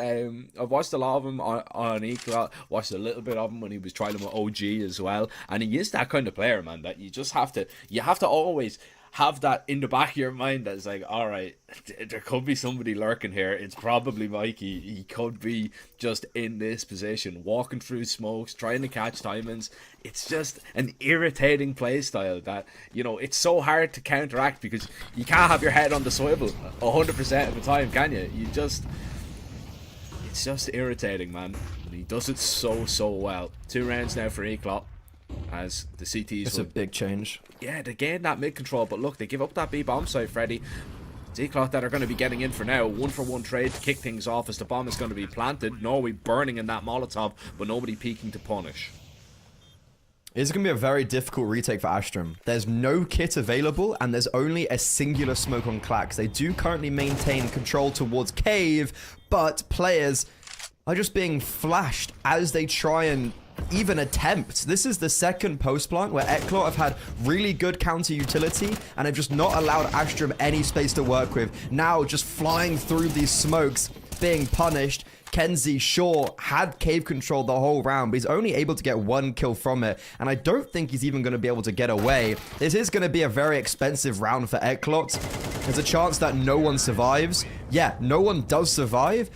I've watched a lot of him on Equal, watched a little bit of him when he was trying with OG as well, and he is that kind of player, man, that you just have to always have that in the back of your mind that's like, alright, there could be somebody lurking here. It's probably Mikey. He could be just in this position, walking through smokes, trying to catch timings. It's just an irritating play style that, you know, it's so hard to counteract because you can't have your head on the swivel 100% of the time, can you? It's just irritating, man. And he does it so well. 2 rounds now for Eclot. As the CTs... It's a big change. Yeah, they gained that mid control, but look, they give up that B bomb site, Freddy. It's Eclot that are going to be getting in for now. 1-for-1 trade to kick things off as the bomb is going to be planted. Norway burning in that Molotov, but nobody peeking to punish. It's going to be a very difficult retake for Astrum. There's no kit available, and there's only a singular smoke on Clax. They do currently maintain control towards Cave, but players are just being flashed as they try and even attempt. This is the second post plant where Eklot have had really good counter utility and have just not allowed Astrum any space to work with. Now just flying through these smokes, being punished. Kenzie Shaw had cave control the whole round, but he's only able to get 1 kill from it, and I don't think he's even going to be able to get away. This is going to be a very expensive round for Eklot. There's a chance that no one survives. Yeah, no one does survive.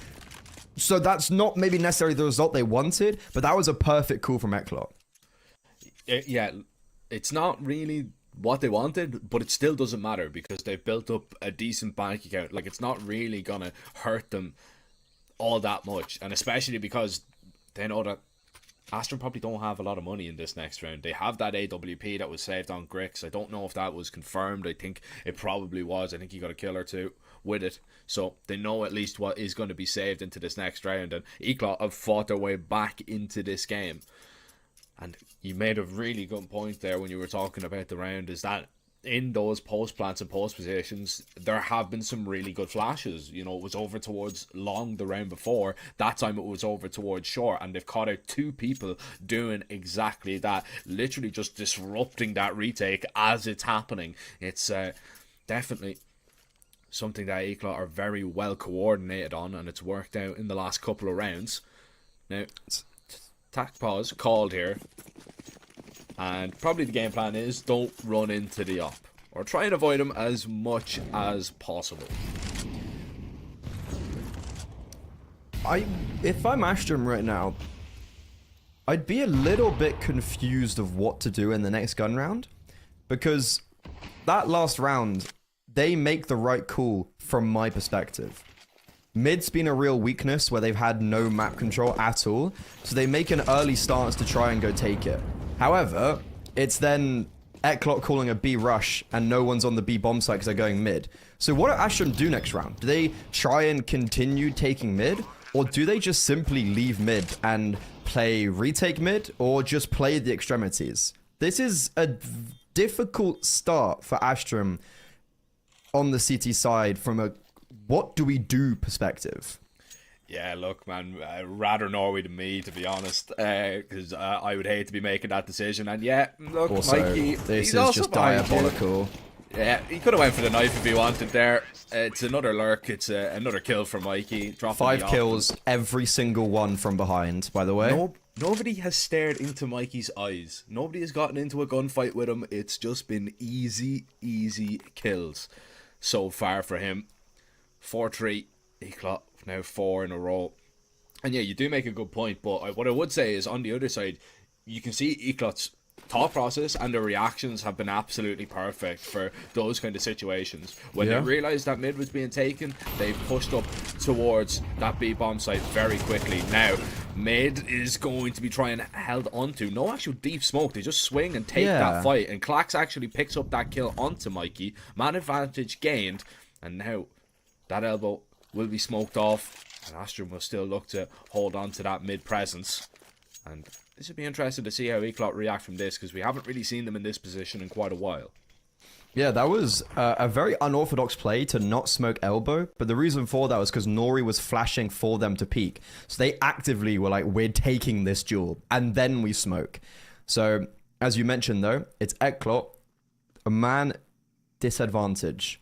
So that's not maybe necessarily the result they wanted, but that was a perfect call from Eklot. Yeah, it's not really what they wanted, but it still doesn't matter because they've built up a decent bank account. Like, it's not really going to hurt them all that much, and especially because they know that Astrum probably don't have a lot of money in this next round. They have that AWP that was saved on Grix. I don't know if that was confirmed. I think it probably was. I think he got a kill or 2 with it. So they know at least what is going to be saved into this next round. And Eclot have fought their way back into this game. And you made a really good point there when you were talking about the round, is that in those post plants and post positions, there have been some really good flashes. You know, it was over towards long the round before. That time it was over towards short, and they've caught out 2 people doing exactly that, literally just disrupting that retake as it's happening. It's definitely something that YaLLa are very well coordinated on, and it's worked out in the last couple of rounds. Now, tac pause called here. And probably the game plan is don't run into the op, or try and avoid him as much as possible. If I'm Astrum right now, I'd be a little bit confused of what to do in the next gun round, because that last round, they make the right call from my perspective. Mid's been a real weakness where they've had no map control at all, so they make an early stance to try and go take it. However, it's then YaLLa calling a B rush and no one's on the B bomb site because they're going mid. So what do Astrum do next round? Do they try and continue taking mid, or do they just simply leave mid and play retake mid, or just play the extremities? This is a difficult start for Astrum on the CT side from a what do we do perspective. Yeah, look, man, rather Norway than me, to be honest, because I would hate to be making that decision. And yeah, look, also, Mikey, this he's is also just diabolical. Yeah, he could have went for the knife if he wanted there. It's another lurk. It's another kill for Mikey. 5 kills, every single one from behind, by the way. Nobody has stared into Mikey's eyes. Nobody has gotten into a gunfight with him. It's just been easy kills so far for him. 4-3, YaLLa, now 4 in a row. And yeah, you do make a good point, but what I would say is on the other side, you can see YaLLa's thought process and their reactions have been absolutely perfect for those kind of situations. When they realized that mid was being taken, they pushed up towards that B bomb site very quickly. Now, mid is going to be trying held onto. No actual deep smoke. They just swing and take that fight. And Klax actually picks up that kill onto Mikey. Man advantage gained. And now, that elbow will be smoked off. And Astrum will still look to hold on to that mid presence. And this would be interesting to see how YaLLa react from this, because we haven't really seen them in this position in quite a while. Yeah, that was a very unorthodox play to not smoke elbow, but the reason for that was because Nori was flashing for them to peek. So they actively were like, we're taking this duel, and then we smoke. So, as you mentioned though, it's YaLLa, a man disadvantage.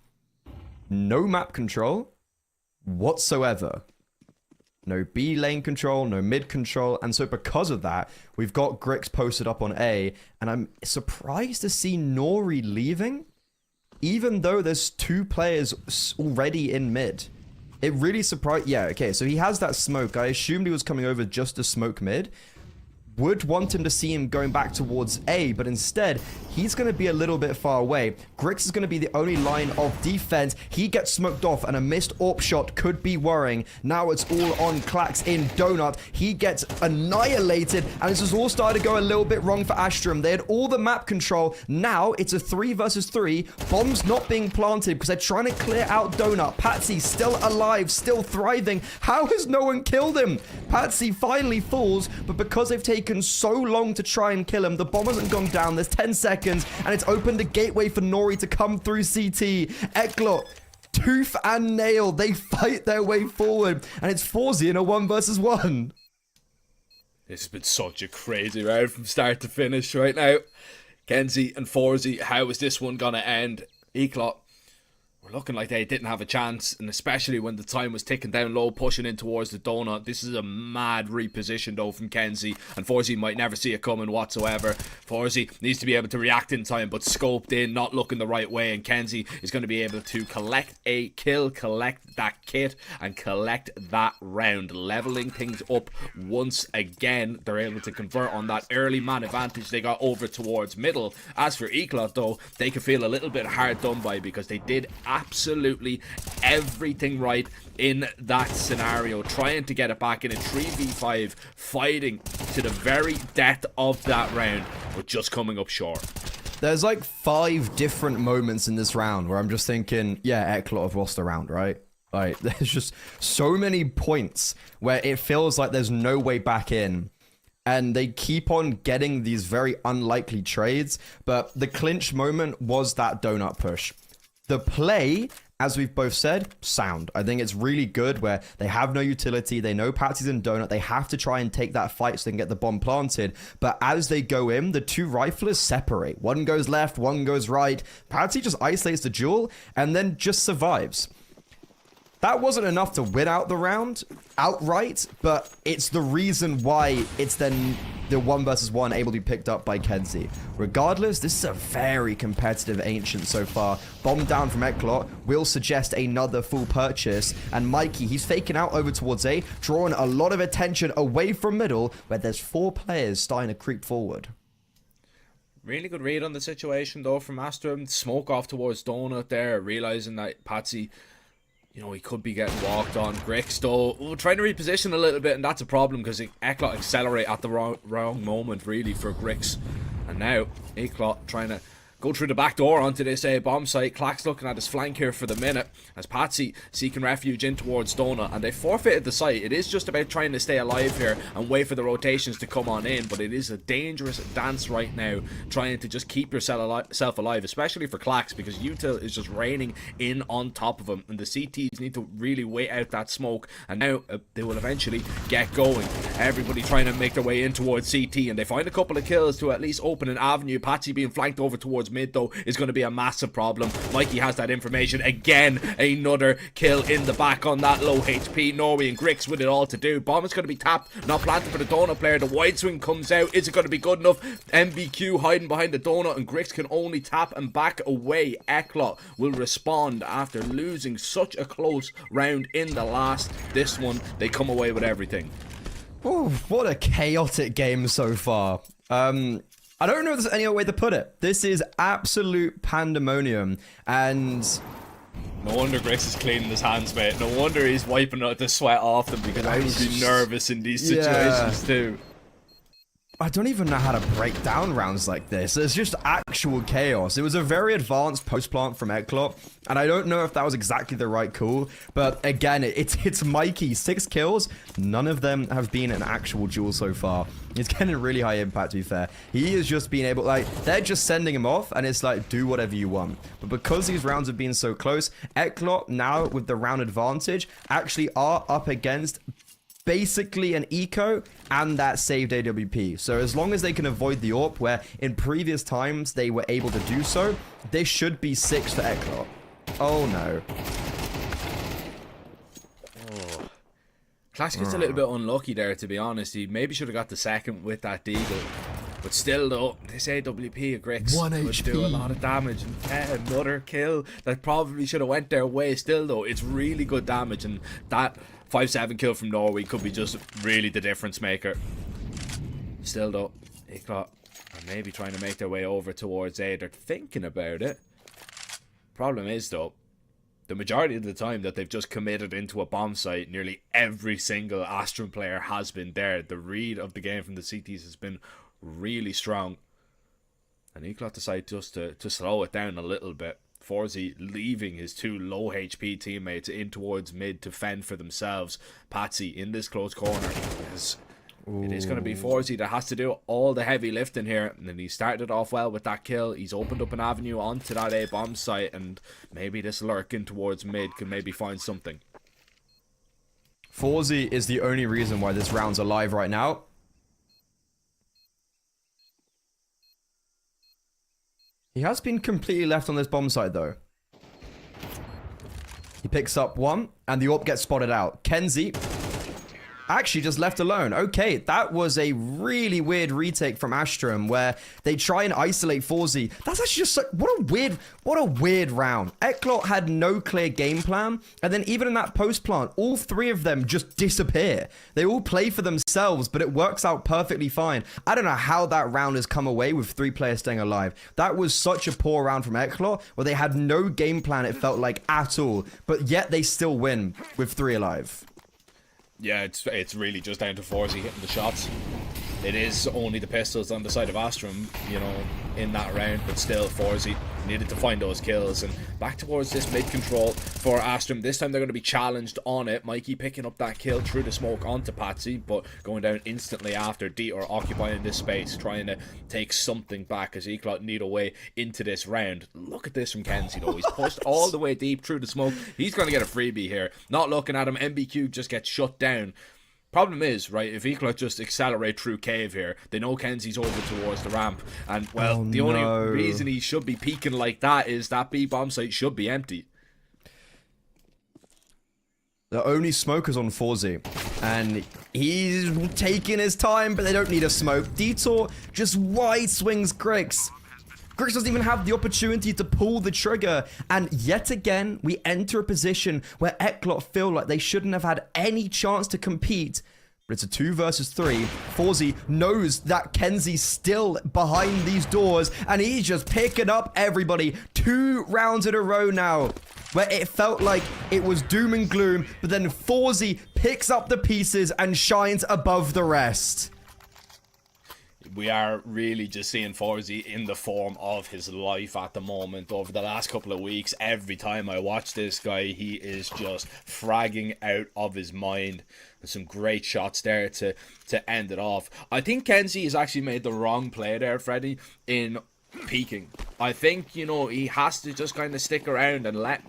No map control whatsoever. No B lane control, no mid control, and so because of that, we've got Grix posted up on A, and I'm surprised to see Nori leaving, even though there's 2 players already in mid. It really surprised. Yeah, okay, so he has that smoke. I assumed he was coming over just to smoke mid. Would want him to see him going back towards A, but instead, he's going to be a little bit far away. Grix is going to be the only line of defense. He gets smoked off, and a missed AWP shot could be worrying. Now it's all on Klax in Donut. He gets annihilated, and this has all started to go a little bit wrong for Astrum. They had all the map control. Now it's a 3 versus 3. Bombs not being planted because they're trying to clear out Donut. Patsy still alive, still thriving. How has no one killed him? Patsy finally falls, but because they've taken so long to try and kill him, the bomb hasn't gone down. There's 10 seconds, and it's opened a gateway for Nori to come through CT. YaLLa, tooth and nail, they fight their way forward, and it's Forzy in a 1 versus 1. It's been such a crazy round from start to finish right now. Kenzie and Forzy, how is this one gonna end? YaLLa were looking like they didn't have a chance, and especially when the time was ticking down low, pushing in towards the donut. This is a mad reposition though from Kenzie, and Forzy might never see it coming whatsoever. Forzy needs to be able to react in time, but scoped in, not looking the right way, and Kenzie is going to be able to collect a kill, collect that kit, and collect that round, leveling things up once again. They're able to convert on that early man advantage they got over towards middle. As for YaLLa though, they could feel a little bit hard done by, because they did absolutely everything right in that scenario, trying to get it back in a 3v5, fighting to the very death of that round, but just coming up short. There's like 5 different moments in this round where I'm just thinking, yeah, YaLLa have lost the round, right? Like, there's just so many points where it feels like there's no way back in. and they keep on getting these very unlikely trades, but the clinch moment was that donut push. The play, as we've both said, sound. I think it's really good where they have no utility. They know Patsy's in donut. They have to try and take that fight so they can get the bomb planted. But as they go in, the two riflers separate. One goes left, one goes right. Patsy just isolates the duel and then just survives. That wasn't enough to win out the round outright, but it's the reason why it's then the 1 versus 1 able to be picked up by Kenzie. Regardless, this is a very competitive Ancient so far. Bomb down from Eklot will suggest another full purchase, and Mikey, he's faking out over towards A, drawing a lot of attention away from middle, where there's 4 players starting to creep forward. Really good read on the situation, though, from Astrum. Smoke off towards Donut there, realizing that Patsy, you know, he could be getting walked on. Grix, though, trying to reposition a little bit, and that's a problem because Eklot accelerate at the wrong moment, really, for Grix. And now, Eklot trying to go through the back door onto this bomb site. Clack's looking at his flank here for the minute as Patsy seeking refuge in towards Donut, and they forfeited the site. It is just about trying to stay alive here and wait for the rotations to come on in, but it is a dangerous dance right now, trying to just keep yourself alive, especially for Clax, because Util is just raining in on top of him, and the CTs need to really wait out that smoke, and now they will eventually get going. Everybody trying to make their way in towards CT, and they find a couple of kills to at least open an avenue. Patsy being flanked over towards mid, though, is going to be a massive problem. Mikey has that information. Again, another kill in the back on that low HP. Norway and Grix with it all to do. Bomb is going to be tapped, not planted for the Donut player. The wide swing comes out. Is it going to be good enough? MBQ hiding behind the Donut, and Grix can only tap and back away. Eklot will respond after losing such a close round in the last. This one, they come away with everything. Ooh, what a chaotic game so far. I don't know if there's any other way to put it. This is absolute pandemonium, and no wonder Grix is cleaning his hands, mate. No wonder he's wiping the sweat off them, because I would be nervous in these situations too. I don't even know how to break down rounds like this. It's just actual chaos. It was a very advanced post-plant from Eklot, and I don't know if that was exactly the right call, but again, it's Mikey. 6 kills. None of them have been an actual duel so far. He's getting really high impact, to be fair. He is just being able, like, they're just sending him off, and it's like, do whatever you want. But because these rounds have been so close, Eklot, now with the round advantage, actually are up against basically an eco and that saved AWP. So as long as they can avoid the AWP, where in previous times they were able to do so, this should be 6 for Eklot. Oh no. Clash gets a little bit unlucky there, to be honest. He maybe should have got the second with that deagle. But still, though, this AWP of Grix would do a lot of damage. And another kill that probably should have went their way. Still, though, it's really good damage. And that 5-7 kill from Norway could be just really the difference maker. Still, though, Eklot are maybe trying to make their way over towards A. They're thinking about it. Problem is, though, the majority of the time that they've just committed into a bomb site, nearly every single Astrum player has been there. The read of the game from the CTs has been really strong. And Eklot decide just to slow it down a little bit. Forzy leaving his 2 low HP teammates in towards mid to fend for themselves. Patsy in this close corner. It is going to be Forzy that has to do all the heavy lifting here. And then he started off well with that kill. He's opened up an avenue onto that A bomb site, and maybe this lurk in towards mid can maybe find something. Forzy is the only reason why this round's alive right now. He has been completely left on this bomb site, though. He picks up 1, and the AWP gets spotted out. Kenzie actually just left alone. Okay, that was a really weird retake from Astrum where they try and isolate Forzy. That's actually just what a weird round. Eklot had no clear game plan, and then even in that post plant, all 3 of them just disappear. They all play for themselves, but it works out perfectly fine. I don't know how that round has come away with 3 players staying alive. That was such a poor round from Eklot where they had no game plan, it felt like, at all, but yet they still win with 3 alive. Yeah, it's really just down to Forzy hitting the shots. It is only the pistols on the side of Astrum, you know, in that round, but still, Forzy needed to find those kills. And back towards this mid control for Astrum. This time they're going to be challenged on it. Mikey picking up that kill through the smoke onto Patsy, but going down instantly after. Dieter occupying this space, trying to take something back as Eclot need a way into this round. Look at this from Kenzie, though. He's pushed all the way deep through the smoke. He's going to get a freebie here. Not looking at him. MBQ just gets shut down. Problem is, right, if Eclot just accelerate through cave here, they know Kenzie's over towards the ramp. And, well, the only reason he should be peeking like that is that B bomb site should be empty. The only smoker's on Forzy, and he's taking his time, but they don't need a smoke. Detour just wide swings Grix. Grix doesn't even have the opportunity to pull the trigger, and yet again, we enter a position where Eclot feel like they shouldn't have had any chance to compete. But it's a 2 versus 3. Forzy knows that Kenzie's still behind these doors, and he's just picking up everybody. 2 rounds in a row now, where it felt like it was doom and gloom, but then Forzy picks up the pieces and shines above the rest. We are really just seeing Forzy in the form of his life at the moment. Over the last couple of weeks, every time I watch this guy, he is just fragging out of his mind. There's some great shots there to end it off. I think Kenzie has actually made the wrong play there, Freddie, in peeking. I think, you know, he has to just kind of stick around and let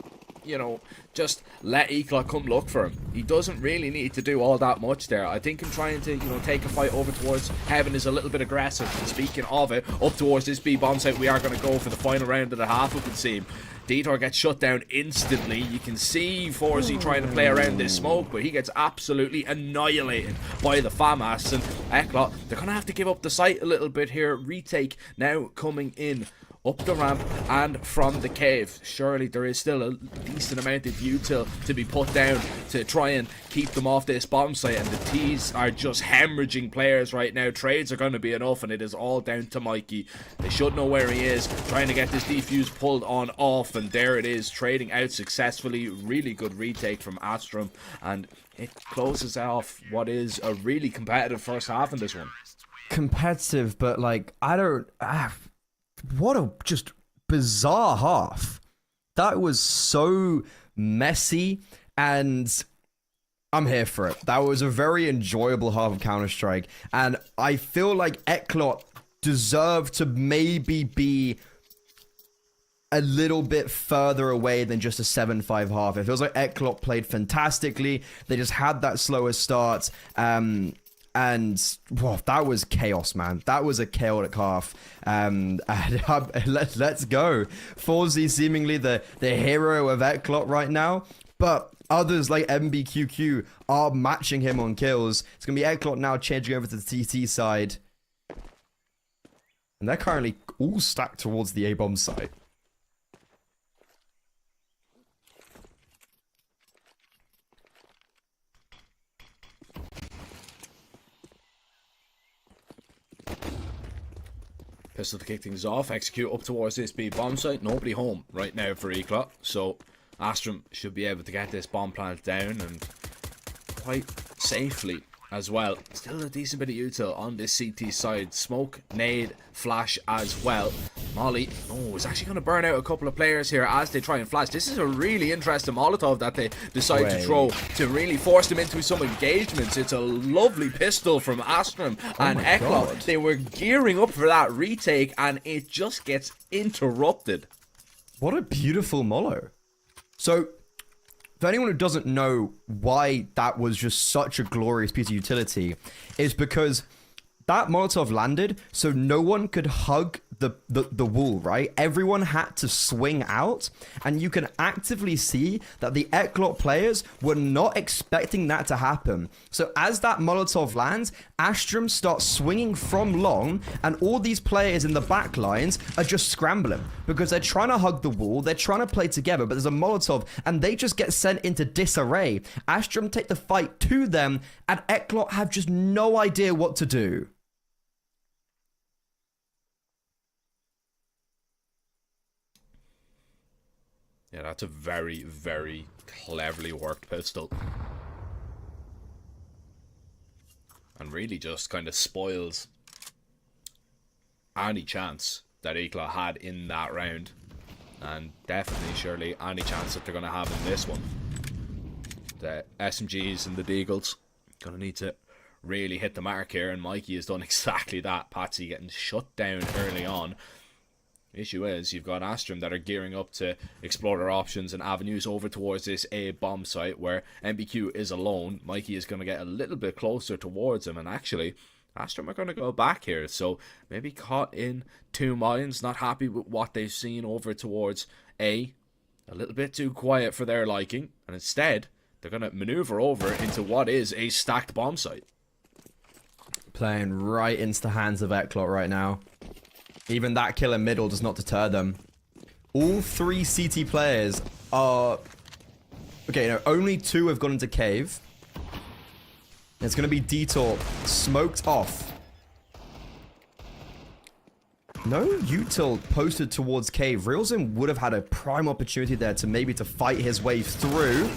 Eclot come look for him. He doesn't really need to do all that much there. I think him trying to, you know, take a fight over towards Heaven is a little bit aggressive. And speaking of it, up towards this B bomb site, we are going to go for the final round of the half, it would seem. Detour gets shut down instantly. You can see Forzy trying to play around this smoke, but he gets absolutely annihilated by the FAMAS. And Eclot, they're going to have to give up the site a little bit here. Retake now coming in up the ramp and from the cave. Surely there is still a decent amount of util to be put down to try and keep them off this bomb site, and the T's are just hemorrhaging players right now. Trades are going to be enough, and it is all down to Mikey. They should know where he is, trying to get this defuse pulled on off, and there it is, trading out successfully. Really good retake from Astrum, and it closes off what is a really competitive first half in this one. Competitive, but like, what a just bizarre half. That was so messy, and I'm here for it. That was a very enjoyable half of Counter-Strike, and I feel like Eclot deserved to maybe be a little bit further away than just a 7-5 half. It feels like Eclot played fantastically. They just had that slower start. And wow, that was chaos, man. That was a chaotic half. Let's go. Forzy seemingly the hero of Eclot right now, but others like MBQQ are matching him on kills. It's gonna be Eclot now changing over to the TT side, and they're currently all stacked towards the A-bomb site. Pistol to kick things off, execute up towards this B bomb site. Nobody home right now for Eclot, so Astrum should be able to get this bomb plant down, and quite safely as well. Still a decent bit of util on this CT side. Smoke, nade, flash as well. Molly, is actually going to burn out a couple of players here as they try and flash. This is a really interesting Molotov that they decide to throw to really force them into some engagements. It's a lovely pistol from Astrum and Eclot. They were gearing up for that retake, and it just gets interrupted. What a beautiful Molo. So, for anyone who doesn't know why that was just such a glorious piece of utility, is because that Molotov landed, so no one could hug the wall, right? Everyone had to swing out, and you can actively see that the Eclot players were not expecting that to happen. So as that Molotov lands, Astrum starts swinging from long, and all these players in the back lines are just scrambling because they're trying to hug the wall, they're trying to play together, but there's a Molotov, and they just get sent into disarray. Astrum take the fight to them, and Eclot have just no idea what to do. Yeah, that's a very, very cleverly worked pistol. and really just kind of spoils any chance that YaLLa had in that round, and definitely surely any chance that they're going to have in this one. The SMGs and the Deagles going to need to really hit the mark here, and Mikey has done exactly that. Patsy getting shut down early on. The issue is you've got Astrum that are gearing up to explore their options and avenues over towards this A bomb site where MBQ is alone. Mikey is going to get a little bit closer towards him, and actually Astrum are going to go back here, so maybe caught in two minds, not happy with what they've seen over towards A little bit too quiet for their liking, and instead they're going to maneuver over into what is a stacked bomb site. Playing right into the hands of YaLLa right now. Even that kill in middle does not deter them. All three CT players are... Okay, no, only two have gone into cave. It's going to be Detour smoked off. No util posted towards cave. Realzim would have had a prime opportunity there to maybe to fight his way through.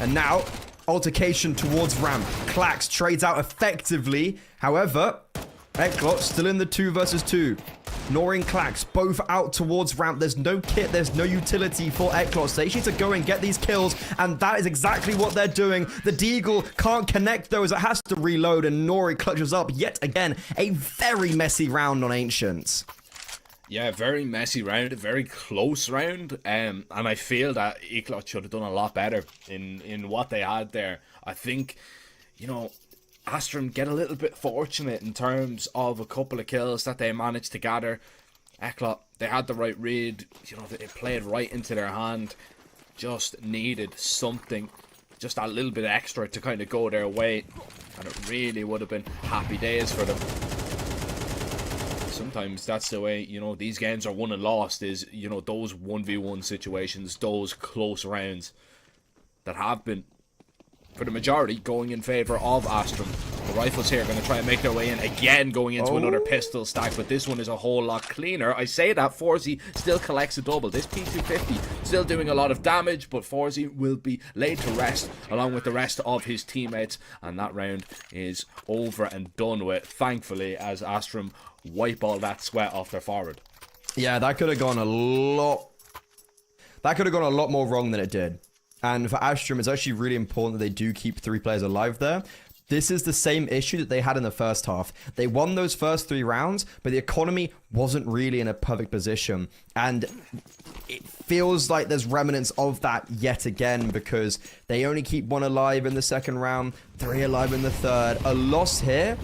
And now, altercation towards ramp. Klax trades out effectively. However, YaLLa still in the 2 versus 2. Nori and Klax both out towards ramp. There's no kit, there's no utility for YaLLa. So they need to go and get these kills, and that is exactly what they're doing. The Deagle can't connect though, as it has to reload, and Nori clutches up yet again. A very messy round on Ancients. Yeah, very messy round, a very close round, and I feel that YaLLa should have done a lot better in what they had there. I think, you know, Astrum get a little bit fortunate in terms of a couple of kills that they managed to gather. YaLLa, they had the right read, you know, it played right into their hand, just needed something, just a little bit extra to kind of go their way, and it really would have been happy days for them. Sometimes that's the way, you know, these games are won and lost, is, you know, those 1v1 situations, those close rounds that have been, for the majority, going in favour of Astrum. The rifles here are going to try and make their way in again, going into another pistol stack, but this one is a whole lot cleaner. I say that, Forzy still collects a double. This P250 still doing a lot of damage, but Forzy will be laid to rest along with the rest of his teammates, and that round is over and done with, thankfully, as Astrum wipe all that sweat off their forward. Yeah, that could have gone a lot... That could have gone a lot more wrong than it did. And for Astrum, it's actually really important that they do keep 3 players alive there. This is the same issue that they had in the first half. They won those first 3 rounds, but the economy wasn't really in a perfect position. And it feels like there's remnants of that yet again, because they only keep 1 alive in the second round, 3 alive in the third. A loss here,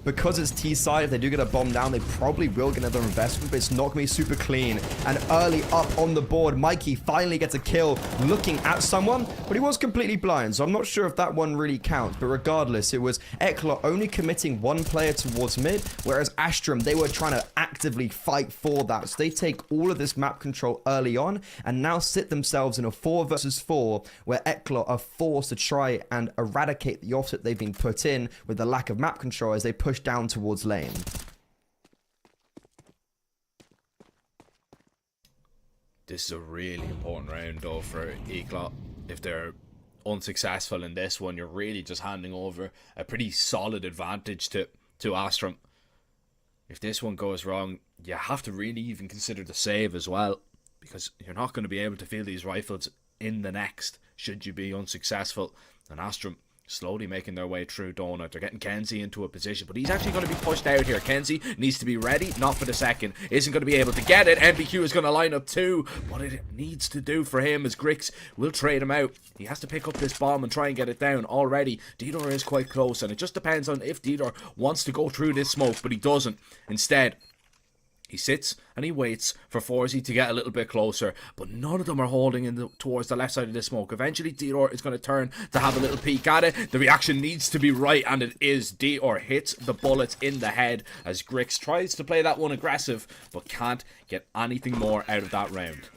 because it's T-side, if they do get a bomb down, they probably will get another investment, but it's not going to be super clean. And early up on the board, Mikey finally gets a kill looking at someone, but he was completely blind, so I'm not sure if that one really counts. But regardless, it was YaLLa only committing 1 player towards mid, whereas Astrum, they were trying to actively fight for that. So they take all of this map control early on, and now sit themselves in a 4 versus 4, where YaLLa are forced to try and eradicate the offset they've been put in with the lack of map control as they push down towards lane. This is a really important round though for YaLLa. If they're unsuccessful in this one, you're really just handing over a pretty solid advantage to Astrum. If this one goes wrong, you have to really even consider the save as well, because you're not going to be able to field these rifles in the next should you be unsuccessful. And Astrum slowly making their way through Donut. They're getting Kenzie into a position, but he's actually going to be pushed out here. Kenzie needs to be ready, not for the second. Isn't going to be able to get it. MBQ is going to line up too. What it needs to do for him is Grix will trade him out. He has to pick up this bomb and try and get it down already. Didor is quite close, and it just depends on if Didor wants to go through this smoke, but he doesn't. Instead, he sits and he waits for Forzy to get a little bit closer, but none of them are holding in towards the left side of the smoke. Eventually, Didor is going to turn to have a little peek at it. The reaction needs to be right, and it is. Didor hits the bullets in the head as Grix tries to play that one aggressive, but can't get anything more out of that round.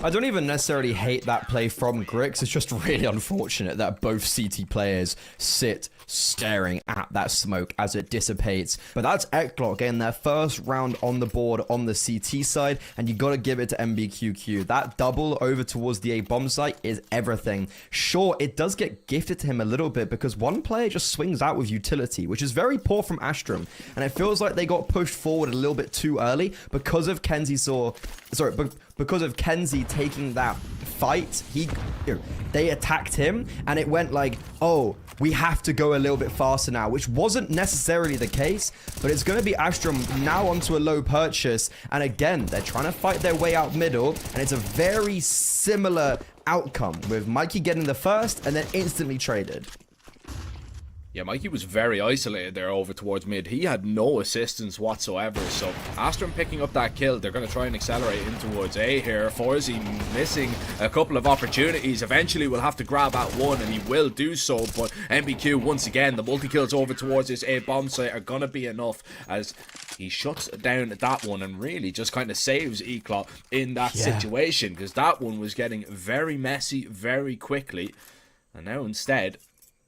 I don't even necessarily hate that play from Grix. It's just really unfortunate that both CT players sit staring at that smoke as it dissipates. But that's YaLLa getting their first round on the board on the CT side, and you gotta give it to MBQQ. That double over towards the A bomb site is everything. Sure, it does get gifted to him a little bit because one player just swings out with utility, which is very poor from Astrum, and it feels like they got pushed forward a little bit too early because of because of Kenzie taking that fight. They attacked him, and it went like, oh, we have to go a little bit faster now, which wasn't necessarily the case, but it's going to be Astrum now onto a low purchase, and again, they're trying to fight their way out middle, and it's a very similar outcome with Mikey getting the first and then instantly traded. Yeah, Mikey was very isolated there over towards mid. He had no assistance whatsoever. So Astrum picking up that kill. They're going to try and accelerate in towards A here. Forzy missing a couple of opportunities. Eventually we'll have to grab at one, and he will do so. But MBQ, once again, the multi-kills over towards this A bomb site are going to be enough as he shuts down that one and really just kind of saves YaLLa in that situation, because that one was getting very messy very quickly. And now instead,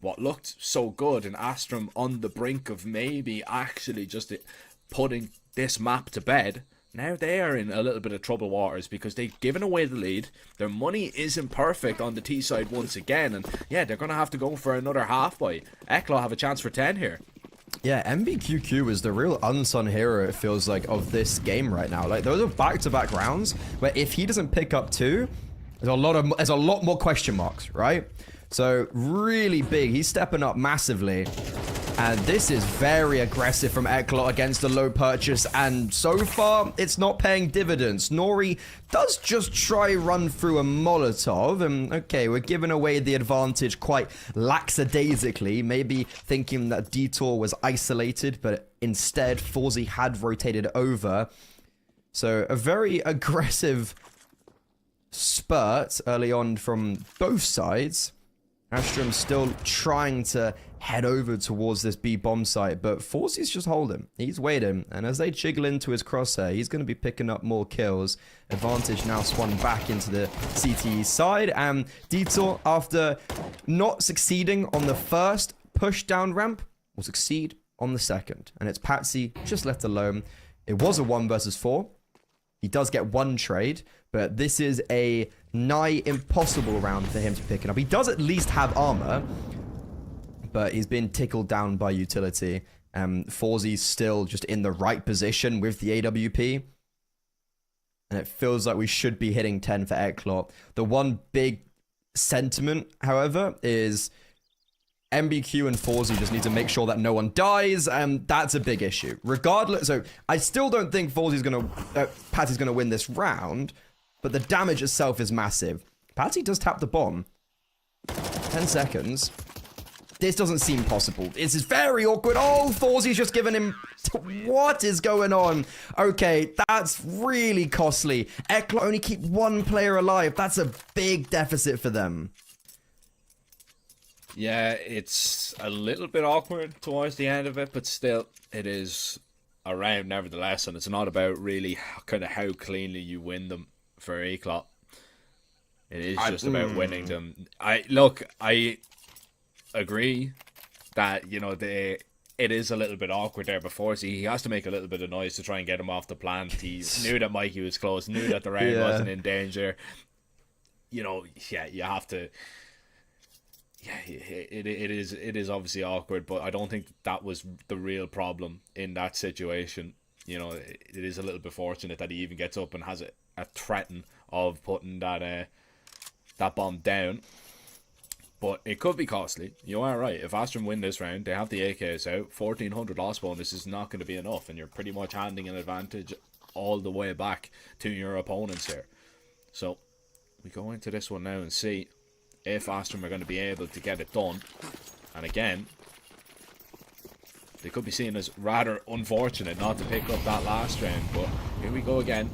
what looked so good in Astrum on the brink of maybe actually just putting this map to bed, now they are in a little bit of troubled waters because they've given away the lead. Their money isn't perfect on the T side once again, and yeah, they're going to have to go for another half buy. YaLLa have a chance for 10 here. Yeah, MBQQ is the real unsung hero, it feels like, of this game right now. Like, those are back-to-back rounds where if he doesn't pick up two, there's a lot more question marks, right? So, really big. He's stepping up massively. And this is very aggressive from YaLLa against the low purchase. And so far, it's not paying dividends. Nori does just try run through a Molotov. And, okay, we're giving away the advantage quite lackadaisically. Maybe thinking that Detour was isolated, but instead, Forzy had rotated over. So, a very aggressive spurt early on from both sides. Astrum still trying to head over towards this B bomb site, but Forzy's just holding. He's waiting, and as they jiggle into his crosshair, he's going to be picking up more kills. Advantage now swung back into the CTE side, and Detour, after not succeeding on the first push down ramp, will succeed on the second. And it's Patsy just left alone. It was a 1 versus 4. He does get one trade, but this is a nigh impossible round for him to pick it up. He does at least have armor, but he's been tickled down by utility. Forzy's still just in the right position with the AWP. And it feels like we should be hitting 10 for YaLLa. The one big sentiment, however, is MBQ and Forzy just need to make sure that no one dies, and that's a big issue. Regardless, so I still don't think Patsy's gonna win this round, but the damage itself is massive. Patsy does tap the bomb. 10 seconds. This doesn't seem possible. This is very awkward. Oh, Forzy's just given him... What is going on? Okay, that's really costly. YaLLa only keep one player alive. That's a big deficit for them. Yeah, it's a little bit awkward towards the end of it, but still, it is a round nevertheless, and it's not about really kind of how cleanly you win them for YaLLa. It is just about winning them. I agree that, you know, it is a little bit awkward there before, so he has to make a little bit of noise to try and get him off the plant. He knew that Mikey was close, knew that the round wasn't in danger. You know, yeah, you have to... Yeah, it is obviously awkward, but I don't think that was the real problem in that situation. You know, it is a little bit fortunate that he even gets up and has a threaten of putting that bomb down. But it could be costly. You are right. If Astrum win this round, they have the AKs out. 1400 loss bonus is not going to be enough, and you're pretty much handing an advantage all the way back to your opponents here. So we go into this one now and see if Astrum are going to be able to get it done. And again, they could be seen as rather unfortunate not to pick up that last round, but here we go again.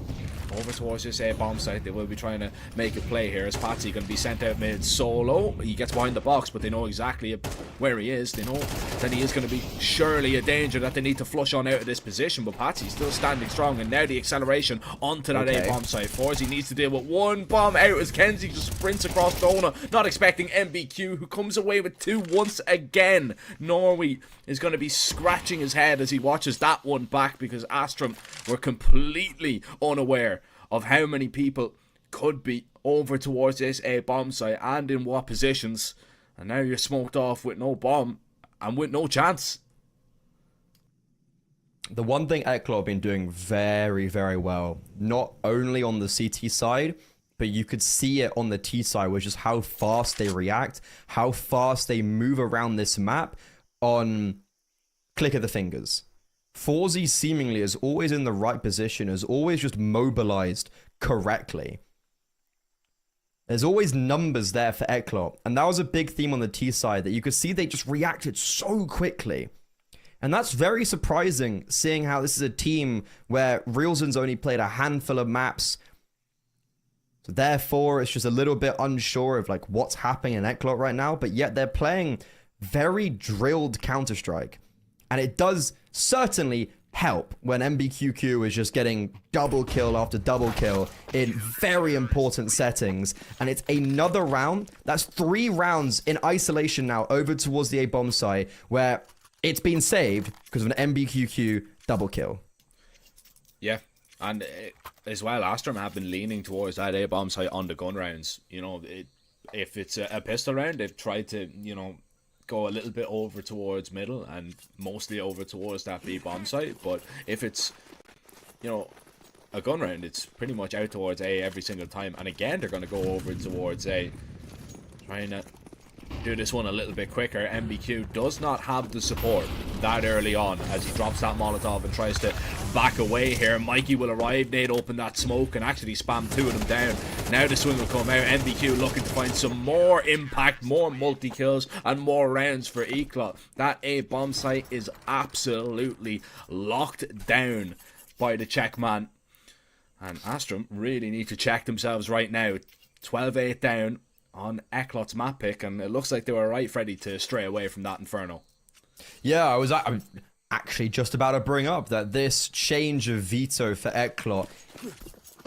over towards this A bomb site. They will be trying to make a play here. Is Patsy going to be sent out mid solo? He gets behind the box, but they know exactly where he is. They know that he is going to be surely a danger that they need to flush on out of this position, but Patsy's still standing strong, and now the acceleration onto that A bomb site. Forzy needs to deal with one bomb out as Kenzie just sprints across Dona, not expecting MBQ, who comes away with 2 once again. Norway is going to be scratching his head as he watches that one back, because Astrum were completely unaware of how many people could be over towards this A bomb site and in what positions, and now you're smoked off with no bomb and with no chance. The one thing Eklor have been doing very, very well, not only on the CT side, but you could see it on the T side, which is how fast they react, how fast they move around this map on click of the fingers. Forzy seemingly is always in the right position, is always just mobilized correctly. There's always numbers there for Eklor, and that was a big theme on the T side, that you could see they just reacted so quickly. And that's very surprising, seeing how this is a team where Realzen's only played a handful of maps. So therefore, it's just a little bit unsure of like what's happening in Eklor right now, but yet they're playing very drilled Counter-Strike. And it does certainly help when MBQQ is just getting double kill after double kill in very important settings. And it's another round. That's 3 rounds in isolation now over towards the A bomb site, where it's been saved because of an MBQQ double kill. Yeah, and as well, Astrum have been leaning towards that A bomb site on the gun rounds. You know, if it's a pistol round, they've tried to, you know, go a little bit over towards middle and mostly over towards that B bomb site. But if it's, you know, a gun round, it's pretty much out towards A every single time. And again, they're going to go over towards A, trying to do this one a little bit quicker. MBQ does not have the support that early on as he drops that Molotov and tries to back away here. Mikey will arrive, they'd open that smoke and actually spam 2 of them down. Now the swing will come out. MBQ looking to find some more impact, more multi-kills and more rounds for Eclot. That A bomb site is absolutely locked down by the Czech man, and Astrum really need to check themselves right now. 12-8 down on Eklot's map pick, and it looks like they were right ready to stray away from that Inferno. Yeah, I'm actually just about to bring up that this change of Veto for Eklot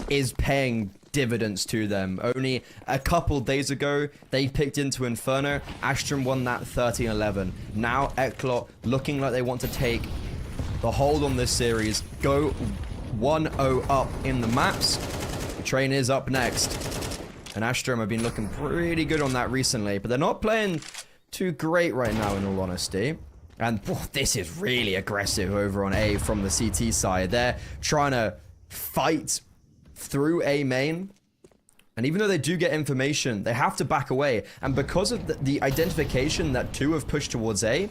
is paying dividends to them. Only a couple days ago, they picked into Inferno. Astrum won that 13-11. Now Eklot looking like they want to take the hold on this series, go 1-0 up in the maps. The train is up next. And Astrum have been looking pretty good on that recently, but they're not playing too great right now, in all honesty. And this is really aggressive over on A from the CT side. They're trying to fight through A main. And even though they do get information, they have to back away. And because of the identification that 2 have pushed towards A,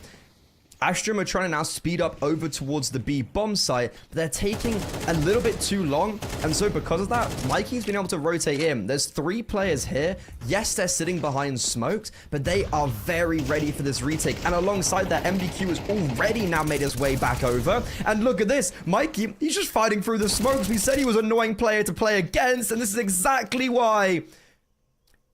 Astrum are trying to now speed up over towards the B bomb site, but they're taking a little bit too long. And so because of that, Mikey's been able to rotate in. There's 3 players here. Yes, they're sitting behind smokes, but they are very ready for this retake. And alongside that, MBQ has already now made his way back over. And look at this. Mikey, he's just fighting through the smokes. We said he was an annoying player to play against, and this is exactly why.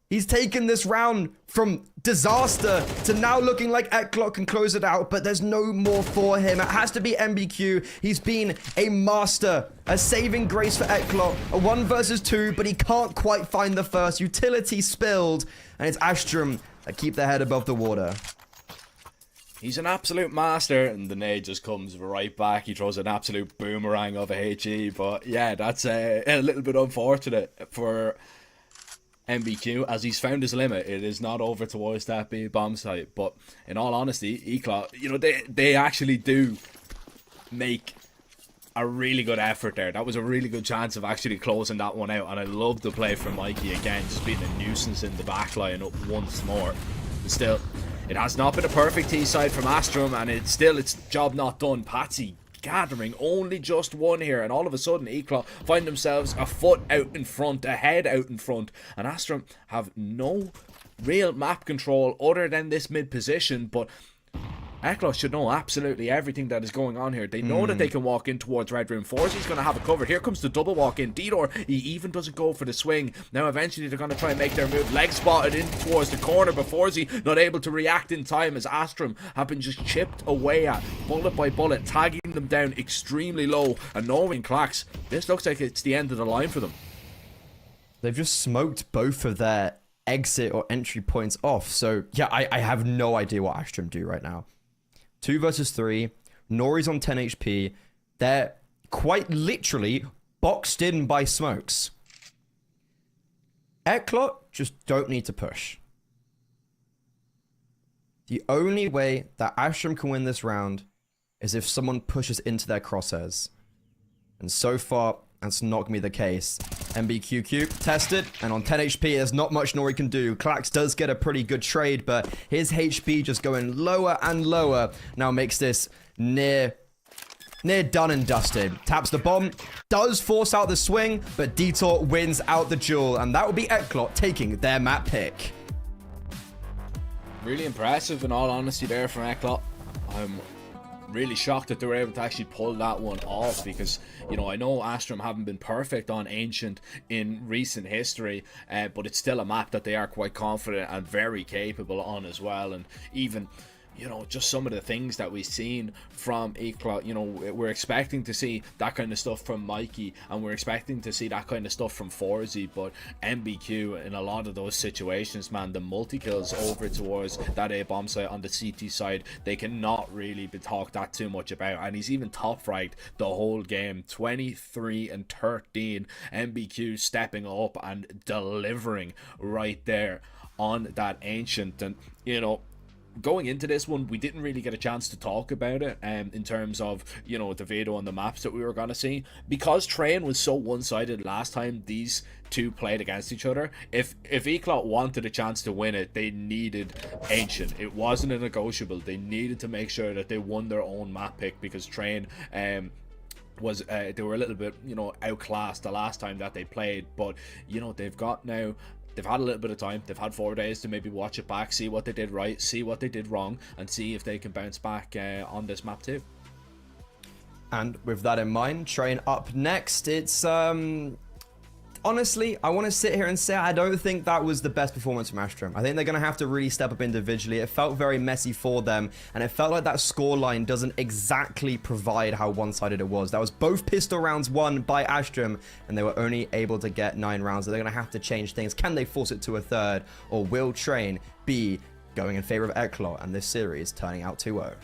He's taken this round from disaster to now looking like Eklot can close it out, but there's no more for him. It has to be MBQ. He's been a master, a saving grace for Eklot. A 1 versus 2, but he can't quite find the first. Utility spilled, and it's Astrum that keep their head above the water. He's an absolute master, and the nade just comes right back. He throws an absolute boomerang of a HE, but yeah, that's a little bit unfortunate for MBQ, as he's found his limit. It is not over towards that B bomb site, but in all honesty, Eclot, you know, they actually do make a really good effort there. That was a really good chance of actually closing that one out, and I love the play from Mikey again, just being a nuisance in the back line up once more. But still, it has not been a perfect T side from Astrum, and it's job not done. Patsy gathering only just 1 here, and all of a sudden Eclot find themselves a foot out in front, a head out in front, and Astrum have no real map control other than this mid position. But YaLLa should know absolutely everything that is going on here. They know that they can walk in towards Red Room. Forzy's going to have it covered. Here comes the double walk in. Didor, he even doesn't go for the swing. Now eventually they're going to try and make their move. Leg spotted in towards the corner, but Forzy not able to react in time as Astrum have been just chipped away at, bullet by bullet, tagging them down extremely low. And knowing Clax, this looks like it's the end of the line for them. They've just smoked both of their exit or entry points off. So yeah, I have no idea what Astrum do right now. 2 versus 3. Nori's on 10 HP. They're quite literally boxed in by smokes. YaLLa just don't need to push. The only way that Astrum can win this round is if someone pushes into their crosshairs. And so far, that's not going to be the case. MBQQ tested, and on 10 HP, there's not much Nori can do. Clax does get a pretty good trade, but his HP just going lower and lower now makes this near done and dusted. Taps the bomb, does force out the swing, but Detour wins out the duel, and that will be YaLLa taking their map pick. Really impressive, in all honesty, there from YaLLa. I'm really shocked that they were able to actually pull that one off, because, you know, I know Astrum haven't been perfect on Ancient in recent history, but it's still a map that they are quite confident and very capable on as well. And even, you know, just some of the things that we've seen from YaLLa, you know, we're expecting to see that kind of stuff from Mikey, and we're expecting to see that kind of stuff from Forzy, but MBQ in a lot of those situations, man, the multi-kills over towards that A-bomb site on the CT side, they cannot really be talked that too much about, and he's even top ranked the whole game, 23 and 13, MBQ stepping up and delivering right there on that Ancient. And, you know, going into this one, we didn't really get a chance to talk about it in terms of, you know, the Veto on the maps that we were going to see, because Train was so one-sided last time these two played against each other. If YaLLa wanted a chance to win it, they needed Ancient. It wasn't a negotiable. They needed to make sure that they won their own map pick, because Train was they were a little bit, you know, outclassed the last time that they played. But, you know, they've had a little bit of time. They've had 4 days to maybe watch it back, see what they did right, see what they did wrong, and see if they can bounce back on this map too. And with that in mind, Train up next. It's honestly, I want to sit here and say I don't think that was the best performance from Astrum. I think they're going to have to really step up individually. It felt very messy for them, and it felt like that scoreline doesn't exactly provide how one-sided it was. That was both pistol rounds won by Astrum, and they were only able to get 9 rounds. So they're going to have to change things. Can they force it to a third, or will Train be going in favor of YaLLa and this series turning out 2-0?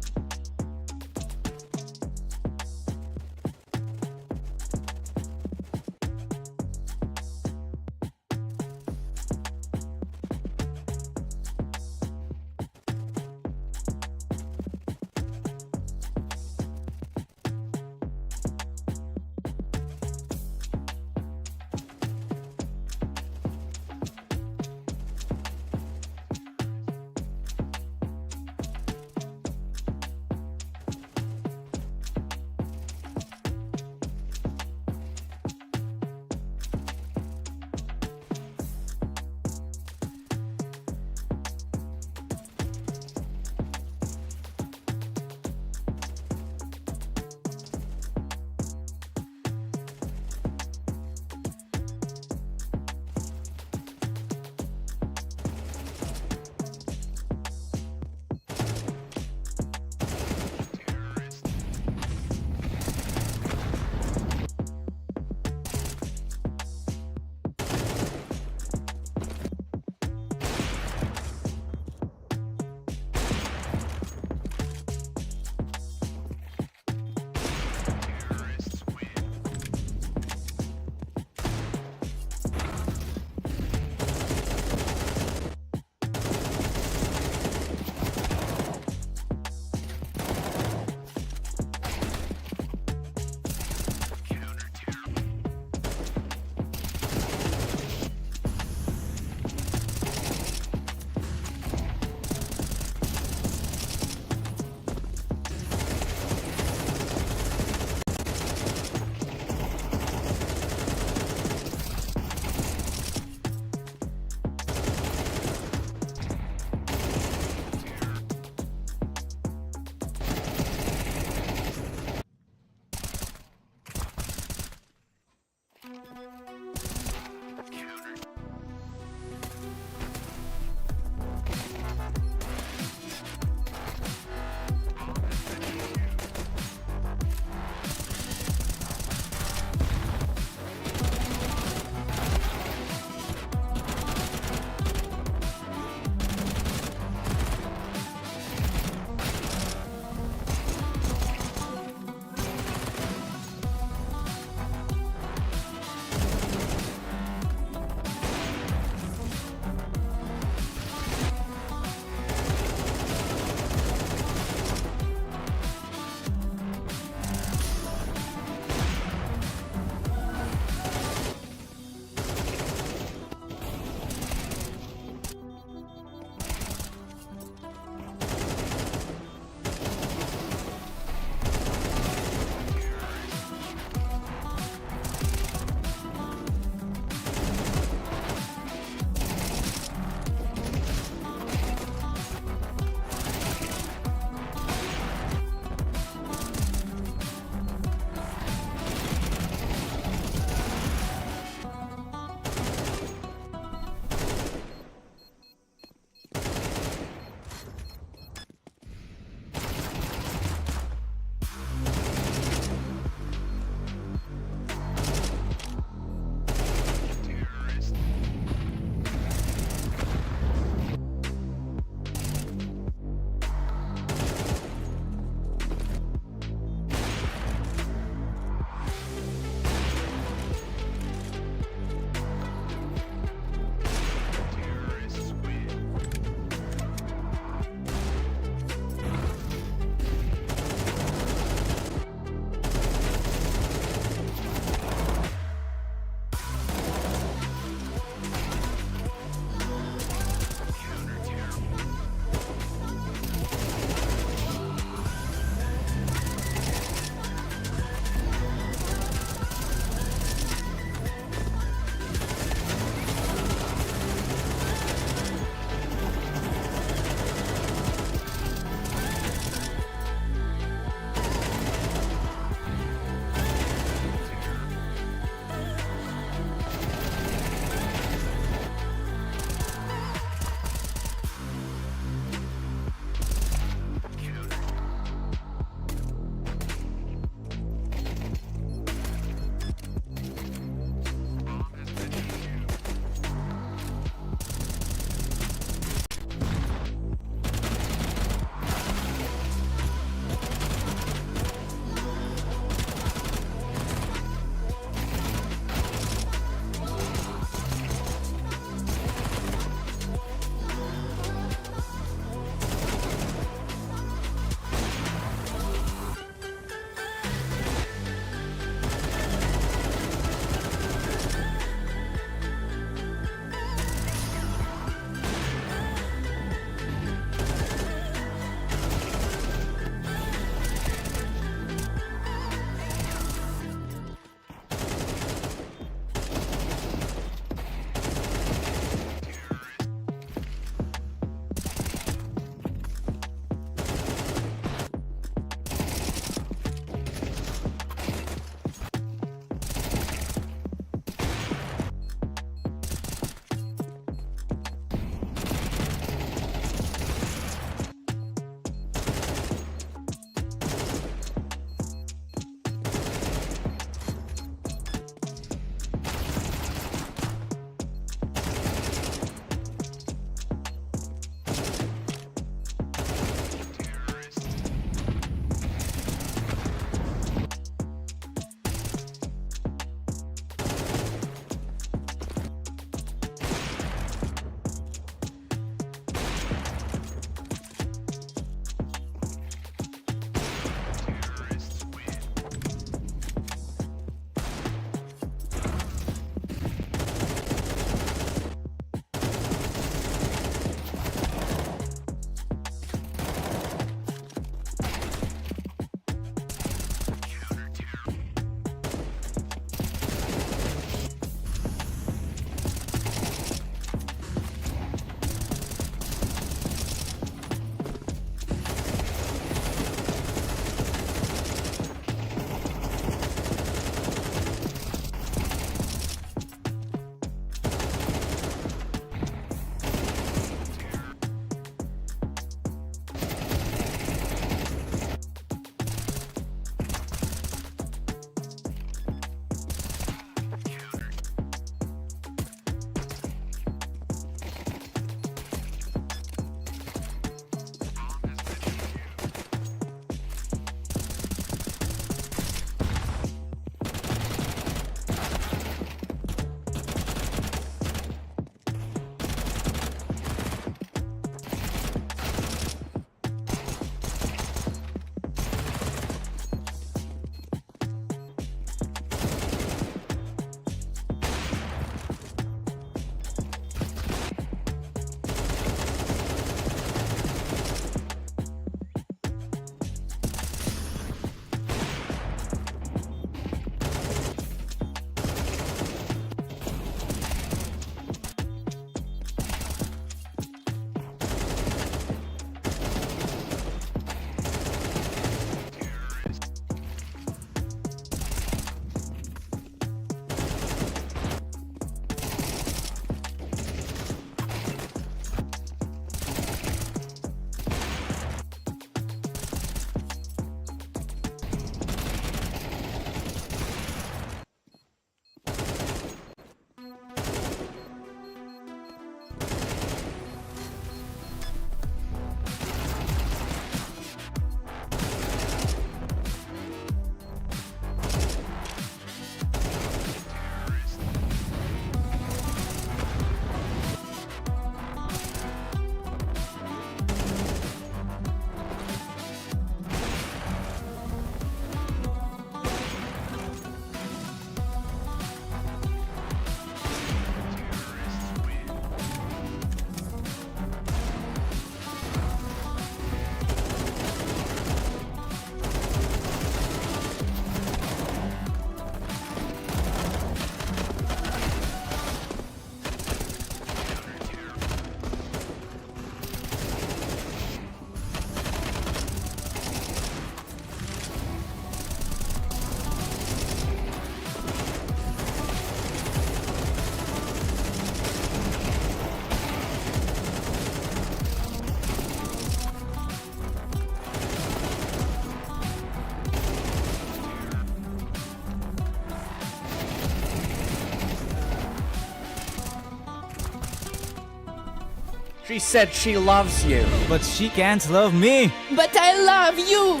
She said she loves you, but she can't love me. But I love you.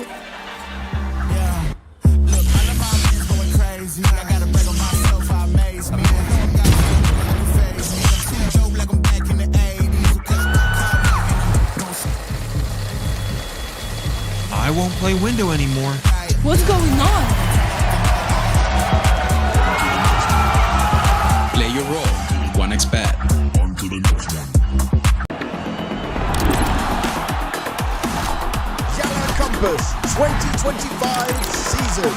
Yeah. Look, all of my men's going crazy. I gotta break on myself, I amaze me. Got phase me. I'm seeing Joe like I'm back in the 80s. I won't play window anymore. What's going on? Play your role. 1xBet. On to the next one. YaLLa Compass 2025 season.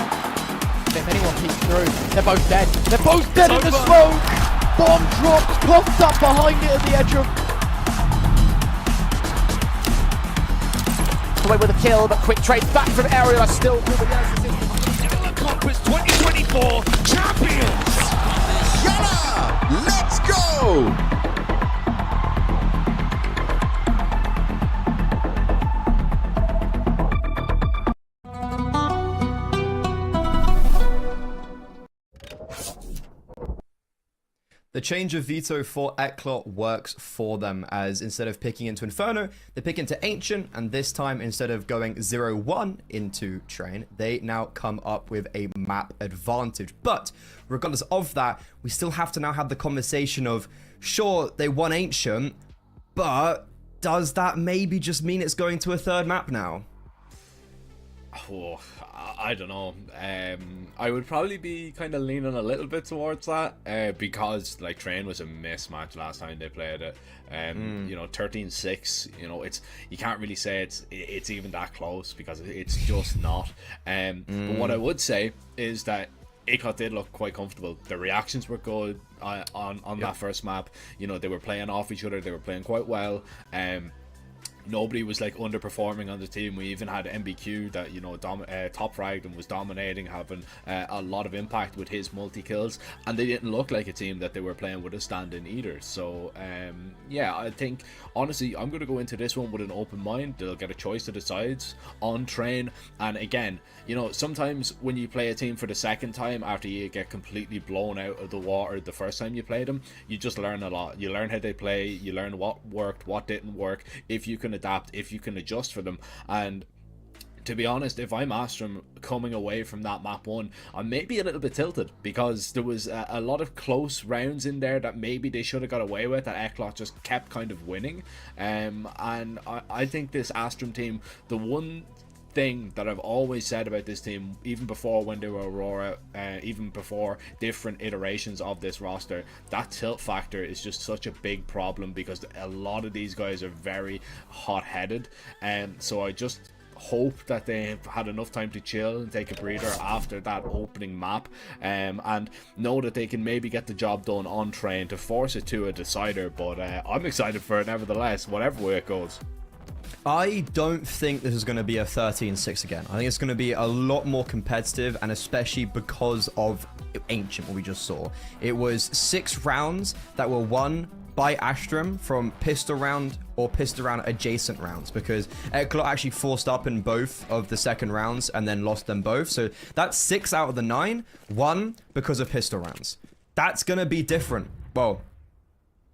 If anyone peeks through, they're both dead. They're both dead in the smoke. Bomb drops, popped up behind it at the edge of. Away with a kill, but quick trade back from Area still through the YaLLa Compass 2024 champions. YaLLa, let's go! The change of Veto for YaLLa works for them, as instead of picking into Inferno, they pick into Ancient, and this time, instead of going 0-1 into Train, they now come up with a map advantage. But regardless of that, we still have to now have the conversation of, sure, they won Ancient, but does that maybe just mean it's going to a third map now? Oh, I don't know. I would probably be kind of leaning a little bit towards that because like Train was a mismatch last time they played it. You know, 13-6. You know, you can't really say it's even that close because it's just not. But what I would say is that YaLLa did look quite comfortable. The reactions were good on that first map. You know, they were playing off each other. They were playing quite well. Nobody was like underperforming on the team. We even had MBQ that, you know, top fragged and was dominating, having a lot of impact with his multi kills, and they didn't look like a team that they were playing with a stand-in either. So yeah, I think honestly I'm going to go into this one with an open mind. They'll get a choice of the sides on Train, and again, you know, sometimes when you play a team for the second time after you get completely blown out of the water the first time you played them, you just learn a lot. You learn how they play, you learn what worked, what didn't work, if you can adapt, if you can adjust for them. And to be honest, if I'm Astrum coming away from that map 1, I'm maybe a little bit tilted because there was a lot of close rounds in there that maybe they should have got away with, that YaLLa just kept kind of winning. And I think this Astrum team, the one thing that I've always said about this team, even before when they were Aurora, even before different iterations of this roster, that tilt factor is just such a big problem because a lot of these guys are very hot-headed, and so I just hope that they've had enough time to chill and take a breather after that opening map, and know that they can maybe get the job done on Train to force it to a decider. But I'm excited for it nevertheless, whatever way it goes. I don't think this is going to be a 13-6 again. I think it's going to be a lot more competitive, and especially because of Ancient, what we just saw. It was 6 rounds that were won by Astrum from pistol round or pistol round adjacent rounds, because YaLLa actually forced up in both of the second rounds and then lost them both. So that's 6 out of the 9 won because of pistol rounds. That's going to be different. Well,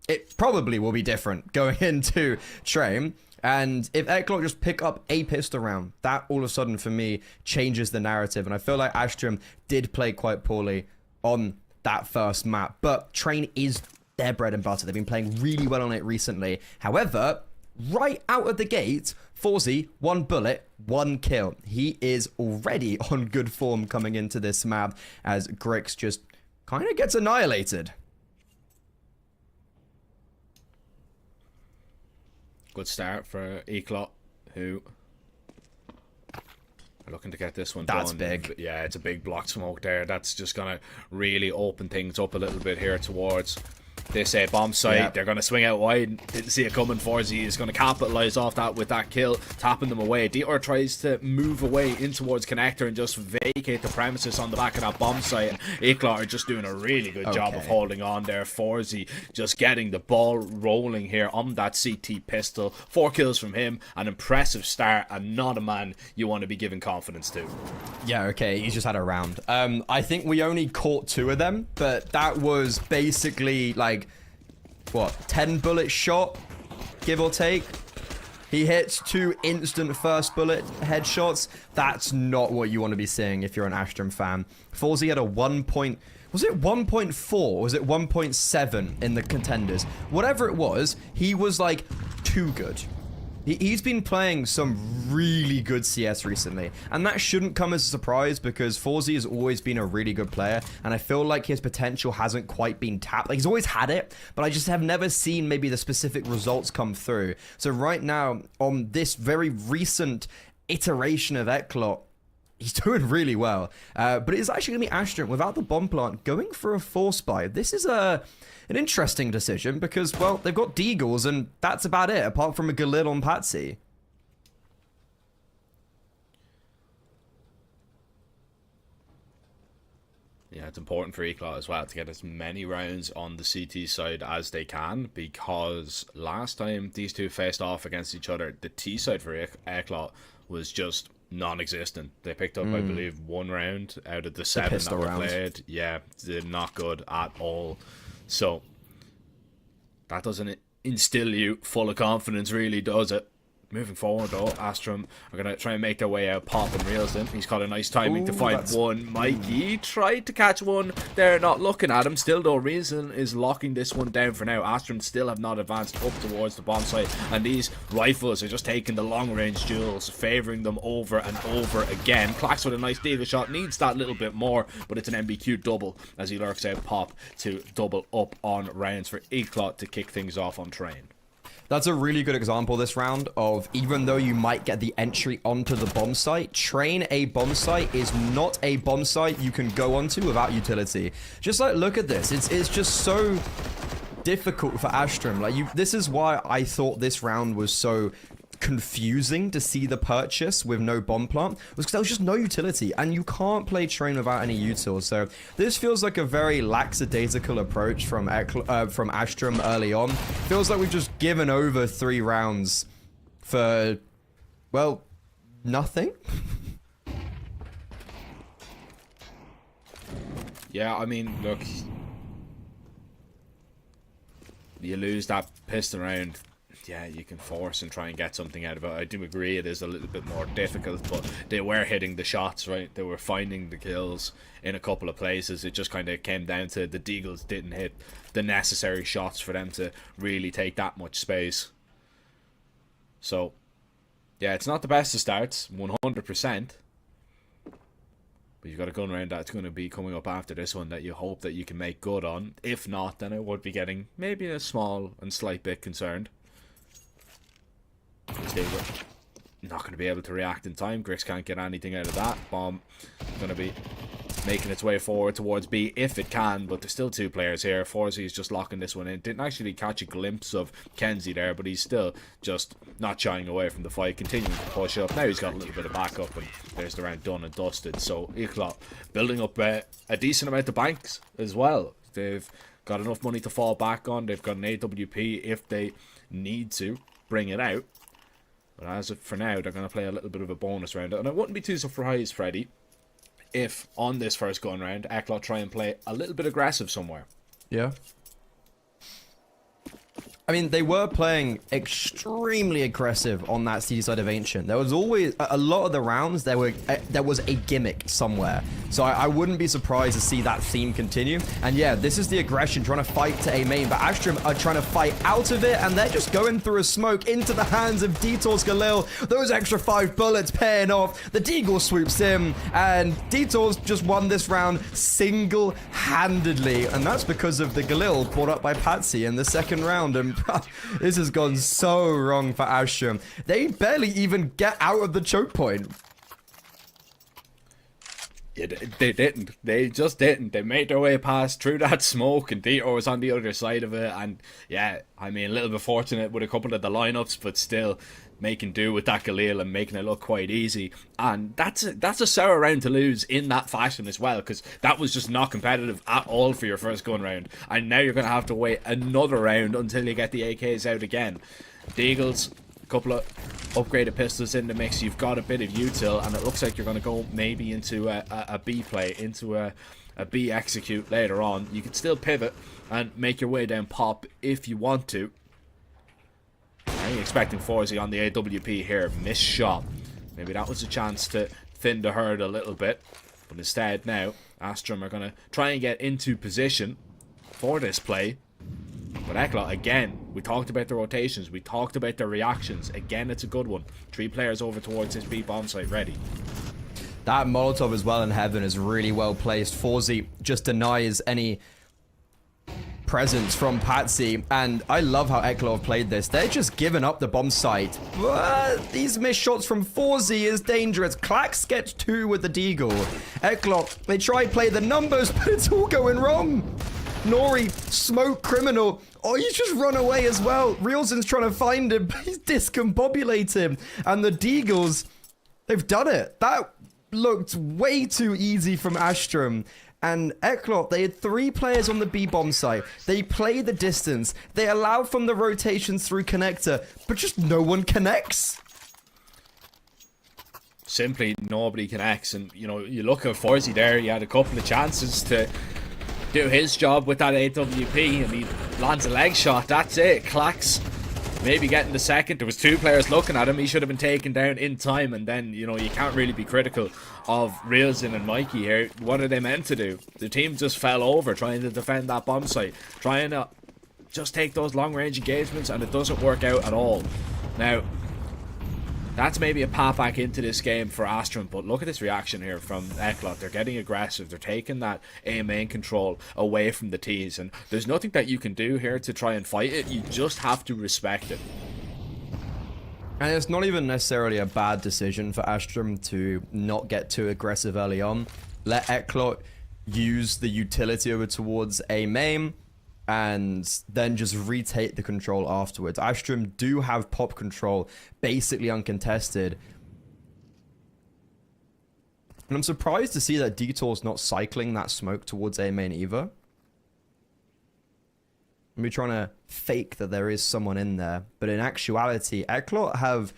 it probably will be different going into Train. And if YaLLa just pick up a pistol round, that all of a sudden for me changes the narrative. And I feel like Astrum did play quite poorly on that first map, but Train is their bread and butter. They've been playing really well on it recently. However, right out of the gate, Forzy, 1 bullet, 1 kill. He is already on good form coming into this map, as Grix just kind of gets annihilated. Good start for YaLLa, who are looking to get this one done. That's big. Yeah, it's a big block smoke there. That's just going to really open things up a little bit here towards this bomb site. Yep. They're going to swing out wide. Didn't see it coming. Forzy is going to capitalize off that with that kill, tapping them away. Dieter tries to move away in towards Connector and just vacate the premises on the back of that bomb site. And YaLLa are just doing a really good job of holding on there. Forzy just getting the ball rolling here on that CT pistol. 4 kills from him. An impressive start, and not a man you want to be giving confidence to. Yeah, okay, he's just had a round. I think we only caught 2 of them, but that was basically like, what, 10 bullet shot give or take. He hits 2 instant first bullet headshots. That's not what you want to be seeing if you're an Astrum fan. Forzy had a 1. Was it 1.4 or was it 1.7 in the Contenders? Whatever it was, he was like too good. He's been playing some really good CS recently, and that shouldn't come as a surprise because Forzy has always been a really good player, and I feel like his potential hasn't quite been tapped. Like, he's always had it, but I just have never seen maybe the specific results come through. So right now, on this very recent iteration of YaLLa, he's doing really well. But it's actually going to be Astrum without the bomb plant going for a force buy. This is an interesting decision because, well, they've got Deagles and that's about it, apart from a Galil on Patsy. Yeah, it's important for YaLLa as well to get as many rounds on the CT side as they can, because last time these two faced off against each other, the T side for YaLLa was just non-existent. They picked up, I believe, 1 round out of the 7 that were played. Yeah, they're not good at all. So that doesn't instill you full of confidence, really, does it? Moving forward, though, Astrum are going to try and make their way out. Pop and reels in. He's got a nice timing to find one. Mikey tried to catch one. They're not looking at him. Still, though, Reason is locking this one down for now. Astrum still have not advanced up towards the bomb site. And these rifles are just taking the long-range duels, favouring them over and over again. Clax with a nice deagle shot. Needs that little bit more, but it's an MBQ double as he lurks out Pop to double up on rounds for YaLLa to kick things off on Train. That's a really good example this round of, even though you might get the entry onto the bomb site, Train a bomb site is not a bomb site you can go onto without utility. Just like, look at this. It's just so difficult for Astrum. Like, this is why I thought this round was so confusing to see the purchase with no bomb plant, was because there was just no utility, and you can't play Train without any util. So this feels like a very lackadaisical approach from Astrum early on. Feels like we've just given over 3 rounds for, well, nothing. Yeah, I mean, look, you lose that piston round. Yeah, you can force and try and get something out of it. I do agree it is a little bit more difficult, but they were hitting the shots, right? They were finding the kills in a couple of places. It just kind of came down to the Deagles didn't hit the necessary shots for them to really take that much space. So, yeah, it's not the best of starts, 100%. But you've got a gun round that's going to be coming up after this one that you hope that you can make good on. If not, then I would be getting maybe a small and slight bit concerned. They were not going to be able to react in time. Grix can't get anything out of that. Bomb going to be making its way forward towards B if it can, but there's still 2 players here. Forzy is just locking this one in. Didn't actually catch a glimpse of Kenzie there, but he's still just not shying away from the fight, continuing to push up. Now he's got a little bit of backup, and there's the round done and dusted. So YaLLa building up a decent amount of banks as well. They've got enough money to fall back on. They've got an AWP if they need to bring it out. But as of for now, they're going to play a little bit of a bonus round. And I wouldn't be too surprised, Freddy, if on this first gun round, YaLLa try and play a little bit aggressive somewhere. Yeah. I mean, they were playing extremely aggressive on that C side of Ancient. There was always a lot of the rounds there was a gimmick somewhere. So I wouldn't be surprised to see that theme continue. And yeah, this is the aggression trying to fight to A main, but Astrum are trying to fight out of it, and they're just going through a smoke into the hands of Detour's Galil. Those extra 5 bullets paying off. The Deagle swoops in, and Detour's just won this round single-handedly, and that's because of the Galil brought up by Patsy in the second round. And this has gone so wrong for Astrum. They barely even get out of the choke point. Yeah, they didn't. They just didn't. They made their way past through that smoke, and Detour was on the other side of it. And yeah, I mean, a little bit fortunate with a couple of the lineups, but still making do with that Galil and making it look quite easy. And that's a sour round to lose in that fashion as well, because that was just not competitive at all for your first gun round. And now you're going to have to wait another round until you get the AKs out again. Deagles, a couple of upgraded pistols in the mix. You've got a bit of util, and it looks like you're going to go maybe into a B play, into a B execute later on. You can still pivot and make your way down Pop if you want to. I'm expecting Forzy on the AWP here. Missed shot. Maybe that was a chance to thin the herd a little bit. But instead now, Astrum are going to try and get into position for this play. But YaLLa, again, we talked about the rotations. We talked about the reactions. Again, it's a good one. 3 players over towards his B bomb site ready. That Molotov as well in heaven is really well placed. Forzy just denies any presence from Patsy, and I love how YaLLa have played this. They're just giving up the bomb site. But these missed shots from Forzy is dangerous. Klax gets 2 with the deagle. YaLLa, they try play the numbers, but it's all going wrong. Nori, smoke criminal. Oh, he's just run away as well. Reelzen's trying to find him, but he's discombobulated. And the deagles, they've done it. That looked way too easy from Astrum. And YaLLa, they had 3 players on the B-bomb site. They play the distance. They allow from the rotations through connector, but just no one connects. Simply nobody connects. And, you know, you look at Forzy there, he had a couple of chances to do his job with that AWP, and he lands a leg shot. That's it. Klax maybe getting the second. There was 2 players looking at him. He should have been taken down in time, and then, you know, you can't really be critical of Reelzen and Mikey here. What are they meant to do? The team just fell over trying to defend that bomb site, trying to just take those long range engagements, and it doesn't work out at all. Now, that's maybe a path back into this game for Astrum, but look at this reaction here from YaLLa. They're getting aggressive. They're taking that A main control away from the T's, and there's nothing that you can do here to try and fight it. You just have to respect it. And it's not even necessarily a bad decision for Astrum to not get too aggressive early on. Let YaLLa use the utility over towards A main, and then just retake the control afterwards. Astrum do have pop control, basically uncontested. And I'm surprised to see that Detour's not cycling that smoke towards A main either. Maybe trying to fake that there is someone in there. But in actuality, YaLLa have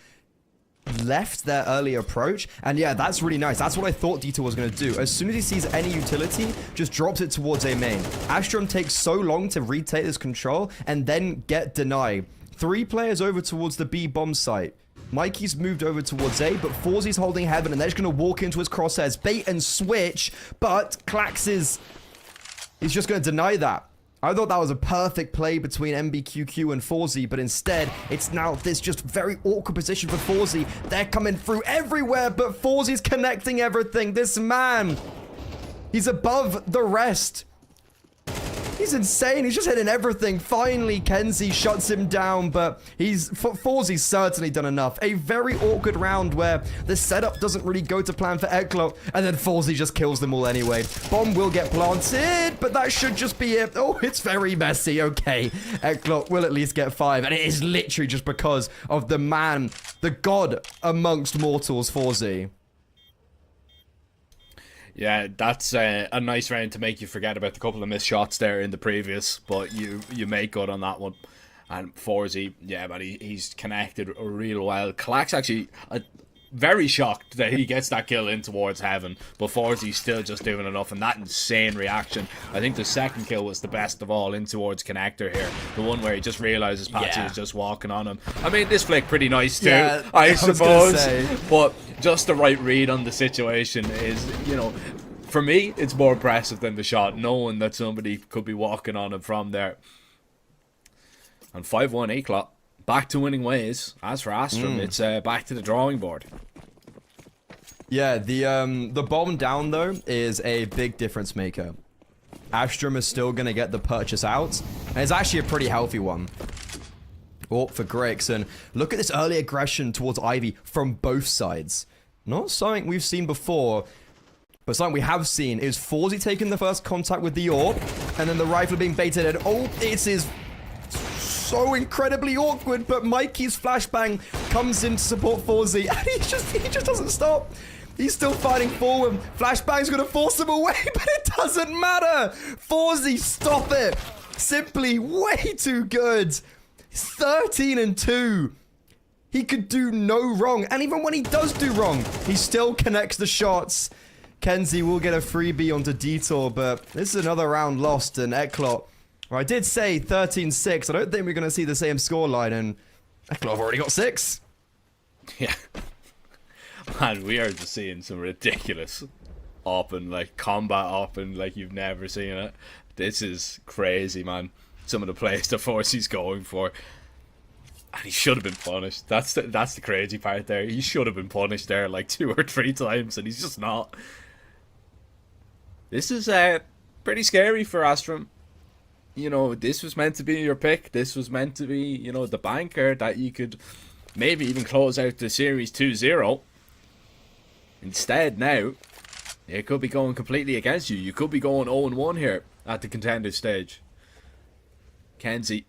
left their early approach, and yeah, that's really nice. That's what I thought Detour was going to do. As soon as he sees any utility, just drops it towards A main. Astrum takes so long to retake this control and then get denied. 3 players over towards the B bomb site. Mikey's moved over towards A, but Forzy's holding heaven, and they're just going to walk into his crosshairs, bait and switch, but Klax he's just going to deny that. I thought that was a perfect play between MBQQ and Forzy, but instead, it's now this just very awkward position for Forzy. They're coming through everywhere, but Forzy's connecting everything. This man, he's above the rest. He's insane. He's just hitting everything. Finally, Kenzie shuts him down, but Forzy's certainly done enough. A very awkward round where the setup doesn't really go to plan for YaLLa, and then Forzy just kills them all anyway. Bomb will get planted, but that should just be it. Oh, it's very messy. Okay, YaLLa will at least get 5, and it is literally just because of the man, the god amongst mortals, Forzy. Yeah, that's a nice round to make you forget about the couple of missed shots there in the previous, but you make good on that one. And Forzy, yeah, but he's connected real well. Klax actually very shocked that he gets that kill in towards heaven, but Forzy's still just doing enough, and that insane reaction. I think the second kill was the best of all in towards connector here. The one where he just realizes Patsy is just walking on him. I mean, this flick pretty nice too, yeah, I suppose, but just the right read on the situation is, you know, for me, it's more impressive than the shot, knowing that somebody could be walking on him from there. And 5-1 YaLLa. Back to winning ways. As for Astrum, it's back to the drawing board. Yeah, the bomb down, though, is a big difference maker. Astrum is still going to get the purchase out, and it's actually a pretty healthy one. Oh, for Grix, and look at this early aggression towards Ivy from both sides. Not something we've seen before, but something we have seen is Forzy taking the first contact with the AWP, and then the rifle being baited, and oh, it is so incredibly awkward, but Mikey's flashbang comes in to support Forzy, and he just doesn't stop. He's still fighting forward. Flashbang's gonna force him away, but it doesn't matter. Forzy, stop it. Simply way too good. He's 13-2. He could do no wrong, and even when he does do wrong, he still connects the shots. Kenzie will get a freebie onto Detour, but this is another round lost, and YaLLa, I did say 13-6. I don't think we're going to see the same scoreline, and Eklo have already got 6. Yeah. Man, we are just seeing some ridiculous open, like combat open, like you've never seen it. This is crazy, man. Some of the plays the Force he's going for. And he should have been punished. That's the crazy part there. He should have been punished there like 2 or 3 times, and he's just not. This is pretty scary for Astrum. You know, this was meant to be your pick. This was meant to be, you know, the banker that you could maybe even close out the series 2-0. Instead, now, it could be going completely against you. You could be going 0-1 here at the contender stage. Kenzie.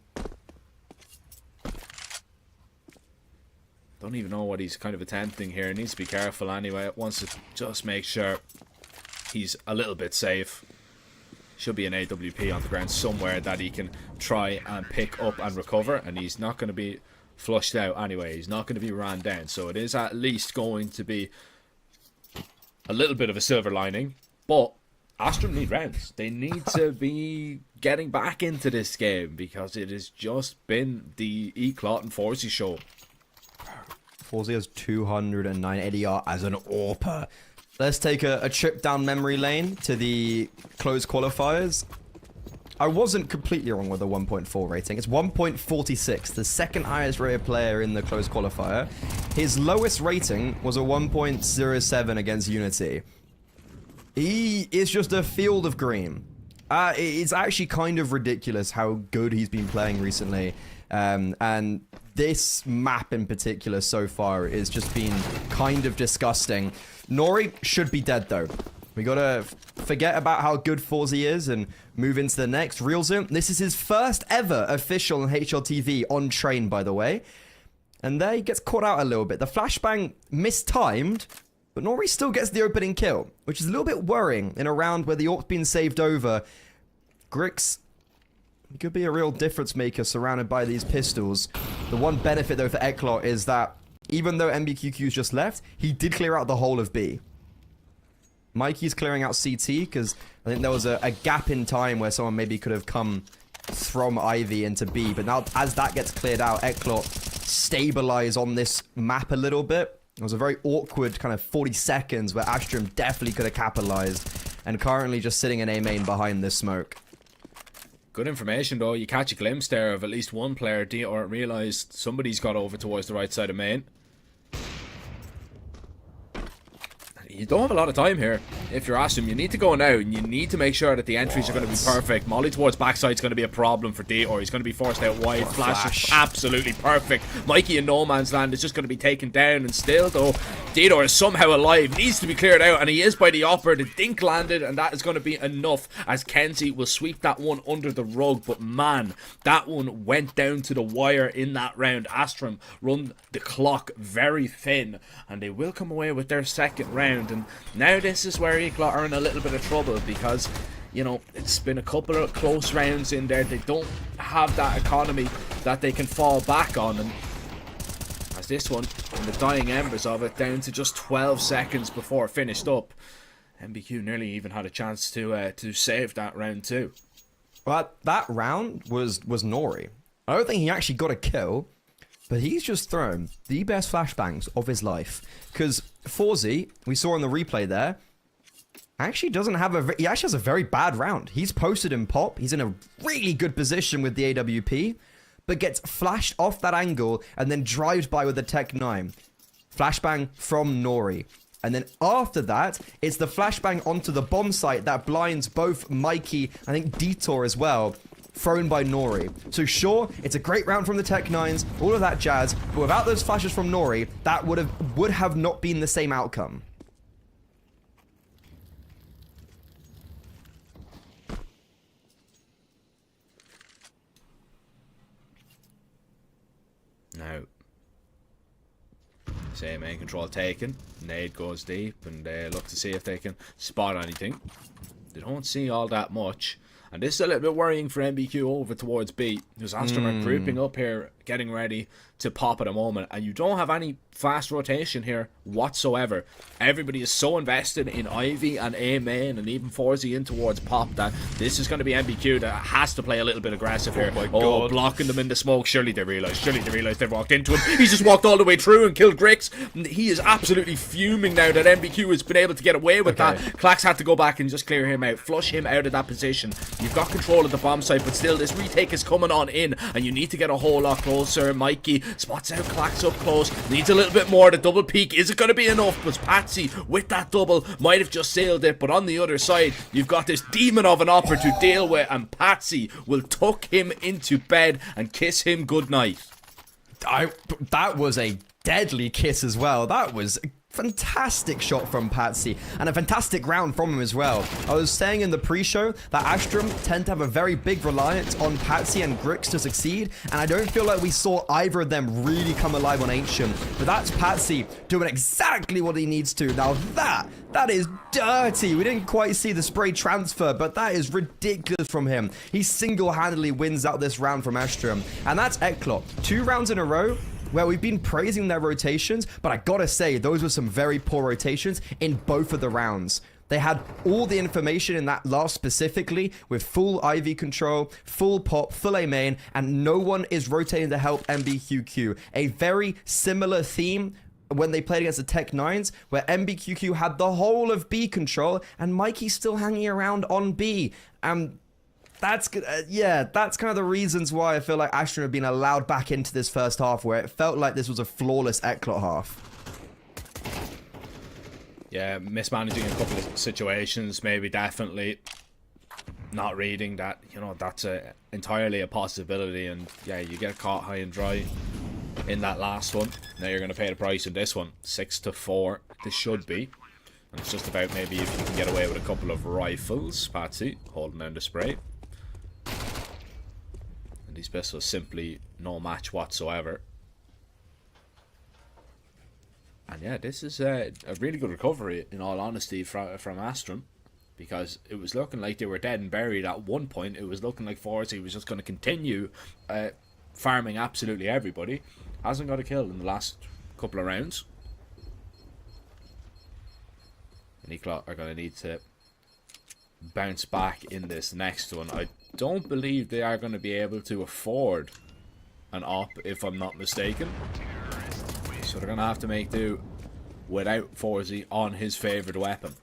Don't even know what he's kind of attempting here. He needs to be careful anyway. Wants to just make sure he's a little bit safe. Should be an AWP on the ground somewhere that he can try and pick up and recover. And he's not going to be flushed out anyway. He's not going to be ran down. So it is at least going to be a little bit of a silver lining. But Astrum need rounds. They need to be getting back into this game because it has just been the Eclot and Forsey show. Forsey has 209 ADR as an AWPer. Let's take a trip down memory lane to the closed qualifiers. I wasn't completely wrong with the 1.4 rating. It's 1.46, the second highest rated player in the closed qualifier. His lowest rating was a 1.07 against Unity. He is just a field of green. It's actually kind of ridiculous how good he's been playing recently. And this map in particular so far is just been kind of disgusting. Nori should be dead though. We gotta forget about how good Forsey is and move into the next. RealZoom, this is his first ever official on HLTV on train, by the way. And there he gets caught out a little bit. The flashbang mistimed, but Nori still gets the opening kill, which is a little bit worrying in a round where the AWP's been saved over. Grix, he could be a real difference maker surrounded by these pistols. The one benefit though for Eklot is that even though MBQQ's just left, he did clear out the whole of B. Mikey's clearing out CT because I think there was a gap in time where someone maybe could have come from Ivy into B. But now as that gets cleared out, Eklot stabilize on this map a little bit. It was a very awkward kind of 40 seconds where Astrum definitely could have capitalized and currently just sitting in A main behind this smoke. Good information though. You catch a glimpse there of at least one player or realised somebody's got over towards the right side of main. You don't have a lot of time here. If you're Astrum, you need to go now and you need to make sure that the entries are going to be perfect. Molly towards backside is going to be a problem for D, or he's going to be forced out wide. Flash is absolutely perfect. Mikey in no man's land is just going to be taken down, and still though, Didor is somehow alive, needs to be cleared out, and he is by the upper. The dink landed, and that is going to be enough as Kenzie will sweep that one under the rug. But man, that one went down to the wire in that round. Astrum run the clock very thin, and they will come away with their second round. And now this is where Eclot are in a little bit of trouble because, you know, it's been a couple of close rounds in there. They don't have that economy that they can fall back on. And as this one, in the dying embers of it, down to just 12 seconds before it finished up, MBQ nearly even had a chance to save that round too. But that round was Nori. I don't think he actually got a kill, but he's just thrown the best flashbangs of his life. Because Forsey, we saw in the replay there, actually doesn't have he actually has a very bad round. He's posted in pop. He's in a really good position with the AWP, but gets flashed off that angle and then drives by with the Tech 9. Flashbang from Nori. And then after that, it's the flashbang onto the bomb site that blinds both Mikey, I think Detour as well, thrown by Nori. So sure, it's a great round from the Tech 9s, all of that jazz, but without those flashes from Nori, that would have not been the same outcome. Now, same main control taken. Nade goes deep, and they look to see if they can spot anything. They don't see all that much. And this is a little bit worrying for MBQ over towards B. Because Astrum are creeping up here, getting ready to pop at a moment. And you don't have any fast rotation here whatsoever. Everybody is so invested in Ivy and A main and even Forzy in towards Pop that this is going to be MBQ that has to play a little bit aggressive here. Oh, blocking them in the smoke. Surely they realise they've walked into him. He's just walked all the way through and killed Grix. He is absolutely fuming now that MBQ has been able to get away with that. Klax had to go back and just clear him out, flush him out of that position. You've got control of the bomb site, but still this retake is coming on in and you need to get a whole lot closer. Mikey spots out Klax up close, needs a little bit more. The double peak, is it going to be enough? But Patsy with that double might have just sailed it, but on the other side you've got this demon of an offer to deal with, and Patsy will tuck him into bed and kiss him goodnight. That was a deadly kiss as well. That was a fantastic shot from Patsy and a fantastic round from him as well. I was saying in the pre-show that Astrum tend to have a very big reliance on Patsy and Grix to succeed, and I don't feel like we saw either of them really come alive on Ancient. But that's Patsy doing exactly what he needs to. Now that is dirty. We didn't quite see the spray transfer, but that is ridiculous from him. He single-handedly wins out this round from Astrum, and that's Eklot. 2 rounds in a row where we've been praising their rotations, but I gotta say, those were some very poor rotations in both of the rounds. They had all the information in that last specifically, with full IV control, full pop, full A main, and no one is rotating to help MBQQ. A very similar theme when they played against the Tech 9s, where MBQQ had the whole of B control, and Mikey's still hanging around on B. That's that's kind of the reasons why I feel like Astron have been allowed back into this first half, where it felt like this was a flawless Eklot half. Yeah, mismanaging a couple of situations, maybe definitely not reading that, you know, that's entirely a possibility, and yeah, you get caught high and dry in that last one. Now you're going to pay the price in this one. 6-4, this should be. And it's just about maybe if you can get away with a couple of rifles. Patsy holding down the spray. These pistols simply no match whatsoever. And yeah, this is a really good recovery, in all honesty, from Astrum, because it was looking like they were dead and buried at one point. It was looking like Forzy was just going to continue farming absolutely everybody. Hasn't got a kill in the last couple of rounds. And Eklot are going to need to bounce back in this next one. I don't believe they are going to be able to afford an op, if I'm not mistaken. So they're going to have to make do without Forzy on his favourite weapon.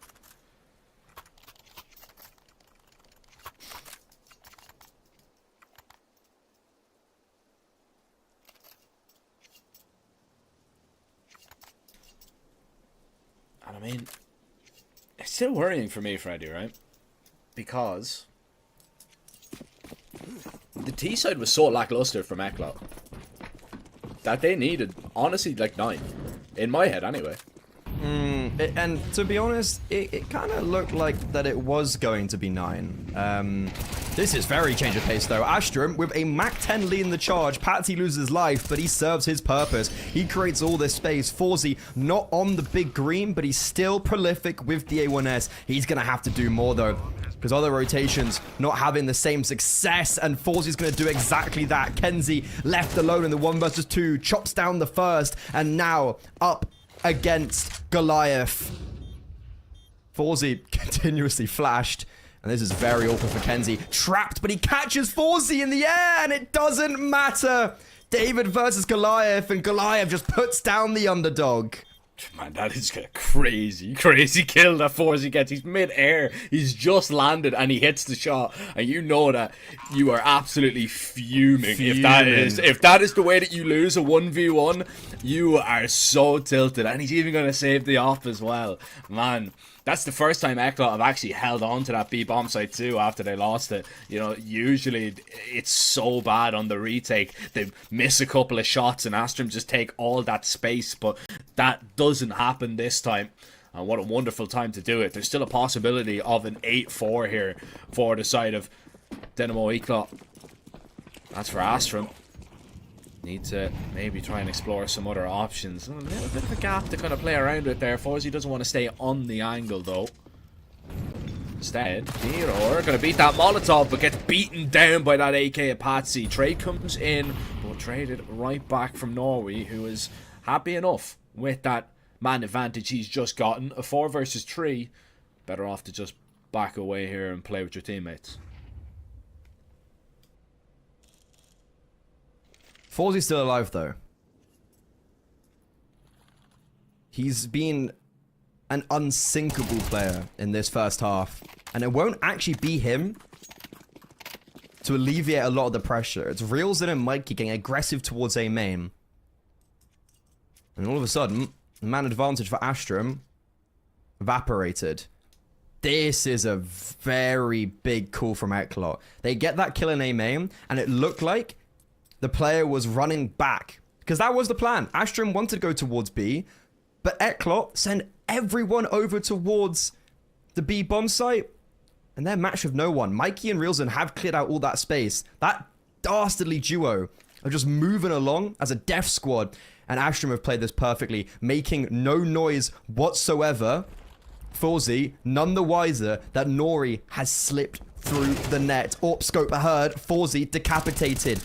And I mean, it's still worrying for me, Freddy, right? Because the T side was so lackluster from Eklot that they needed, honestly, like 9. In my head, anyway. And to be honest, it kind of looked like that it was going to be 9. This is very change of pace, though. Astrum, with a Mach 10 lead in the charge, Patsy loses life, but he serves his purpose. He creates all this space. Forzy, not on the big green, but he's still prolific with the A1S. He's going to have to do more, though, because other rotations not having the same success, and Forzy's going to do exactly that. Kenzie left alone in the 1 versus 2, chops down the first, and now up against Goliath. Forzy continuously flashed, and this is very awkward for Kenzie. Trapped, but he catches Forzy in the air, and it doesn't matter. David versus Goliath, and Goliath just puts down the underdog. Man, that is a crazy kill that Forzy gets. He's mid-air, he's just landed, and he hits the shot, and you know that you are absolutely fuming. If that is the way that you lose a 1v1, you are so tilted. And he's even going to save the off as well. Man, that's the first time Eklot have actually held on to that B bomb site too after they lost it. You know, usually it's so bad on the retake. They miss a couple of shots and Astrum just take all that space, but that doesn't happen this time. And what a wonderful time to do it. There's still a possibility of an 8-4 here for the side of Dynamo Eklot. That's for Astrum. Need to maybe try and explore some other options. A little bit of a gap to kind of play around with there. Forzy doesn't want to stay on the angle though. Instead, Nero going to beat that Molotov, but gets beaten down by that AK at Patsy. Trade comes in, but traded right back from Norway, who is happy enough with that man advantage he's just gotten. A 4 versus 3. Better off to just back away here and play with your teammates. Forzie's still alive though. He's been an unsinkable player in this first half. And it won't actually be him to alleviate a lot of the pressure. It's Reelson and Mikey getting aggressive towards A main. And all of a sudden, the man advantage for Astrum evaporated. This is a very big call from YaLLa. They get that kill in A main, and it looked like the player was running back. Because that was the plan. Astrum wanted to go towards B, but YaLLa sent everyone over towards the B bomb site, and they're matched with no one. Mikey and Reelson have cleared out all that space. That dastardly duo are just moving along as a death squad, and Astrum have played this perfectly, making no noise whatsoever. Forzi, none the wiser that Nori has slipped through the net. Orp scope heard, Forzi decapitated.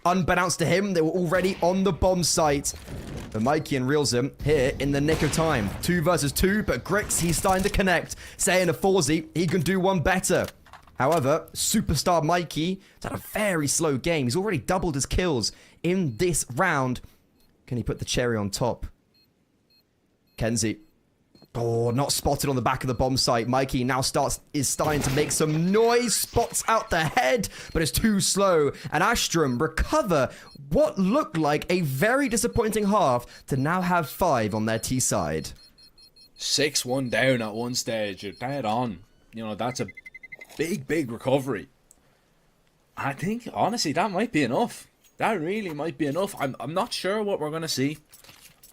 Unbeknownst to him, they were already on the bomb site. But Mikey and Reelson here in the nick of time. 2 versus 2, but Grix, he's starting to connect, saying to Forzi, he can do one better. However, superstar Mikey has had a very slow game. He's already doubled his kills in this round. Can he put the cherry on top? Kenzie. Oh, not spotted on the back of the bomb site. Mikey now is starting to make some noise. Spots out the head, but it's too slow. And Astrum recover what looked like a very disappointing half to now have 5 on their T side. 6-1 down at one stage. You're dead on. You know, that's a big recovery. I think, honestly, that might be enough. That really might be enough. I'm not sure what we're going to see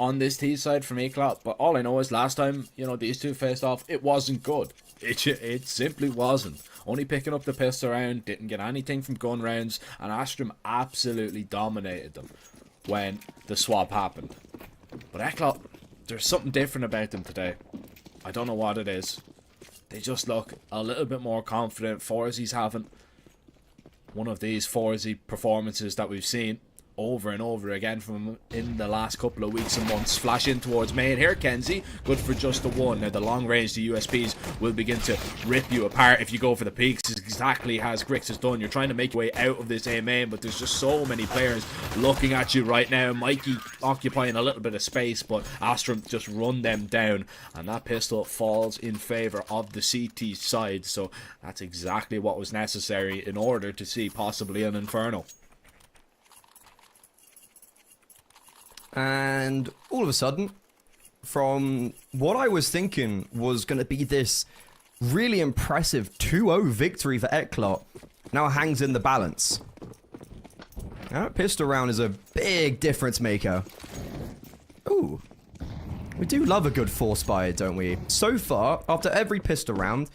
on this T side from YaLLa, but all I know is last time, you know, these two faced off, it wasn't good. It simply wasn't. Only picking up the pistol round, didn't get anything from gun rounds, and Astrum absolutely dominated them when the swap happened. But YaLLa, there's something different about them today. I don't know what it is. They just look a little bit more confident. Forzi's having one of these Forzi performances that we've seen over and over again from in the last couple of weeks and months. Flash in towards main here, Kenzie. Good for just the one. Now the long range, the USPs will begin to rip you apart if you go for the peaks, exactly as Grix has done. You're trying to make your way out of this A main, but there's just so many players looking at you right now. Mikey occupying a little bit of space, but Astrum just run them down, and that pistol falls in favor of the CT side. So that's exactly what was necessary in order to see possibly an Inferno. And all of a sudden, from what I was thinking was going to be this really impressive 2-0 victory for YaLLa, now hangs in the balance. Now, pistol round is a big difference maker. Ooh. We do love a good force buy, don't we? So far, after every pistol round,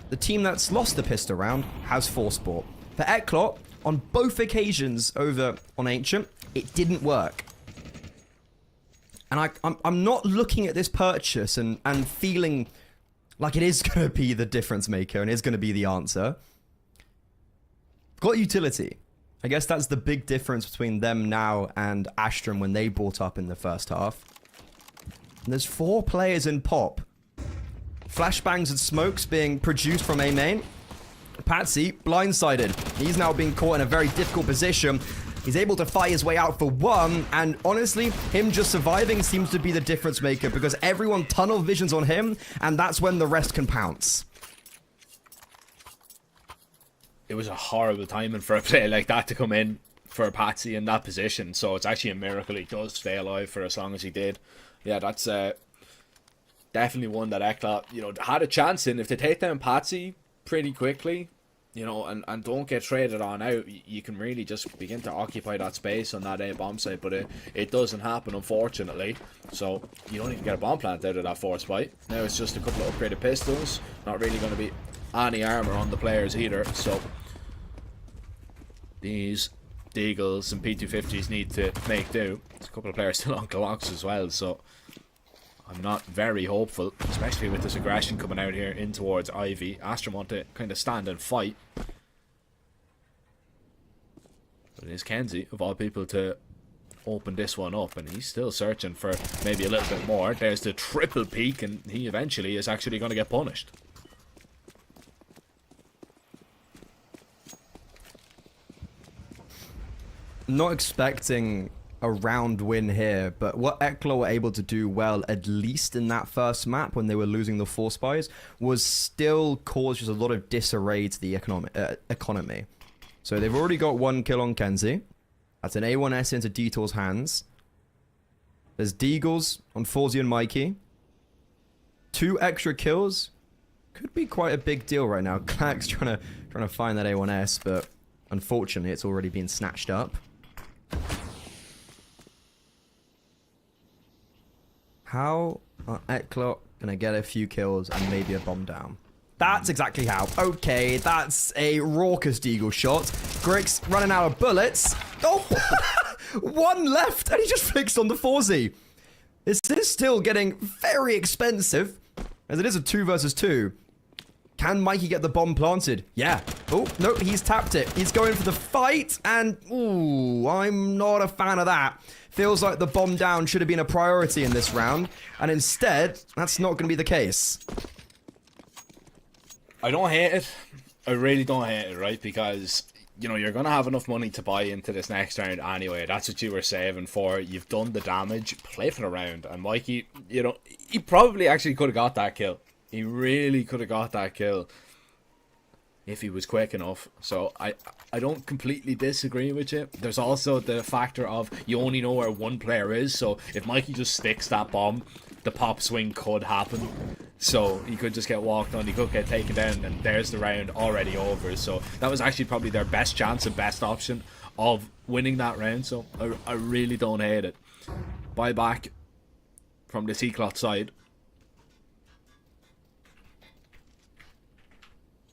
the team that's lost the pistol round has force bought. For YaLLa, on both occasions over on Ancient, it didn't work. And I'm not looking at this purchase and feeling like it is going to be the difference maker and is going to be the answer. Got utility. I guess that's the big difference between them now and Astrum when they bought up in the first half. And there's 4 players in pop. Flashbangs and smokes being produced from A main. Patsy, blindsided. He's now being caught in a very difficult position. He's able to fight his way out for one, and honestly, him just surviving seems to be the difference maker because everyone tunnel visions on him, and that's when the rest can pounce. It was a horrible timing for a player like that to come in for a Patsy in that position, so it's actually a miracle he does stay alive for as long as he did. Yeah, that's definitely one that YaLLa, you know, had a chance in. If they take down Patsy pretty quickly, you know, and don't get traded on out, you can really just begin to occupy that space on that A bomb site, but it doesn't happen, unfortunately. So you don't even get a bomb plant out of that force fight. Now it's just a couple of upgraded pistols, not really going to be any armor on the players either, so these Deagles and P250s need to make do. There's a couple of players still on Glocks as well, so I'm not very hopeful, especially with this aggression coming out here in towards Ivy. Astrum want to kind of stand and fight. But it is Kenzie, of all people, to open this one up, and he's still searching for maybe a little bit more. There's the triple peek, and he eventually is actually going to get punished. Not expecting a round win here, but what YaLLa were able to do well, at least in that first map when they were losing the 4 spies, was still cause just a lot of disarray to the economy. So they've already got 1 kill on Kenzie. That's an A1S into Detour's hands. There's Deagles on Forzy and Mikey. 2 extra kills. Could be quite a big deal right now. Clack's trying to find that A1S, but unfortunately it's already been snatched up. How are YaLLa gonna get a few kills and maybe a bomb down? That's exactly how. Okay, that's a raucous Deagle shot. Grix running out of bullets. Oh, 1 left, and he just flicks on the Forzy. This is still getting very expensive, as it is a 2 versus 2. Can Mikey get the bomb planted? Yeah. Oh, no, he's tapped it. He's going for the fight, and ooh, I'm not a fan of that. Feels like the bomb down should have been a priority in this round, and instead, that's not going to be the case. I don't hate it. I really don't hate it, right? Because, you know, you're going to have enough money to buy into this next round anyway. That's what you were saving for. You've done the damage. Play for the round. And Mikey, you know, he probably actually could have got that kill. He really could have got that kill if he was quick enough. So I don't completely disagree with you. There's also the factor of you only know where one player is. So if Mikey just sticks that bomb, the pop swing could happen. So he could just get walked on, he could get taken down, and there's the round already over. So that was actually probably their best chance and best option of winning that round. So I really don't hate it. Buy back from the C-Cloth side.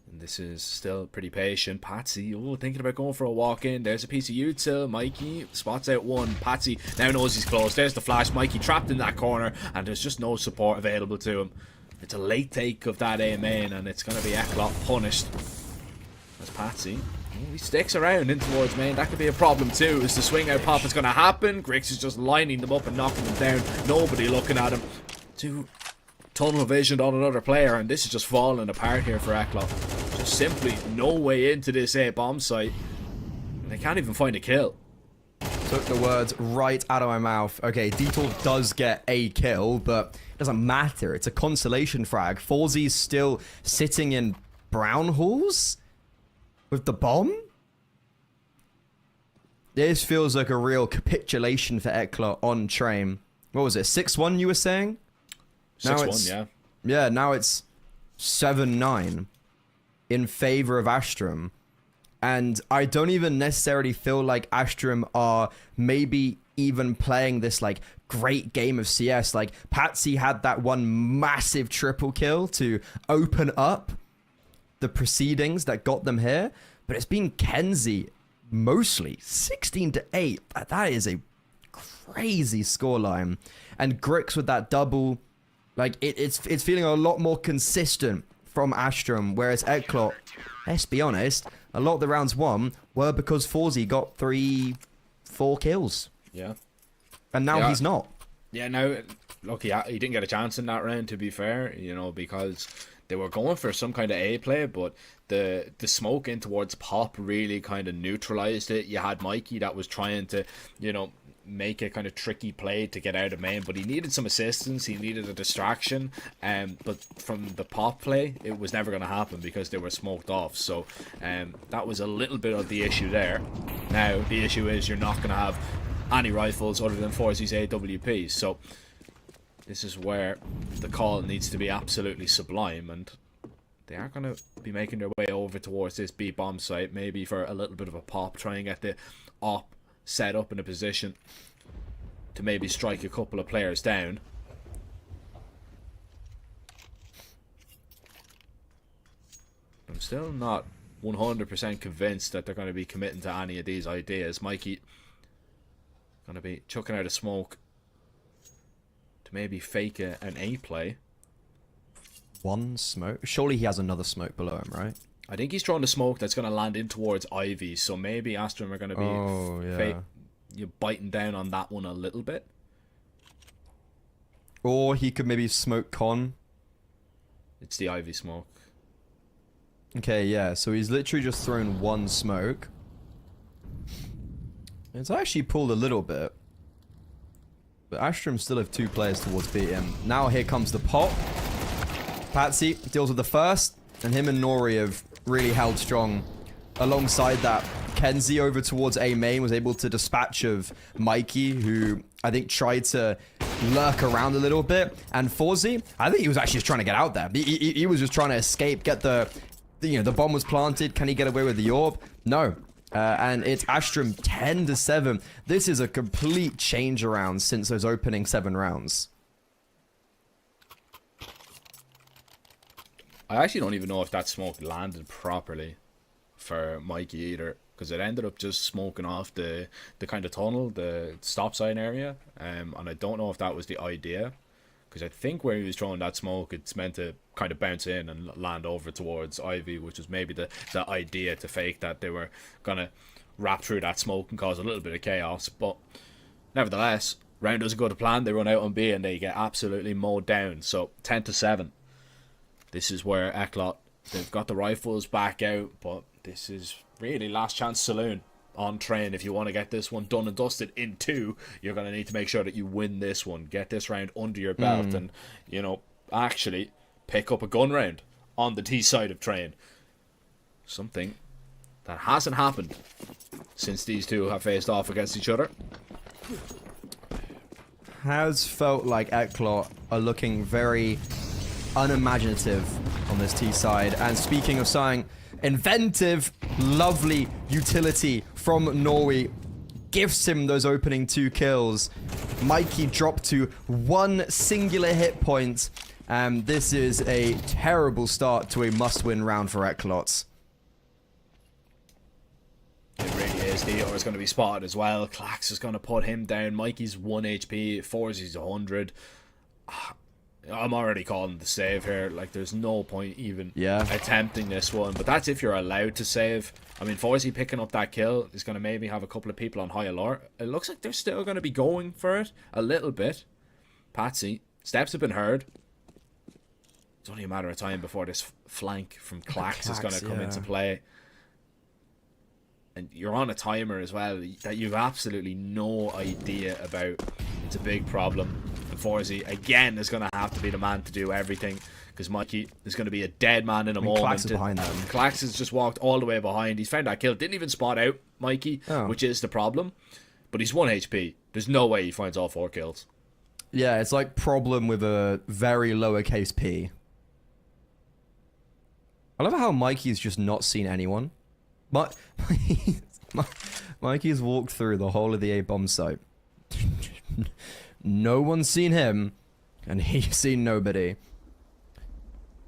And this is still pretty patient. Patsy, oh, thinking about going for a walk in. There's a piece of util. Mikey spots out 1. Patsy now knows he's close. There's the flash. Mikey trapped in that corner, and there's just no support available to him. It's a late take of that A main, and it's going to be YaLLa punished. That's Patsy. Oh, he sticks around in towards main. That could be a problem too. Is the swing out pop is going to happen? Grix is just lining them up and knocking them down. Nobody looking at him. Tunnel vision on another player, and this is just falling apart here for YaLLa. Just simply no way into this A bomb site. And they can't even find a kill. Took the words right out of my mouth. Okay, Detour does get a kill, but it doesn't matter. It's a consolation frag. Forzy's still sitting in brown halls with the bomb. This feels like a real capitulation for YaLLa on train. What was it? 6-1 you were saying? 6-1, yeah. Yeah, now it's 7-9 in favor of Astrum. And I don't even necessarily feel like Astrum are maybe even playing this like great game of CS. Like Patsy had that 1 massive triple kill to open up the proceedings that got them here. But it's been Kenzie mostly 16-8. That is a crazy scoreline. And Grix with that double, like it's feeling a lot more consistent from Astrum, whereas YaLLa, let's be honest, a lot of the rounds won were because Forzy got 3-4 kills. Yeah. And now he's not. Yeah, now, look, he didn't get a chance in that round, to be fair, you know, because they were going for some kind of A play, but the smoke in towards Pop really kind of neutralized it. You had Mikey that was trying to, you know, make a kind of tricky play to get out of main, but he needed some assistance, he needed a distraction, but from the Pop play it was never going to happen because they were smoked off. So that was a little bit of the issue there. Now the issue is you're not going to have any rifles other than Forzy's AWPs, so this is where the call needs to be absolutely sublime, and they are going to be making their way over towards this B bomb site, maybe for a little bit of a pop, try and get the op set up in a position to maybe strike a couple of players down. I'm still not 100% convinced that they're going to be committing to any of these ideas. Mikey going to be chucking out a smoke to maybe fake an A play. 1 smoke? Surely he has another smoke below him, right? I think he's throwing the smoke that's going to land in towards Ivy, so maybe Astrum are going to be you're biting down on that one a little bit. Or he could maybe smoke Con. It's the Ivy smoke. Okay, yeah, so he's literally just thrown one smoke. It's actually pulled a little bit. But Astrum still have 2 players towards beat him. Now here comes the pop. Patsy deals with the first, and him and Nori have really held strong. Alongside that, Kenzie over towards A main was able to dispatch of Mikey, who I think tried to lurk around a little bit. And Forzy, I think he was actually just trying to get out there. He was just trying to escape, get the bomb was planted. Can he get away with the orb? No. And it's Astrum 10-7. This is a complete change around since those opening 7 rounds. I actually don't even know if that smoke landed properly for Mikey either, because it ended up just smoking off the kind of tunnel, the stop sign area, and I don't know if that was the idea, because I think where he was throwing that smoke, it's meant to kind of bounce in and land over towards Ivy, which was maybe the idea, to fake that they were gonna wrap through that smoke and cause a little bit of chaos. But nevertheless, round doesn't go to plan. They run out on B and they get absolutely mowed down. So 10-7. This is where Eklot, they've got the rifles back out, but this is really last chance saloon on train. If you want to get this one done and dusted in 2, you're going to need to make sure that you win this one. Get this round under your belt and, you know, actually pick up a gun round on the T side of train. Something that hasn't happened since these two have faced off against each other. Has felt like Eklot are looking very unimaginative on this T side. And speaking of something inventive, lovely utility from Norway gifts him those opening 2 kills. Mikey dropped to 1 singular hit point. This is a terrible start to a must-win round for Eklot. It really is. Theodore is going to be spotted as well. Clax is going to put him down. Mikey's 1 HP. Forzy's 100. I'm already calling the save here. Like, there's no point even attempting this one. But that's if you're allowed to save. I mean, Forzy picking up that kill is going to maybe have a couple of people on high alert. It looks like they're still going to be going for it a little bit. Patsy, steps have been heard. It's only a matter of time before this flank from Clax is going to come into play. And you're on a timer as well that you've absolutely no idea about. It's a big problem. And Forzy, again, is going to have to be the man to do everything, because Mikey is going to be a dead man in a moment. Clax is behind them. Clax has just walked all the way behind. He's found that kill. Didn't even spot out Mikey, which is the problem. But he's 1 HP. There's no way he finds all 4 kills. Yeah, it's like problem with a very lowercase p. I love how Mikey's just not seen anyone. But Mikey's walked through the whole of the A bomb site. No one's seen him, and he's seen nobody.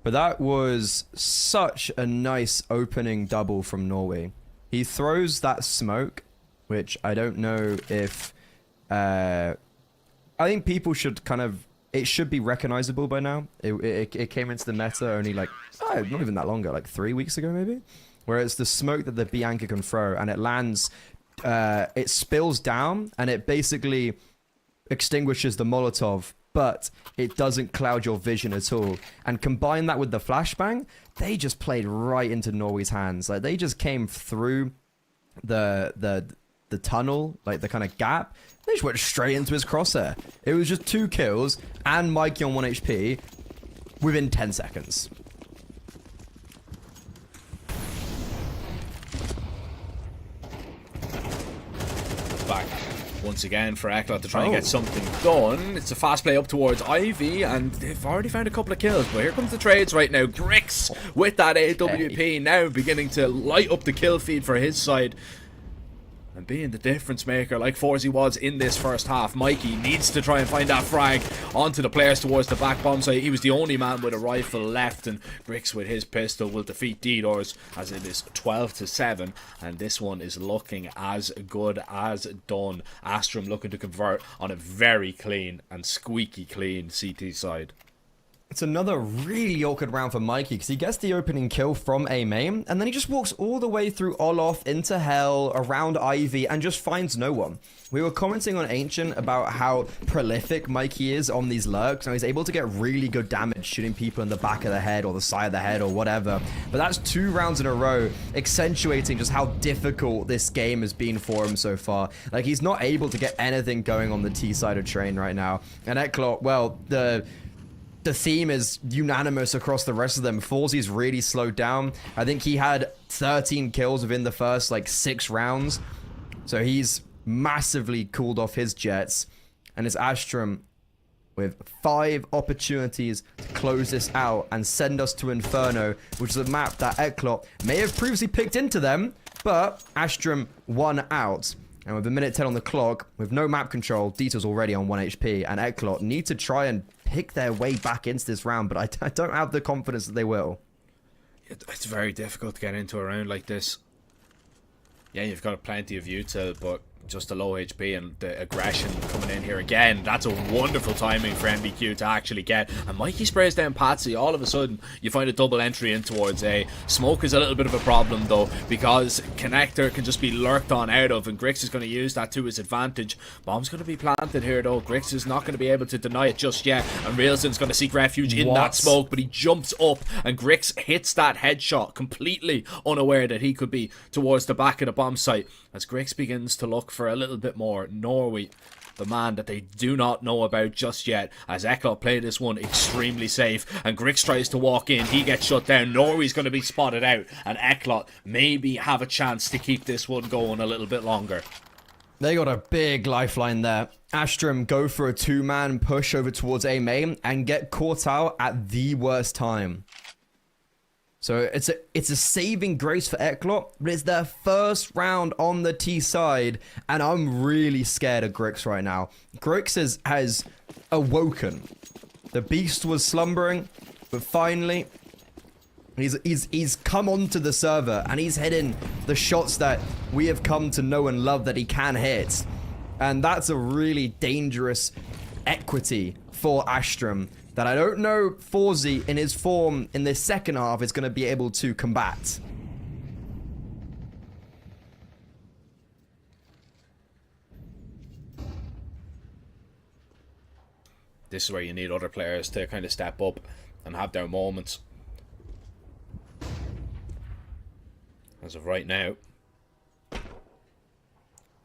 But that was such a nice opening double from Norway. He throws that smoke, which I don't know if... I think people should kind of... It should be recognizable by now. It came into the meta only like... not even that long ago, like 3 weeks ago maybe? Where it's the smoke that the Bianca can throw, and it lands... it spills down, and it basically extinguishes the Molotov, but it doesn't cloud your vision at all. And combine that with the flashbang, they just played right into Norway's hands. Like, they just came through the tunnel, like the kind of gap. They just went straight into his crosshair. It was just 2 kills and Mikey on 1 HP within 10 seconds. Back once again for Eklot to try and get something done. It's a fast play up towards Ivy, and they've already found a couple of kills. But here comes the trades right now. Grix with that AWP now beginning to light up the kill feed for his side. And being the difference maker like Forzy was in this first half, Mikey needs to try and find that frag onto the players towards the back bomb site. He was the only man with a rifle left, and Grix with his pistol will defeat DDoors as it is 12-7, and this one is looking as good as done. Astrum looking to convert on a very clean and squeaky clean CT side. It's another really awkward round for Mikey because he gets the opening kill from A main and then he just walks all the way through Olof into Hell, around Ivy, and just finds no one. We were commenting on Ancient about how prolific Mikey is on these lurks, and he's able to get really good damage shooting people in the back of the head or the side of the head or whatever. But that's 2 rounds in a row, accentuating just how difficult this game has been for him so far. Like, he's not able to get anything going on the T side of Train right now. And Eklot, well, the theme is unanimous across the rest of them. Forzie's really slowed down. I think he had 13 kills within the first, like, 6 rounds. So he's massively cooled off his jets. And it's Astrum with 5 opportunities to close this out and send us to Inferno, which is a map that Eklot may have previously picked into them, but Astrum won out. And with a minute 10 on the clock, with no map control, Dieter's already on 1 HP, and Eklot need to try and pick their way back into this round, but I don't have the confidence that they will. It's very difficult to get into a round like this. Yeah, you've got plenty of util, but just the low HP and the aggression coming in here again. That's a wonderful timing for MBQ to actually get. And Mikey sprays down Patsy. All of a sudden, you find a double entry in towards A. Smoke is a little bit of a problem, though, because Connector can just be lurked on out of, and Grix is going to use that to his advantage. Bomb's going to be planted here, though. Grix is not going to be able to deny it just yet, and Railson's going to seek refuge in that smoke, but he jumps up, and Grix hits that headshot, completely unaware that he could be towards the back of the bomb site, as Grix begins to look for a little bit more. Norway, the man that they do not know about just yet, as Eklot play this one extremely safe, and Grix tries to walk in, he gets shut down. Norway's going to be spotted out, and Eklot maybe have a chance to keep this one going a little bit longer. They got a big lifeline there. Astrum go for a 2-man push over towards A main and get caught out at the worst time. So it's a saving grace for Eklot, but it's their first round on the T side, and I'm really scared of Grix right now. Grix has awoken. The beast was slumbering, but finally he's come onto the server, and he's hitting the shots that we have come to know and love that he can hit. And that's a really dangerous equity for Astrum that I don't know Forzi in his form in this second half is going to be able to combat. This is where you need other players to kind of step up and have their moments. As of right now,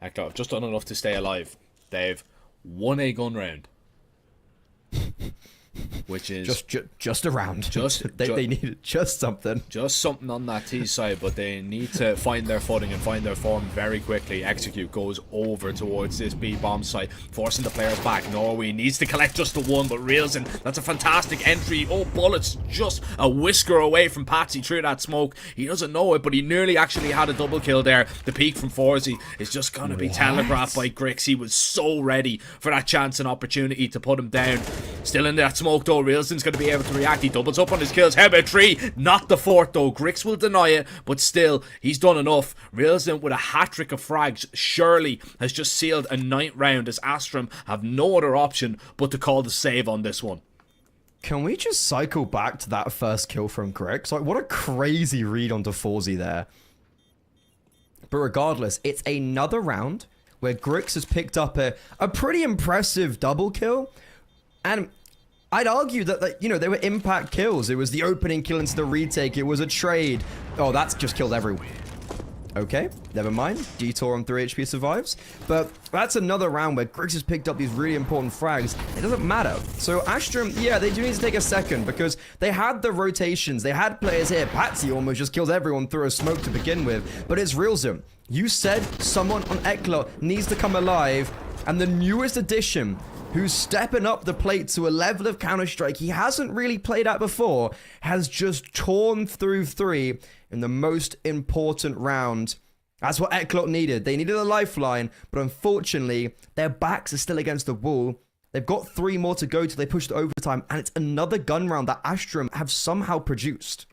Eklot have just done enough to stay alive. They've won a gun round. Which is just a round. They needed just something. Just something on that T side, but they need to find their footing and find their form very quickly. Execute goes over towards this B bomb site, forcing the players back. Norway needs to collect just the one, but Railson, that's a fantastic entry. Oh, bullets just a whisker away from Patsy through that smoke. He doesn't know it, but he nearly actually had a double kill there. The peak from Forzi is just going to be telegraphed by Grix. He was so ready for that chance and opportunity to put him down. Still in that smoke though. Railson's going to be able to react. He doubles up on his kills. How about 3? Not the 4th though. Grix will deny it, but still, he's done enough. Railson with a hat-trick of frags surely has just sealed a 9th round, as Astrum have no other option but to call the save on this one. Can we just cycle back to that first kill from Grix? Like, what a crazy read onto Forzi there. But regardless, it's another round where Grix has picked up a pretty impressive double kill. And I'd argue that, you know, they were impact kills. It was the opening kill into the retake. It was a trade. Oh, that's just killed everyone. Okay, never mind. Detour on 3 HP survives. But that's another round where Grix has picked up these really important frags. It doesn't matter. So Astrum, yeah, they do need to take a second because they had the rotations. They had players here. Patsy almost just kills everyone through a smoke to begin with. But it's Realsm. You said someone on Eklot needs to come alive. And the newest addition, who's stepping up the plate to a level of Counter-Strike he hasn't really played at before, has just torn through 3 in the most important round. That's what Eklot needed. They needed a lifeline, but unfortunately, their backs are still against the wall. They've got 3 more to go till they push to overtime, and it's another gun round that Astrum have somehow produced.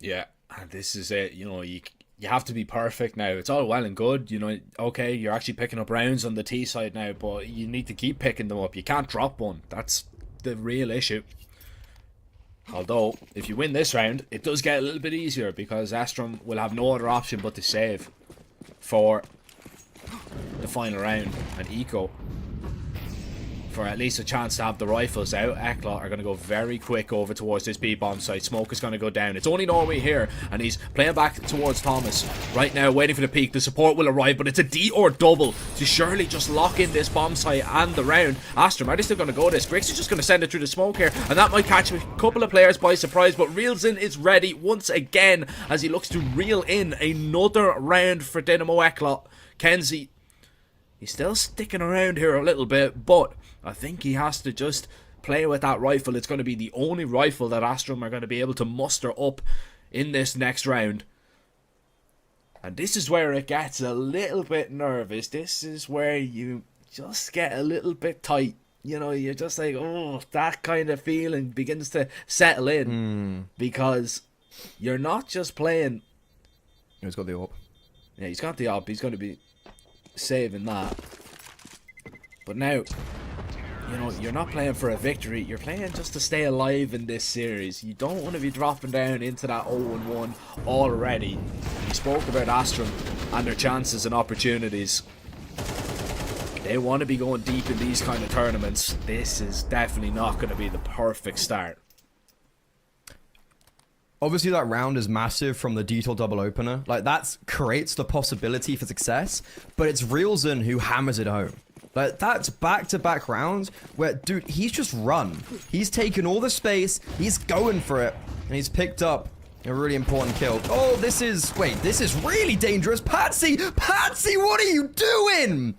Yeah, and this is it. You know, you have to be perfect now. It's all well and good, you know, okay, you're actually picking up rounds on the T side now, but you need to keep picking them up. You can't drop one. That's the real issue. Although, if you win this round, it does get a little bit easier because Astrum will have no other option but to save for the final round, and Eco, for at least a chance to have the rifles out. YaLLa are going to go very quick over towards this B-bomb site. Smoke is going to go down. It's only Norway here, and he's playing back towards Thomas. Right now, waiting for the peak. The support will arrive, but it's a D or double to surely just lock in this bomb site and the round. Astrum, are they still going to go this? Grix is just going to send it through the smoke here, and that might catch a couple of players by surprise, but Reelson is ready once again as he looks to reel in another round for Dynamo YaLLa. Kenzie, he's still sticking around here a little bit, but I think he has to just play with that rifle. It's going to be the only rifle that Astrum are going to be able to muster up in this next round. And this is where it gets a little bit nervous. This is where you just get a little bit tight. You know, you're just like, oh, that kind of feeling begins to settle in. Because you're not just playing... He's got the AWP. Yeah, he's got the AWP. He's going to be saving that. But now... you know, you're not playing for a victory, you're playing just to stay alive in this series. You don't want to be dropping down into that 0-1 already. We spoke about Astrum and their chances and opportunities. They want to be going deep in these kind of tournaments. This is definitely not going to be the perfect start. Obviously, that round is massive from the detail double opener. Like, that creates the possibility for success, but it's Reelson who hammers it home. Like, that's back-to-back rounds where, dude, he's just run. He's taken all the space, he's going for it, and he's picked up a really important kill. Oh, this is... wait, this is really dangerous. Patsy! Patsy, what are you doing?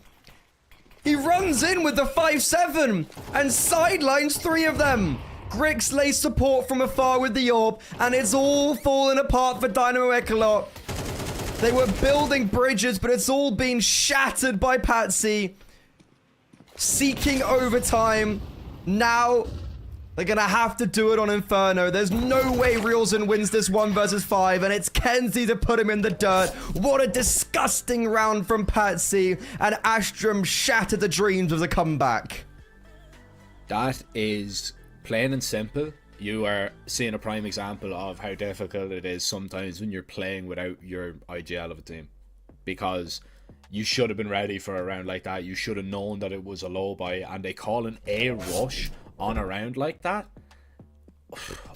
He runs in with the 5-7 and sidelines 3 of them. Grix lays support from afar with the orb, and it's all falling apart for Dynamo YaLLa. They were building bridges, but it's all been shattered by Patsy. Seeking overtime. Now, they're going to have to do it on Inferno. There's no way Reelson wins this 1 versus 5, and it's Kenzie to put him in the dirt. What a disgusting round from Patsy, and Astrum shattered the dreams of the comeback. That is plain and simple. You are seeing a prime example of how difficult it is sometimes when you're playing without your IGL of a team. Because... you should have been ready for a round like that. You should have known that it was a low buy, and they call an A rush on a round like that.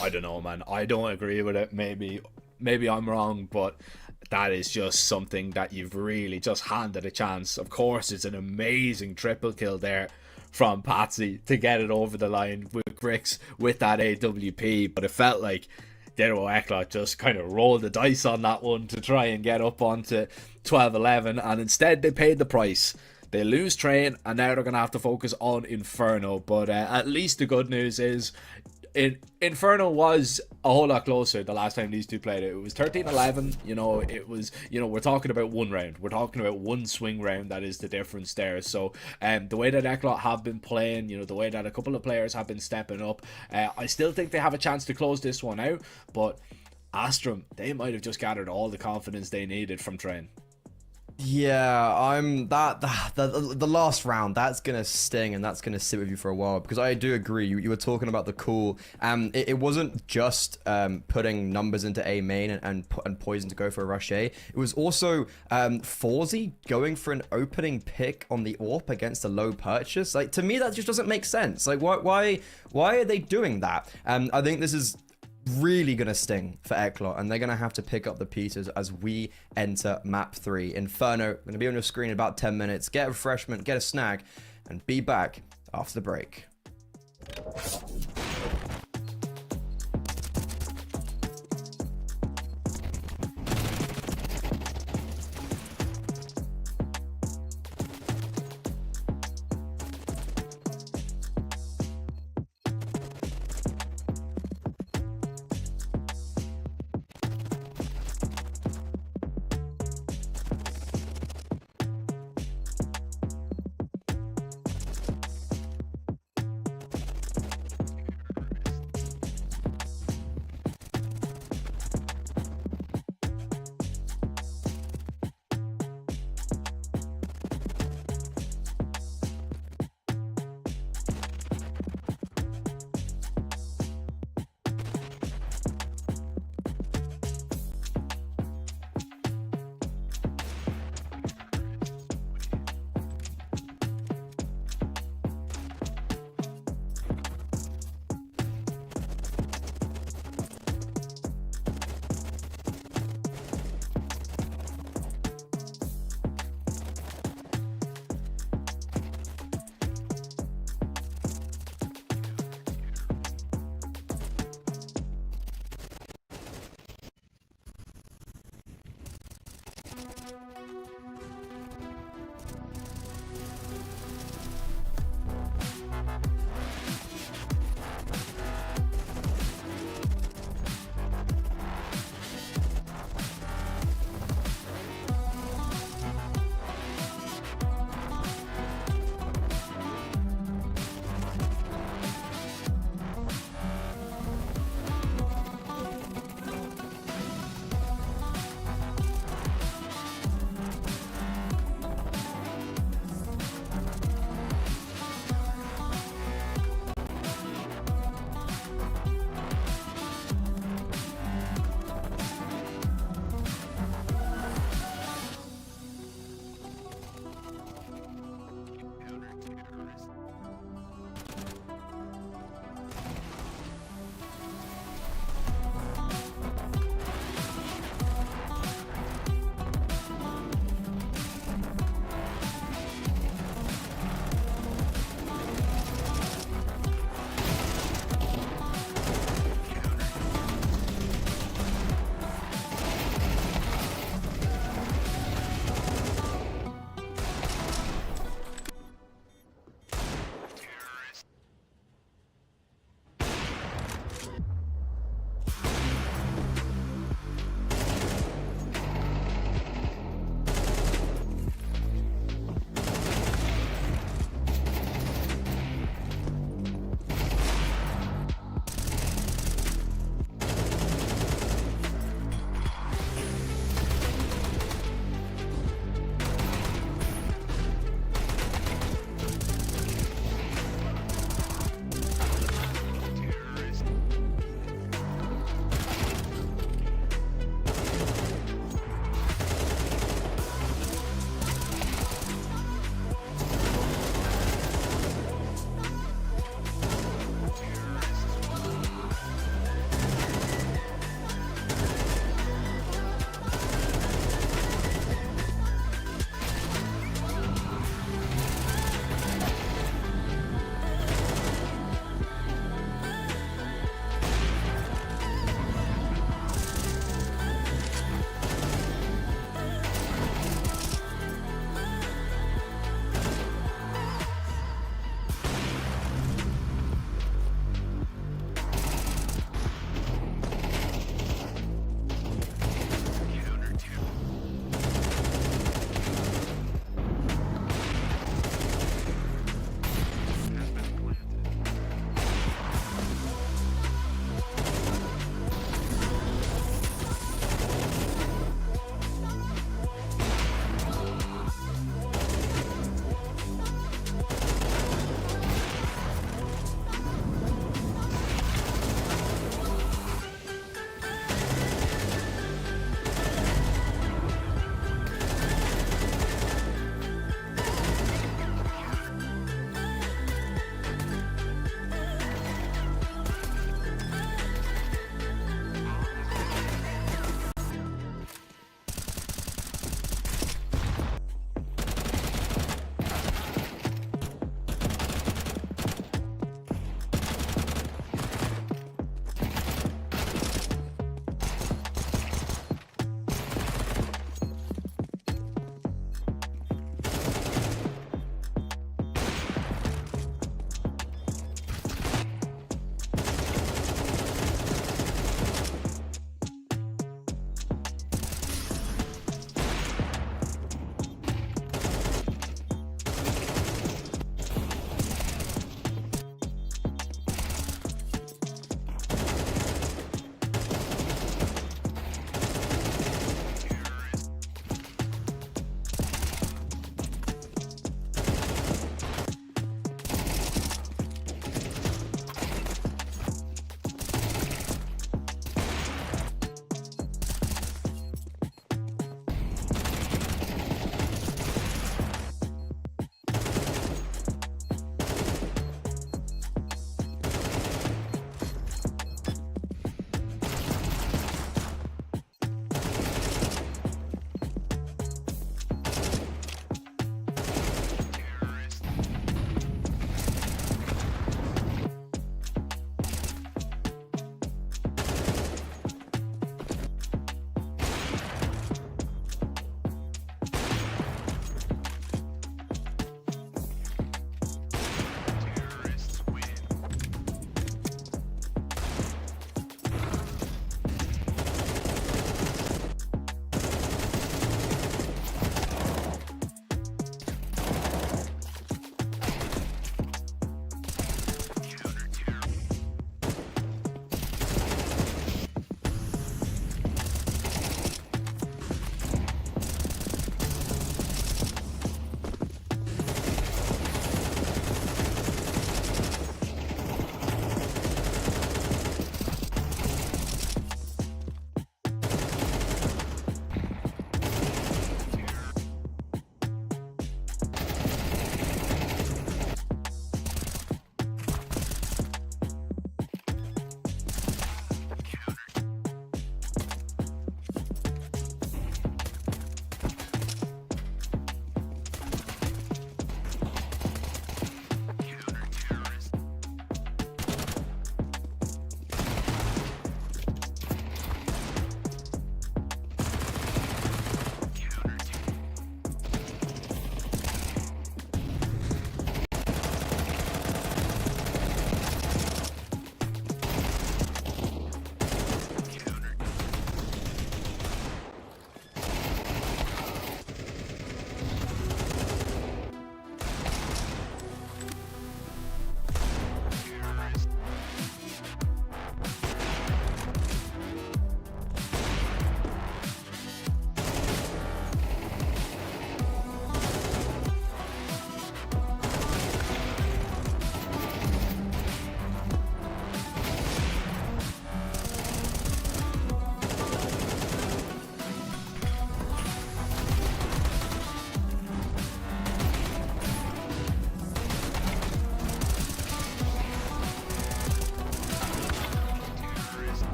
I don't know, man. I don't agree with it. Maybe I'm wrong, but that is just something that you've really just handed a chance. Of course, it's an amazing triple kill there from Patsy to get it over the line with Grix with that AWP, but it felt like Dynamo YaLLa just kind of rolled the dice on that one to try and get up onto 12-11, and instead they paid the price. They lose Train, and now they're going to have to focus on Inferno. But at least the good news is Inferno was a whole lot closer the last time these two played it. It was 13-11. You know, it was, you know, we're talking about one round. We're talking about one swing round. That is the difference there. So the way that YaLLa have been playing, you know, the way that a couple of players have been stepping up, I still think they have a chance to close this one out. But Astrum, they might have just gathered all the confidence they needed from Train. Yeah, the last round, that's gonna sting, and that's gonna sit with you for a while, because I do agree. You were talking about the cool. It wasn't just putting numbers into A main and Poison to go for a rush A. It was also Forzy going for an opening pick on the AWP against a low purchase. Like, to me, that just doesn't make sense. Like, why are they doing that? I think this is really gonna sting for YaLLa, and they're gonna have to pick up the pieces as we enter map 3. Inferno gonna be on your screen in about 10 minutes. Get a refreshment, get a snack, and be back after the break.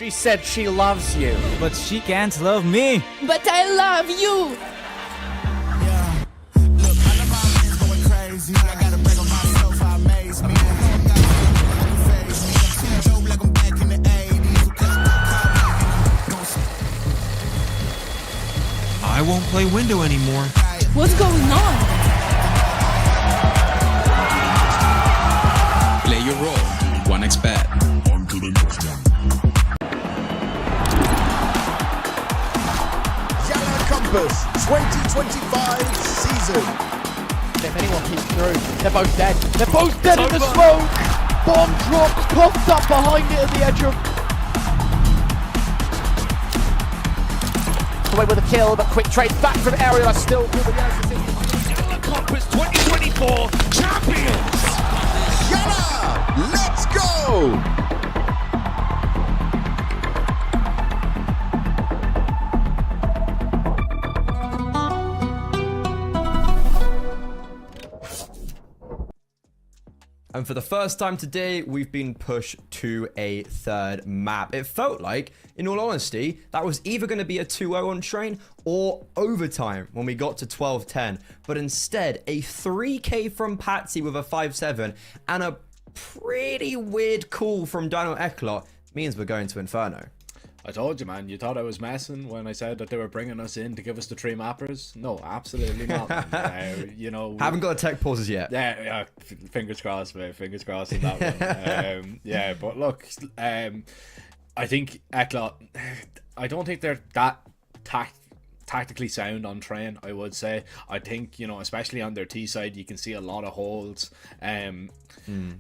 She said she loves you, but she can't love me. But I love you. Yeah. Look, all of my friends going crazy. I gotta brag on myself, I amaze me. Phase me. I'm too dope like I'm back in the 80s. I won't play window anymore. What's going on? Play your role. 1xBet. On to the next one. YaLLa Compass 2025 season. If anyone peeks through, they're both dead. They're both dead in the smoke! Bomb drops, coughed up behind it at the edge of... Away with a kill, but quick trade back from Ariel. Still good with YaLLa Compass 2024 champions! YaLLa, let's go! And for the first time today, we've been pushed to a third map. It felt like, in all honesty, that was either going to be a 2-0 on train or overtime when we got to 12-10. But instead, a 3k from Patsy with a 5-7 and a pretty weird call from Daniel Eklot means we're going to Inferno. I told you, man. You thought I was messing when I said that they were bringing us in to give us the 3 mappers? No, absolutely not. You know, haven't got a tech pauses yet. Yeah, fingers crossed, mate. Fingers crossed on that one. Yeah, but look, I think Eklot, I don't think they're that tactically sound on train, I would say. I think, you know, especially on their T side, you can see a lot of holes.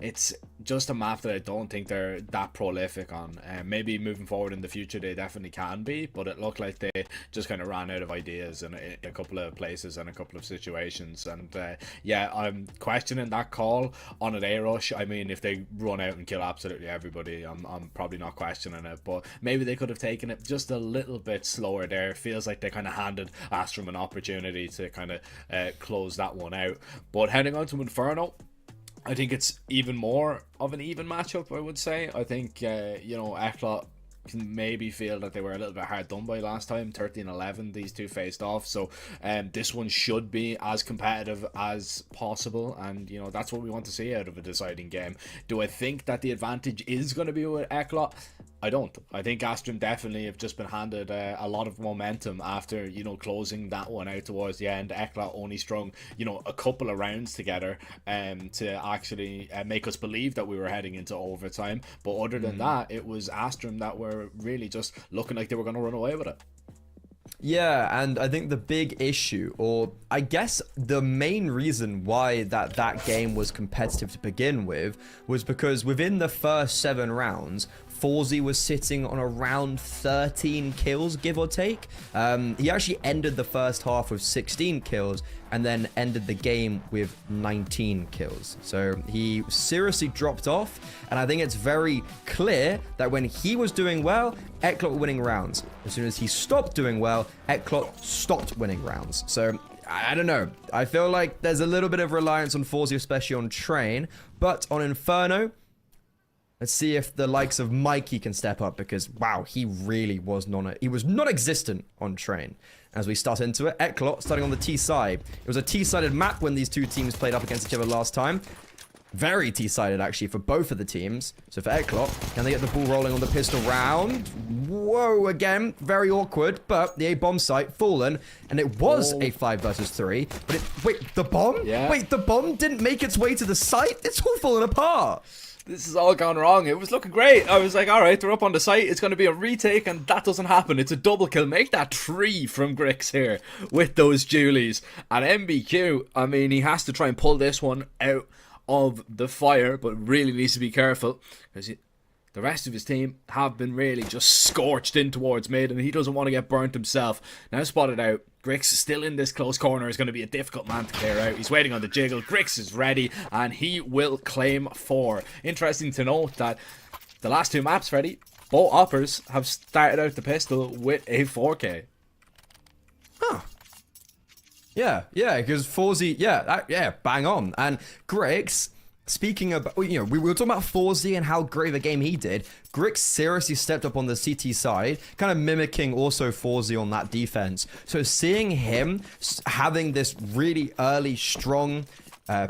It's just a map that I don't think they're that prolific on. Maybe moving forward in the future they definitely can be, but it looked like they just kind of ran out of ideas in a couple of places and a couple of situations. And yeah, I'm questioning that call on an A rush. I mean, if they run out and kill absolutely everybody, I'm probably not questioning it, but maybe they could have taken it just a little bit slower there. It feels like they kind of handed Astrum an opportunity to kind of close that one out. But heading on to Inferno, I think it's even more of an even matchup, I would say. I think, you know, Eklot can maybe feel that they were a little bit hard done by last time. 13-11, these two faced off. So this one should be as competitive as possible. And, you know, that's what we want to see out of a deciding game. Do I think that the advantage is going to be with Eklot? I don't. I think Astrum definitely have just been handed a lot of momentum after, you know, closing that one out towards the end. Eklot only strung, you know, a couple of rounds together to actually make us believe that we were heading into overtime. But other than that, it was Astrum that were really just looking like they were going to run away with it. Yeah, and I think the big issue, or I guess the main reason why that game was competitive to begin with, was because within the first 7 rounds, Forzy was sitting on around 13 kills, give or take. He actually ended the first half with 16 kills and then ended the game with 19 kills. So he seriously dropped off, and I think it's very clear that when he was doing well, Eklot were winning rounds. As soon as he stopped doing well, Eklot stopped winning rounds. So I don't know. I feel like there's a little bit of reliance on Forzy, especially on train, but on Inferno, let's see if the likes of Mikey can step up, because, wow, he really was non-existent on train. As we start into it, Eklot starting on the T side. It was a T-sided map when these two teams played up against each other last time. Very T-sided, actually, for both of the teams. So for Eklot, can they get the ball rolling on the pistol round? Whoa, again, very awkward, but the A-bomb site fallen, and it was a 5 versus 3. But wait, the bomb? Yeah. Wait, the bomb didn't make its way to the site? It's all falling apart. This has all gone wrong. It was looking great. I was like, all right, they're up on the site. It's going to be a retake, and that doesn't happen. It's a double kill. Make that 3 from Grix here with those Julies. And MBQ, I mean, he has to try and pull this one out of the fire, but really needs to be careful, because the rest of his team have been really just scorched in towards mid, and he doesn't want to get burnt himself. Now spotted out. Grix still in this close corner, is going to be a difficult man to clear out. He's waiting on the jiggle. Grix is ready, and he will claim 4. Interesting to note that the last 2 maps, Freddy, both uppers have started out the pistol with a 4K. Huh. Yeah, because Forzy, yeah, bang on. And Grix speaking about, you know, we were talking about 4Z and how great of a game he did. Grix seriously stepped up on the CT side, kind of mimicking also 4Z on that defense. So seeing him having this really early, strong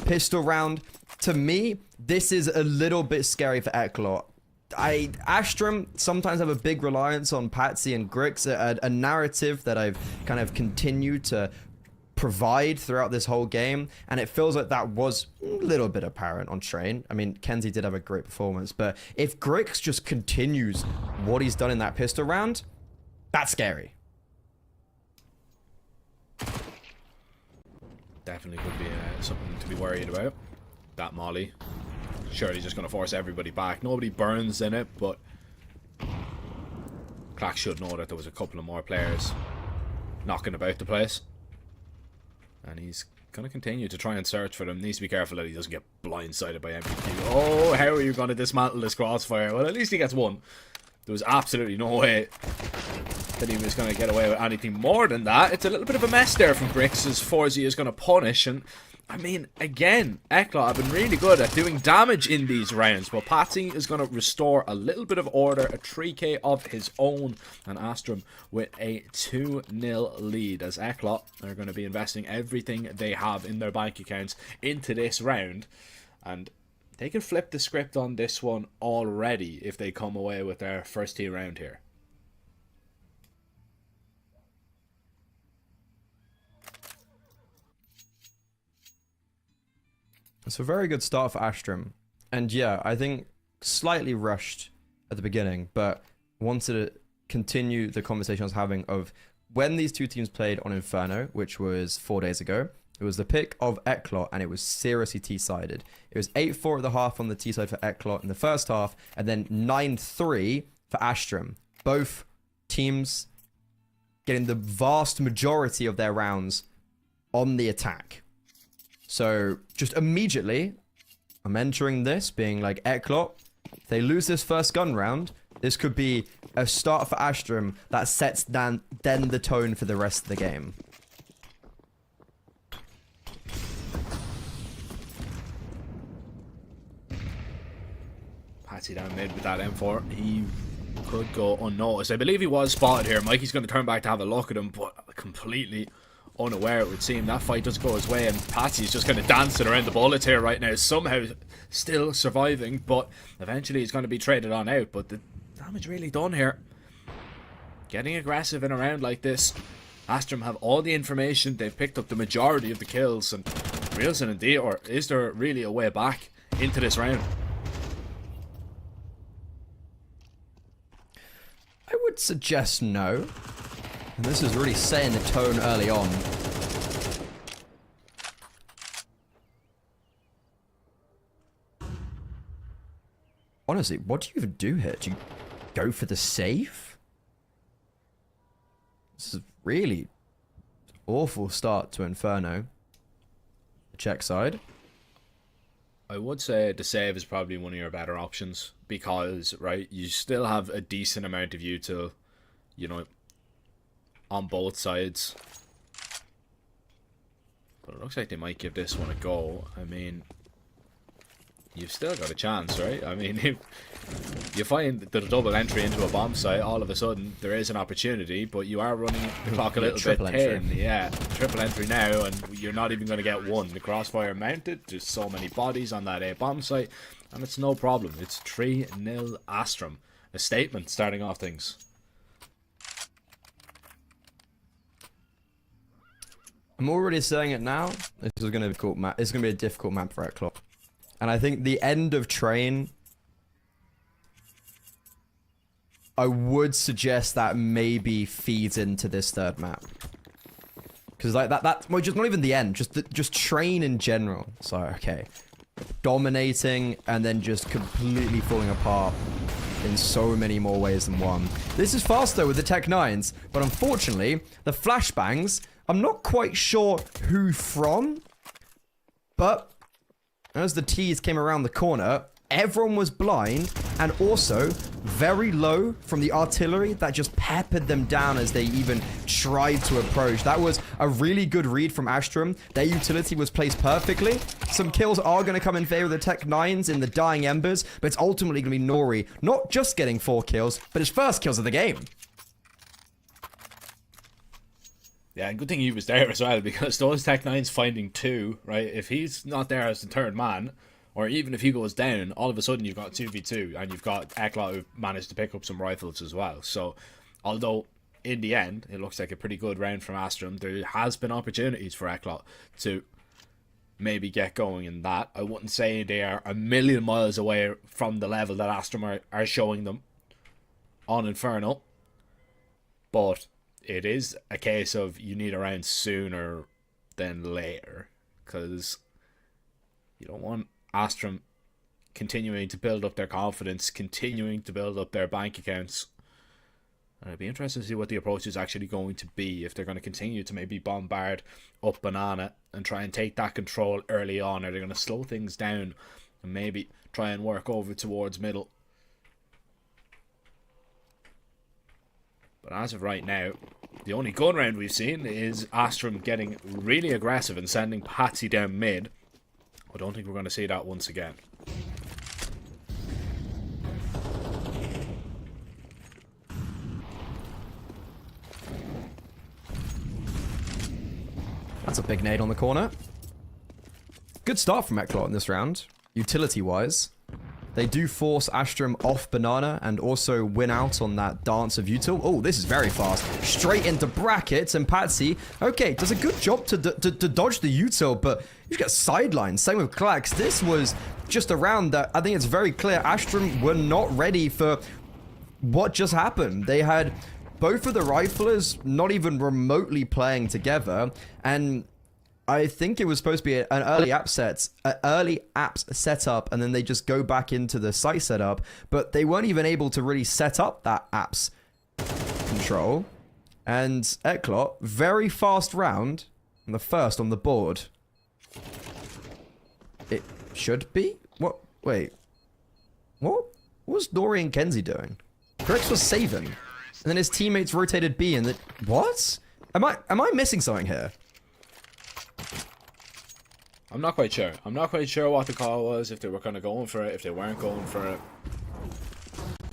pistol round, to me, this is a little bit scary for YaLLa. Astrum sometimes have a big reliance on Patsy and Grix, a narrative that I've kind of continued to provide throughout this whole game, and it feels like that was a little bit apparent on Train. I mean, Kenzie did have a great performance, but if Grix just continues what he's done in that pistol round, that's scary. Definitely could be something to be worried about. That molly. Surely just going to force everybody back. Nobody burns in it, but Clack should know that there was a couple of more players knocking about the place. And he's going to continue to try and search for them. Needs to be careful that he doesn't get blindsided by MPQ. Oh, how are you going to dismantle this crossfire? Well, at least he gets one. There was absolutely no way that he was going to get away with anything more than that. It's a little bit of a mess there from Grix as 4Z is going to punish. And I mean, again, YaLLa have been really good at doing damage in these rounds, but Patsy is going to restore a little bit of order, a 3k of his own, and Astrum with a 2-0 lead, as YaLLa are going to be investing everything they have in their bank accounts into this round, and they can flip the script on this one already if they come away with their first team round here. It's a very good start for Astrum. And yeah, I think slightly rushed at the beginning, but wanted to continue the conversation I was having of when these two teams played on Inferno, which was 4 days ago. It was the pick of YaLLa, and it was seriously T-sided. It was 8-4 at the half on the T side for YaLLa in the first half, and then 9-3 for Astrum. Both teams getting the vast majority of their rounds on the attack. So just immediately, I'm entering this being like, YaLLa, if they lose this first gun round, this could be a start for Astrum that sets then the tone for the rest of the game. Patsy down mid with that M4. He could go unnoticed. I believe he was spotted here. Mikey's going to turn back to have a look at him, but completely unaware, it would seem. That fight doesn't go his way, and Patsy's just kind of dancing around the bullets here right now, somehow still surviving, but eventually he's going to be traded on out. But the damage really done here. Getting aggressive in a round like this. Astrum have all the information, they've picked up the majority of the kills, and Reelson indeed, or is there really a way back into this round? I would suggest no. And this is really setting the tone early on. Honestly, what do you even do here? Do you go for the save? This is really awful start to Inferno. Check side. I would say the save is probably one of your better options because, right, you still have a decent amount of util, you know, on both sides. But it looks like they might give this one a go. I mean, you've still got a chance, right? I mean, if you find the double entry into a bomb site, all of a sudden there is an opportunity, but you are running the clock a little bit thin. Yeah, triple entry now, and you're not even going to get one. The crossfire mounted, there's so many bodies on that A bomb site, and it's no problem. It's 3-0 Astrum. A statement starting off things. I'm already saying it now. This is going to be a difficult map. It's going to be a difficult map for YaLLa. And I think the end of Train, I would suggest that maybe feeds into this third map. Because like well, just not even the end, just Train in general. So okay, dominating and then just completely falling apart in so many more ways than one. This is faster with the Tech 9s, but unfortunately, the flashbangs, I'm not quite sure who from, but as the T's came around the corner, everyone was blind and also very low from the artillery that just peppered them down as they even tried to approach. That was a really good read from Astrum. Their utility was placed perfectly. Some kills are going to come in favor of the Tech 9s in the Dying Embers, but it's ultimately going to be Nori not just getting 4 kills, but his first kills of the game. Yeah, and good thing he was there as well, because those Tech 9s finding 2, right? If he's not there as the third man, or even if he goes down, all of a sudden you've got 2v2, and you've got YaLLa who managed to pick up some rifles as well. So, although in the end it looks like a pretty good round from Astrum, there has been opportunities for YaLLa to maybe get going in that. I wouldn't say they are a million miles away from the level that Astrum are showing them on Inferno, but it is a case of you need a round sooner than later, because you don't want Astrum continuing to build up their confidence, continuing to build up their bank accounts. And it'd be interesting to see what the approach is actually going to be, if they're going to continue to maybe bombard up Banana and try and take that control early on, or they're going to slow things down and maybe try and work over towards middle. But as of right now, the only gun round we've seen is Astrum getting really aggressive and sending Patsy down mid. I don't think we're going to see that once again. That's a big nade on the corner. Good start from YaLLa in this round, utility-wise. They do force Astrum off Banana and also win out on that dance of util. Oh, this is very fast. Straight into brackets, and Patsy, okay, does a good job to dodge the util, but you get sidelined. Same with Klax. This was just a round that I think it's very clear Astrum were not ready for what just happened. They had both of the riflers not even remotely playing together, and I think it was supposed to be an early apps setup, and then they just go back into the site setup, but they weren't even able to really set up that apps control. And YaLLa, very fast round, and the first on the board. It should be? What? Wait. What was Nori and Kenzie doing? Crix was saving, and then his teammates rotated B, and what? Am I missing something here? I'm not quite sure. I'm not quite sure what the call was, if they were kind of going for it, if they weren't going for it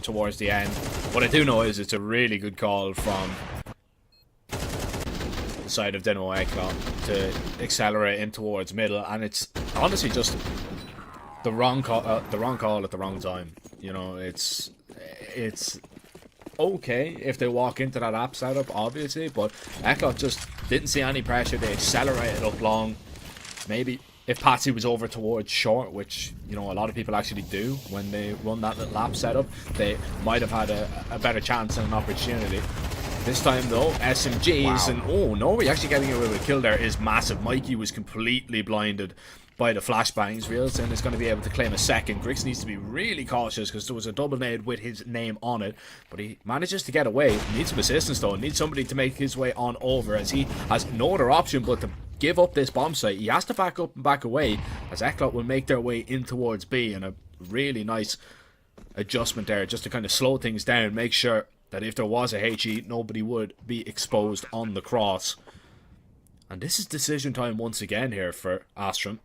towards the end. What I do know is it's a really good call from the side of Dynamo YaLLa to accelerate in towards middle, and it's honestly just the wrong call at the wrong time. You know, it's okay if they walk into that app setup, obviously, but YaLLa just didn't see any pressure. They accelerated up long. Maybe if Patsy was over towards short, which, you know, a lot of people actually do when they run that little app setup, they might have had a better chance and an opportunity. This time, though, SMGs, and oh, Nori actually getting away with a kill there is massive. Mikey was completely blinded by the flashbangs. Realson is going to be able to claim a second. Grix needs to be really cautious because there was a double nade with his name on it, but he manages to get away. He needs some assistance though. He needs somebody to make his way on over, as he has no other option but to give up this bomb site. He has to back up and back away, as YaLLa will make their way in towards B, and a really nice adjustment there just to kind of slow things down, make sure that if there was a HE, nobody would be exposed on the cross. And this is decision time once again here for Astrum.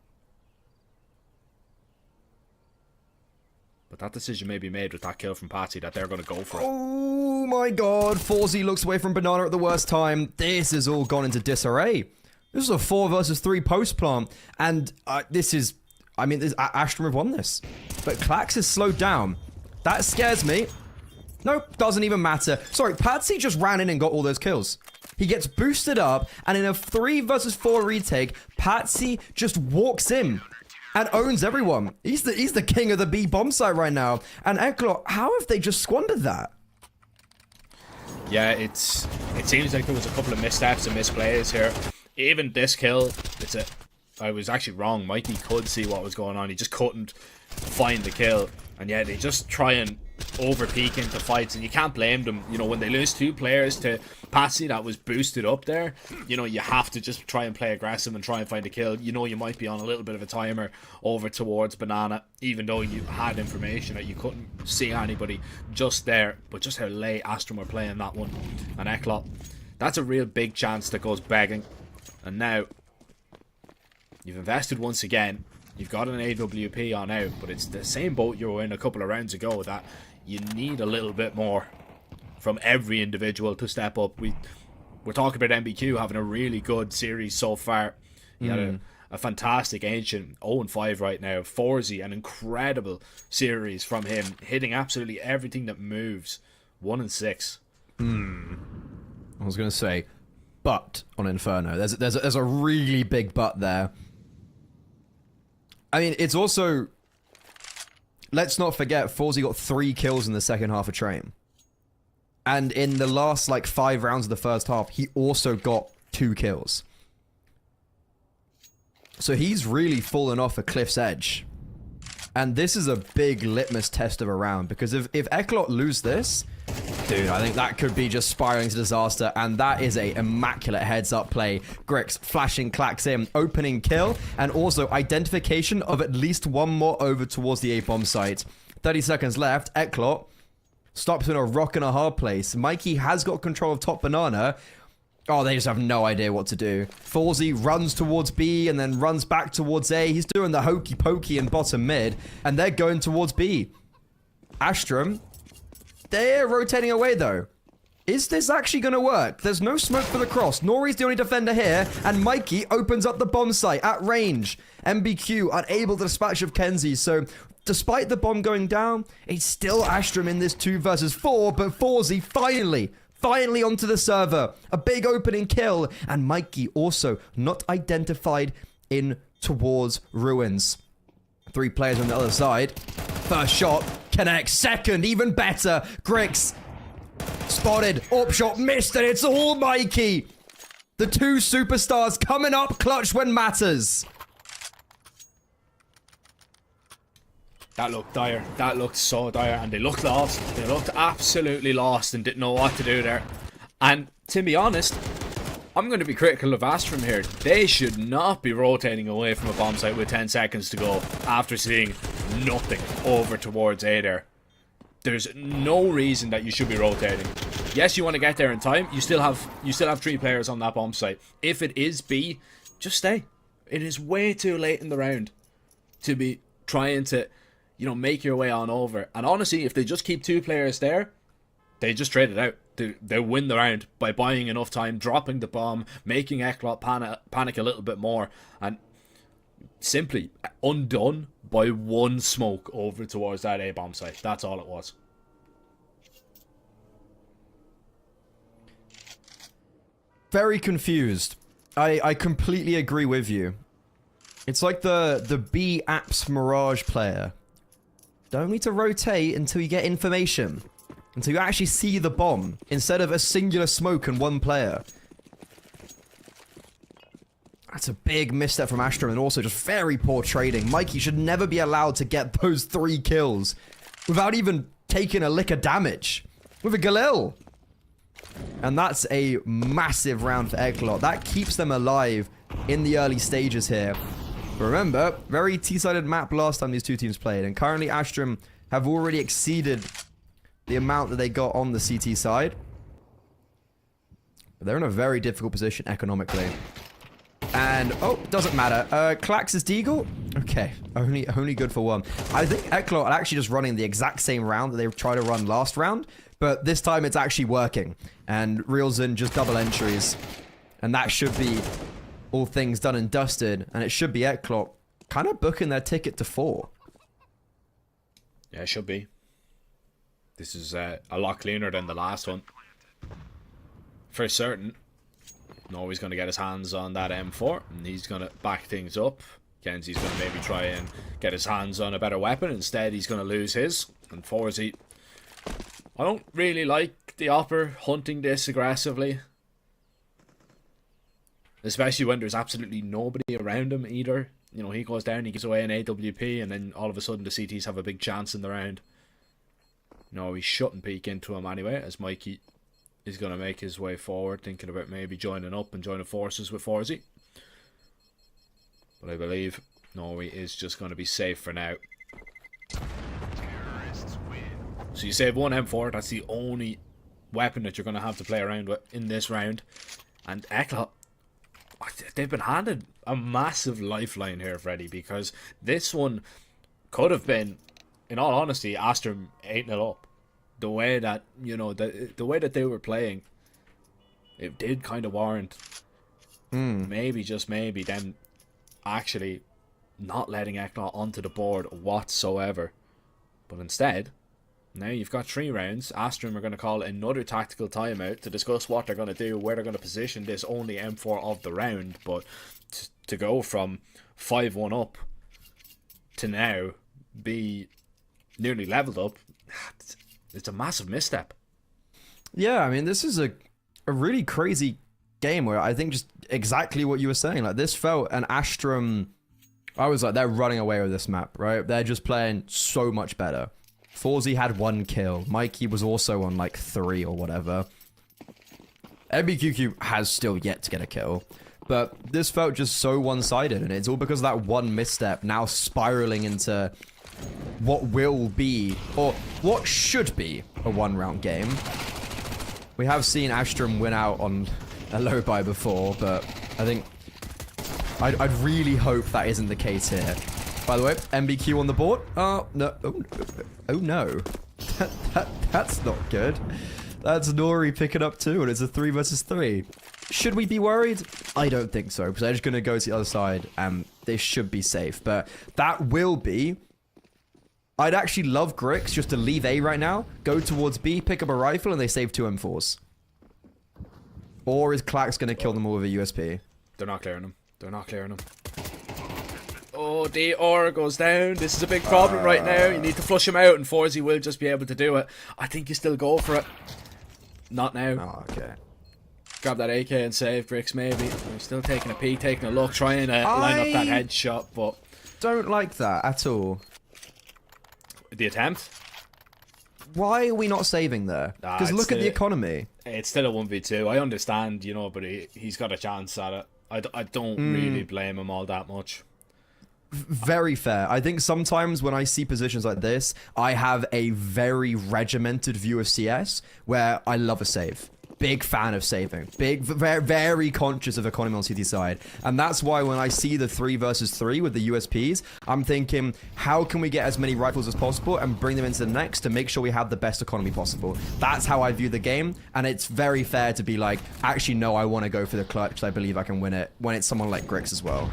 But that decision may be made with that kill from Patsy, that they're going to go for it. Oh my god, 4Z looks away from Banana at the worst time. This has all gone into disarray. This is a 4 versus 3 post plant, and Astrum have won this. But Klax is slowed down. That scares me. Nope, doesn't even matter. Sorry, Patsy just ran in and got all those kills. He gets boosted up, and in a 3 versus 4 retake, Patsy just walks in and owns everyone. He's the king of the B bomb site right now. And YaLLa, how have they just squandered that? Yeah, it seems like there was a couple of missteps and misplays here. Even this kill, I was actually wrong. Mikey could see what was going on. He just couldn't find the kill. And yeah, they just try and over peak into fights, and you can't blame them. You know, when they lose 2 players to Patsy that was boosted up there, you know, you have to just try and play aggressive and try and find a kill. You know, you might be on a little bit of a timer over towards Banana, even though you had information that you couldn't see anybody just there. But just how late Astrum were playing that one, and YaLLa, That's a real big chance that goes begging. And now, you've invested once again. You've got an AWP on out, but it's the same boat you were in a couple of rounds ago that you need a little bit more from every individual to step up. We're talking about MBQ having a really good series so far. He had a fantastic Ancient, 0-5 right now. Forzy, an incredible series from him, hitting absolutely everything that moves. 1-6. I was going to say, but on Inferno. There's a really big but there. I mean, it's also... Let's not forget, Forzy got 3 kills in the second half of Train. And in the last, like, 5 rounds of the first half, he also got 2 kills. So he's really fallen off a cliff's edge. And this is a big litmus test of a round, because if Eklot lose this, dude, I think that could be just spiraling to disaster, and that is a immaculate heads-up play. Grix flashing clacks in, opening kill, and also identification of at least one more over towards the A-bomb site. 30 seconds left. Eklot stops in a rock and a hard place. Mikey has got control of top banana. Oh, they just have no idea what to do. Forzy runs towards B and then runs back towards A. He's doing the hokey pokey in bottom mid, and they're going towards B. Astrum, they're rotating away though. Is this actually going to work? There's no smoke for the cross. Nori's the only defender here, and Mikey opens up the bomb site at range. MBQ unable to dispatch of Kenzie, so despite the bomb going down, it's still Astrum in this 2 versus 4, but Forzy finally onto the server. A big opening kill, and Mikey also not identified in towards ruins. 3 players on the other side. First shot connects. Second, even better. Grix spotted. Up shot missed, and it's all Mikey. The 2 superstars coming up clutch when matters. That looked dire. That looked so dire, and they looked lost. They looked absolutely lost and didn't know what to do there. And to be honest, I'm going to be critical of Astrum here. They should not be rotating away from a bomb site with 10 seconds to go after seeing nothing over towards A there. There's no reason that you should be rotating. Yes, you want to get there in time. You still have 3 players on that bomb site. If it is B, just stay. It is way too late in the round to be trying to, you know, make your way on over. And honestly, if they just keep 2 players there, they just trade it out. They win the round by buying enough time, dropping the bomb, making Eklot panic a little bit more, and simply undone by 1 smoke over towards that A bomb site. That's all it was. Very confused. I completely agree with you. It's like the B apps Mirage player. Don't need to rotate until you get information. Until you actually see the bomb, instead of a singular smoke and 1 player. That's a big misstep from Astrum, and also just very poor trading. Mikey should never be allowed to get those 3 kills without even taking a lick of damage with a Galil. And that's a massive round for Eklot. That keeps them alive in the early stages here. But remember, very T-sided map last time these 2 teams played, and currently Astrum have already exceeded the amount that they got on the CT side. But they're in a very difficult position economically. And, oh, doesn't matter. Clax is Deagle? Okay, only good for 1. I think Eklot are actually just running the exact same round that they tried to run last round, but this time it's actually working. And reels in just double entries. And that should be all things done and dusted. And it should be Eklot kind of booking their ticket to 4. Yeah, it should be. This is a lot cleaner than the last one. For certain. Norway's going to get his hands on that M4, and he's going to back things up. Kenzie's going to maybe try and get his hands on a better weapon. Instead, he's going to lose his. And Forzy, I don't really like the Opper hunting this aggressively. Especially when there's absolutely nobody around him either. You know, he goes down, he gives away an AWP, and then all of a sudden the CTs have a big chance in the round. No, he's shouldn't peek into him anyway, as Mikey is going to make his way forward, thinking about maybe joining up and joining forces with Forzy. But I believe Norway is just going to be safe for now. So you save 1 M4, that's the only weapon that you're going to have to play around with in this round. And YaLLa, they've been handed a massive lifeline here, Freddy, because this one could have been, in all honesty, Astrum 8-0 up. The way that, you know, the way that they were playing, it did kind of warrant maybe, just maybe, them actually not letting YaLLa onto the board whatsoever. But instead, now you've got 3 rounds. Astrum are going to call another tactical timeout to discuss what they're going to do, where they're going to position this only M4 of the round. But to go from 5-1 up to now be nearly leveled up, it's a massive misstep. Yeah, I mean, this is a really crazy game where I think just exactly what you were saying. Like, this felt an Astrum... I was like, they're running away with this map, right? They're just playing so much better. Forzy had 1 kill. Mikey was also on like 3 or whatever. MBQQ has still yet to get a kill. But this felt just so one-sided, and it's all because of that one misstep now spiraling into what will be, or what should be, a 1-round game. We have seen Astrum win out on a low buy before, but I think I'd really hope that isn't the case here. By the way, MBQ on the board. Oh, no. Oh no. That's not good. That's Nori picking up 2, and it's a 3 versus 3. Should we be worried? I don't think so, because they're just going to go to the other side, and they should be safe. But that will be... I'd actually love Grix just to leave A right now, go towards B, pick up a rifle, and they save 2 M4s. Or is Clax going to kill them all with a USP? They're not clearing them. They're not clearing them. Oh, the aura goes down. This is a big problem right now. You need to flush him out, and Forzy will just be able to do it. I think you still go for it. Not now. Oh, okay. Grab that AK and save Grix, maybe. We're still taking a peek, taking a look, trying to line up that headshot, but... Don't like that at all. The attempt? Why are we not saving there? Because look at the economy. It's still a 1v2. I understand, you know, but he's got a chance at it. I don't really blame him all that much. Very fair. I think sometimes when I see positions like this, I have a very regimented view of CS where I love a save. Big fan of saving. Very, very conscious of economy on CT side. And that's why when I see the 3 versus 3 with the USPs, I'm thinking, how can we get as many rifles as possible and bring them into the next to make sure we have the best economy possible? That's how I view the game. And it's very fair to be like, actually, no, I want to go for the clutch. I believe I can win it when it's someone like Grix as well.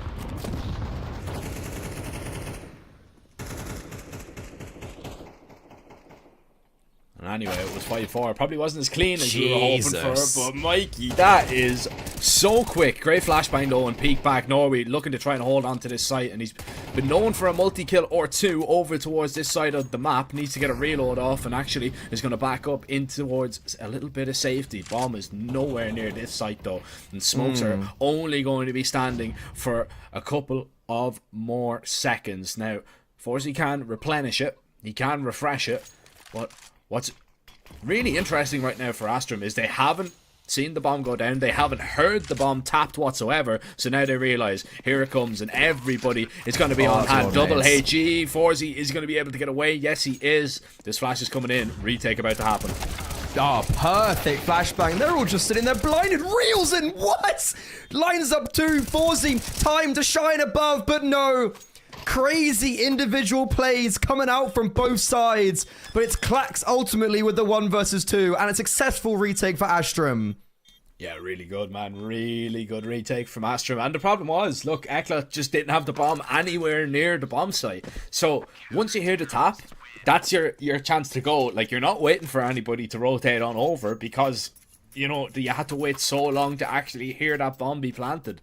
And anyway, it was 5-4. Probably wasn't as clean as we were hoping for, but Mikey, that is so quick. Great flashbang though, and peek back. Norway looking to try and hold on to this site, and he's been known for a multi-kill or 2 over towards this side of the map. Needs to get a reload off, and actually is going to back up in towards a little bit of safety. Bomb is nowhere near this site though, and smokes are only going to be standing for a couple of more seconds. Now, Forzy can replenish it, he can refresh it, but what's really interesting right now for Astrum is they haven't seen the bomb go down, they haven't heard the bomb tapped whatsoever, so now they realise, here it comes, and everybody is going to be on hand. Double HE, Forzy is going to be able to get away, yes he is. This flash is coming in, retake about to happen. Oh, perfect flashbang. They're all just sitting there blinded. Reels in, what? Lines up 2, Forzy, time to shine above, but no. Crazy individual plays coming out from both sides, but it's Clax ultimately with the 1 versus 2 and a successful retake for Astrum. Yeah, really good, man. Really good retake from Astrum. And the problem was, look, YaLLa just didn't have the bomb anywhere near the bomb site. So once you hear the tap, that's your chance to go. Like, you're not waiting for anybody to rotate on over because, you know, you had to wait so long to actually hear that bomb be planted.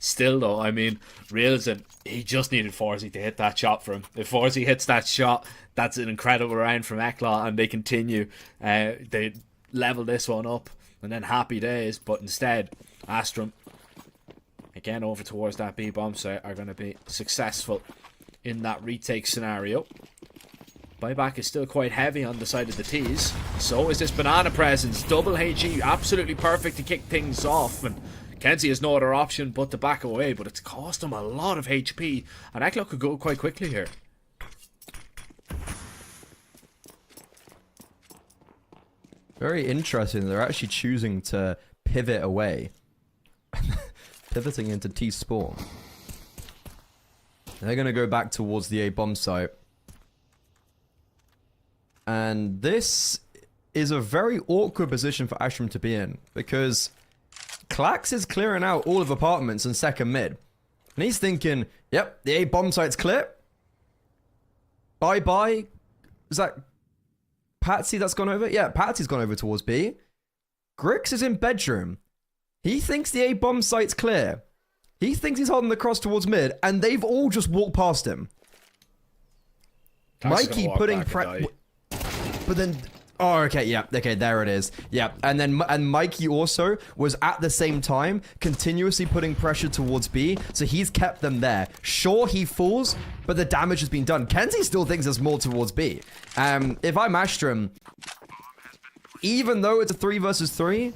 Still, though, I mean, Reelson, he just needed Forzy to hit that shot for him. If Forzy hits that shot, that's an incredible round from YaLLa, and they continue. They level this one up, and then happy days. But instead, Astrum, again over towards that B bomb site, are going to be successful in that retake scenario. Buyback is still quite heavy on the side of the T's. So is this banana presence. Double HE, absolutely perfect to kick things off. And Kenzie has no other option but to back away, but it's cost him a lot of HP, and YaLLa could go quite quickly here. Very interesting. They're actually choosing to pivot away. Pivoting into T-spawn. They're going to go back towards the A bomb site. And this is a very awkward position for Astrum to be in, because Klax is clearing out all of apartments in second mid. And he's thinking, yep, the A bomb site's clear. Bye-bye. Is that Patsy that's gone over? Yeah, Patsy's gone over towards B. Grix is in bedroom. He thinks the A bomb site's clear. He thinks he's holding the cross towards mid, and they've all just walked past him. Mikey putting pressure. But then, oh, okay, yeah, okay, there it is. Yeah, and Mikey also was at the same time continuously putting pressure towards B, so he's kept them there. Sure, he falls, but the damage has been done. Kenzie still thinks there's more towards B. If I'm Astrum, even though it's a 3 versus 3,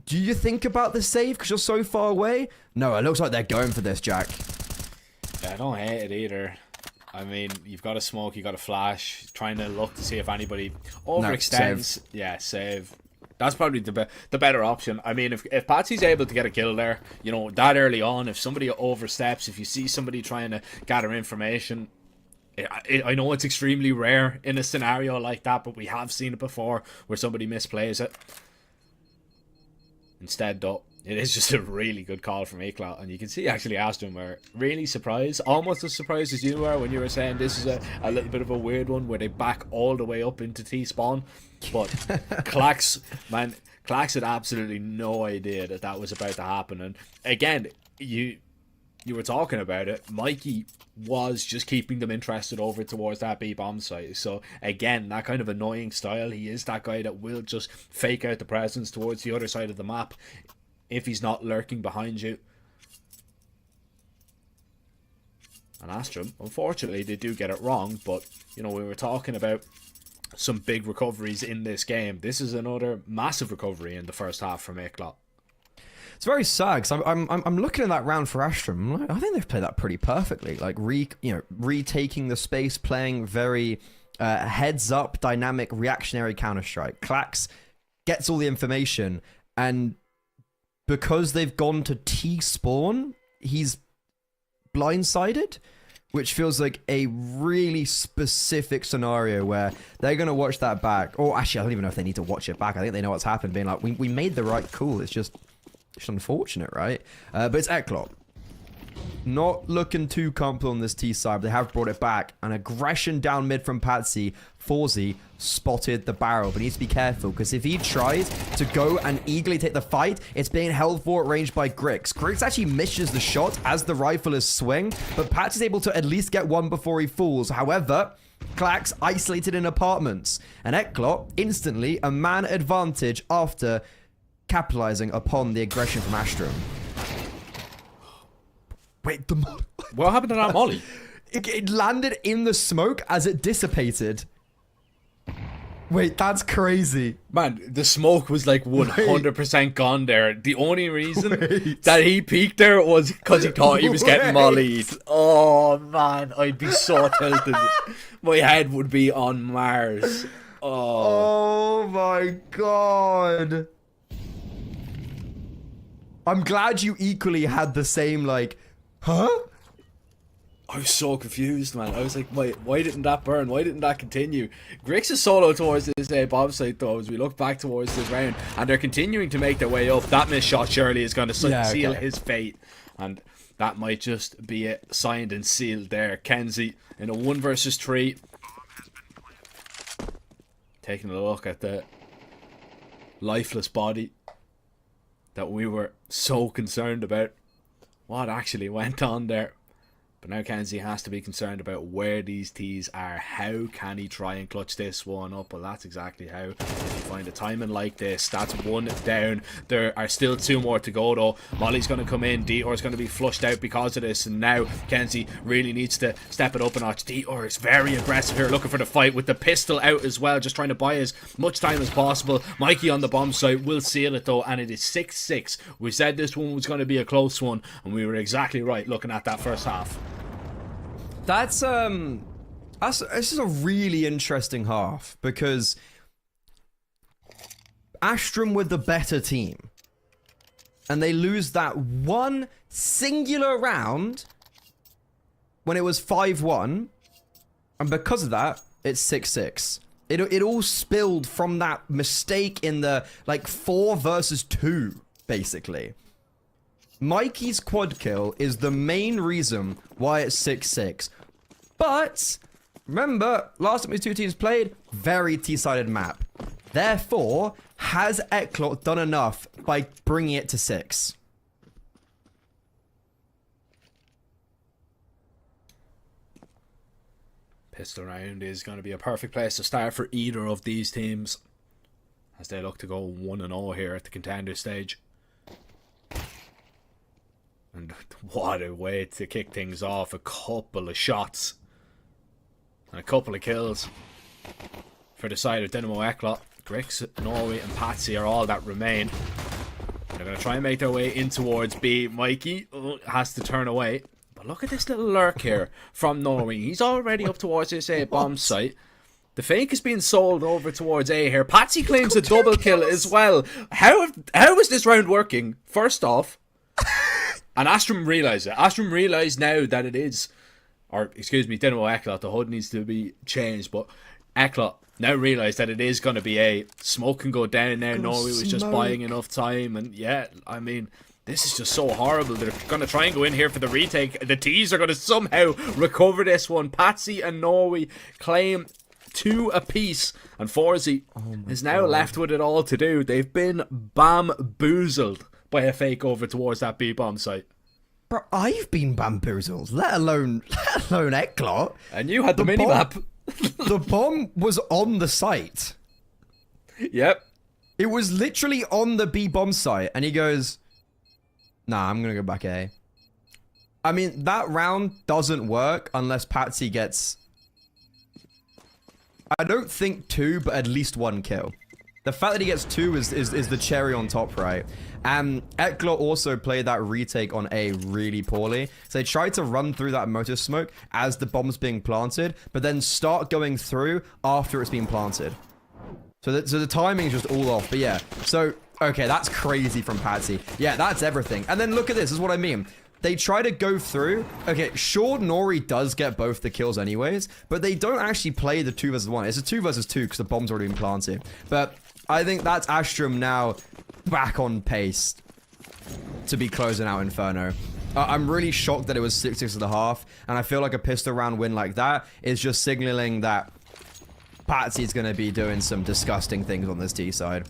do you think about the save because you're so far away? No, it looks like they're going for this, Jack. Yeah, I don't hate it either. I mean, you've got a smoke, you got a flash, trying to look to see if anybody overextends. No, yeah, save. That's probably the better option. I mean, if Patsy's able to get a kill there, you know, that early on, if somebody oversteps, if you see somebody trying to gather information, I know it's extremely rare in a scenario like that, but we have seen it before where somebody misplays it. Instead, though, it is just a really good call from Eclat, and you can see actually Astrum were really surprised, almost as surprised as you were when you were saying this is a little bit of a weird one where they back all the way up into T-spawn. But Klax had absolutely no idea that that was about to happen. And again, you were talking about it, Mikey was just keeping them interested over towards that B bomb site. So again, that kind of annoying style, he is that guy that will just fake out the presence towards the other side of the map if he's not lurking behind you. And Astrum, unfortunately, they do get it wrong, but you know, we were talking about some big recoveries in this game. This is another massive recovery in the first half from Eclat. It's very sad because I'm looking at that round for Astrum. Like, I think they've played that pretty perfectly. Like retaking the space, playing very heads up, dynamic, reactionary Counter Strike. Klax gets all the information, and because they've gone to T-spawn, he's blindsided, which feels like a really specific scenario where they're going to watch that back. Or actually, I don't even know if they need to watch it back. I think they know what's happened, being like, we made the right call. It's just unfortunate, right? But it's Eclat. Not looking too comfortable on this T side, but they have brought it back. An aggression down mid from Patsy. Forzy spotted the barrel, but needs to be careful, because if he tries to go and eagerly take the fight, it's being held for at range by Grix. Grix actually misses the shot as the rifle is swing, but Patsy's able to at least get one before he falls. However, Klax isolated in apartments, and Eclat instantly a man advantage after capitalizing upon the aggression from Astrum. Wait, what happened to that molly? It landed in the smoke as it dissipated. Wait, that's crazy. Man, the smoke was like 100% gone there. The only reason that he peeked there was because he thought he was getting mollied. Oh, man, I'd be so tilted. My head would be on Mars. Oh my god. I'm glad you equally had the same, like, huh? I was so confused, man. I was like, why didn't that burn? Why didn't that continue? Grix is solo towards this bomb site, though, as we look back towards this round, and they're continuing to make their way up. That missed shot surely is going to seal his fate, and that might just be it, signed and sealed there. Kenzie in a 1 versus 3. Taking a look at the lifeless body that we were so concerned about. What actually went on there? But now Kenzie has to be concerned about where these T's are. How can he try and clutch this one up? Well, that's exactly how. If you find a timing like this, that's 1 down. There are still 2 more to go, though. Molly's going to come in. Dior is going to be flushed out because of this. And now Kenzie really needs to step it up a notch. Dior is very aggressive here, looking for the fight with the pistol out as well, just trying to buy as much time as possible. Mikey on the bomb site will seal it, though, and it is 6-6. We said this one was going to be a close one, and we were exactly right looking at that first half. This is a really interesting half, because Astrum were the better team, and they lose that one singular round when it was 5-1, and because of that, it's 6-6. It all spilled from that mistake in the, like, 4 versus 2, basically. Mikey's quad kill is the main reason why it's 6-6. But, remember, last time these two teams played, very T-sided map. Therefore, has Eklot done enough by bringing it to 6? Pistol round is going to be a perfect place to start for either of these teams as they look to go 1-0 here at the contender stage. And what a way to kick things off. A couple of shots and a couple of kills for the side of Dynamo Eklot. Grix, Norway and Patsy are all that remain. They're going to try and make their way in towards B. Mikey has to turn away. But look at this little lurk here from Norway. He's already up towards this A bomb site. The fake is being sold over towards A here. Patsy claims a double kill as well. How is this round working? First off, and Astrum realised it. Astrum realised now that it is, or excuse me, Dynamo Eklot. The HUD needs to be changed, but Eklot now realised that it is going to be A. Smoke can go down now. Norway was just buying enough time, and yeah, I mean, this is just so horrible. They're going to try and go in here for the retake. The T's are going to somehow recover this one. Patsy and Norway claim 2 apiece. And Forzy is now left with it all to do. They've been bamboozled by a fake over towards that B-bomb site. Bro, I've been bamboozled, let alone Eklot. And you had the minimap. The bomb was on the site. Yep. It was literally on the B-bomb site. And he goes, nah, I'm going to go back A. I mean, that round doesn't work unless Patsy gets, I don't think 2, but at least 1 kill. The fact that he gets 2 is the cherry on top, right? And Eklot also played that retake on A really poorly. So they tried to run through that motor smoke as the bomb's being planted, but then start going through after it's been planted. So the timing is just all off. But yeah, so, okay, that's crazy from Patsy. Yeah, that's everything. And then look at this is what I mean. They try to go through. Okay, sure, Nori does get both the kills anyways, but they don't actually play the 2 versus 1. It's a 2 versus 2 because the bomb's already been planted. But I think that's Astrum now back on pace to be closing out Inferno. I'm really shocked that it was 6-6.5, and I feel like a pistol round win like that is just signaling that Patsy's going to be doing some disgusting things on this T side.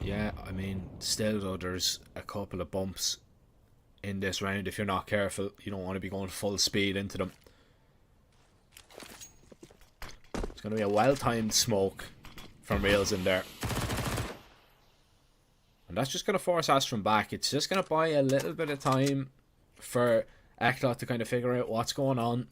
Yeah, I mean, still though, there's a couple of bumps in this round. If you're not careful, you don't want to be going full speed into them. It's going to be a well-timed smoke from Reels in there. And that's just going to force Astrum back. It's just going to buy a little bit of time for Eklot to kind of figure out what's going on.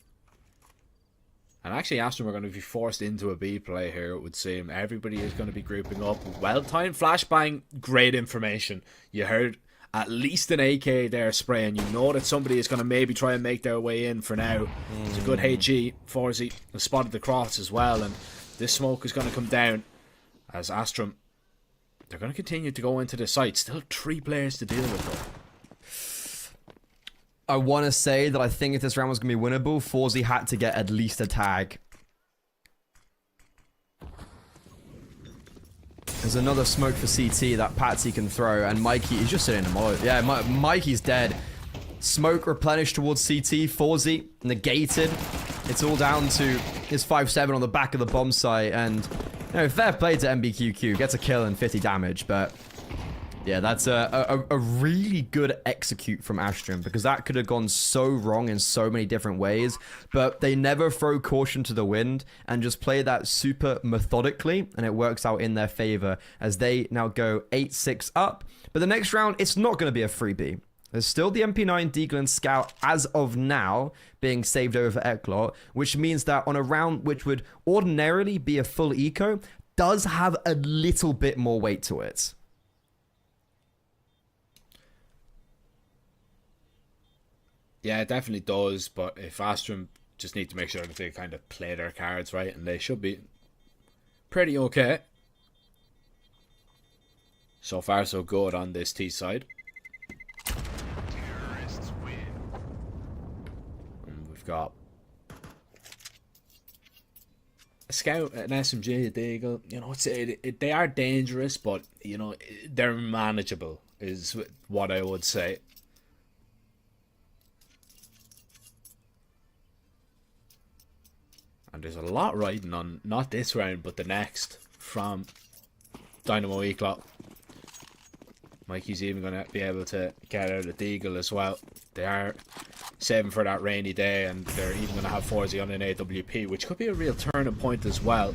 And actually, Astrum are going to be forced into a B play here, it would seem. Everybody is going to be grouping up. Well-timed flashbang, great information. You heard at least an AK there spraying. You know that somebody is going to maybe try and make their way in for now. It's a good HE. Forzy has spotted the cross as well. And this smoke is going to come down as Astrum, they're going to continue to go into the site. Still 3 players to deal with though. I want to say that I think if this round was going to be winnable, Forzy had to get at least a tag. There's another smoke for CT that Patsy can throw, and Mikey is just sitting in the mode. Yeah, Mikey's dead. Smoke replenished towards CT. Forzy negated. It's all down to his 5-7 on the back of the bomb site, and you know, fair play to MBQQ. Gets a kill and 50 damage, but yeah, that's a really good execute from Astrum, because that could have gone so wrong in so many different ways, but they never throw caution to the wind and just play that super methodically, and it works out in their favor as they now go 8-6 up. But the next round, it's not going to be a freebie. There's still the MP9 Deagle and Scout as of now being saved over for Eklot, which means that on a round which would ordinarily be a full eco, does have a little bit more weight to it. Yeah, it definitely does, but if Astrum just need to make sure that they kind of play their cards right, and they should be pretty okay. So far, so good on this T side. And we've got a Scout, an SMG, a Deagle. You know, they are dangerous, but, you know, they're manageable, is what I would say. And there's a lot riding on, not this round, but the next, from Dynamo Eclot. Mikey's even going to be able to get out a Deagle as well. They are saving for that rainy day, and they're even going to have Forzy on an AWP, which could be a real turning point as well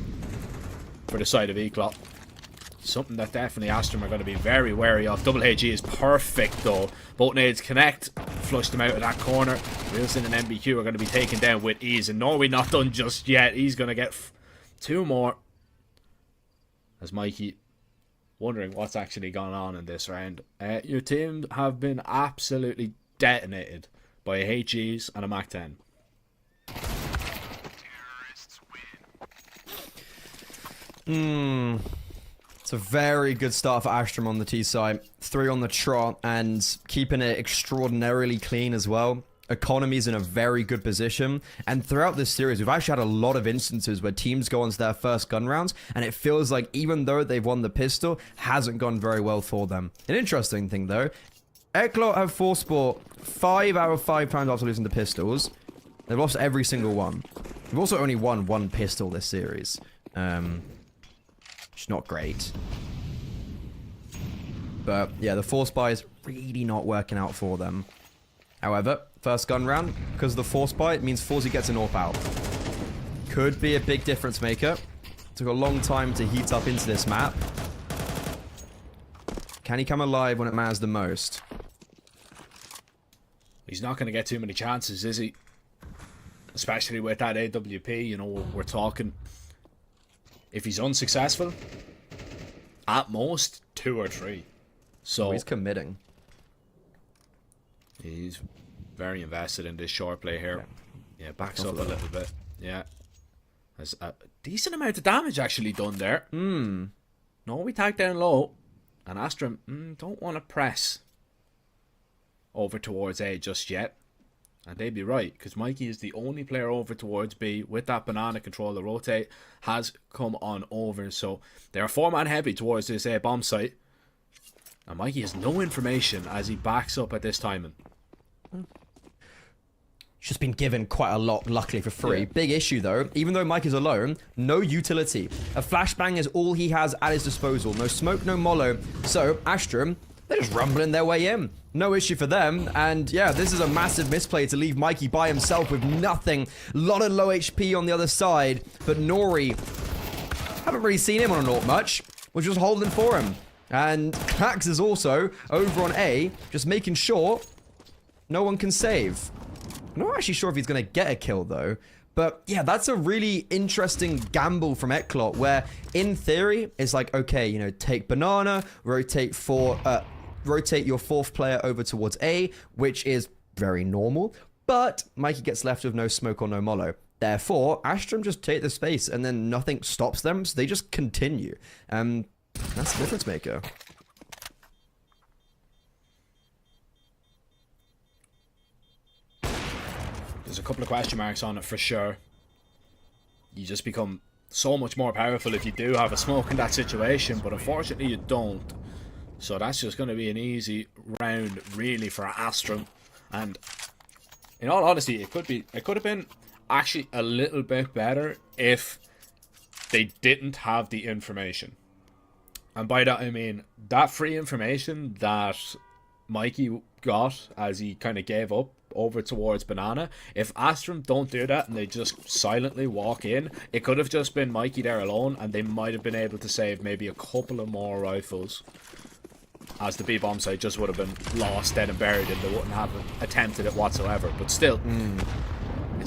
for the side of Eclot. Something that definitely Astrum are going to be very wary of. Double HG is perfect though. Both nades connect, flush them out of that corner. Wilson and MBQ are going to be taken down with ease, and Norway not done just yet. He's going to get 2 more. As Mikey wondering what's actually gone on in this round. Your team have been absolutely detonated by a HGs and a Mac 10. It's a very good start for Astrum on the T side. 3 on the trot and keeping it extraordinarily clean as well. Economy's in a very good position, and throughout this series we've actually had a lot of instances where teams go onto their first gun rounds and it feels like even though they've won the pistol, hasn't gone very well for them. An interesting thing though, Eclot have force sport 5 out of 5 times after losing the pistols. They've lost every single one. We've also only won 1 pistol this series, which is not great. But yeah, the force buy is really not working out for them. However, first gun round, because of the force buy, it means Forzy gets an AWP out. Could be a big difference maker. Took a long time to heat up into this map. Can he come alive when it matters the most? He's not going to get too many chances, is he? Especially with that AWP, you know, we're talking... If he's unsuccessful, at most 2 or 3. So he's committing. He's very invested in this short play here. Yeah, backs up a little bit. Yeah. There's a decent amount of damage actually done there. No, we tag down low. And Astrum don't want to press over towards A just yet. And they'd be right, because Mikey is the only player over towards B with that banana control. The rotate has come on over. So they are 4-man heavy towards this A bomb site. And Mikey has no information as he backs up at this timing. Just been given quite a lot, luckily for free. Yeah. Big issue though, even though Mike is alone, no utility. A flashbang is all he has at his disposal. No smoke, no mollo. So Astrum, they're just rumbling their way in. No issue for them. And yeah, this is a massive misplay to leave Mikey by himself with nothing. A lot of low HP on the other side. But Nori, haven't really seen him on an AWP much. Was just holding for him. And Clax is also over on A, just making sure no one can save. I'm not actually sure if he's going to get a kill though. But yeah, that's a really interesting gamble from Eclot where in theory it's like, okay, you know, take banana, rotate your 4th player over towards A, which is very normal. But Mikey gets left with no smoke or no mollo. Therefore, Astrum just take the space and then nothing stops them. So they just continue. That's the difference maker. There's a couple of question marks on it for sure. You just become so much more powerful if you do have a smoke in that situation, but unfortunately you don't. So that's just going to be an easy round really for Astrum. And in all honesty, it could have been actually a little bit better if they didn't have the information. And by that I mean that free information that Mikey got as he kind of gave up over towards banana. If Astrum don't do that and they just silently walk in, it could have just been Mikey there alone, and they might have been able to save maybe a couple of more rifles, as the B bomb site just would have been lost, dead and buried, and they wouldn't have attempted it whatsoever. But still,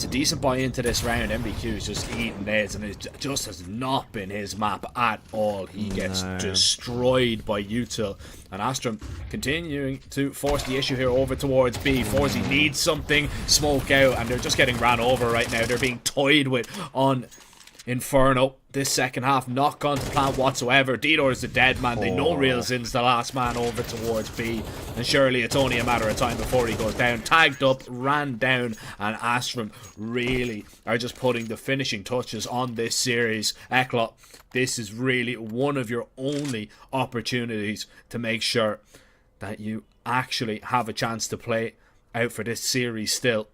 it's a decent buy into this round. MBQ is just eating nades, and it just has not been his map at all. He gets destroyed by Util, and Astrum continuing to force the issue here over towards B. Forzy needs something, smoke out, and they're just getting ran over right now. They're being toyed with on Inferno. This second half not gone to plan whatsoever. Didor is the dead man. They know Reelzin's the last man over towards B, and surely it's only a matter of time before he goes down. Tagged up, ran down, and Astrum really are just putting the finishing touches on this series. YaLLa, this is really one of your only opportunities to make sure that you actually have a chance to play out for this series still.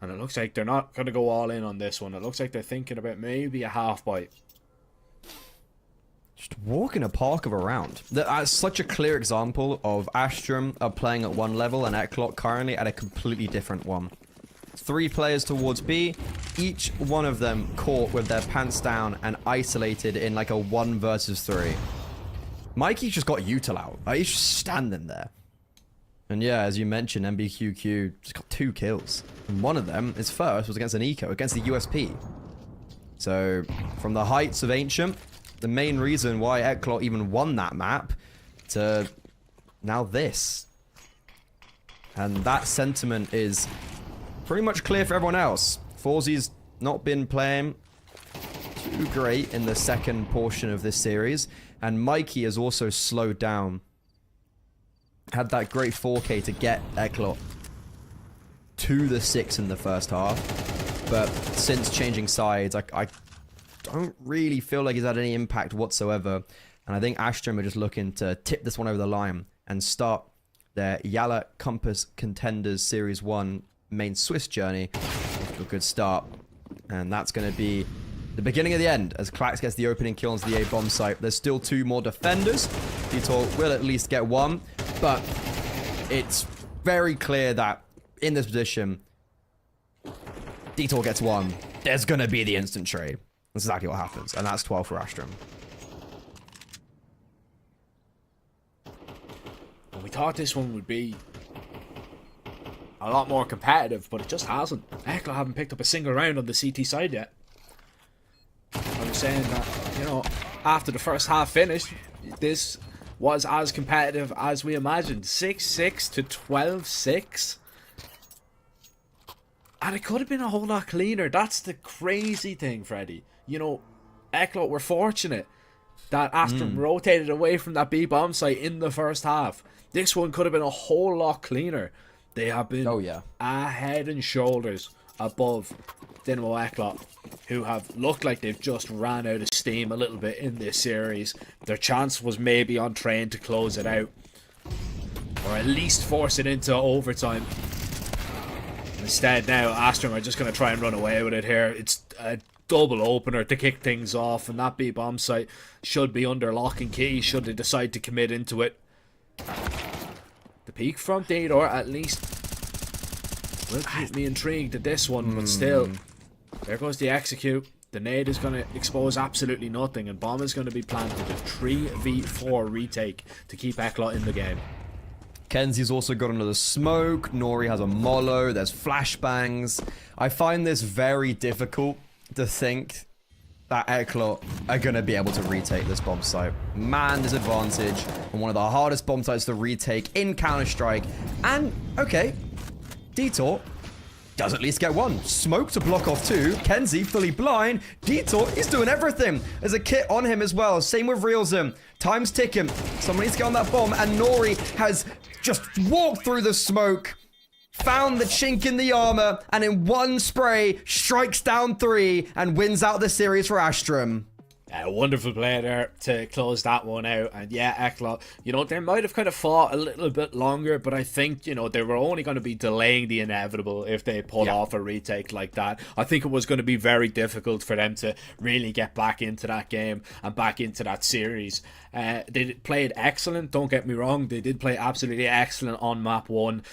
And it looks like they're not going to go all in on this one. It looks like they're thinking about maybe a half bite. Just walking a park of a round. That's such a clear example of Astrum are playing at one level and YaLLa currently at a completely different one. 3 players towards B, each one of them caught with their pants down and isolated in like a 1 versus 3. Mikey's just got Util out. He's just standing there. And yeah, as you mentioned, MBQQ just got 2 kills. And one of them, his first, was against an eco, against the USP. So, from the heights of Ancient, the main reason why YaLLa even won that map, to now this. And that sentiment is pretty much clear for everyone else. Forzy's not been playing too great in the second portion of this series. And Mikey has also slowed down. Had that great 4K to get YaLLa to the 6 in the first half. But since changing sides, I don't really feel like he's had any impact whatsoever. And I think Astrum are just looking to tip this one over the line and start their YaLLa Compass Contenders Series 1 main Swiss journey to a good start. And that's going to be the beginning of the end as Klax gets the opening kill onto the A bomb site. There's still 2 more defenders. Veto will at least get 1. But it's very clear that in this position, Detour gets 1. There's going to be the instant trade. That's exactly what happens. And that's 12 for Astrum. Well, we thought this one would be a lot more competitive, but it just hasn't. YaLLa haven't picked up a single round on the CT side yet. I was saying that, you know, after the first half finished, this was as competitive as we imagined. 6-6 to 12-6. And it could have been a whole lot cleaner. That's the crazy thing, Freddy. You know, YaLLa were fortunate that Astrum rotated away from that B bomb site in the first half. This one could have been a whole lot cleaner. They have been a head and shoulders above Dynamo YaLLa, who have looked like they've just ran out of steam a little bit in this series. Their chance was maybe on train to close it out, or at least force it into overtime. Instead now, Astrum are just going to try and run away with it here. It's a double opener to kick things off, and that B bomb site should be under lock and key should they decide to commit into it. The peak from Didor at least will keep me intrigued at this one, but still, there goes the execute. The nade is going to expose absolutely nothing, and bomb is going to be planted. A 3v4 retake to keep YaLLa in the game. Kenzie's also got another smoke. Nori has a mollo. There's flashbangs. I find this very difficult to think that YaLLa are going to be able to retake this bomb site. Man, there's advantage on one of the hardest bomb sites to retake in Counter-Strike. And, okay, Detour does at least get 1. Smoke to block off 2. Kenzie fully blind. Detour, he's doing everything. There's a kit on him as well. Same with Reelzim. Time's ticking. Someone needs to get on that bomb. And Nori has just walked through the smoke, found the chink in the armor, and in one spray, strikes down 3 and wins out the series for Astrum. A wonderful play there to close that one out. And yeah, YaLLa, you know, they might have kind of fought a little bit longer, but I think, you know, they were only going to be delaying the inevitable if they pulled off a retake like that. I think it was going to be very difficult for them to really get back into that game and back into that series. They played excellent, don't get me wrong. They did play absolutely excellent on map 1.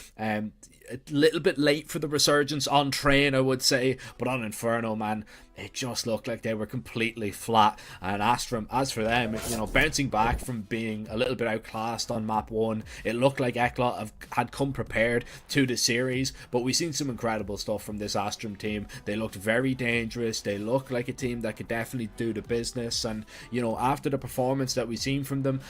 a little bit late for the resurgence on Train, I would say, but on Inferno, man, it just looked like they were completely flat. And Astrum, as for them, you know, bouncing back from being a little bit outclassed on map 1, it looked like YaLLa had come prepared to the series, but we've seen some incredible stuff from this Astrum team. They looked very dangerous. They looked like a team that could definitely do the business. And, you know, after the performance that we've seen from them,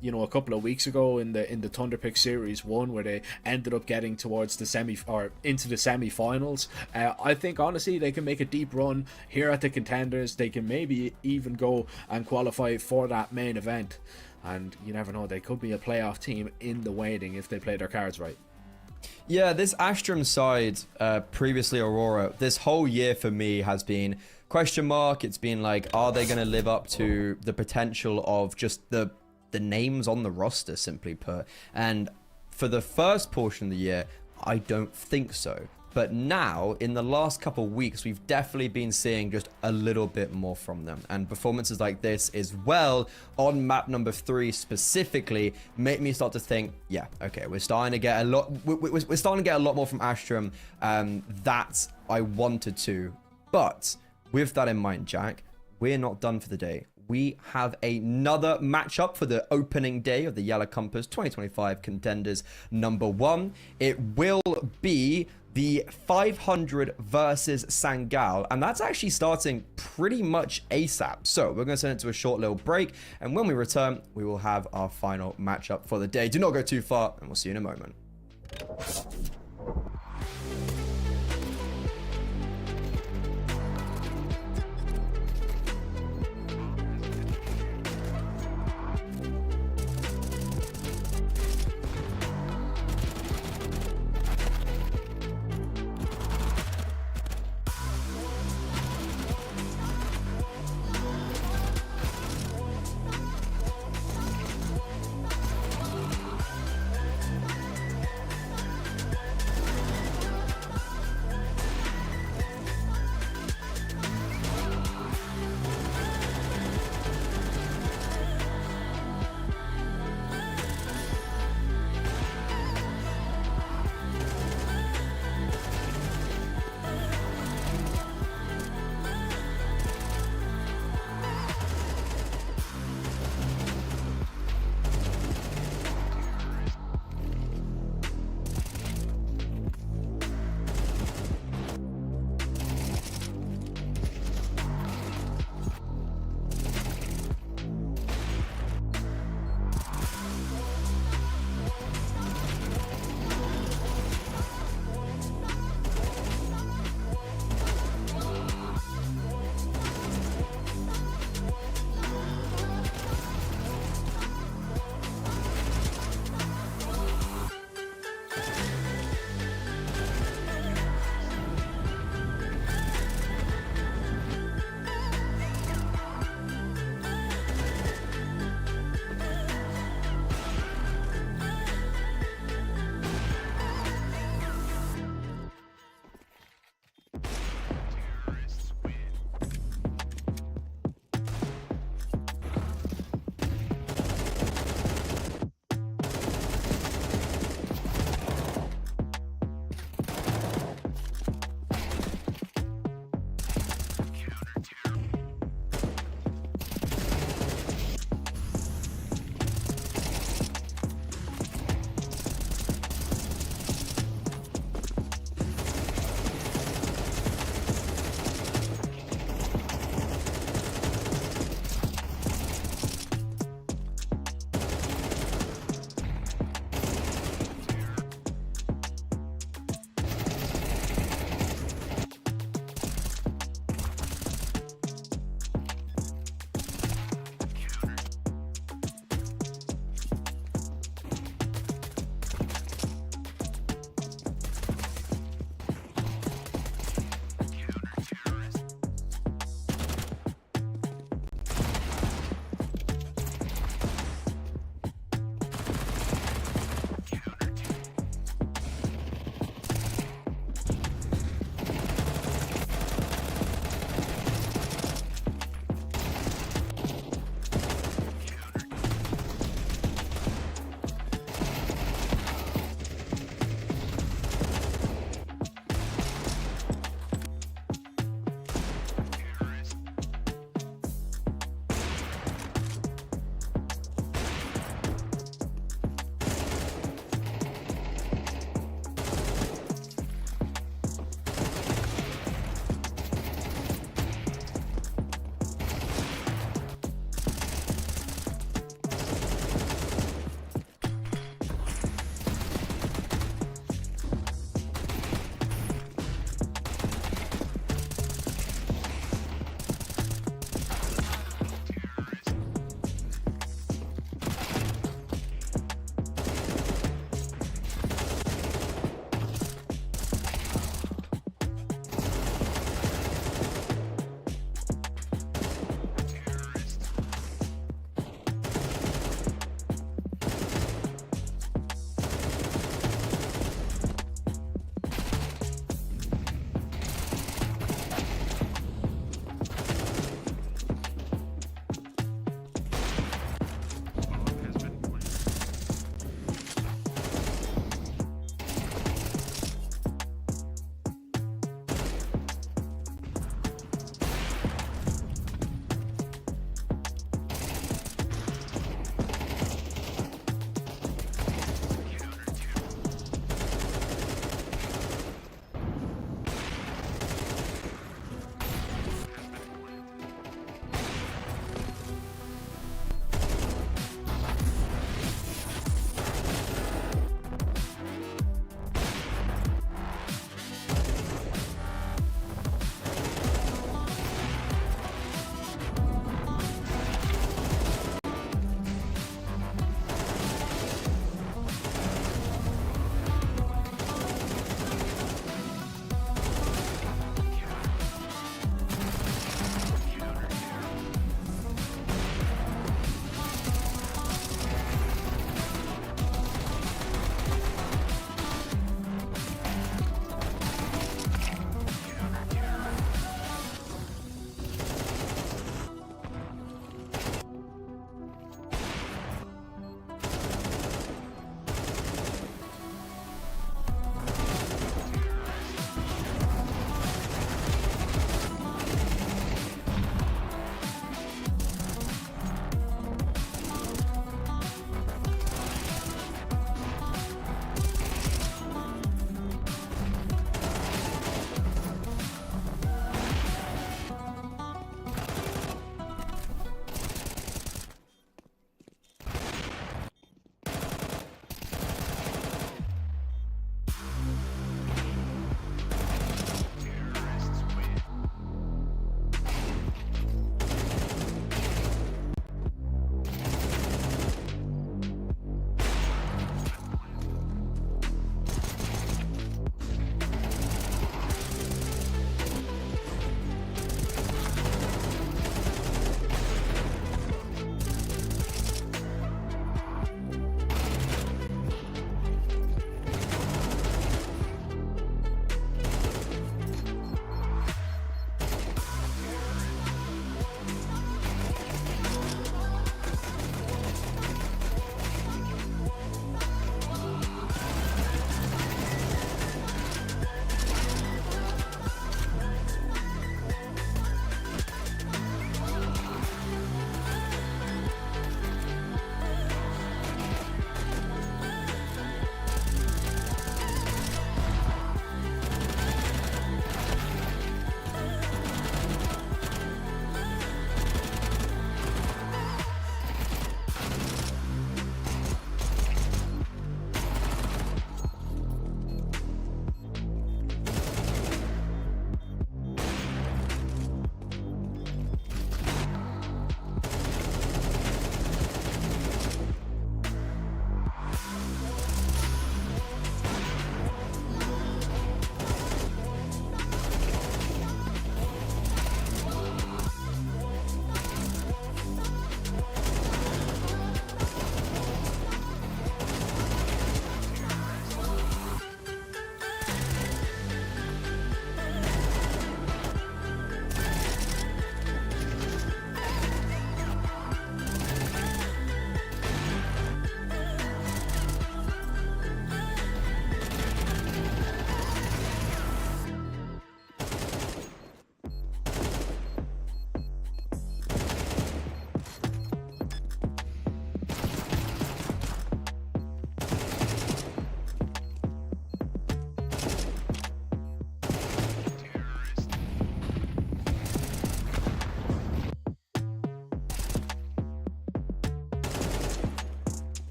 you know, a couple of weeks ago in the Thunder Pick Series 1, where they ended up getting towards the into the semi-finals, I think honestly they can make a deep run here at the Contenders. They can maybe even go and qualify for that main event, and you never know, they could be a playoff team in the waiting if they play their cards right. Yeah, this Astrum side, previously Aurora, this whole year for me has been question mark. It's been like, are they going to live up to the potential of just the names on the roster, simply put? And for the first portion of the year, I don't think so. But now, in the last couple of weeks, we've definitely been seeing just a little bit more from them. And performances like this as well, on map number 3 specifically, make me start to think, yeah, okay, we're starting to get a lot. We're starting to get a lot more from Astrum that I wanted to. But with that in mind, Jack, we're not done for the day. We have another matchup for the opening day of the YaLLa Compass 2025 Contenders number 1. It will be the 500 versus Sangal, and that's actually starting pretty much ASAP. So we're going to send it to a short little break, and when we return, we will have our final matchup for the day. Do not go too far, and we'll see you in a moment.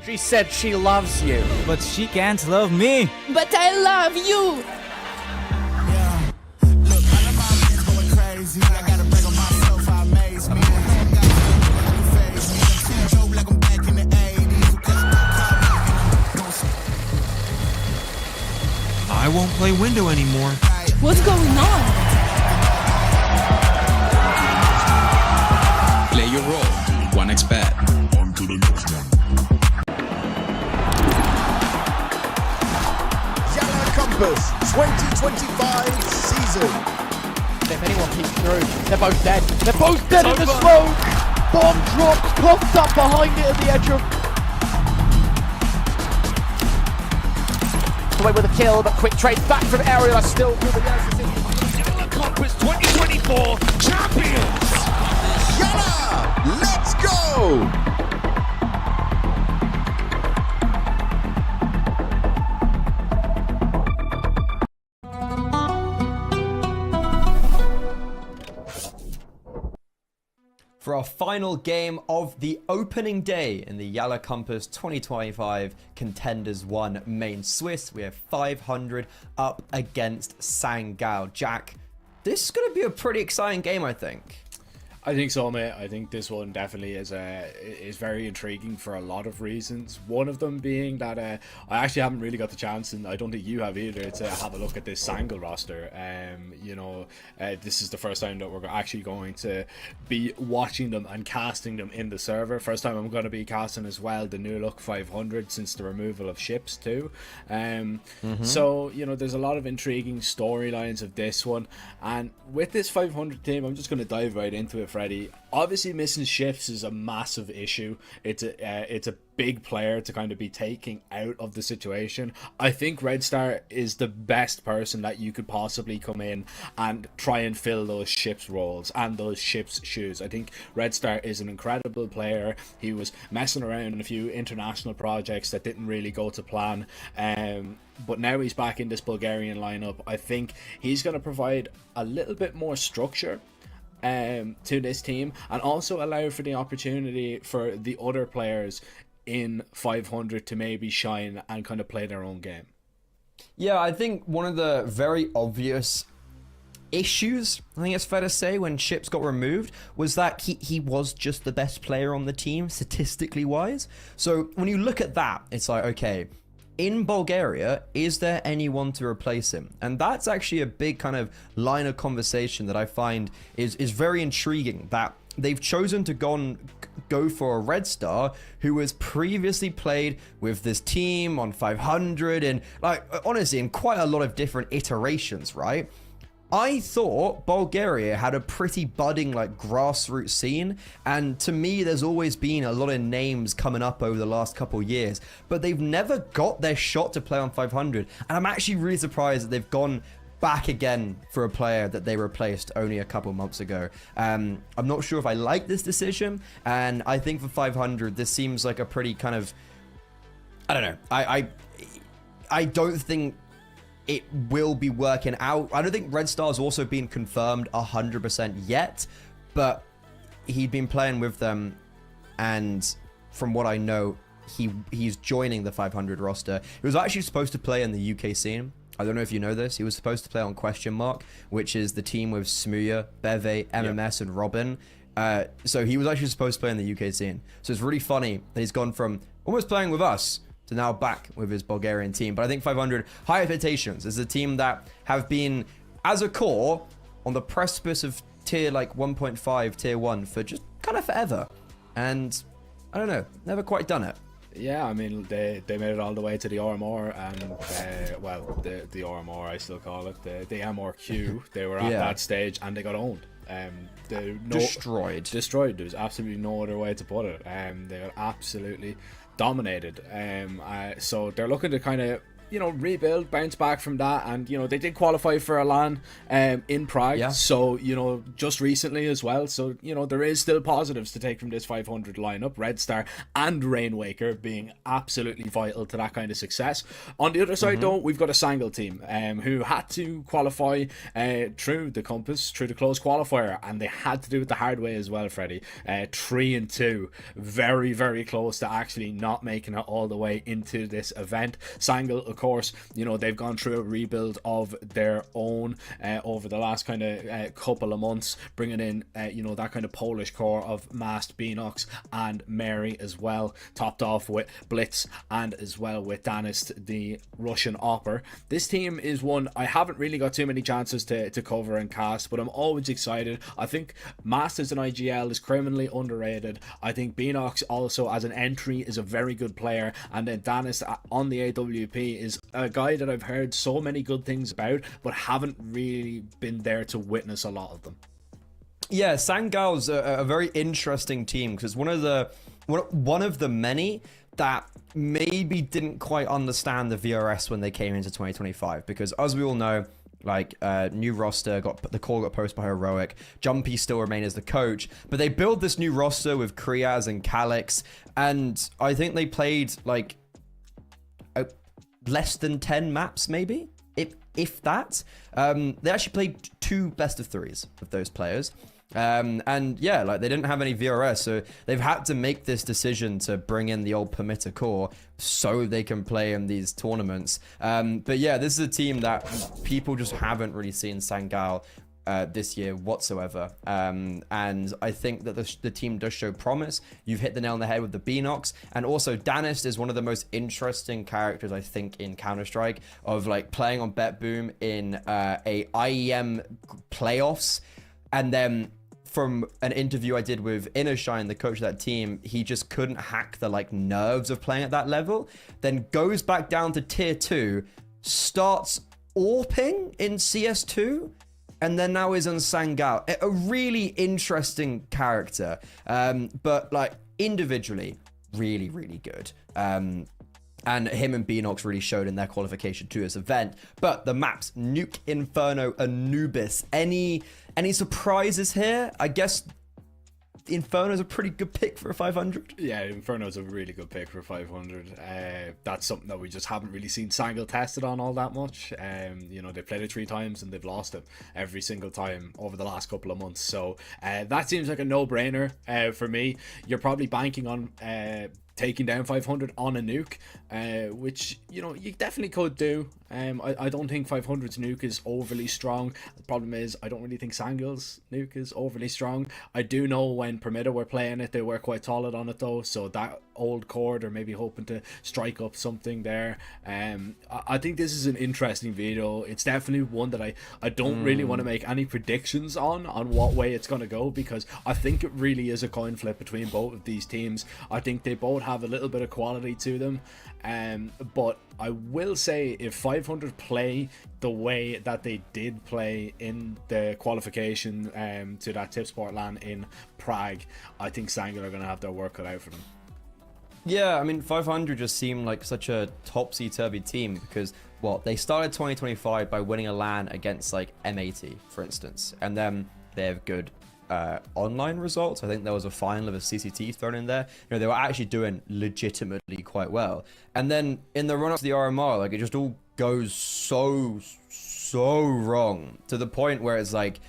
She said she loves you, but she can't love me. But I love you. Yeah. Look, all of my friends going crazy. I gotta brag on myself, I amaze me. Phase me. I'm seeing dope like I'm back in the 80s. I won't play window anymore. What's going on? Play your role. 1xBet. On to the next one. YaLLa Compass 2025 season. If anyone peeks through, they're both dead. They're both dead in the smoke! Bomb drops, coughed up behind it at the edge of... Away with a kill, but quick trade back from Aerial. Still through the YaLLa Compass 2024 champions! YaLLa, let's go! For our final game of the opening day in the YaLLa Compass 2025 Contenders 1 main Swiss, we have 500 up against Sangao. Jack, this is going to be a pretty exciting game, I think. I think so, mate. I think this one definitely is very intriguing for a lot of reasons. One of them being that I actually haven't really got the chance, and I don't think you have either, to have a look at this Sangao roster. This is the first time that we're actually going to be watching them and casting them in the server. First time I'm going to be casting as well the new look 500 since the removal of ships too. So there's a lot of intriguing storylines of this one, and with this 500 team, I'm just going to dive right into it. Freddy, obviously missing shifts is a massive issue. It's a big player to kind of be taking out of the situation. I think Red Star is the best person that you could possibly come in and try and fill those ships roles and those ships shoes. I think Red Star is an incredible player. He was messing around in a few international projects that didn't really go to plan, but now he's back in this Bulgarian lineup. I think he's going to provide a little bit more structure to this team, and also allow for the opportunity for the other players in 500 to maybe shine and kind of play their own game. Yeah, I think one of the very obvious issues, I think it's fair to say, when Ships got removed was that he was just the best player on the team statistically wise. So when you look at that, it's like, okay, in Bulgaria, is there anyone to replace him? And that's actually a big kind of line of conversation that I find is very intriguing, that they've chosen to go for a Red Star who was previously played with this team on 500 and, like, honestly, in quite a lot of different iterations, right? I thought Bulgaria had a pretty budding, like, grassroots scene, and to me there's always been a lot of names coming up over the last couple years, but they've never got their shot to play on 500, and I'm actually really surprised that they've gone back again for a player that they replaced only a couple months ago. I'm not sure if I like this decision, and I think for 500 this seems like a pretty kind of, I don't know, I don't think it will be working out. I don't think Red Star's also been confirmed 100% yet, but he'd been playing with them, and from what I know, he's joining the 500 roster. He was actually supposed to play in the UK scene. I don't know if you know this. He was supposed to play on Question Mark, which is the team with Smuya, Beve, MMS, and Robin. So he was actually supposed to play in the UK scene. So it's really funny that he's gone from almost playing with us to now back with his Bulgarian team. But I think 500 high expectations is a team that have been, as a core, on the precipice of tier like 1.5, tier 1 for just kind of forever. And I don't know, never quite done it. Yeah, I mean, they made it all the way to the RMR, and well, the RMR, I still call it, the MRQ. They were at that stage, and they got owned. Destroyed. There was absolutely no other way to put it. They got absolutely dominated. So they're looking to kind of rebuild, bounce back from that, and they did qualify for a LAN in Prague, so just recently as well. So there is still positives to take from this 500 lineup. Red Star and Rainwaker being absolutely vital to that kind of success. On the other side, though, we've got a Sangal team who had to qualify through the Compass, through the closed qualifier, and they had to do it the hard way as well, Freddie. 3-2, very, very close to actually not making it all the way into this event. Sangal, of course, they've gone through a rebuild of their own over the last kind of couple of months, bringing in that kind of Polish core of Mast, Beanox and Mary as well, topped off with Blitz and as well with Danist, the Russian Opper. This team is one I haven't really got too many chances to cover and cast, but I'm always excited. I think Mast as an IGL is criminally underrated. I think Beanox also as an entry is a very good player, and then Danist on the AWP is a guy that I've heard so many good things about, but haven't really been there to witness a lot of them. Yeah, Sangal's a very interesting team because one of the many that maybe didn't quite understand the VRS when they came into 2025, because as we all know, like new roster, the call got posted by Heroic, Jumpy still remain as the coach, but they build this new roster with Kriaz and Calix, and I think they played like less than 10 maps maybe, if that. They actually played 2 best of 3s of those players. And yeah, like they didn't have any VRS, so they've had to make this decision to bring in the old permitter core so they can play in these tournaments. But yeah, this is a team that people just haven't really seen Sangal this year whatsoever. And I think that the team does show promise. You've hit the nail on the head with the Beanox, and also Danist is one of the most interesting characters I think in Counter-Strike, of like playing on Bet Boom in a IEM playoffs, and then from an interview I did with Innershine, the coach of that team, he just couldn't hack the like nerves of playing at that level, then goes back down to tier 2, starts AWPing in CS2, and then now is on Sangal. A really interesting character, but like individually really, really good. And him and Beanox really showed in their qualification to this event. But the maps, Nuke, Inferno, Anubis. Any surprises here? I guess Inferno's a pretty good pick for a 500. Yeah, Inferno's a really good pick for 500. That's something that we just haven't really seen Sangal tested on all that much. They played it 3 times and they've lost it every single time over the last couple of months. So that seems like a no-brainer for me. You're probably banking on taking down 500 on a nuke, which you definitely could do. I don't think 500's nuke is overly strong. The problem is I don't really think Sangal's nuke is overly strong. I do know when Permitta were playing it, they were quite solid on it though, so that old cord or maybe hoping to strike up something there. I think this is an interesting video. It's definitely one that I don't really want to make any predictions on what way it's going to go, because I think it really is a coin flip between both of these teams. I think they both have a little bit of quality to them, but I will say if 500 play the way that they did play in the qualification to that Tipsport LAN in Prague, I think Sangal are going to have their work cut out for them. Yeah, I mean, 500 just seemed like such a topsy-turvy team because, they started 2025 by winning a LAN against, like, M80, for instance. And then they have good online results. I think there was a final of a CCT thrown in there. They were actually doing legitimately quite well. And then in the run-up to the RMR, like, it just all goes so wrong to the point where it's like,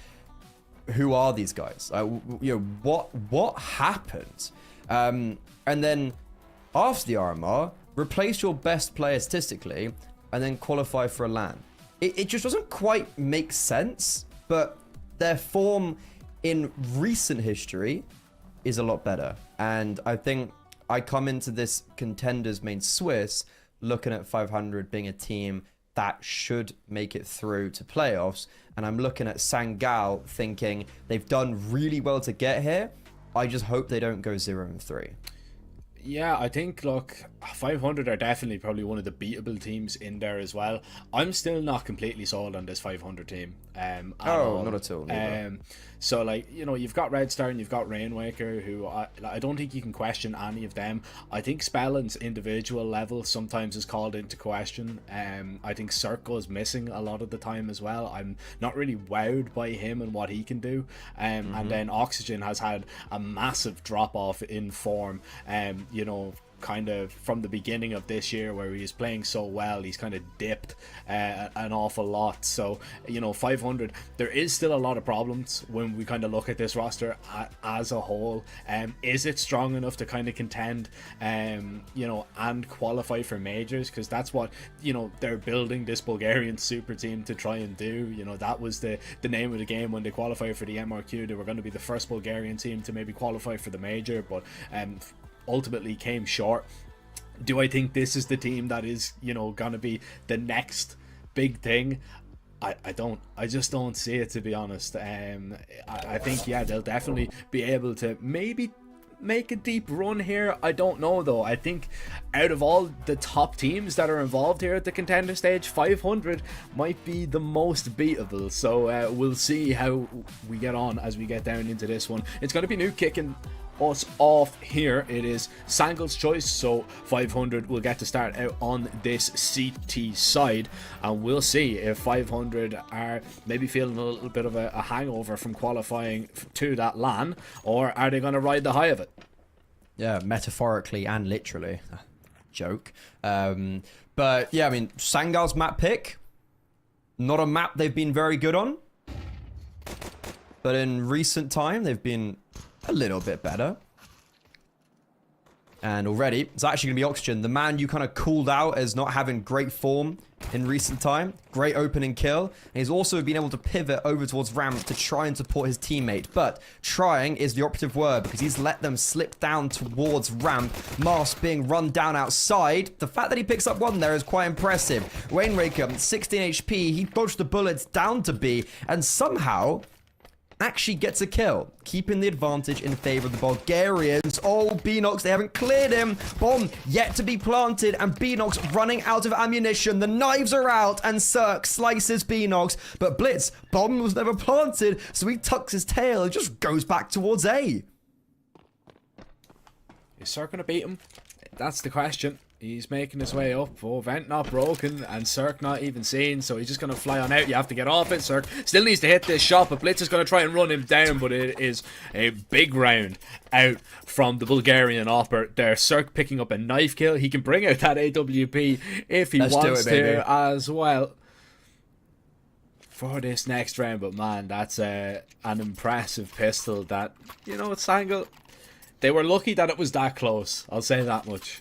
who are these guys? What happened? And then after the RMR, replace your best player statistically and then qualify for a LAN. It just doesn't quite make sense, but their form in recent history is a lot better. And I think I come into this Contenders main Swiss looking at 500 being a team that should make it through to playoffs. And I'm looking at Sangal thinking they've done really well to get here. I just hope they don't go 0-3. Yeah, I think, look, 500 are definitely probably one of the beatable teams in there as well. I'm still not completely sold on this 500 team. Not at all. So, like, you know, you've got Red Star and you've got Rainwaker, who I don't think you can question any of them. I think Spellin's individual level sometimes is called into question. I think Cirque goes missing a lot of the time as well. I'm not really wowed by him and what he can do. And then Oxygen has had a massive drop off in form. You know, kind of from the beginning of this year where he was playing so well, he's kind of dipped an awful lot. So, you know, 500, there is still a lot of problems when we kind of look at this roster as a whole. Is it strong enough to kind of contend, you know, and qualify for majors? Because that's what, you know, they're building this Bulgarian super team to try and do. You know, that was the name of the game when they qualified for the MRQ. They were going to be the first Bulgarian team to maybe qualify for the major, but ultimately came short. Do I think this is the team that is, you know, gonna be the next big thing? I just don't see it, to be honest. I think, yeah, they'll definitely be able to maybe make a deep run here. I don't know though. I think out of all the top teams that are involved here at the contender stage, 500 might be the most beatable. So we'll see how we get on as we get down into this one. It's going to be Nuke kicking us off here. It is Sangal's choice, so 500 will get to start out on this CT side, and we'll see if 500 are maybe feeling a little bit of a hangover from qualifying to that LAN, or are they going to ride the high of it? Yeah, metaphorically and literally. Joke. But yeah, I mean, Sangal's map pick, not a map they've been very good on, but in recent time they've been a little bit better. And already, it's actually going to be Oxygen, the man you kind of called out as not having great form in recent time. Great opening kill. And he's also been able to pivot over towards ramp to try and support his teammate. But trying is the operative word, because he's let them slip down towards ramp. Mask being run down outside. The fact that he picks up one there is quite impressive. Rainwaker, 16 HP. He dodged the bullets down to B, and somehow actually gets a kill, keeping the advantage in favor of the Bulgarians. Oh, Beanox, they haven't cleared him. Bomb yet to be planted, and Beanox running out of ammunition. The knives are out, and Cirque slices Beanox, but Blitz, bomb was never planted, so he tucks his tail and just goes back towards A. Is Cirque going to beat him? That's the question. He's making his way up. Oh, vent not broken, and Cirque not even seen, so he's just going to fly on out. You have to get off it. Cirque still needs to hit this shot, but Blitz is going to try and run him down, but it is a big round out from the Bulgarian opper there. Cirque picking up a knife kill. He can bring out that AWP if he wants to as well for this next round, but man, that's an impressive pistol that, you know, it's Sangal. They were lucky that it was that close. I'll say that much.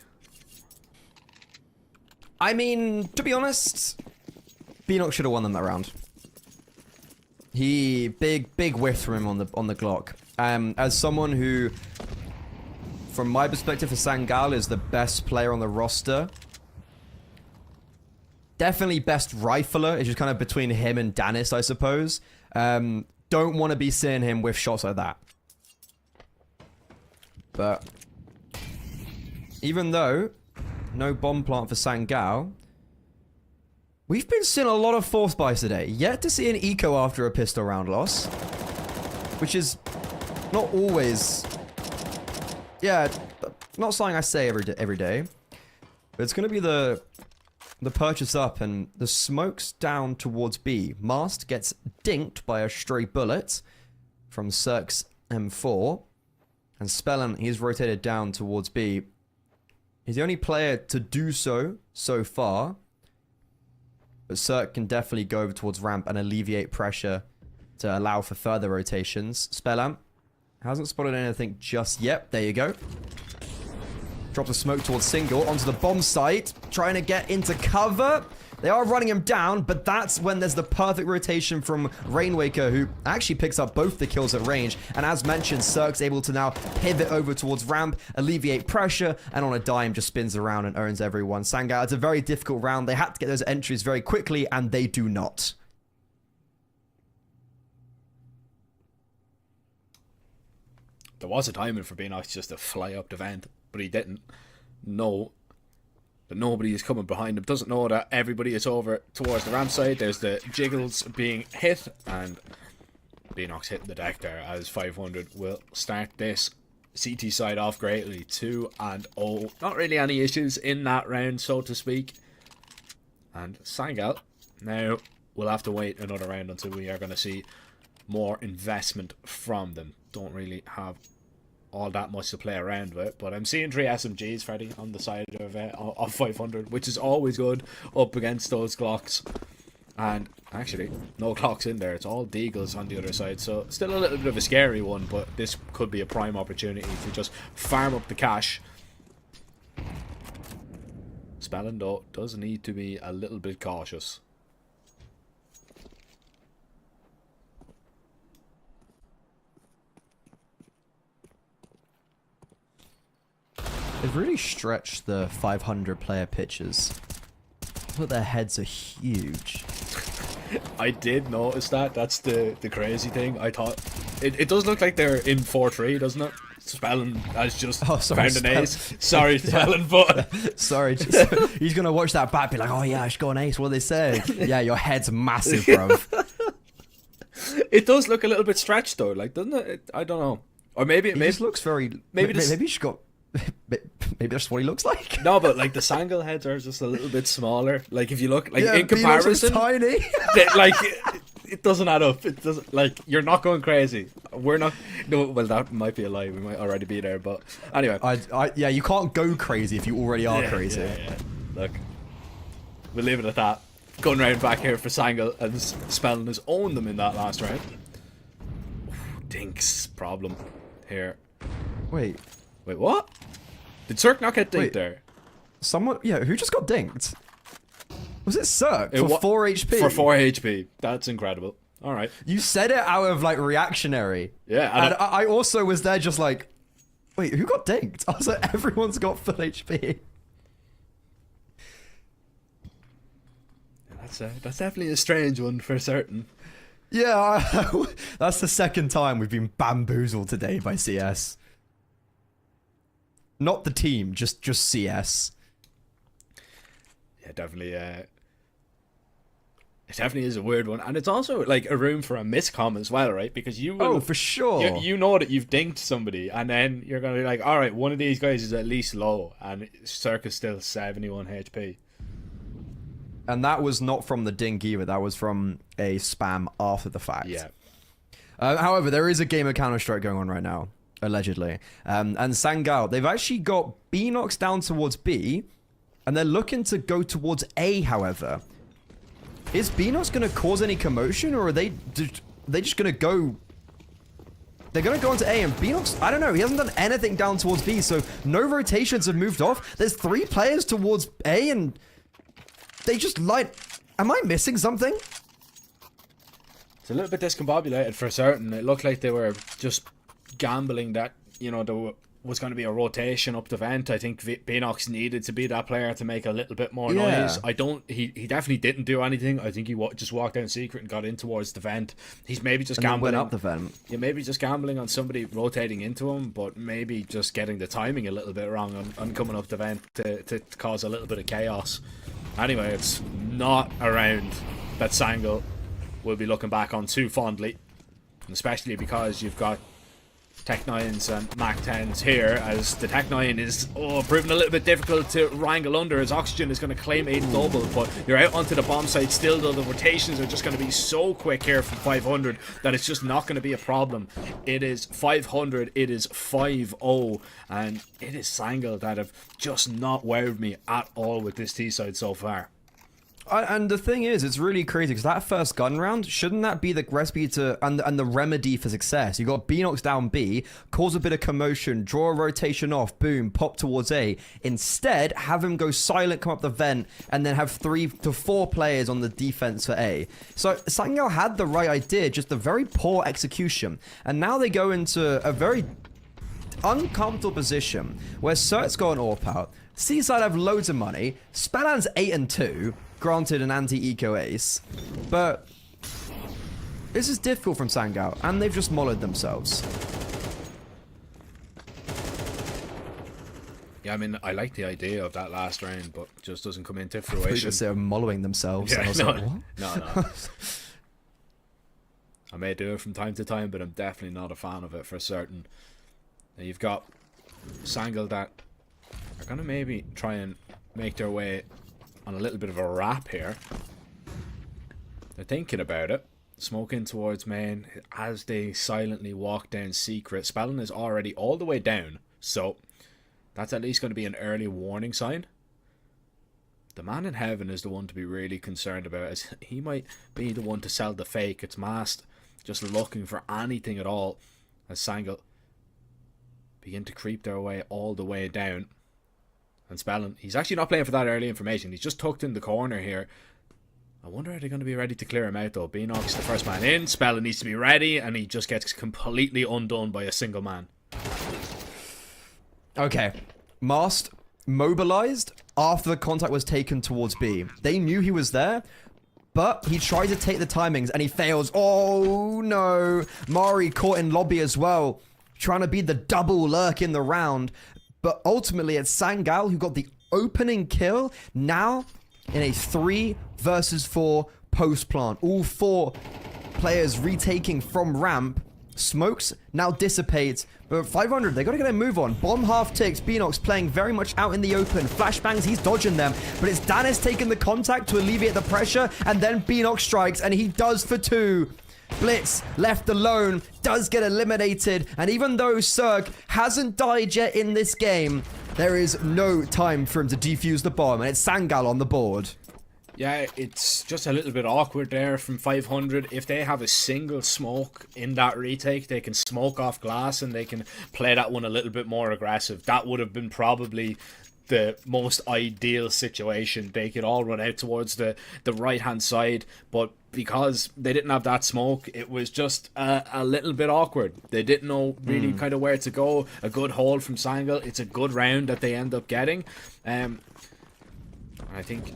I mean, to be honest, Beanox should have won them that round. He big whiff from him on the Glock. As someone who, from my perspective, for Sangal is the best player on the roster. Definitely best rifler. It's just kind of between him and Danis, I suppose. Don't want to be seeing him with shots like that. But even though no bomb plant for Sangal, we've been seeing a lot of force buys today. Yet to see an eco after a pistol round loss, which is not always, yeah, not something I say every day. But it's going to be the purchase up, and the smoke's down towards B. Mast gets dinked by a stray bullet from Cirque's M4, and Spellin, he's rotated down towards B. He's the only player to do so far. But Cirque can definitely go over towards ramp and alleviate pressure to allow for further rotations. Spellamp hasn't spotted anything just yet. There you go. Drops a smoke towards Single onto the bomb site. Trying to get into cover. They are running him down, but that's when there's the perfect rotation from Rainwaker, who actually picks up both the kills at range. And as mentioned, Cirque's able to now pivot over towards ramp, alleviate pressure, and on a dime just spins around and owns everyone. Sangal, it's a very difficult round. They had to get those entries very quickly, and they do not. There was a timing for Beanox just to fly up the vent, but he didn't know that nobody is coming behind him. Doesn't know that everybody is over towards the ramp side. There's the jiggles being hit, and Beanox hitting the deck there as 500 will start this CT side off greatly. 2-0. Not really any issues in that round, so to speak. And Sangal, now we'll have to wait another round until we are going to see more investment from them. Don't really have all that much to play around with, but I'm seeing 3 SMGs, Freddy, on the side of 500, which is always good up against those Glocks. And actually, no Glocks in there. It's all Deagles on the other side, so still a little bit of a scary one, but this could be a prime opportunity to just farm up the cash. Spellin, though, does need to be a little bit cautious. They've really stretched the 500 player pitches, but their heads are huge. I did notice that. That's the crazy thing. I thought it does look like they're in 4-3, doesn't it? Spellin has just found an ace. Sorry, Spellin, but sorry. He's gonna watch that back, be like, "Oh yeah, I should go an ace." What they say? Yeah, your head's massive, bruv. It does look a little bit stretched though, like, doesn't it? I don't know. Or maybe it just looks very. Maybe he's got. Maybe that's what he looks like. No, but like the Sangal heads are just a little bit smaller. Like if you look, like yeah, in comparison, tiny. Like it doesn't add up. It doesn't. Like you're not going crazy. We're not. No, well that might be a lie. We might already be there. But anyway, yeah, you can't go crazy if you already are crazy. Yeah. Look, we'll leave it at that. Going round back here for Sangal, and Spellin has owned them in that last round. Dinks problem here. Wait, what? Did Cirque not get dinked there? Someone, yeah, who just got dinked? Was it Cirque for 4 HP? For 4 HP. That's incredible. All right. You said it out of like reactionary. Yeah. And I also was there just like, wait, who got dinked? I was like, everyone's got full HP. That's definitely a strange one for certain. Yeah, that's the second time we've been bamboozled today by CS. Not the team, just CS. Yeah, definitely. It definitely is a weird one, and it's also like a room for a miscomm as well, right? Because you will, for sure. You know that you've dinked somebody, and then you're gonna be like, all right, one of these guys is at least low, and Cirque is still 71 HP. And that was not from the dink either. That was from a spam after the fact. Yeah. However, there is a game of Counter-Strike going on right now. Allegedly. And Sangal, they've actually got Beanox down towards B, and they're looking to go towards A, however. Is Beanox going to cause any commotion, or are they just going to go... They're going to go into A, and Beanox, I don't know, he hasn't done anything down towards B, so no rotations have moved off. There's 3 players towards A, and they just light... Am I missing something? It's a little bit discombobulated for certain. It looked like they were just gambling that, you know, there was going to be a rotation up the vent. I think Beanox needed to be that player to make a little bit more noise. He definitely didn't do anything. I think he just walked down secret and got in towards the vent. He's maybe just gambling. Went up the vent. Yeah, maybe just gambling on somebody rotating into him, but maybe just getting the timing a little bit wrong on coming up the vent to cause a little bit of chaos. Anyway, it's not a round that Sangal will be looking back on too fondly, especially because you've got Tech 9s and Mac 10s here, as the Tech 9 is proving a little bit difficult to wrangle under, as Oxygen is going to claim a double, but you're out onto the bomb site still, though the rotations are just going to be so quick here from 500 that it's just not going to be a problem. It is 500, it is 5-0, and it is Sangal that have just not wowed me at all with this T-side so far. And the thing is, it's really crazy because that first gun round, shouldn't that be the recipe to and the remedy for success? You got Beanox down B, cause a bit of commotion, draw a rotation off, boom, pop towards A. Instead, have him go silent, come up the vent, and then have 3 to 4 players on the defense for A. So Sangal had the right idea, just a very poor execution. And now they go into a very uncomfortable position where Cert's got an AWP out, Seaside have loads of money, Spellan's 8-2. Granted, an anti-eco ace, but this is difficult from Sangal, and they've just molled themselves. Yeah, I mean, I like the idea of that last round, but it just doesn't come into They're fruition. just mollowing themselves. Yeah, And I was like, what? No. I may do it from time to time, but I'm definitely not a fan of it for certain. Now you've got Sangal that are going to maybe try and make their way on a little bit of a wrap here. They're thinking about it. Smoking towards main as they silently walk down secret. Spellin is already all the way down, so that's at least going to be an early warning sign. The man in heaven is the one to be really concerned about, as he might be the one to sell the fake. It's Mast just looking for anything at all as Sangal begin to creep their way all the way down. And Spellin, he's actually not playing for that early information. He's just tucked in the corner here. I wonder are they going to be ready to clear him out though. Beanock's the first man in. Spellin needs to be ready, and he just gets completely undone by a single man. Okay. Mast mobilized after the contact was taken towards B. They knew he was there, but he tried to take the timings and he fails. Oh no. Mari caught in lobby as well, trying to be the double lurk in the round. But ultimately it's Sangal who got the opening kill. Now in a 3 versus 4 post plant. All 4 players retaking from ramp. Smokes now dissipate, but 500, they got to get a move on. Bomb half ticks, Beanock's playing very much out in the open. Flashbangs, he's dodging them, but it's Danis taking the contact to alleviate the pressure, and then Beanock strikes, and he does for 2. Blitz, left alone, does get eliminated, and even though Serg hasn't died yet in this game, there is no time for him to defuse the bomb, and it's Sangal on the board. Yeah, it's just a little bit awkward there from 500. If they have a single smoke in that retake, they can smoke off glass and they can play that one a little bit more aggressive. That would have been probably the most ideal situation. They could all run out towards the right-hand side, but because they didn't have that smoke, it was just a little bit awkward. They didn't know really kind of where to go. A good hold from Sangal. It's a good round that they end up getting. I think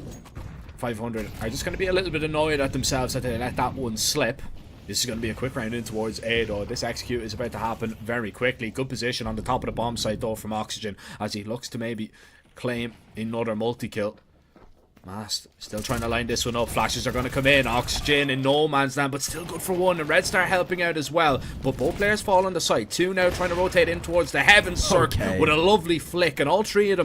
500 are just going to be a little bit annoyed at themselves that they let that one slip. This is going to be a quick round in towards A though. This execute is about to happen very quickly. Good position on the top of the bomb site though from Oxygen as he looks to maybe claim another multi-kill. Mast still trying to line this one up. Flashes are going to come in. Oxygen in no man's land, but still good for 1. And Red Star helping out as well. But both players fall on the site. 2 now trying to rotate in towards the heaven circ with a lovely flick. And all 3 of them